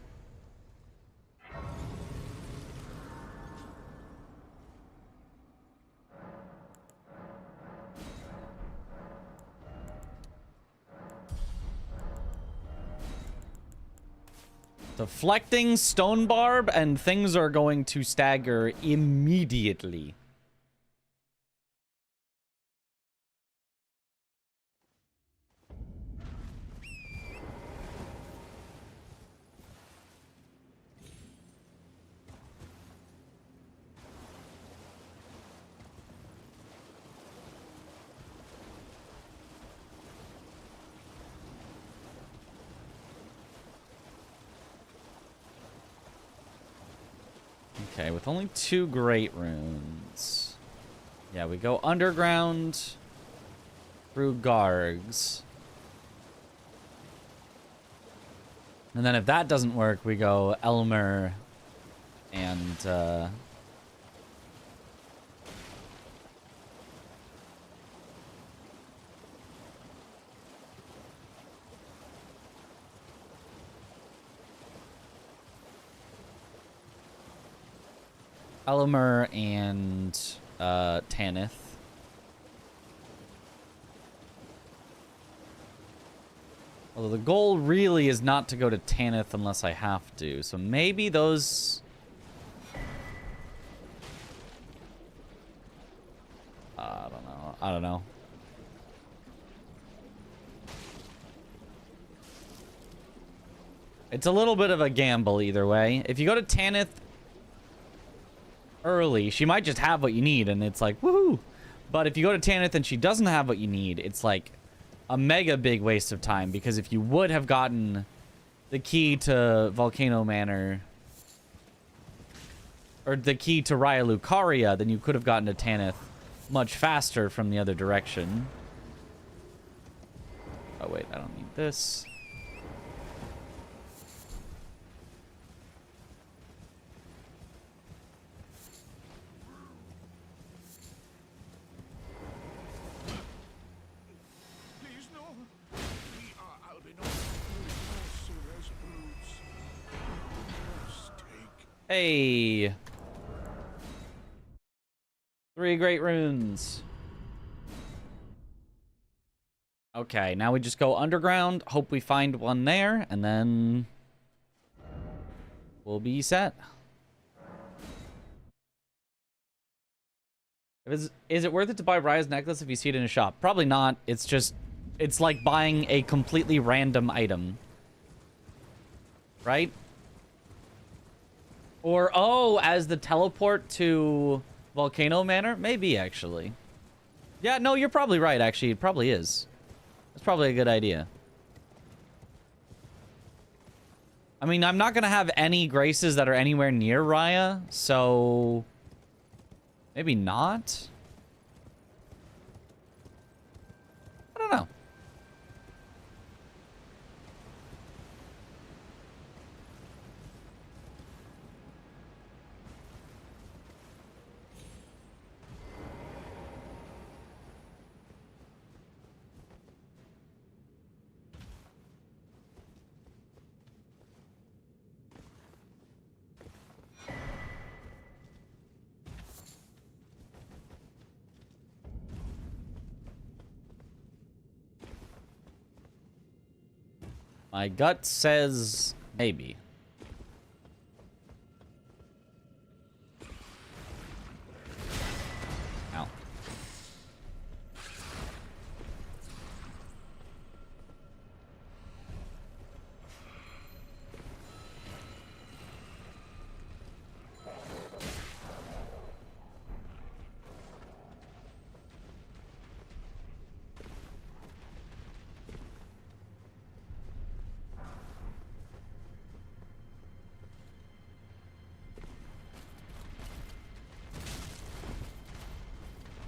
Deflecting Stone Barb and things are going to stagger immediately. Okay, with only 2 great runes. Yeah, we go underground through Gargs. And then if that doesn't work, we go Elmer and Elmer and Tanith. Although the goal really is not to go to Tanith unless I have to. So maybe those... I don't know. I don't know. It's a little bit of a gamble either way. If you go to Tanith early, she might just have what you need, and it's like, woohoo! But if you go to Tanith and she doesn't have what you need, it's like a mega big waste of time, because if you would have gotten the key to Volcano Manor, or the key to Raya Lucaria, then you could have gotten to Tanith much faster from the other direction. Oh wait, I don't need this. Hey. 3 great runes. Okay, now we just go underground. Hope we find one there, and then we'll be set. Is it worth it to buy Raya's necklace if you see it in a shop? Probably not. It's just, it's like buying a completely random item. Right? Or, oh, as the teleport to Volcano Manor? Maybe, actually. Yeah, no, you're probably right, actually. It probably is. That's probably a good idea. I mean, I'm not going to have any graces that are anywhere near Raya, so... maybe not? I don't know. My gut says maybe. Ow.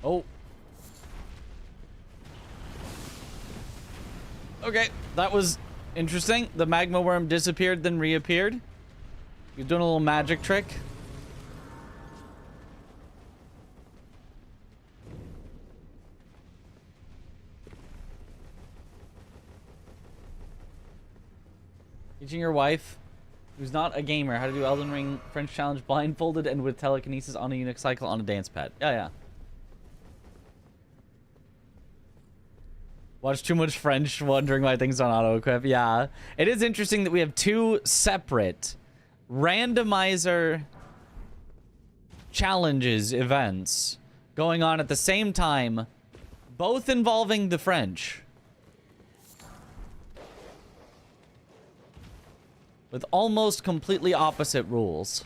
Oh. Okay, that was interesting. The magma worm disappeared, then reappeared. You're doing a little magic trick. Teaching your wife, who's not a gamer, how to do Elden Ring French challenge blindfolded and with telekinesis on a Unix cycle on a dance pad. Yeah. Watch too much French, wondering why things don't auto-equip. Yeah. It is interesting that we have 2 separate randomizer challenges events going on at the same time, both involving the French. With almost completely opposite rules.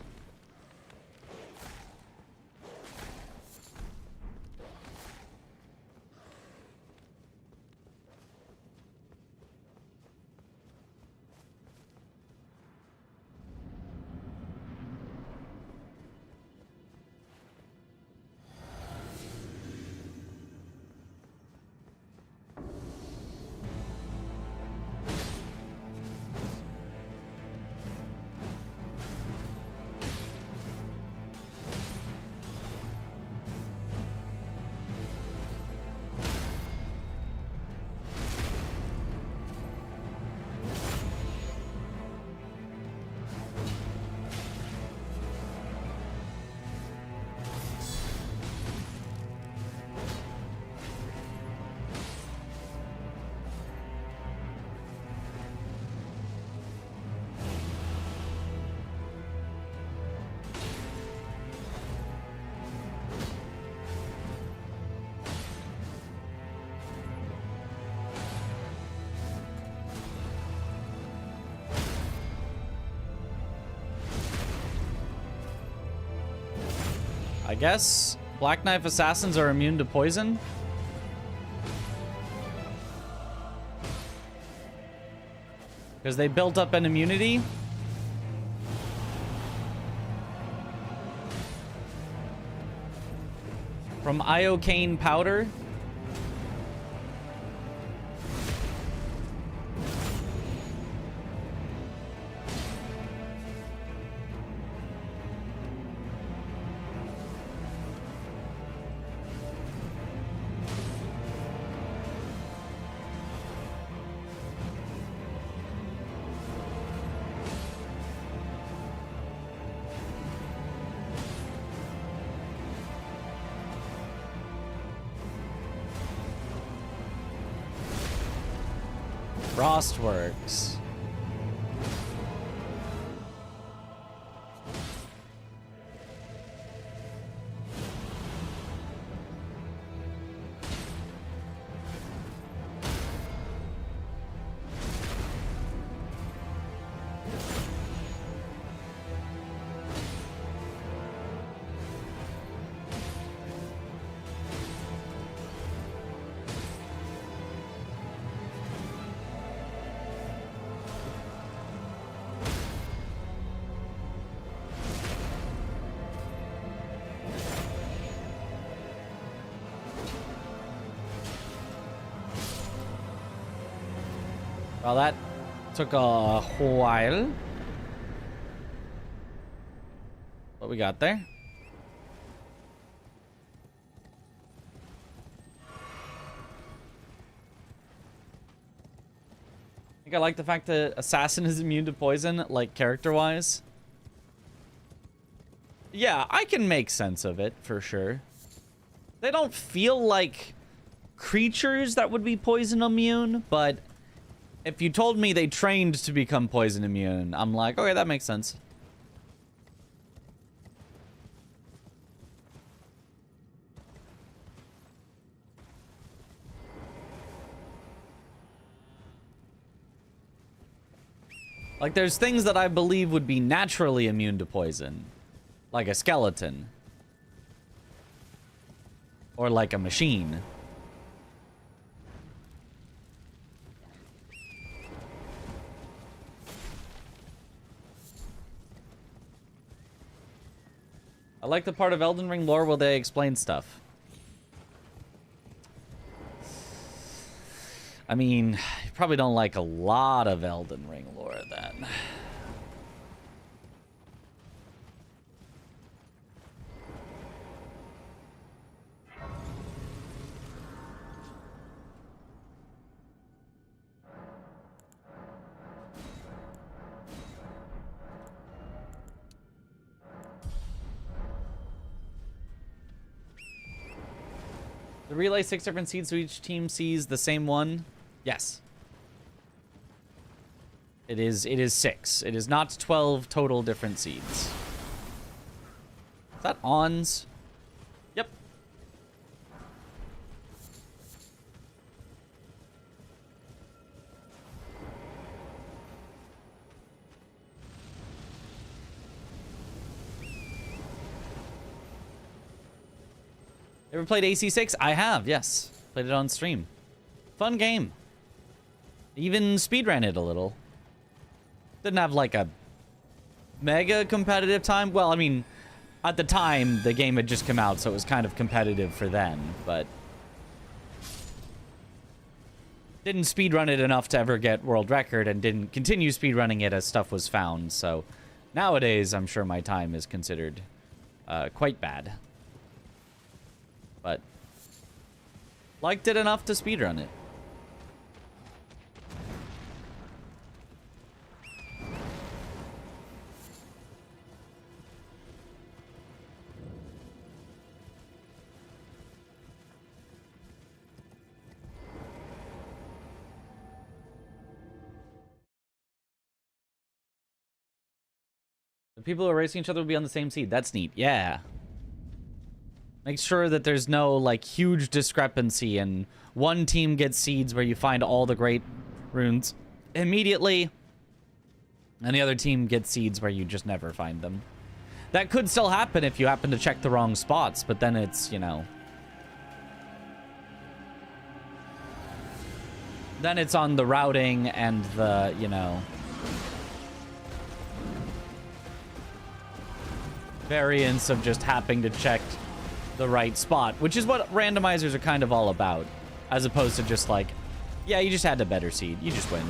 I guess Black Knife Assassins are immune to poison. Because they built up an immunity. From iocane powder. Frostworks. Well, that took a while. What we got there? I think I like the fact that Assassin is immune to poison, like character-wise. Yeah, I can make sense of it, for sure. They don't feel like creatures that would be poison immune, but if you told me they trained to become poison immune, I'm like, okay, that makes sense. Like, there's things that I believe would be naturally immune to poison. Like a skeleton. Or like a machine. I like the part of Elden Ring lore where they explain stuff. I mean, you probably don't like a lot of Elden Ring lore then. The relay 6 different seeds so each team sees the same one. Yes. It is 6. It is not 12 total different seeds. Is that Ons? Yep. Ever played AC6? I have, yes. Played it on stream. Fun game. Even speedran it a little. Didn't have like a mega competitive time. Well, I mean, at the time, the game had just come out, so it was kind of competitive for then, but didn't speedrun it enough to ever get world record and didn't continue speedrunning it as stuff was found. So nowadays, I'm sure my time is considered quite bad. But liked it enough to speedrun it. The people who are racing each other will be on the same seed. That's neat. Yeah. Make sure that there's no, like, huge discrepancy and one team gets seeds where you find all the great runes immediately, and the other team gets seeds where you just never find them. That could still happen if you happen to check the wrong spots, but then it's, you know, then it's on the routing and the, you know, variance of just happening to check the right spot, which is what randomizers are kind of all about, as opposed to just like, yeah, you just had a better seed, you just win.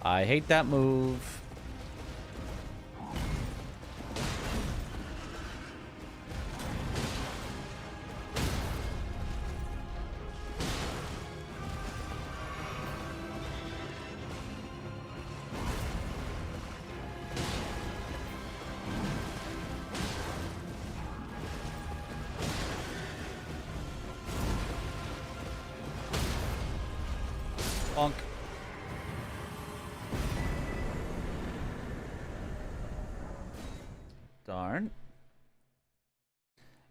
I hate that move. Bonk. Darn.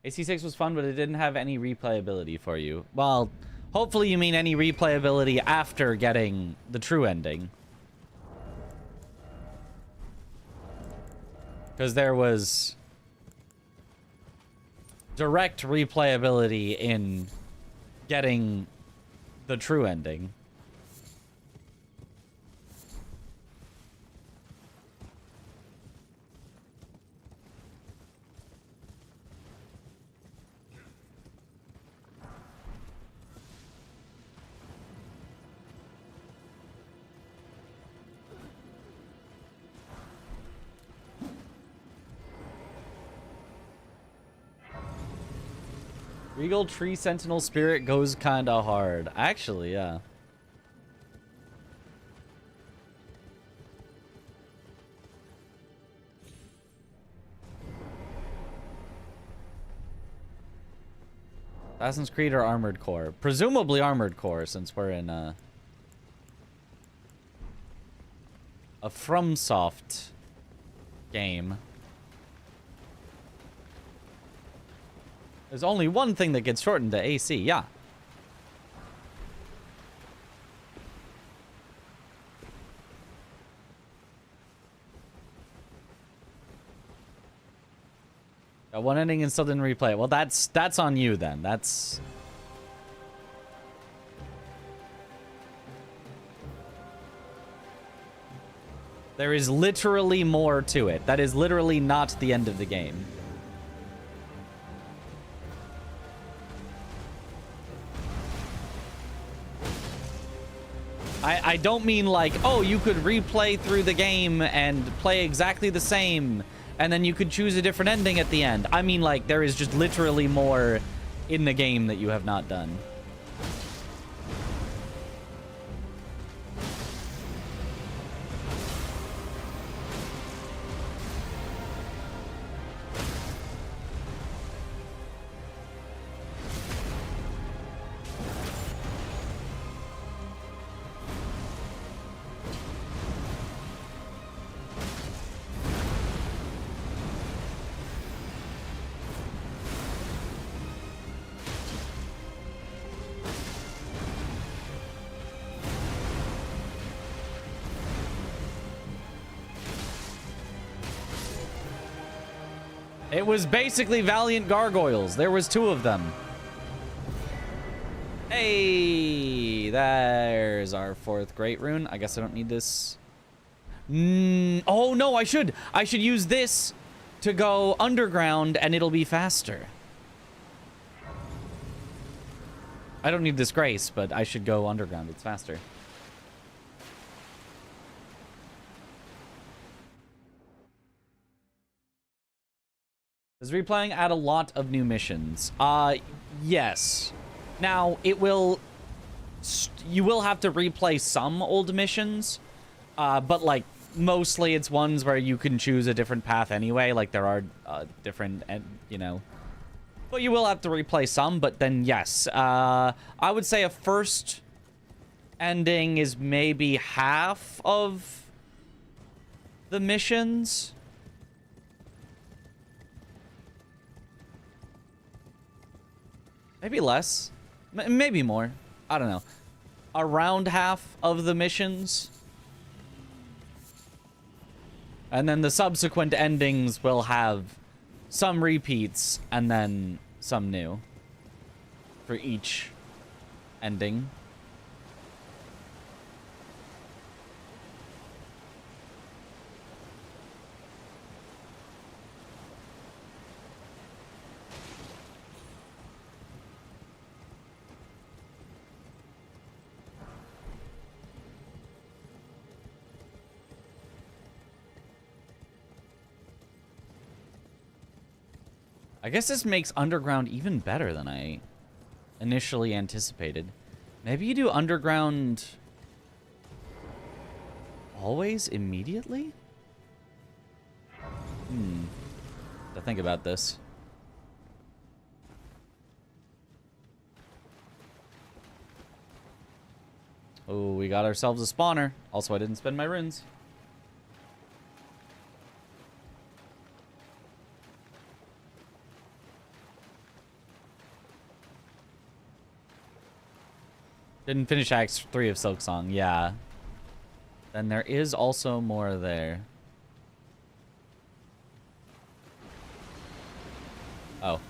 AC6 was fun, but it didn't have any replayability for you. Well, hopefully you mean any replayability after getting the true ending. Because there was direct replayability in getting the true ending. Regal Tree Sentinel Spirit goes kinda hard. Actually, yeah. Assassin's Creed or Armored Core? Presumably Armored Core, since we're in a FromSoft game. There's only one thing that gets shortened to AC, yeah. Got one ending and still didn't replay it. Well, that's on you then. That's... There is literally more to it. That is literally not the end of the game. I don't mean like, oh, you could replay through the game and play exactly the same, and then you could choose a different ending at the end. I mean, like, there is just literally more in the game that you have not done. It was basically Valiant Gargoyles. There was 2 of them. Hey, there's our 4th Great Rune. I guess I don't need this. Oh, no, I should. I should use this to go underground, and it'll be faster. I don't need this Grace, but I should go underground. It's faster. Does replaying add a lot of new missions? Yes. Now, it will... You will have to replay some old missions, but, like, mostly it's ones where you can choose a different path anyway. Like, there are different, you know... But you will have to replay some, but then, yes. I would say a first ending is maybe half of the missions. Maybe less. Maybe more. I don't know. Around half of the missions. And then the subsequent endings will have some repeats and then some new for each ending. I guess this makes Underground even better than I initially anticipated. Maybe you do Underground always immediately? To think about this. Oh, we got ourselves a spawner. Also, I didn't spend my runes. Didn't finish Act 3 of Silksong. Yeah. Then there is also more there. Oh.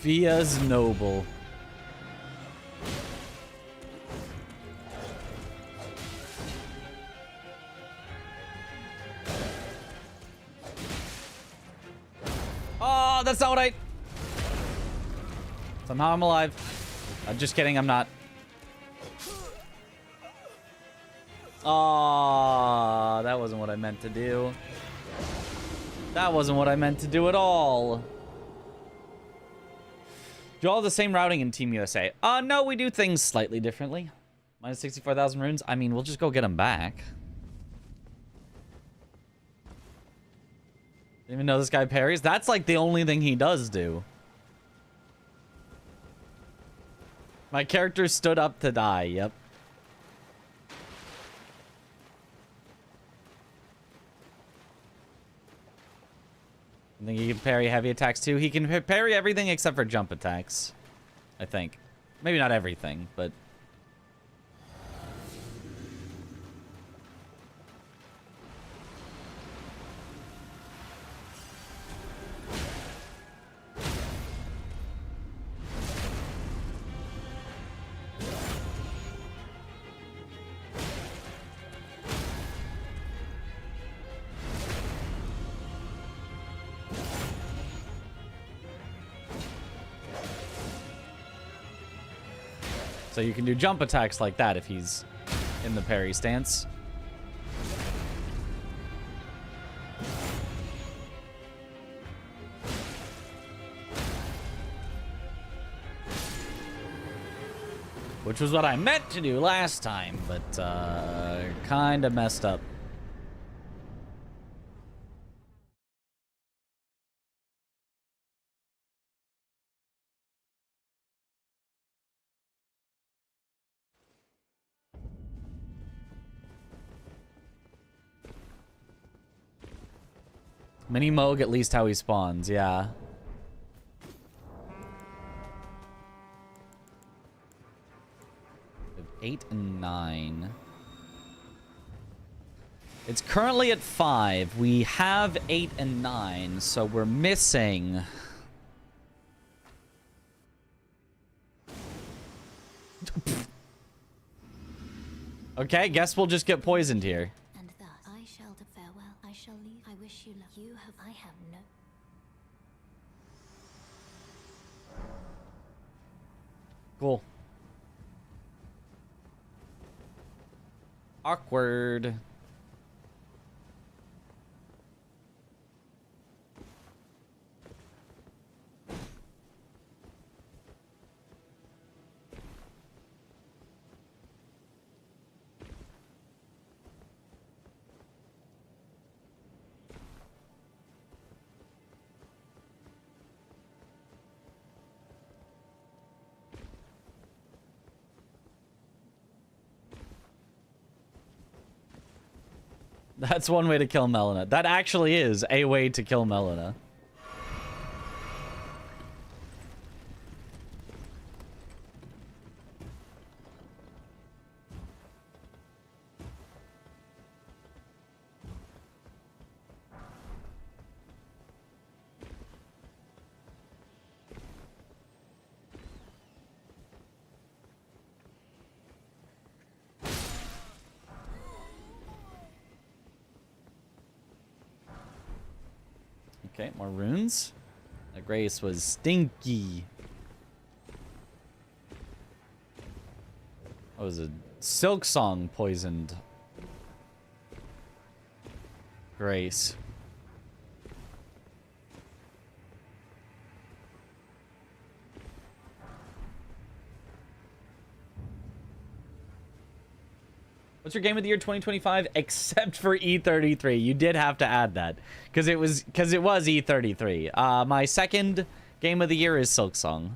Via's noble. Oh, that's not what I... Somehow I'm alive. I'm just kidding, I'm not. Oh, that wasn't what I meant to do. That wasn't what I meant to do at all. Do you all have the same routing in Team USA? No, we do things slightly differently. Minus 64,000 runes. I mean, we'll just go get them back. Didn't even know this guy parries. That's like the only thing he does do. My character stood up to die. Yep. I think he can parry heavy attacks too. He can parry everything except for jump attacks. I think. Maybe not everything, but... So you can do jump attacks like that if he's in the parry stance. Which was what I meant to do last time, but kind of messed up. Mini Moog, at least how he spawns, yeah. We have 8 and 9. It's currently at 5. We have 8 and 9, so we're missing... Okay, guess we'll just get poisoned here. And thus I shall to farewell. I shall leave. I wish you luck. You have. I have no. Cool. Awkward. That's one way to kill Melina. That actually is a way to kill Melina. Okay, more runes. That Grace was stinky. That was a Silk Song poisoned. Grace. What's your game of the year 2025 except for E33? You did have to add that because it was E33. My second game of the year is Silksong.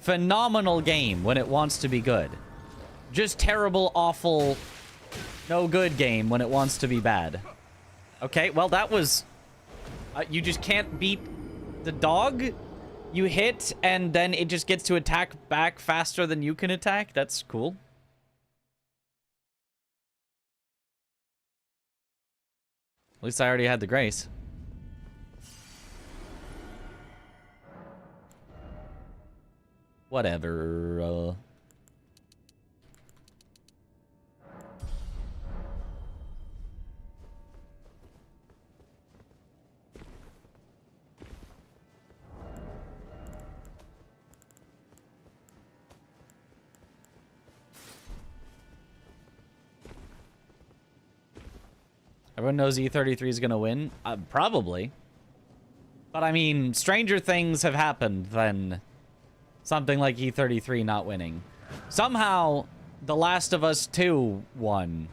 Phenomenal game when it wants to be good. Just terrible, awful, no good game when it wants to be bad. Okay, well that was... you just can't beat the dog? You hit and then it just gets to attack back faster than you can attack? That's cool. At least I already had the grace. Whatever. Everyone knows E33 is going to win? Probably. But I mean, stranger things have happened than something like E33 not winning. Somehow, The Last of Us 2 won.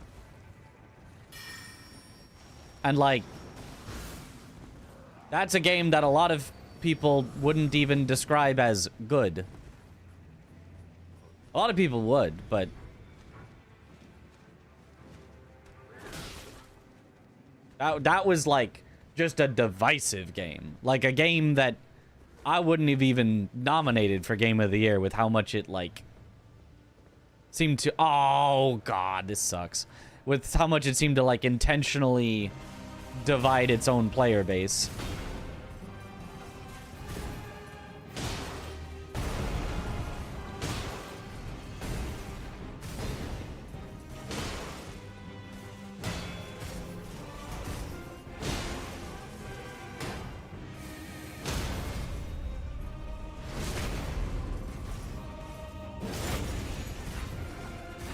And like, that's a game that a lot of people wouldn't even describe as good. A lot of people would, but... That was like just a divisive game. Like a game that I wouldn't have even nominated for Game of the Year with how much it like seemed to... Oh god, this sucks. With how much it seemed to like intentionally divide its own player base.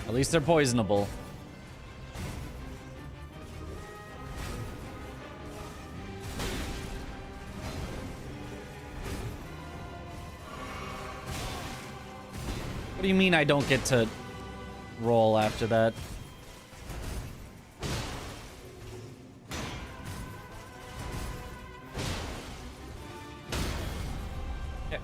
At least they're poisonable. What do you mean I don't get to roll after that? Yeah.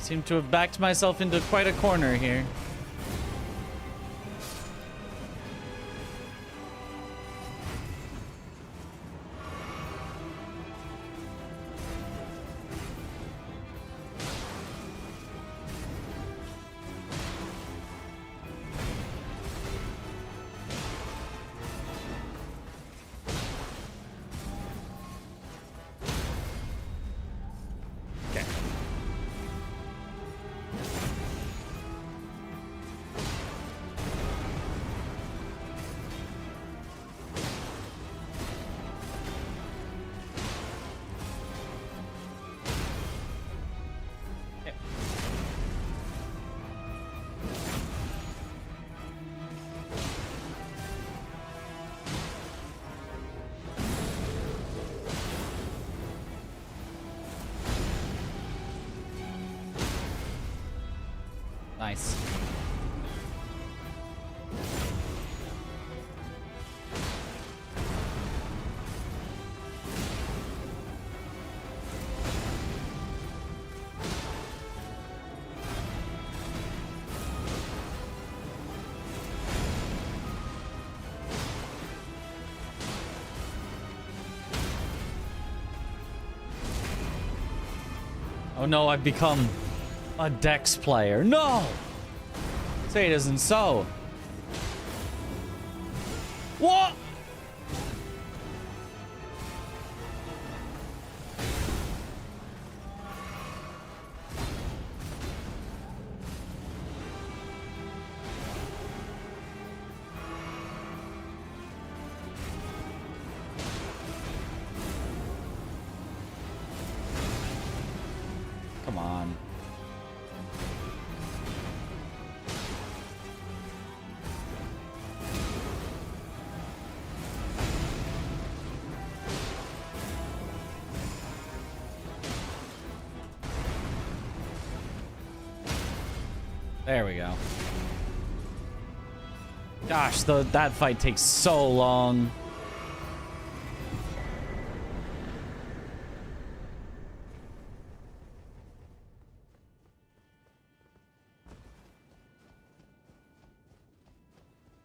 seem to have backed myself into quite a corner here. Nice. Oh no, I've become a Dex player. No! Say it isn't so. What? Come on. There we go. Gosh, that fight takes so long.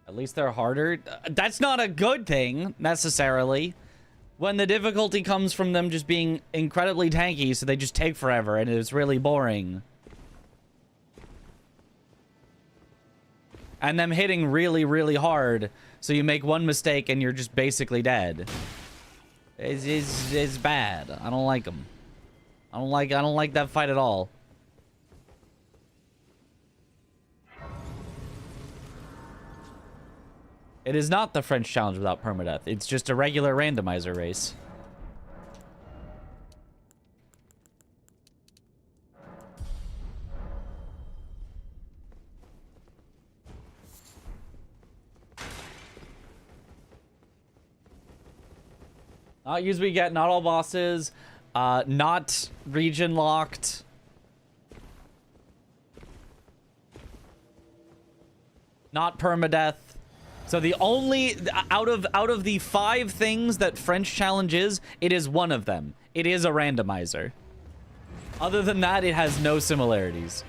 At least they're harder. That's not a good thing, necessarily. When the difficulty comes from them just being incredibly tanky, so they just take forever, and it's really boring. And them hitting really, really hard, so you make one mistake and you're just basically dead. It's bad. I don't like them. I don't like that fight at all. It is not the French challenge without permadeath. It's just a regular randomizer race. Usually we get not all bosses, not region locked. Not permadeath. So the only out of the 5 things that French challenge is, it is one of them. It is a randomizer. Other than that, it has no similarities.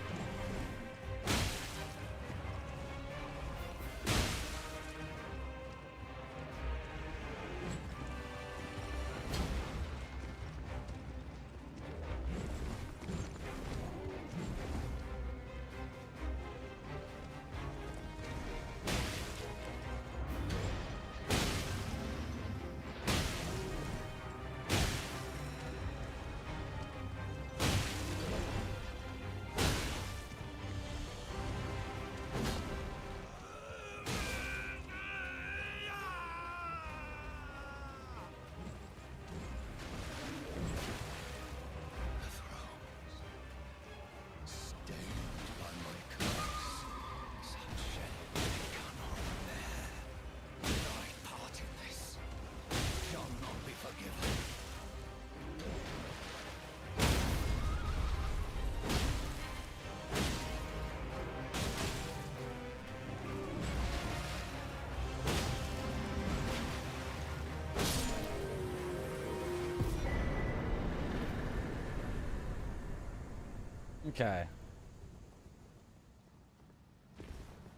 Okay.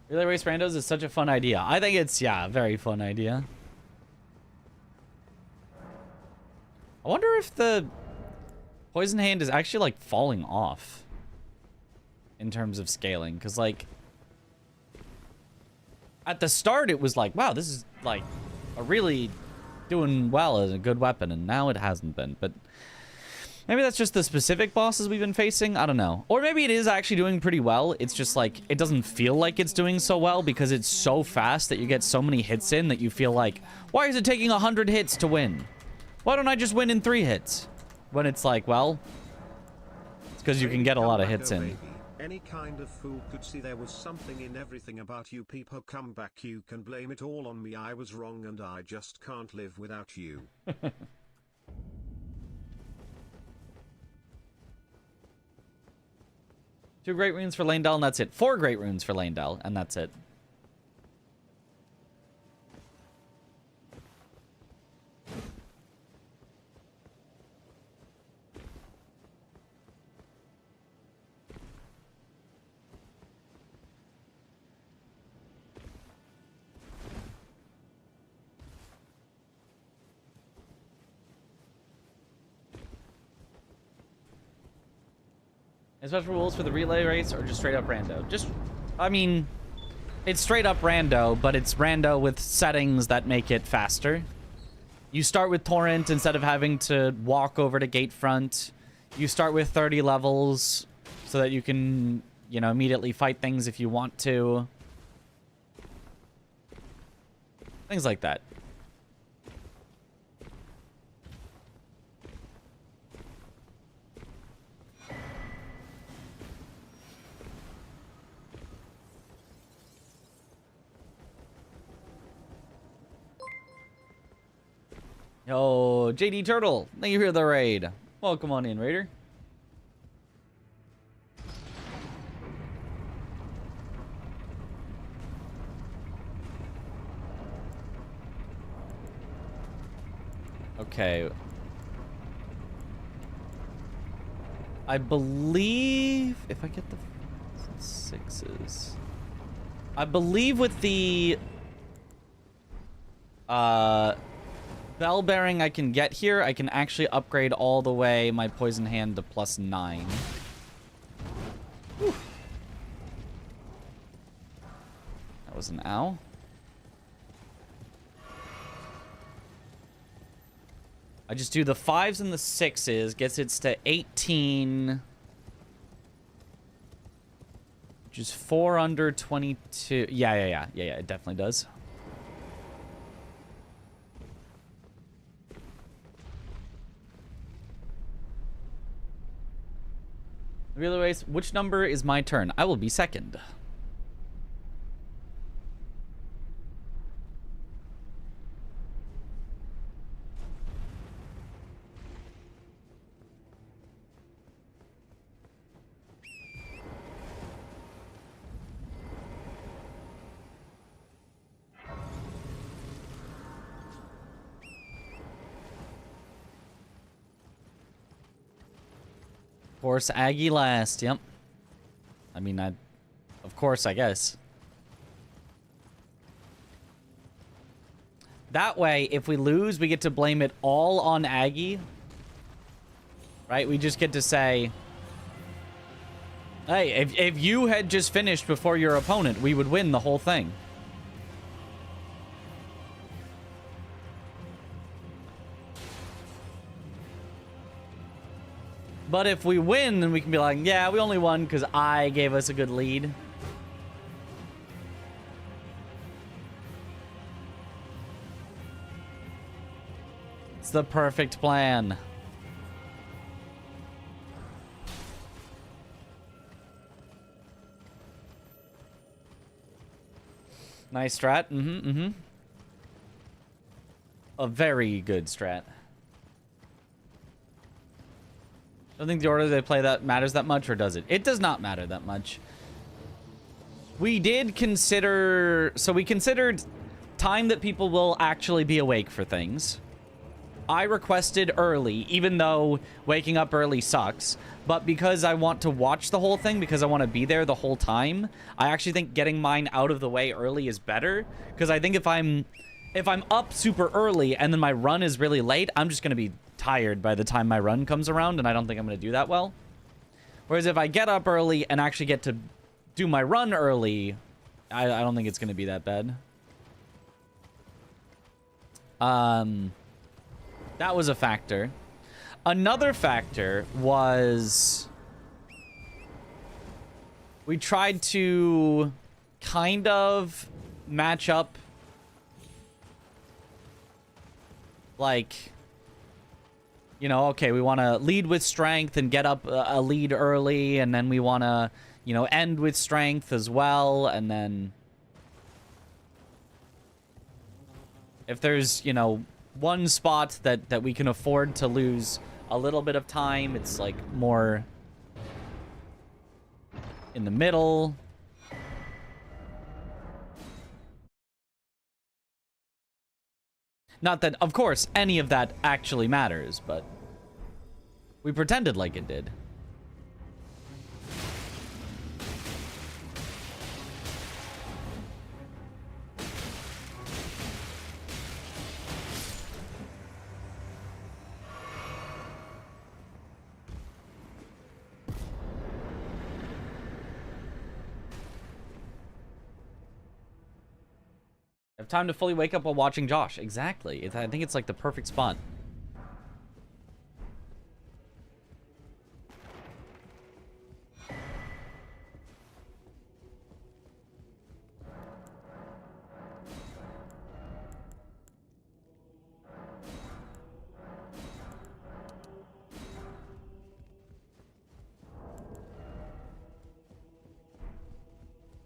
Relay race randos is such a fun idea. I think it's, yeah, a very fun idea. I wonder if the poison hand is actually, like, falling off in terms of scaling. Because, like, at the start, it was like, wow, this is, like, a really doing well as a good weapon. And now it hasn't been. But maybe that's just the specific bosses we've been facing. I don't know. Or maybe it is actually doing pretty well. It's just, like, it doesn't feel like it's doing so well because it's so fast that you get so many hits in that you feel like, why is it taking 100 hits to win? Why don't I just win in 3 hits? When it's like, well, it's because you can get a lot of hits in. Any kind of fool could see there was something in everything about you people. Come back, you can blame it all on me. I was wrong and I just can't live without you. 2 great runes for Landell and that's it. 4 great runes for Landell and that's it. Special rules for the relay race or just straight up rando? Just, I mean, it's straight up rando, but it's rando with settings that make it faster. You start with Torrent instead of having to walk over to Gatefront. You start with 30 levels so that you can, you know, immediately fight things if you want to. Things like that. Yo, JD Turtle, thank you for the raid. Welcome on in, Raider. Okay. I believe if I get the 6s, I believe with the bell bearing I can get here, I can actually upgrade all the way my poison hand to +9. Whew. That was an ow. I just do the 5s and the 6s, gets it to 18, which is 4 under 22. Yeah, it definitely does. Relay race, which number is my turn? I will be second. Of course, Aggie last. Yep. I mean, of course, I guess. That way, if we lose, we get to blame it all on Aggie. Right? We just get to say, hey, if you had just finished before your opponent, we would win the whole thing. But if we win, then we can be like, yeah, we only won because I gave us a good lead. It's the perfect plan. Nice strat. A very good strat. Don't think the order they play that matters that much, or does it? It does not matter that much. We did consider... So we considered time that people will actually be awake for things. I requested early, even though waking up early sucks, but because I want to watch the whole thing, because I want to be there the whole time, I actually think getting mine out of the way early is better, because I think if I'm up super early and then my run is really late, I'm just going to be tired by the time my run comes around, and I don't think I'm going to do that well. Whereas if I get up early and actually get to do my run early, I don't think it's going to be that bad. That was a factor. Another factor was we tried to kind of match up, like, you know, okay, we want to lead with strength and get up a lead early, and then we want to, you know, end with strength as well, and then if there's, you know, one spot that we can afford to lose a little bit of time, it's like more in the middle. Not that, of course, any of that actually matters, but we pretended like it did. I have time to fully wake up while watching Josh. Exactly. I think it's like the perfect spot.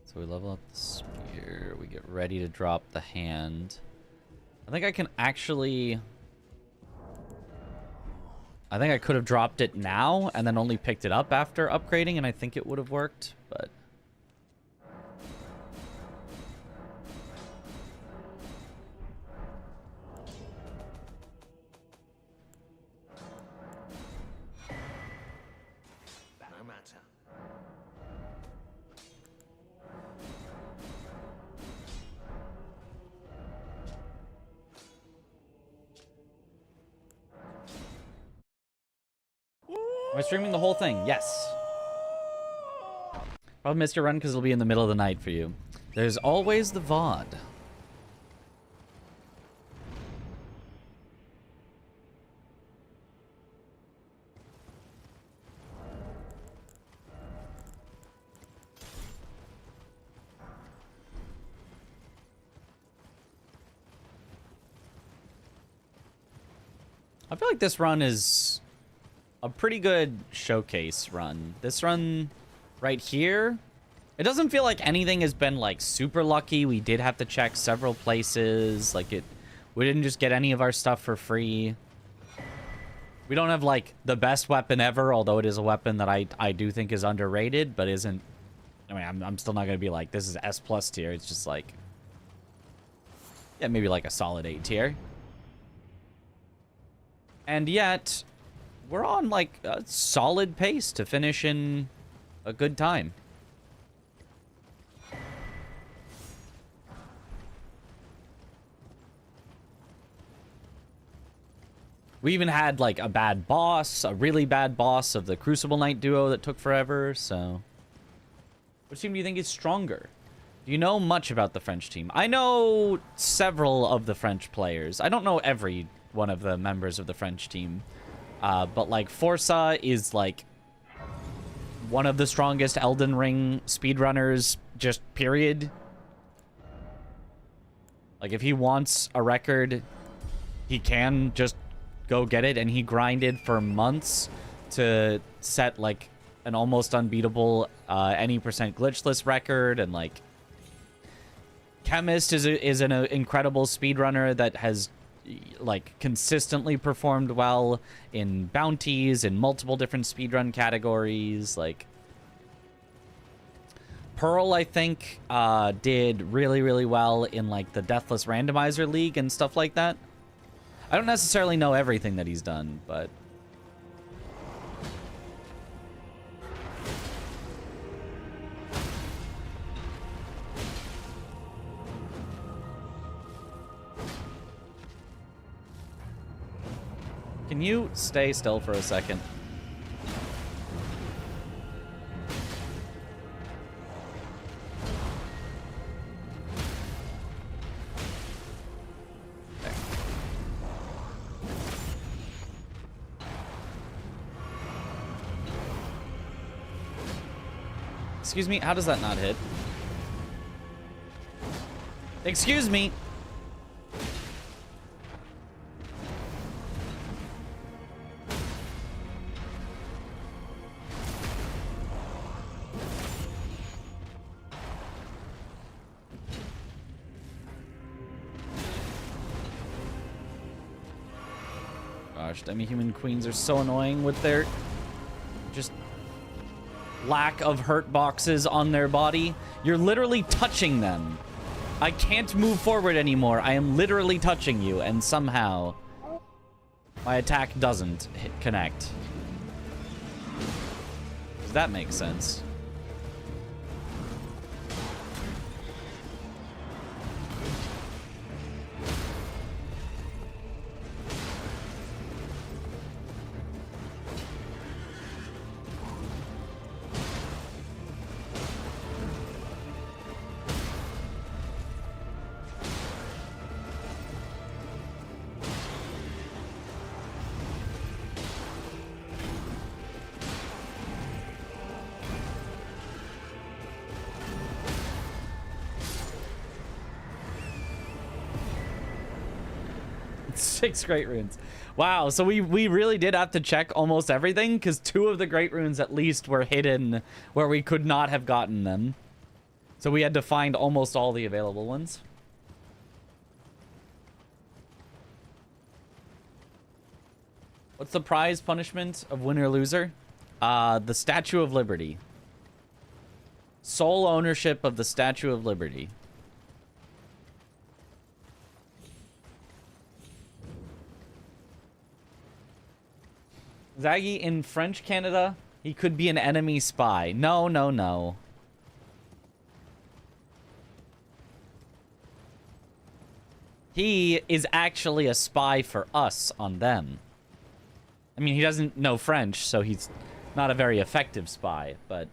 So we level up the spear, we get ready to drop the hand. I think I can actually... I think I could have dropped it now and then only picked it up after upgrading, and I think it would have worked, but... No matter. Am I streaming the whole thing? Yes. Probably missed your run because it'll be in the middle of the night for you. There's always the VOD. I feel like this run is a pretty good showcase run. This run right here, it doesn't feel like anything has been like super lucky. We did have to check several places. Like we didn't just get any of our stuff for free. We don't have like the best weapon ever, although it is a weapon that I do think is underrated, but isn't. I mean, I'm still not gonna be like this is S+ tier. It's just like, yeah, maybe like a solid A tier. And yet, we're on like a solid pace to finish in a good time. We even had like a bad boss, a really bad boss of the Crucible Knight duo that took forever, so... Which team do you think is stronger? Do you know much about the French team? I know several of the French players. I don't know every one of the members of the French team. But like Forza is like one of the strongest Elden Ring speedrunners, just period. Like if he wants a record, he can just go get it, and he grinded for months to set like an almost unbeatable any percent glitchless record. And like Chemist is an incredible speedrunner that has like consistently performed well in bounties in multiple different speedrun categories. Like Pearl, I think, did really well in like the Deathless Randomizer League and stuff like that. I don't necessarily know everything that he's done, but... Can you stay still for a second? Okay. Excuse me, how does that not hit? Excuse me. Gosh, demi-human queens are so annoying with their just lack of hurt boxes on their body. You're literally touching them. I can't move forward anymore. I am literally touching you, and somehow my attack doesn't connect. Does that make sense? Six great runes. Wow, so we really did have to check almost everything, because 2 of the great runes at least were hidden where we could not have gotten them. So we had to find almost all the available ones. What's the prize punishment of winner loser? The Statue of Liberty. Sole ownership of the Statue of Liberty. Zaggy, in French Canada, he could be an enemy spy. No, no, no. He is actually a spy for us on them. I mean, he doesn't know French, so he's not a very effective spy, but...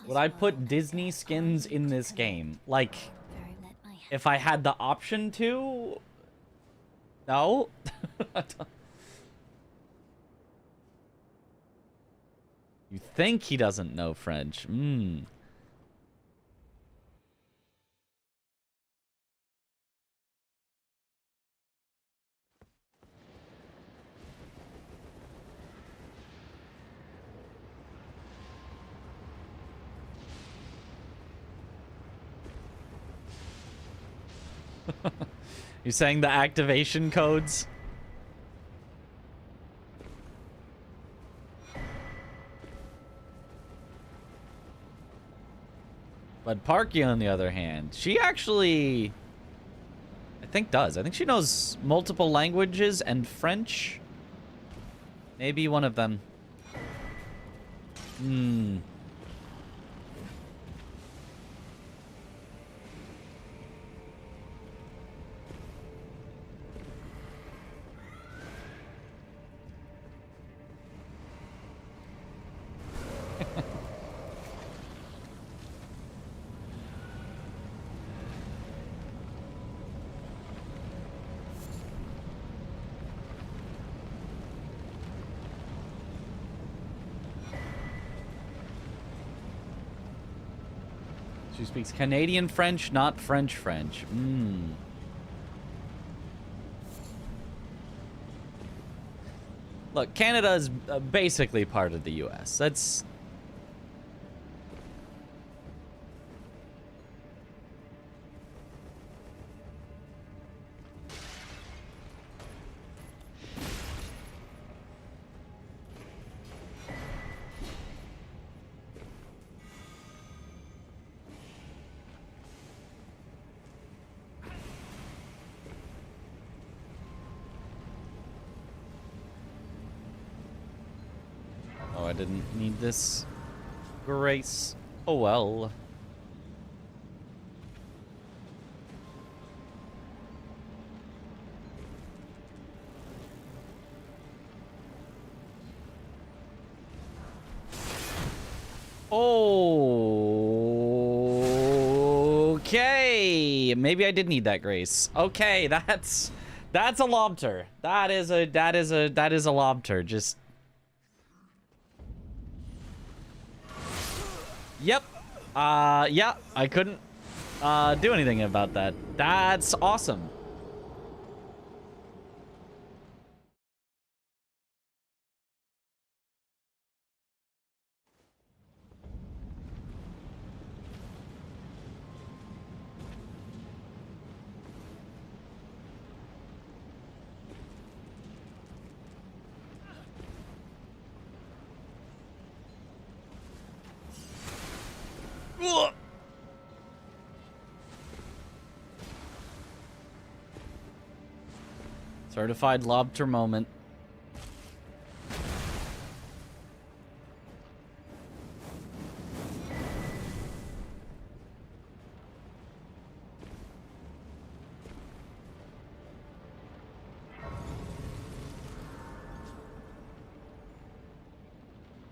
Would I put Disney skins in this game? Like, if I had the option to? No? You think he doesn't know French? You're saying the activation codes? But Parky, on the other hand, she actually, I think, does. I think she knows multiple languages and French. Maybe one of them. She speaks Canadian French, not French French. Look, Canada is basically part of the US. That's... I didn't need this grace. Oh well. Okay, maybe I did need that grace. Okay, that's a lobter. That is a lobter. Just yep. Yeah, I couldn't do anything about that. That's awesome. Ugh. Certified lobster moment.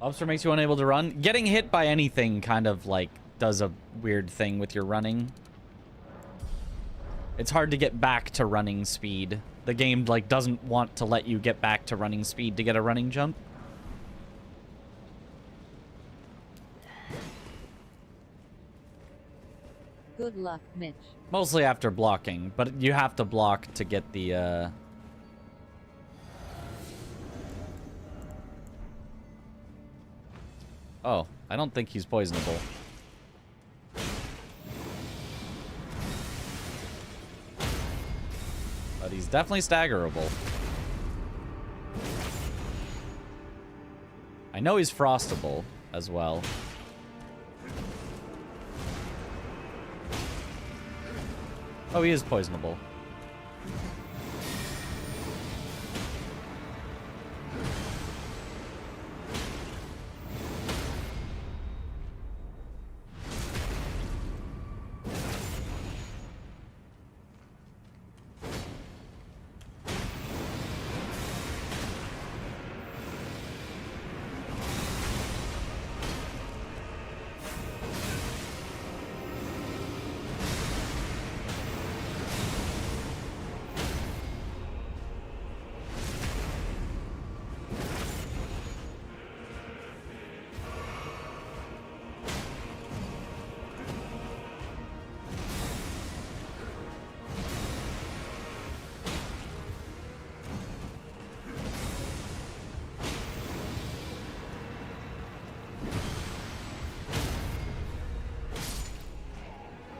Lobster makes you unable to run. Getting hit by anything kind of like does a weird thing with your running. It's hard to get back to running speed. The game like doesn't want to let you get back to running speed to get a running jump. Good luck, Mitch. Mostly after blocking, but you have to block to get the Oh, I don't think he's poisonable. But he's definitely staggerable. I know he's frostable as well. Oh, he is poisonable.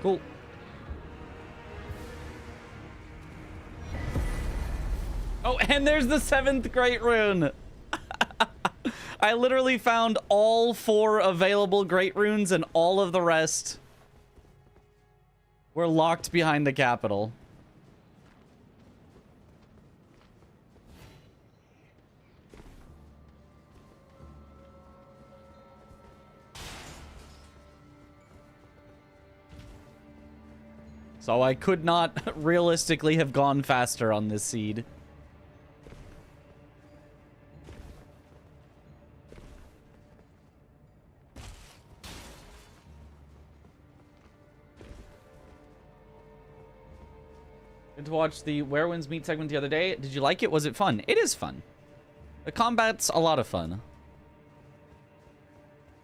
Cool. Oh, and there's the 7th Great Rune. I literally found all 4 available Great Runes and all of the rest were locked behind the capital. So I could not realistically have gone faster on this seed. Good to watch the Where Winds Meet segment the other day. Did you like it? Was it fun? It is fun. The combat's a lot of fun.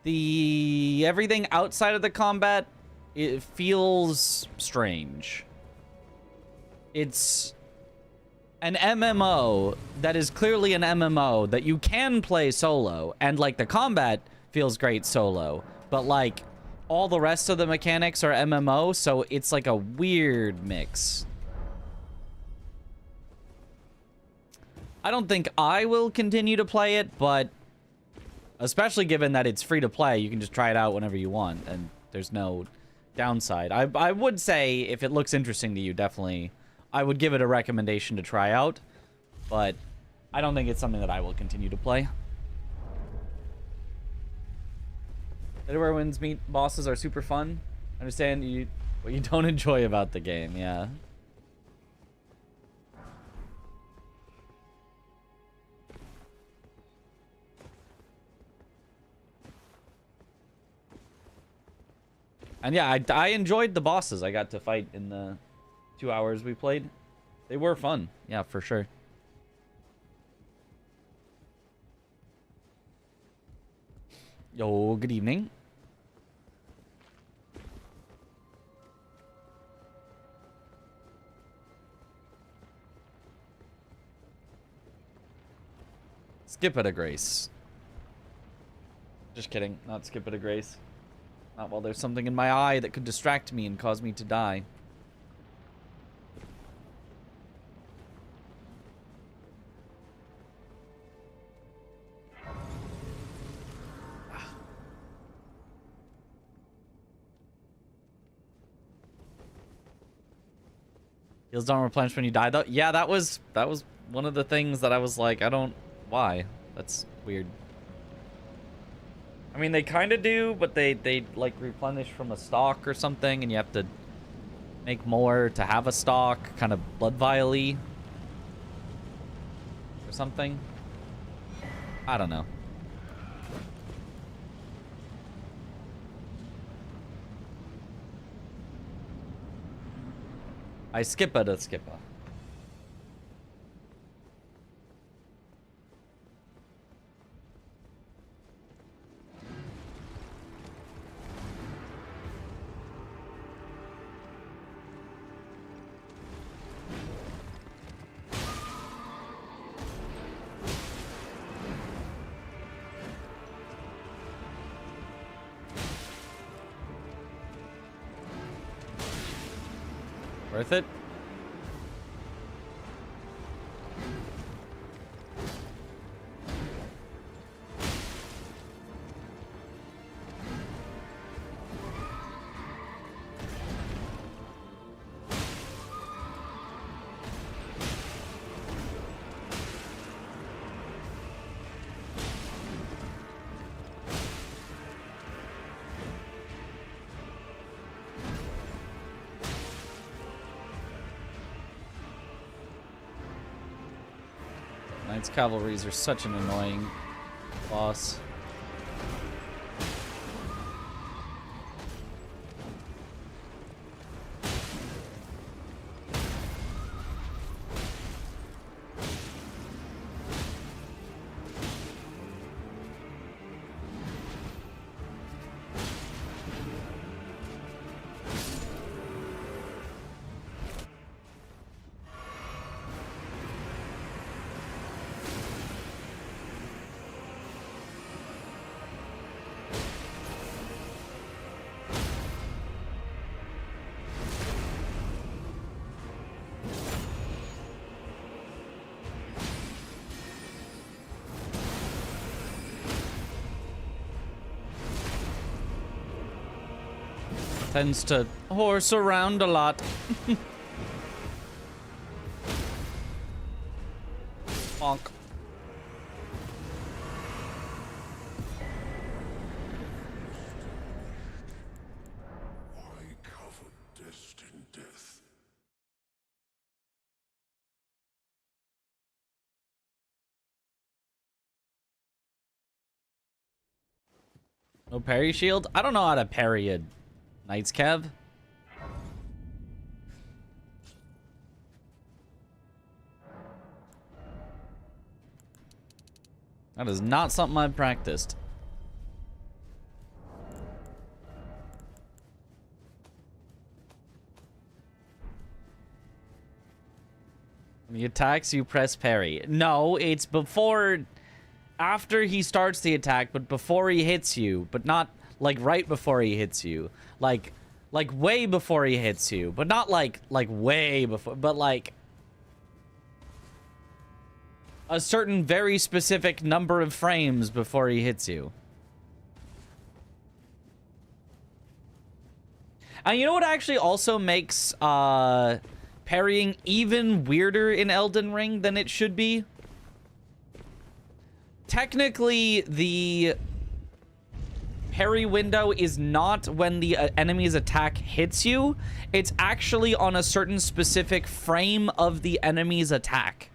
Everything outside of the combat, it feels strange. It's an MMO that is clearly an MMO that you can play solo, and like the combat feels great solo, but like all the rest of the mechanics are MMO, so it's like a weird mix. I don't think I will continue to play it, but especially given that it's free to play, you can just try it out whenever you want, and there's no downside. I would say if it looks interesting to you, definitely I would give it a recommendation to try out, but I don't think it's something that I will continue to play. Everywhere wins meet bosses are super fun. Understand what you don't enjoy about the game, yeah. And yeah, I enjoyed the bosses I got to fight in the 2 hours we played. They were fun. Yeah, for sure. Yo, good evening. Skip it a grace. Just kidding. Not skip it a grace. Not while there's something in my eye that could distract me and cause me to die. Heals don't replenish when you die, though. Yeah, that was one of the things that I was like, why? That's weird. I mean, they kind of do, but they like replenish from a stock or something, and you have to make more to have a stock, kind of blood vial-y or something. I don't know. I skipper the skipper. Worth it? Knights Cavalries are such an annoying boss. Tends to horse around a lot. Bonk. Why cover destined death? No parry shield? I don't know how to parry a Knight's Cav. That is not something I've practiced. When he attacks, you press parry. No, it's before... After he starts the attack, but before he hits you. But not, like, right before he hits you. Like way before he hits you. But not, like way before. But, like... a certain very specific number of frames before he hits you. And you know what actually also makes parrying even weirder in Elden Ring than it should be? Technically, the parry window is not when the enemy's attack hits you. It's actually on a certain specific frame of the enemy's attack.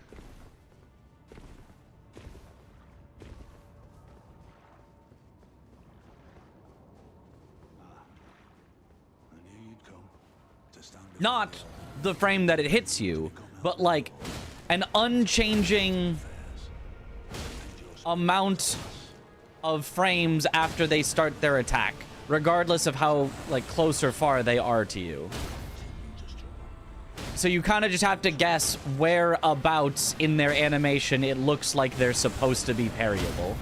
Not the frame that it hits you, but like an unchanging amount of frames after they start their attack, regardless of how like close or far they are to you. So you kind of just have to guess whereabouts in their animation it looks like they're supposed to be parryable.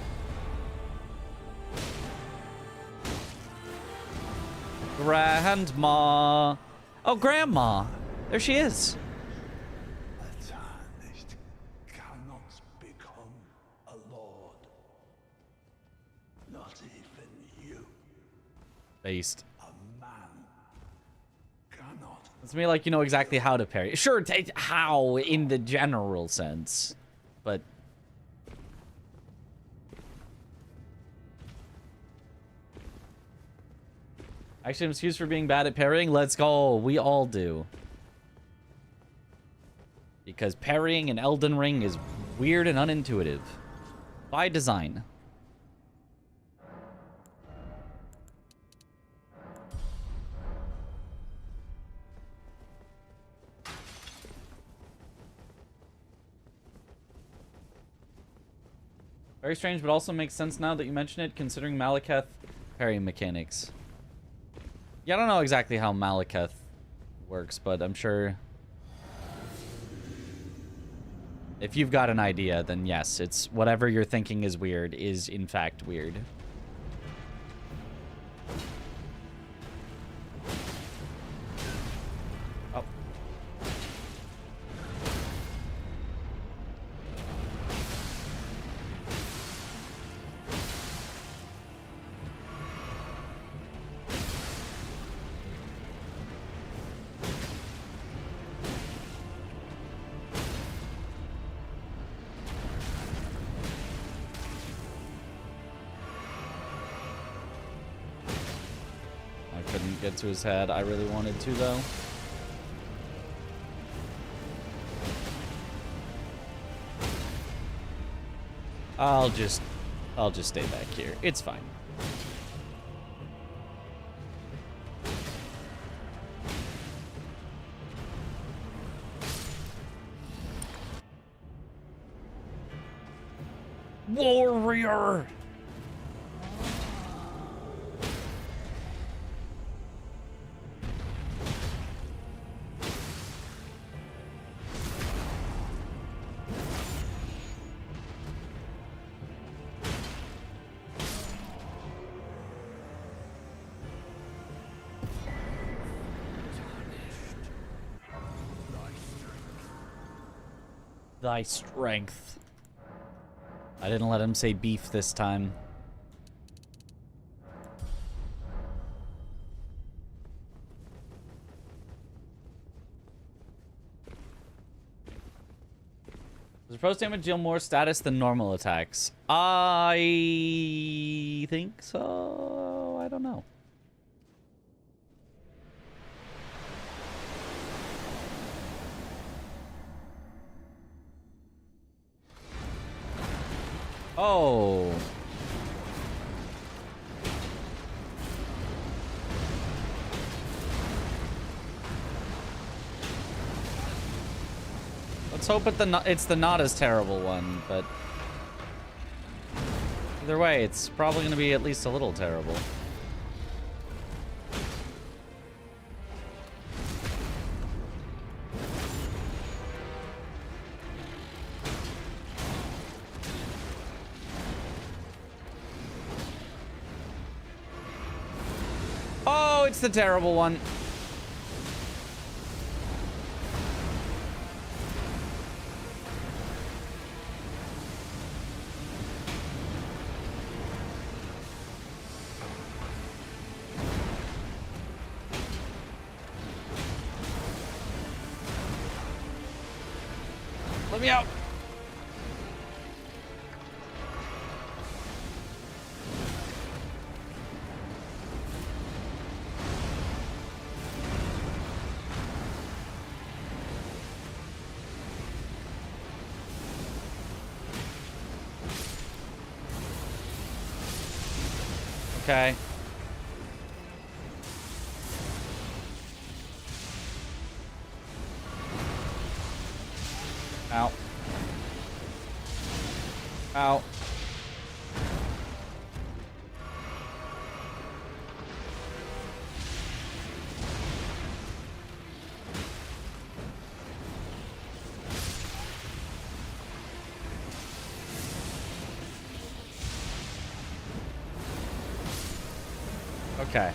Grandma. Oh, Grandma. There she is. A tarnished cannot become a lord. Not even you. Based. A man cannot. It's me like you know exactly how to parry. Sure, how in the general sense, but actually, an excuse for being bad at parrying. Let's go. We all do. Because parrying in Elden Ring is weird and unintuitive. By design. Very strange, but also makes sense now that you mention it, considering Malekith parrying mechanics. Yeah, I don't know exactly how Malekith works, but I'm sure if you've got an idea, then yes, it's whatever you're thinking is weird is in fact weird. Oh. Get to his head. I really wanted to though. I'll just stay back here. It's fine. Warrior. Thy strength. I didn't let him say beef this time. Does approach damage deal more status than normal attacks? I think so. I don't know. Oh. Let's hope it's the not as terrible one, but either way, it's probably going to be at least a little terrible. Oh, it's the terrible one. Let me out. Okay. Ow. Ow. Okay.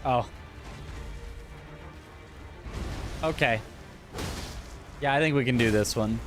Oh. Okay. Yeah, I think we can do this one.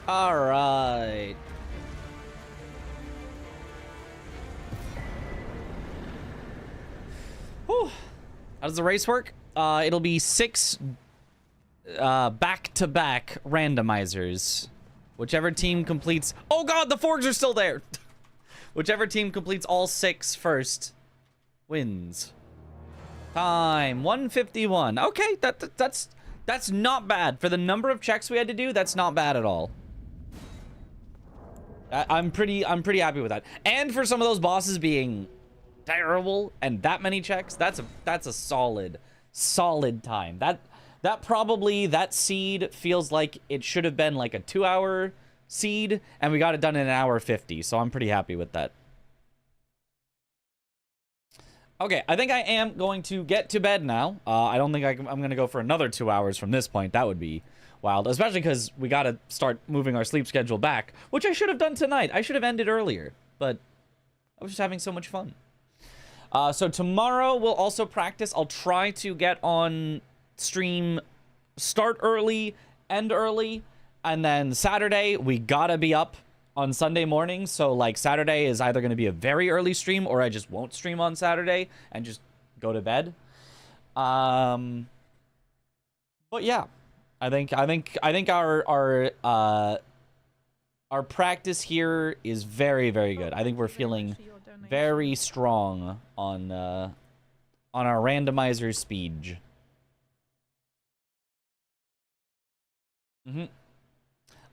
All right. Whew. How does the race work? It'll be 6 back-to-back randomizers. Whichever team completes... Oh god, the forks are still there! Whichever team completes all 6 first wins. Time 151. Okay, that's not bad. For the number of checks we had to do, that's not bad at all. I'm pretty happy with that. And for some of those bosses being terrible and that many checks, that's a solid time. That probably, that seed feels like it should have been like a 2-hour seed, and we got it done in 1:50, so I'm pretty happy with that. Okay, I think I am going to get to bed now. I don't think I'm going to go for another 2 hours from this point. That would be wild, especially because we got to start moving our sleep schedule back, which I should have done tonight. I should have ended earlier, but I was just having so much fun. So tomorrow we'll also practice. I'll try to get on stream, start early, end early, and then Saturday we gotta be up on Sunday morning. So like Saturday is either going to be a very early stream, or I just won't stream on Saturday and just go to bed. But yeah, I think our practice here is very, very good. I think we're feeling very strong on our randomizer speed.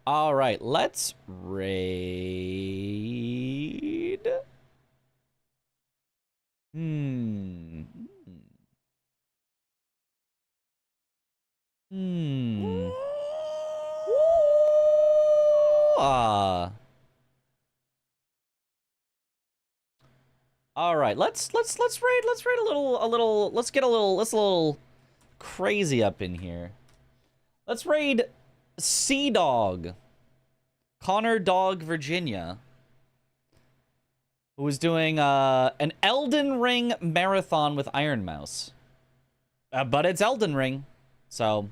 All right, let's raid. All right, let's raid a little let's get a little crazy up in here. Let's raid Sea Dog, Connor Dog, Virginia, who was doing an Elden Ring marathon with Iron Mouse. But it's Elden Ring, so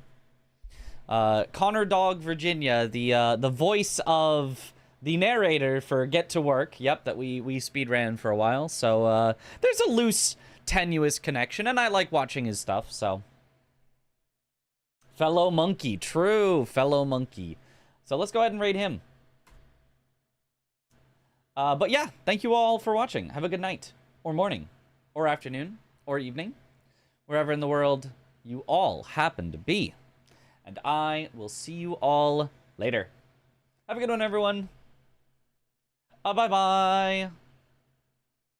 Connor Dog, Virginia, the voice of the narrator for Get to Work, yep, that we speed ran for a while. So there's a loose, tenuous connection, and I like watching his stuff, so. Fellow monkey, true, fellow monkey. So let's go ahead and raid him. But yeah, thank you all for watching. Have a good night, or morning, or afternoon, or evening, wherever in the world you all happen to be. And I will see you all later. Have a good one, everyone. Bye-bye.